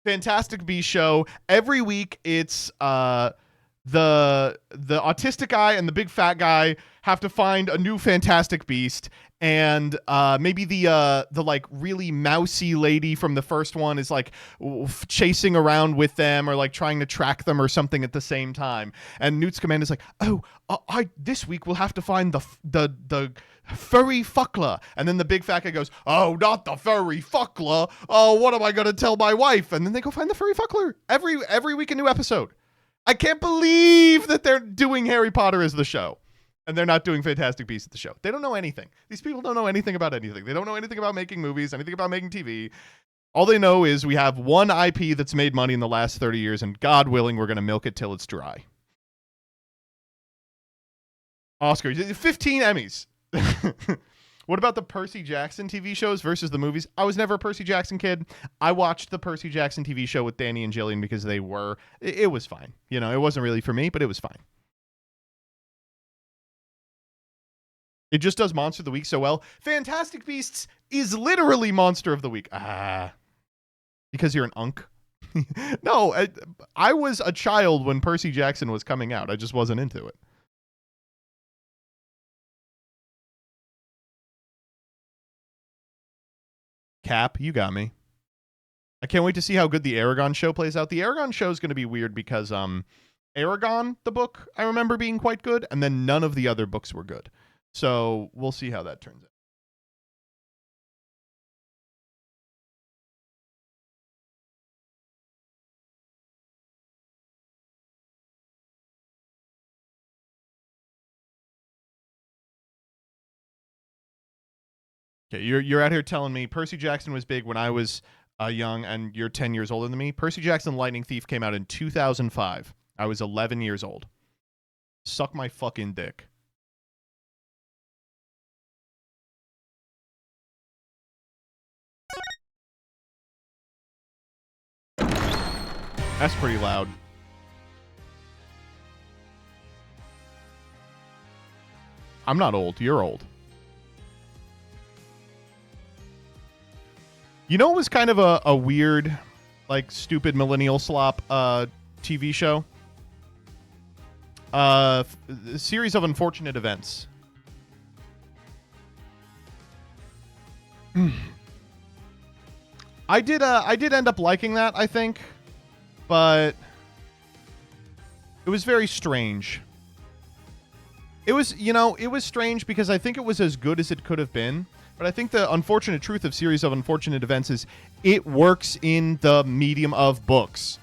Fantastic Beasts show. Every week, it's the autistic guy and the big fat guy have to find a new Fantastic Beast, and maybe the like really mousy lady from the first one is like chasing around with them or like trying to track them or something at the same time. And Newt Scamander is like, oh, I this week we'll have to find the furry fuckler. And then the big fat guy goes, oh, not the furry fuckler. Oh, what am I gonna tell my wife? And then they go find the furry fuckler every week, a new episode. I can't believe that they're doing Harry Potter as the show and they're not doing Fantastic Beasts at the show. They don't know anything. These people don't know anything about anything. They don't know anything about making movies, anything about making TV. All they know is we have one IP that's made money in the last 30 years, and God willing, we're going to milk it till it's dry. Oscar, 15 Emmys. What about the Percy Jackson TV shows versus the movies? I was never a Percy Jackson kid. I watched the Percy Jackson TV show with Danny and Jillian because they were, it was fine. You know, it wasn't really for me, but it was fine. It just does Monster of the Week so well. Fantastic Beasts is literally Monster of the Week. Because you're an unk. No, I was a child when Percy Jackson was coming out. I just wasn't into it. Cap, you got me. I can't wait to see how good the Aragon show plays out. The Aragon show is going to be weird because Aragon, the book, I remember being quite good, and then none of the other books were good. So we'll see how that turns out. Okay, you're out here telling me Percy Jackson was big when I was young, and you're 10 years older than me. Percy Jackson Lightning Thief came out in 2005. I was 11 years old. Suck my fucking dick. That's pretty loud. I'm not old. You're old. You know, it was kind of a weird, like, stupid millennial slop TV show? A series of unfortunate events. I did end up liking that, I think, but it was very strange. It was, you know, it was strange because I think it was as good as it could have been. But I think the unfortunate truth of Series of Unfortunate Events is it works in the medium of books.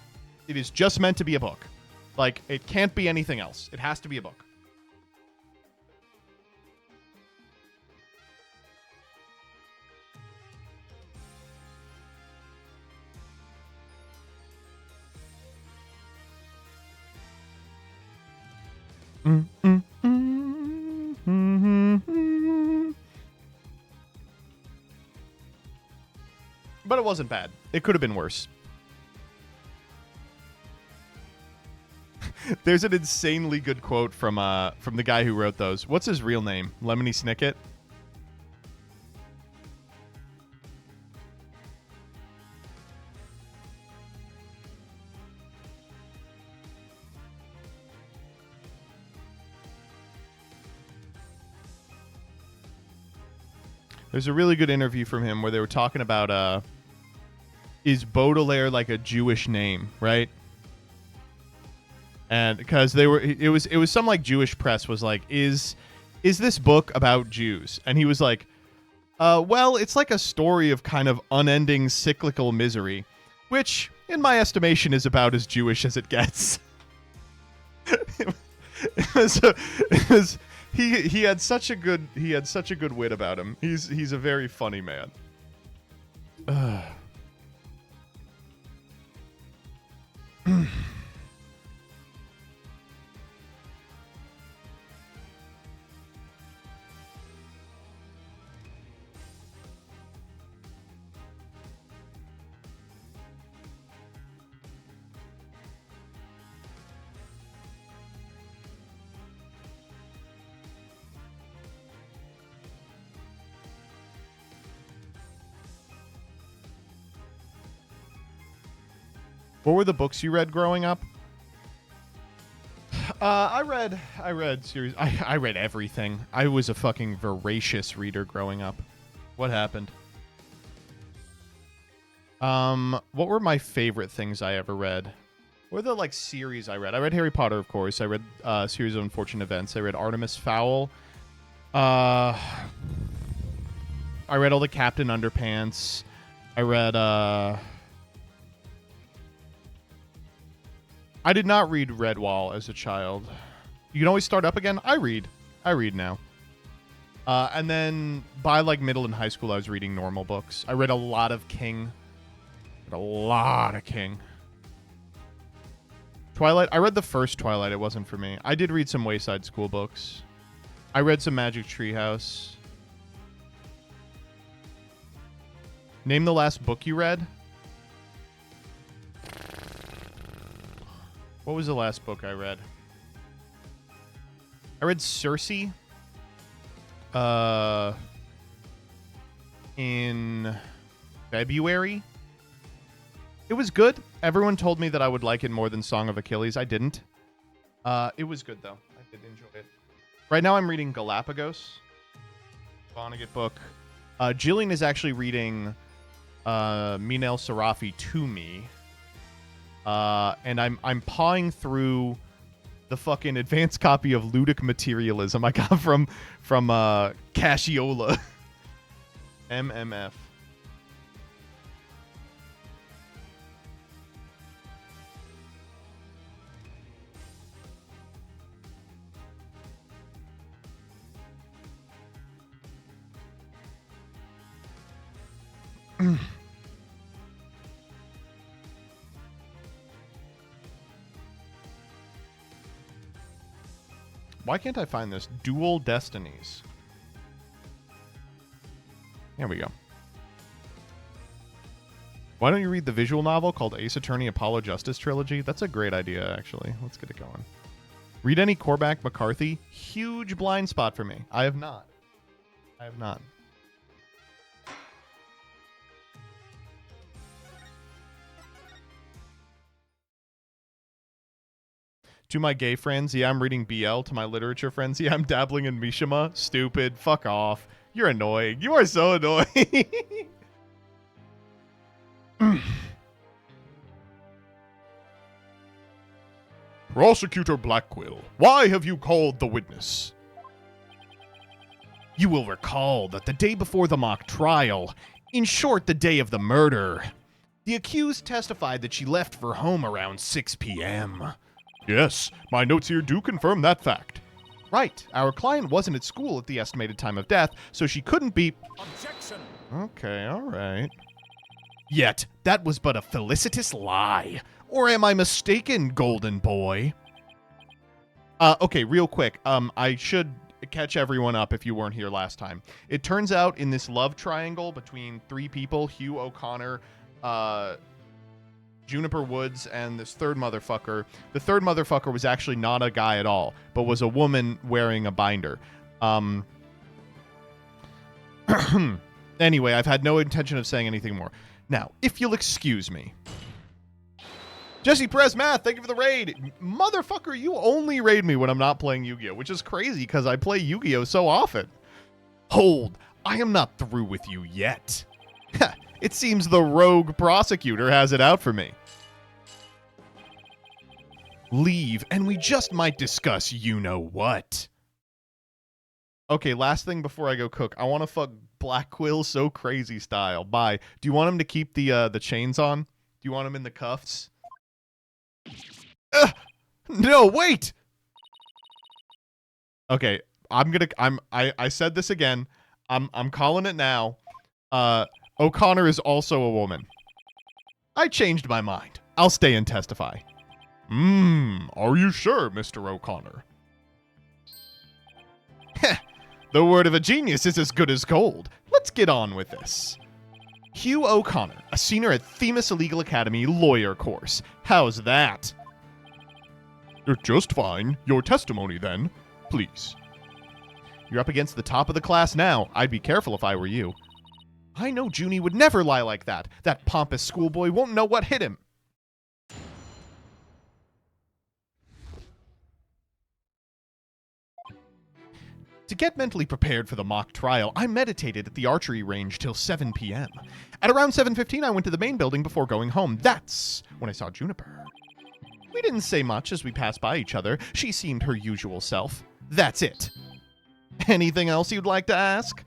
It is just meant to be a book. Like, it can't be anything else. It has to be a book. But it wasn't bad. It could have been worse. There's an insanely good quote from the guy who wrote those. What's his real name? Lemony Snicket? There's a really good interview from him where they were talking about is Baudelaire like a Jewish name, right? And because it was some like Jewish press was like, is this book about Jews? And he was like, well, it's like a story of kind of unending cyclical misery, which in my estimation is about as Jewish as it gets. He had such a good wit about him. He's a very funny man. What were the books you read growing up? I read series. I read everything. I was a fucking voracious reader growing up. What happened? What were my favorite things I ever read? What were the like series I read? I read Harry Potter, of course. I read Series of Unfortunate Events. I read Artemis Fowl. I read all the Captain Underpants. I read I did not read Redwall as a child. You can always start up again. I read now. And then by like middle and high school, I was reading normal books. I read a lot of King. Twilight. I read the first Twilight. It wasn't for me. I did read some Wayside School books. I read some Magic Treehouse. Name the last book you read. What was the last book I read? I read Circe. In February. It was good. Everyone told me that I would like it more than Song of Achilles. I didn't. It was good, though. I did enjoy it. Right now I'm reading Galapagos. Vonnegut book. Jillian is actually reading Minel Sarafi to me. And I'm pawing through the fucking advanced copy of Ludic Materialism I got from Cassiola. MMF. Why can't I find this? Dual Destinies. There we go. Why don't you read the visual novel called Ace Attorney Apollo Justice Trilogy? That's a great idea, actually. Let's get it going. Read any Cormac McCarthy? Huge blind spot for me. I have not. To my gay friends, yeah, I'm reading BL. To my literature friends, yeah, I'm dabbling in Mishima. Stupid. Fuck off. You're annoying. You are so annoying. Prosecutor Blackquill, why have you called the witness? You will recall that the day before the mock trial, in short, the day of the murder, the accused testified that she left for home around 6 p.m. Yes, my notes here do confirm that fact. Right, our client wasn't at school at the estimated time of death, so she couldn't be... Objection! Okay, alright. Yet, that was but a felicitous lie. Or am I mistaken, golden boy? Okay, real quick, I should catch everyone up if you weren't here last time. It turns out in this love triangle between three people, Hugh O'Connor, Juniper Woods, and this third motherfucker. The third motherfucker was actually not a guy at all, but was a woman wearing a binder. Anyway, I've had no intention of saying anything more. Now, if you'll excuse me. Jesse Perez Math, thank you for the raid. Motherfucker, you only raid me when I'm not playing Yu-Gi-Oh!, which is crazy because I play Yu-Gi-Oh! So often. Hold, I am not through with you yet. It seems the rogue prosecutor has it out for me. Leave, and we just might discuss you-know-what. Okay, last thing before I go cook. I want to fuck Blackquill so crazy style. Bye. Do you want him to keep the chains on? Do you want him in the cuffs? No, wait! Okay, I said this again. I'm calling it now. O'Connor is also a woman. I changed my mind. I'll stay and testify. Are you sure, Mr. O'Connor? Heh, the word of a genius is as good as gold. Let's get on with this. Hugh O'Connor, a senior at Themis Illegal Academy lawyer course. How's that? Just fine. Your testimony, then, please. You're up against the top of the class now. I'd be careful if I were you. I know Junie would never lie like that. That pompous schoolboy won't know what hit him. To get mentally prepared for the mock trial, I meditated at the archery range till 7 p.m. At around 7:15, I went to the main building before going home. That's when I saw Juniper. We didn't say much as we passed by each other. She seemed her usual self. That's it. Anything else you'd like to ask?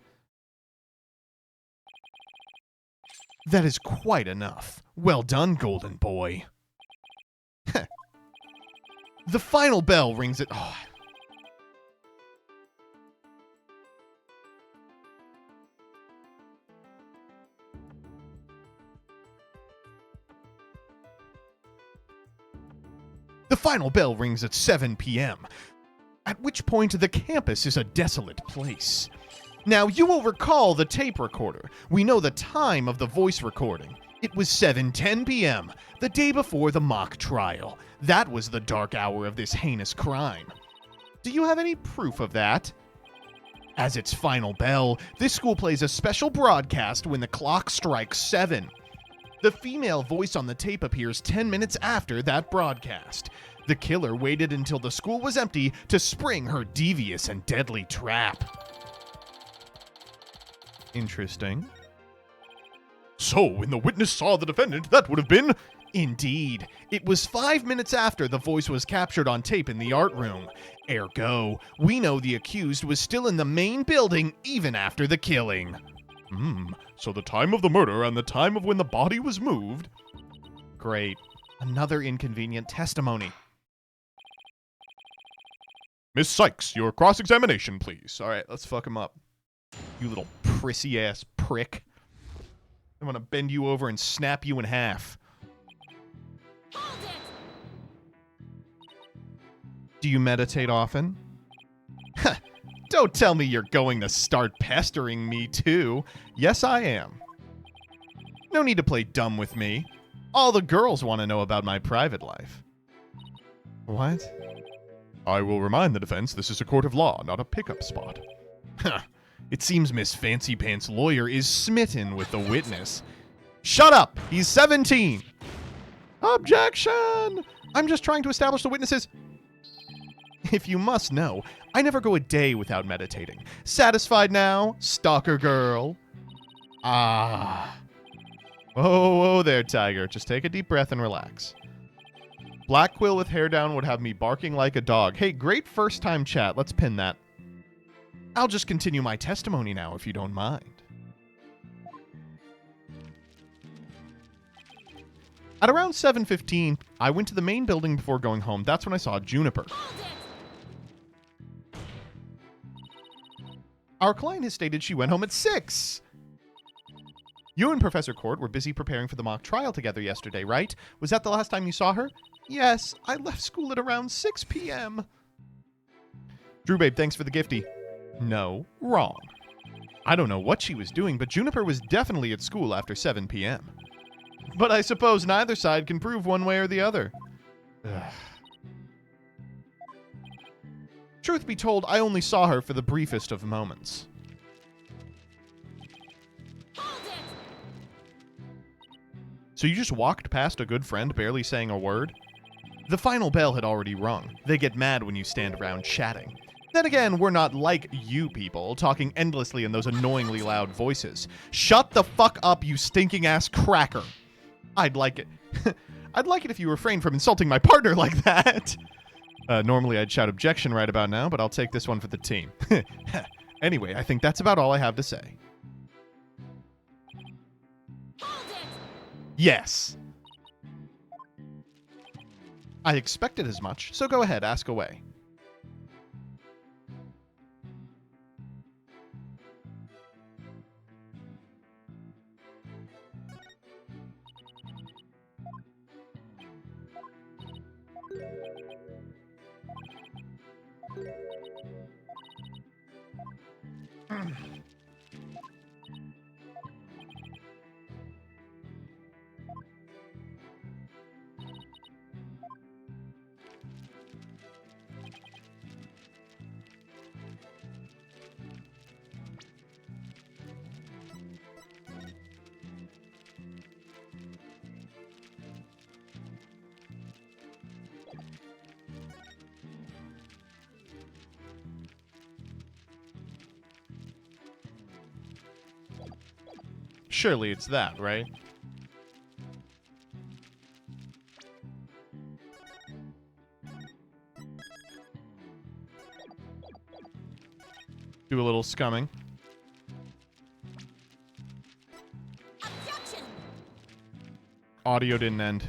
That is quite enough. Well done, golden boy. The final bell rings at... Oh. The final bell rings at 7 p.m., at which point the campus is a desolate place. Now, you will recall the tape recorder. We know the time of the voice recording. It was 7:10 p.m., the day before the mock trial. That was the dark hour of this heinous crime. Do you have any proof of that? As its final bell, this school plays a special broadcast when the clock strikes 7. The female voice on the tape appears 10 minutes after that broadcast. The killer waited until the school was empty to spring her devious and deadly trap. Interesting. So, when the witness saw the defendant, that would have been... Indeed. It was 5 minutes after the voice was captured on tape in the art room. Ergo, we know the accused was still in the main building even after the killing. So the time of the murder and the time of when the body was moved... Great. Another inconvenient testimony. Miss Sykes, your cross-examination, please. All right, let's fuck him up. You little prissy-ass prick. I'm gonna bend you over and snap you in half. Do you meditate often? Don't tell me you're going to start pestering me, too. Yes, I am. No need to play dumb with me. All the girls want to know about my private life. What? I will remind the defense this is a court of law, not a pickup spot. It seems Miss Fancy Pants' lawyer is smitten with the witness. Shut up! He's 17! Objection! I'm just trying to establish the witnesses... If you must know, I never go a day without meditating. Satisfied now, stalker girl? Ah. Oh there, Tiger. Just take a deep breath and relax. Black Quill with hair down would have me barking like a dog. Hey, great first time chat. Let's pin that. I'll just continue my testimony now, if you don't mind. At around 7:15, I went to the main building before going home. That's when I saw Juniper. Our client has stated she went home at 6. You and Professor Court were busy preparing for the mock trial together yesterday, right? Was that the last time you saw her? Yes, I left school at around 6 p.m. Drew Babe, thanks for the gifty. No, wrong. I don't know what she was doing, but Juniper was definitely at school after 7 p.m. But I suppose neither side can prove one way or the other. Ugh. Truth be told, I only saw her for the briefest of moments. So you just walked past a good friend barely saying a word? The final bell had already rung. They get mad when you stand around chatting. Then again, we're not like you people, talking endlessly in those annoyingly loud voices. Shut the fuck up, you stinking ass cracker. I'd like it. I'd like it if you refrained from insulting my partner like that. Normally I'd shout objection right about now, but I'll take this one for the team. Anyway, I think that's about all I have to say. Yes. I expected as much, so go ahead, ask away. Surely it's that, right? Do a little scumming. Audio didn't end.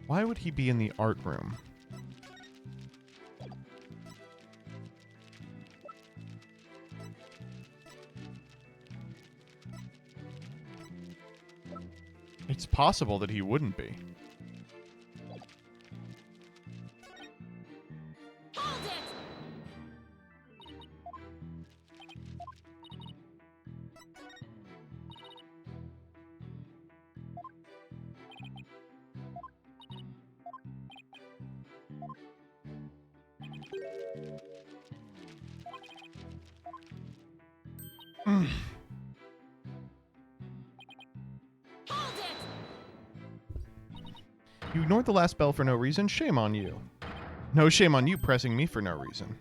Why would he be in the art room? It's possible that he wouldn't be. You ignored the last bell for no reason. Shame on you. No shame on you pressing me for no reason.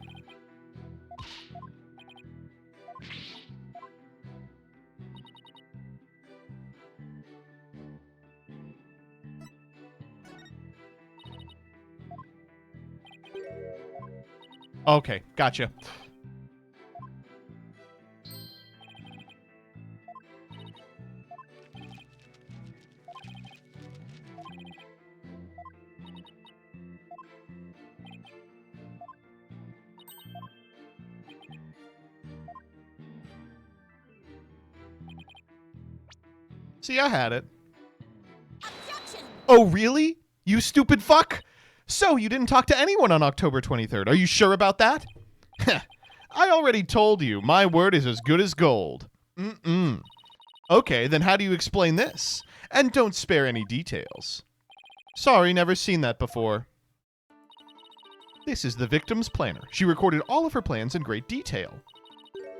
Okay, gotcha. See, I had it. Oh, really? You stupid fuck? So, you didn't talk to anyone on October 23rd. Are you sure about that? I already told you. My word is as good as gold. Okay, then how do you explain this? And don't spare any details. Sorry, never seen that before. This is the victim's planner. She recorded all of her plans in great detail.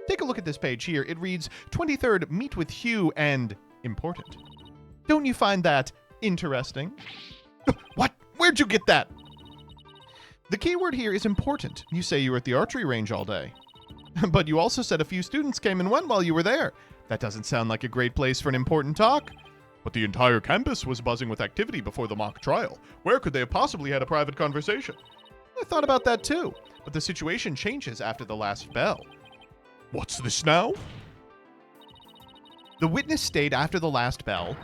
Take a look at this page here. It reads, 23rd, meet with Hugh and important. Don't you find that interesting? What? Where'd you get that? The key word here is important. You say you were at the archery range all day. But you also said a few students came and went while you were there. That doesn't sound like a great place for an important talk. But the entire campus was buzzing with activity before the mock trial. Where could they have possibly had a private conversation? I thought about that too, but the situation changes after the last bell. What's this now? The witness stayed after the last bell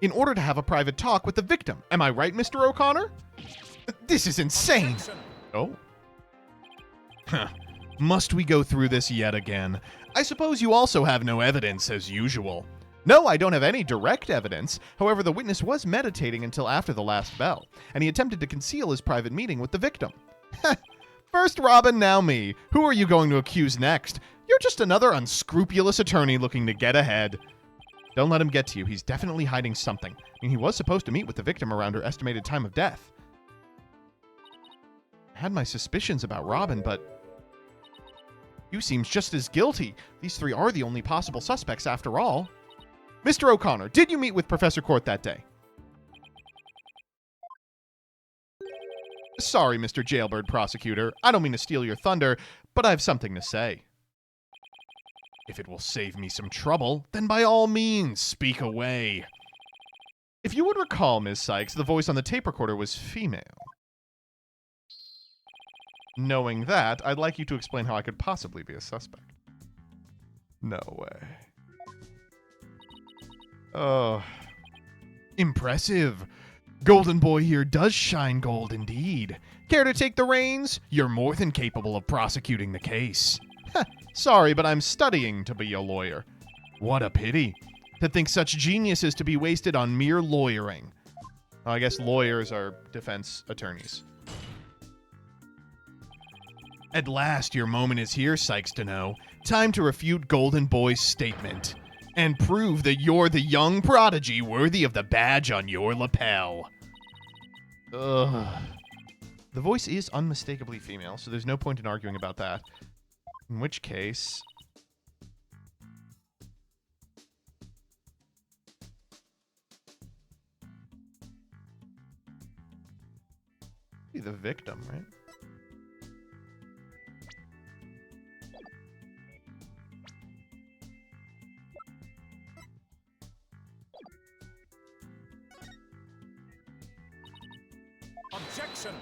in order to have a private talk with the victim. Am I right, Mr. O'Connor? This is insane. Oh. Must we go through this yet again? I suppose you also have no evidence as usual. No, I don't have any direct evidence. However, the witness was meditating until after the last bell, and he attempted to conceal his private meeting with the victim. First Robin, now me. Who are you going to accuse next? You're just another unscrupulous attorney looking to get ahead. Don't let him get to you. He's definitely hiding something. I mean, he was supposed to meet with the victim around her estimated time of death. I had my suspicions about Robin, but Hugh seems just as guilty. These three are the only possible suspects after all. Mr. O'Connor, did you meet with Professor Court that day? Sorry, Mr. Jailbird Prosecutor. I don't mean to steal your thunder, but I have something to say. If it will save me some trouble, then by all means, speak away. If you would recall, Ms. Sykes, the voice on the tape recorder was female. Knowing that, I'd like you to explain how I could possibly be a suspect. No way. Oh. Impressive. Golden Boy here does shine gold indeed. Care to take the reins? You're more than capable of prosecuting the case. Sorry, but I'm studying to be a lawyer. What a pity. To think such genius is to be wasted on mere lawyering. I guess lawyers are defense attorneys. At last, your moment is here, Sykes to know. Time to refute Golden Boy's statement and prove that you're the young prodigy worthy of the badge on your lapel. Ugh. The voice is unmistakably female, so there's no point in arguing about that. In which case... the victim, right? Objection!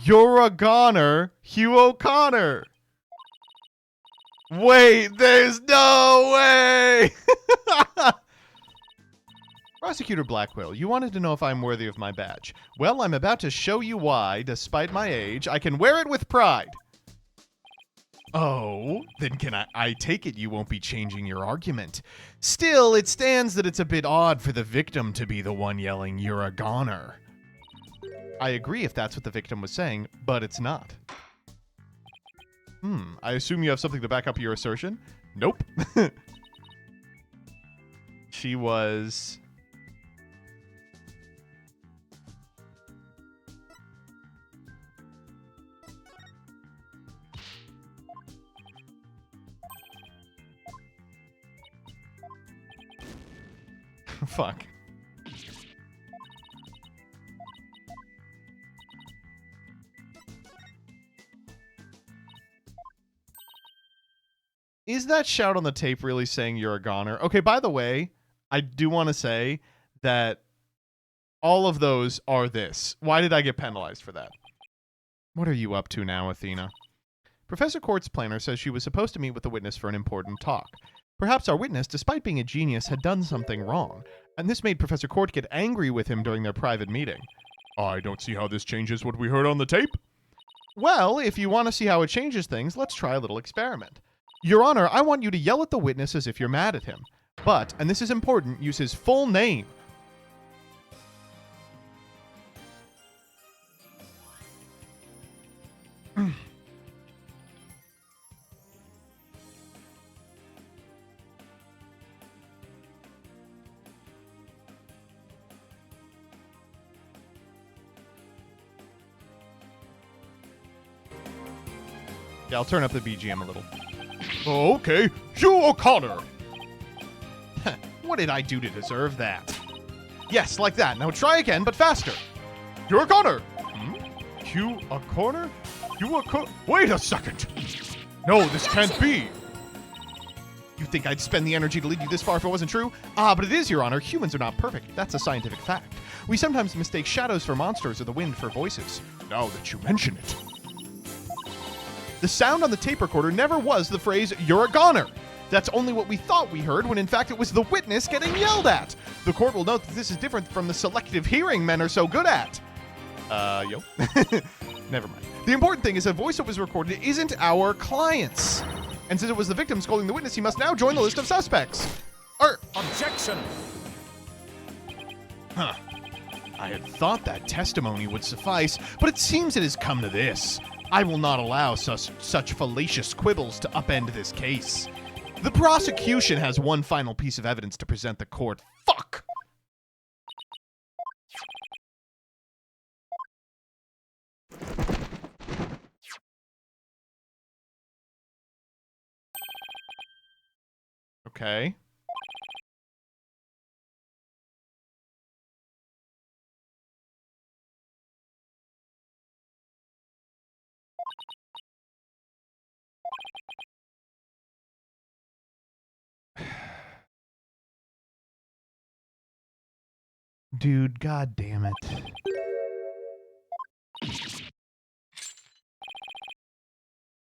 You're a goner, Hugh O'Connor. Wait, there's no way. Prosecutor Blackwell, you wanted to know if I'm worthy of my badge. Well, I'm about to show you why, despite my age, I can wear it with pride. Oh, then can I take it you won't be changing your argument. Still, it stands that it's a bit odd for the victim to be the one yelling, "You're a goner." I agree if that's what the victim was saying, but it's not. I assume you have something to back up your assertion? Nope. She was... Fuck. Is that shout on the tape really saying you're a goner? Okay, by the way, I do want to say that all of those are this. Why did I get penalized for that? What are you up to now, Athena? Professor Court's planner says she was supposed to meet with the witness for an important talk. Perhaps our witness, despite being a genius, had done something wrong, and this made Professor Court get angry with him during their private meeting. I don't see how this changes what we heard on the tape. Well, if you want to see how it changes things, let's try a little experiment. Your Honor, I want you to yell at the witness as if you're mad at him. But, and this is important, use his full name. Yeah, I'll turn up the BGM a little. Oh, okay, Hugh O'Connor. What did I do to deserve that? Yes, like that. Now try again, but faster. Hugh O'Connor. Hugh O'Connor? Hugh O'Connor? Wait a second. No, this can't be. You think I'd spend the energy to lead you this far if it wasn't true? Ah, but it is, Your Honor. Humans are not perfect. That's a scientific fact. We sometimes mistake shadows for monsters or the wind for voices. Now that you mention it. The sound on the tape recorder never was the phrase, "You're a goner." That's only what we thought we heard when in fact it was the witness getting yelled at. The court will note that this is different from the selective hearing men are so good at. Never mind. The important thing is that voice that was recorded isn't our client's. And since it was the victim scolding the witness, he must now join the list of suspects. Objection! Huh. I had thought that testimony would suffice, but it seems it has come to this. I will not allow such fallacious quibbles to upend this case. The prosecution has one final piece of evidence to present the court. Fuck! Okay. Dude, god damn it.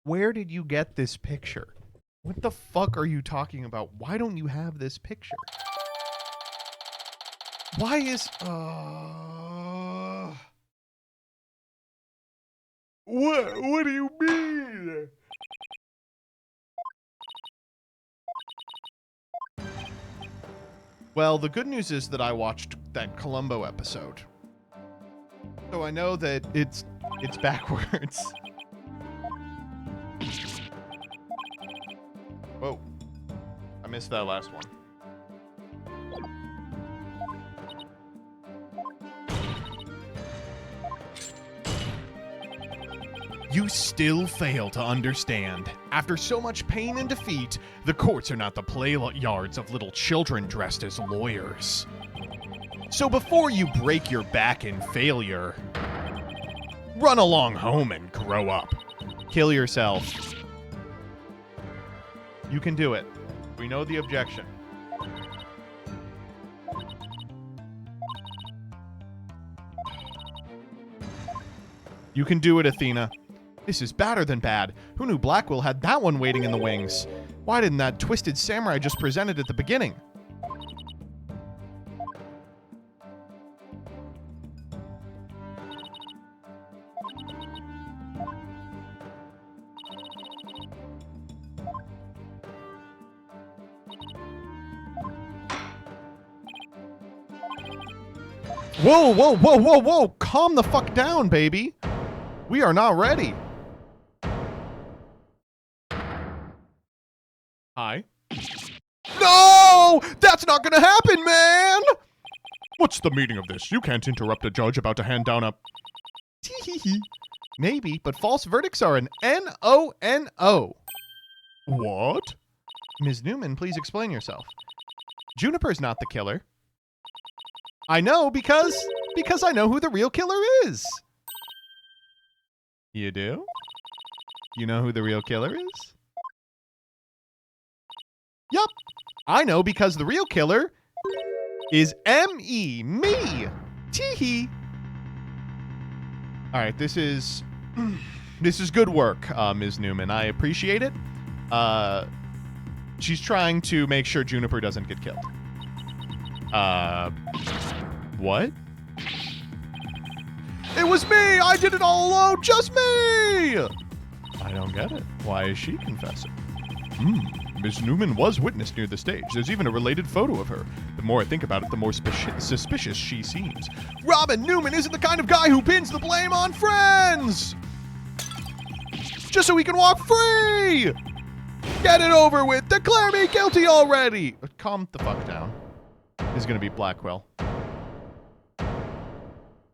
Where did you get this picture? What the fuck are you talking about? Why don't you have this picture? Why is... What do you mean? Well, the good news is that I watched that Columbo episode. So I know that it's backwards. Whoa. I missed that last one. You still fail to understand. After so much pain and defeat, the courts are not the play yards of little children dressed as lawyers. So before you break your back in failure, run along home and grow up. Kill yourself. You can do it. We know the objection. You can do it, Athena. This is badder than bad. Who knew Blackwell had that one waiting in the wings? Why didn't that twisted samurai just present it at the beginning? Whoa, whoa, whoa, whoa, whoa! Calm the fuck down, baby! We are not ready. Hi. No! That's not gonna happen, man! What's the meaning of this? You can't interrupt a judge about to hand down a... Tee-hee-hee. Maybe, but false verdicts are an N-O-N-O. What? Ms. Newman, please explain yourself. Juniper's not the killer. I know because I know who the real killer is. You do? You know who the real killer is? Yup. I know because the real killer is M.E. Me. Tee-hee. All right, this is good work, Ms. Newman. I appreciate it. She's trying to make sure Juniper doesn't get killed. What? It was me! I did it all alone! Just me! I don't get it. Why is she confessing? Miss Newman was witness near the stage. There's even a related photo of her. The more I think about it, the more suspicious she seems. Robin Newman isn't the kind of guy who pins the blame on friends! Just so he can walk free! Get it over with! Declare me guilty already! Calm the fuck down. This is gonna be Blackwell.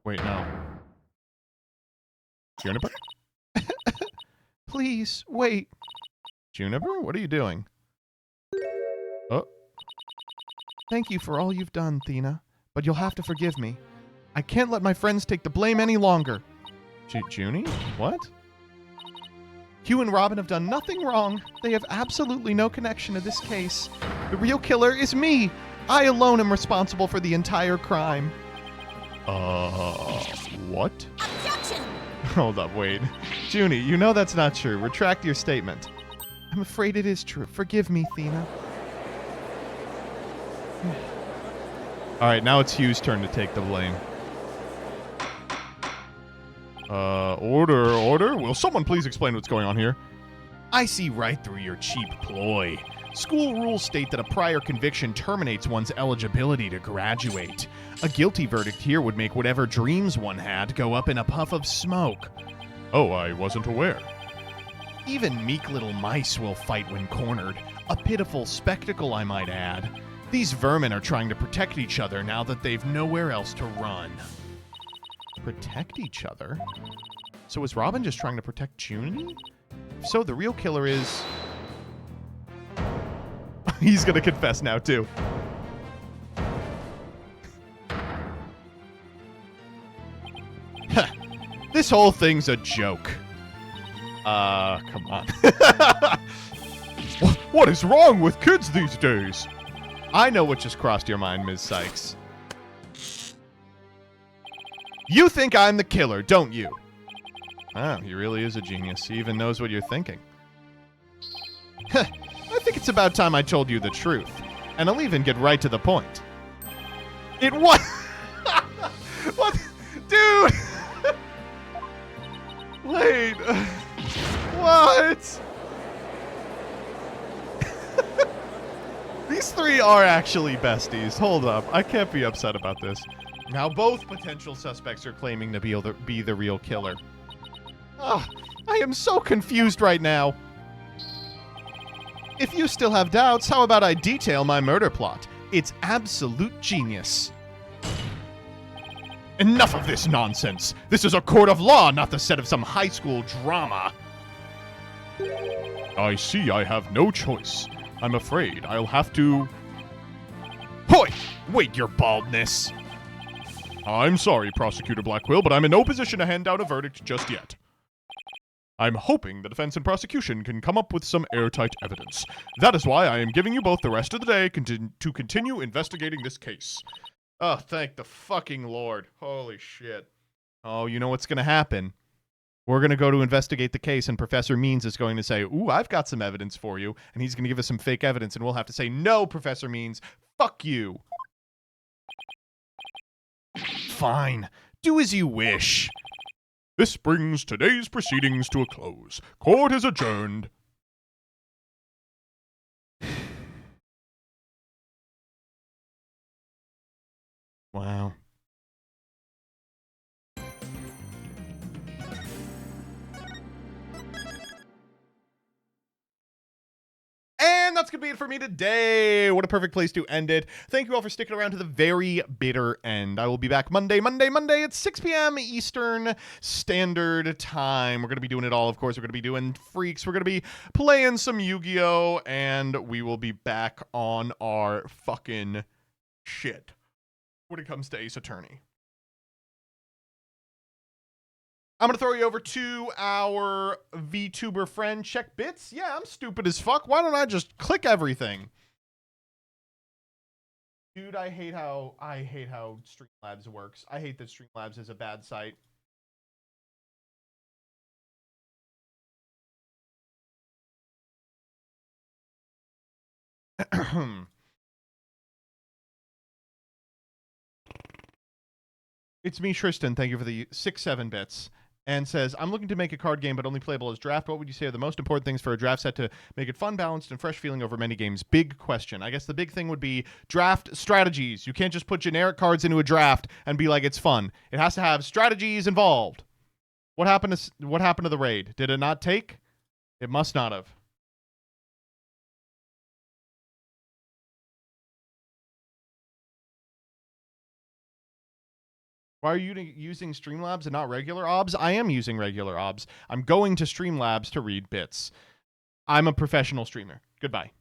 Wait, no. Juniper? Please, wait. Juniper, what are you doing? Oh. Thank you for all you've done, Thena, but you'll have to forgive me. I can't let my friends take the blame any longer. Junie? What? Hugh and Robin have done nothing wrong. They have absolutely no connection to this case. The real killer is me. I alone am responsible for the entire crime. What? Objection! Hold up, wait. Junie, you know that's not true. Retract your statement. I'm afraid it is true. Forgive me, Thena. Alright, now it's Hugh's turn to take the blame. Order. Will someone please explain what's going on here? I see right through your cheap ploy. School rules state that a prior conviction terminates one's eligibility to graduate. A guilty verdict here would make whatever dreams one had go up in a puff of smoke. Oh, I wasn't aware. Even meek little mice will fight when cornered. A pitiful spectacle, I might add. These vermin are trying to protect each other now that they've nowhere else to run. Protect each other? So is Robin just trying to protect Junie? If so, the real killer is... He's gonna confess now, too. This whole thing's a joke. Come on. What is wrong with kids these days? I know what just crossed your mind, Ms. Sykes. You think I'm the killer, don't you? Oh, he really is a genius. He even knows what you're thinking. I think it's about time I told you the truth. And I'll even get right to the point. It was... What? Dude! Wait. What? These three are actually besties. Hold up. I can't be upset about this. Now both potential suspects are claiming to be the real killer. Oh, I am so confused right now. If you still have doubts, how about I detail my murder plot? It's absolute genius. Enough of this nonsense. This is a court of law, not the set of some high school drama. I see I have no choice. I'm afraid I'll have to... Hoy! Wait your baldness. I'm sorry, Prosecutor Blackquill, but I'm in no position to hand down a verdict just yet. I'm hoping the defense and prosecution can come up with some airtight evidence. That is why I am giving you both the rest of the day to continue investigating this case. Oh, thank the fucking Lord. Holy shit. Oh, you know what's going to happen? We're going to go to investigate the case, and Professor Means is going to say, ooh, I've got some evidence for you. And he's going to give us some fake evidence, and we'll have to say, no, Professor Means, fuck you. Fine. Do as you wish. This brings today's proceedings to a close. Court is adjourned. Wow. And that's going to be it for me today. What a perfect place to end it. Thank you all for sticking around to the very bitter end. I will be back Monday at 6 p.m. Eastern Standard Time. We're going to be doing it all, of course. We're going to be doing Freaks. We're going to be playing some Yu-Gi-Oh! And we will be back on our fucking shit when it comes to Ace Attorney. I'm going to throw you over to our VTuber friend, Check Bits. Yeah, I'm stupid as fuck. Why don't I just click everything? Dude, I hate how Streamlabs works. I hate that Streamlabs is a bad site. It's me, Tristan. Thank you for the 6-7 bits. And says, I'm looking to make a card game, but only playable as draft. What would you say are the most important things for a draft set to make it fun, balanced, and fresh feeling over many games? Big question. I guess the big thing would be draft strategies. You can't just put generic cards into a draft and be like, it's fun. It has to have strategies involved. What happened to the raid? Did it not take? It must not have. Why are you using Streamlabs and not regular OBS? I am using regular OBS. I'm going to Streamlabs to read bits. I'm a professional streamer. Goodbye.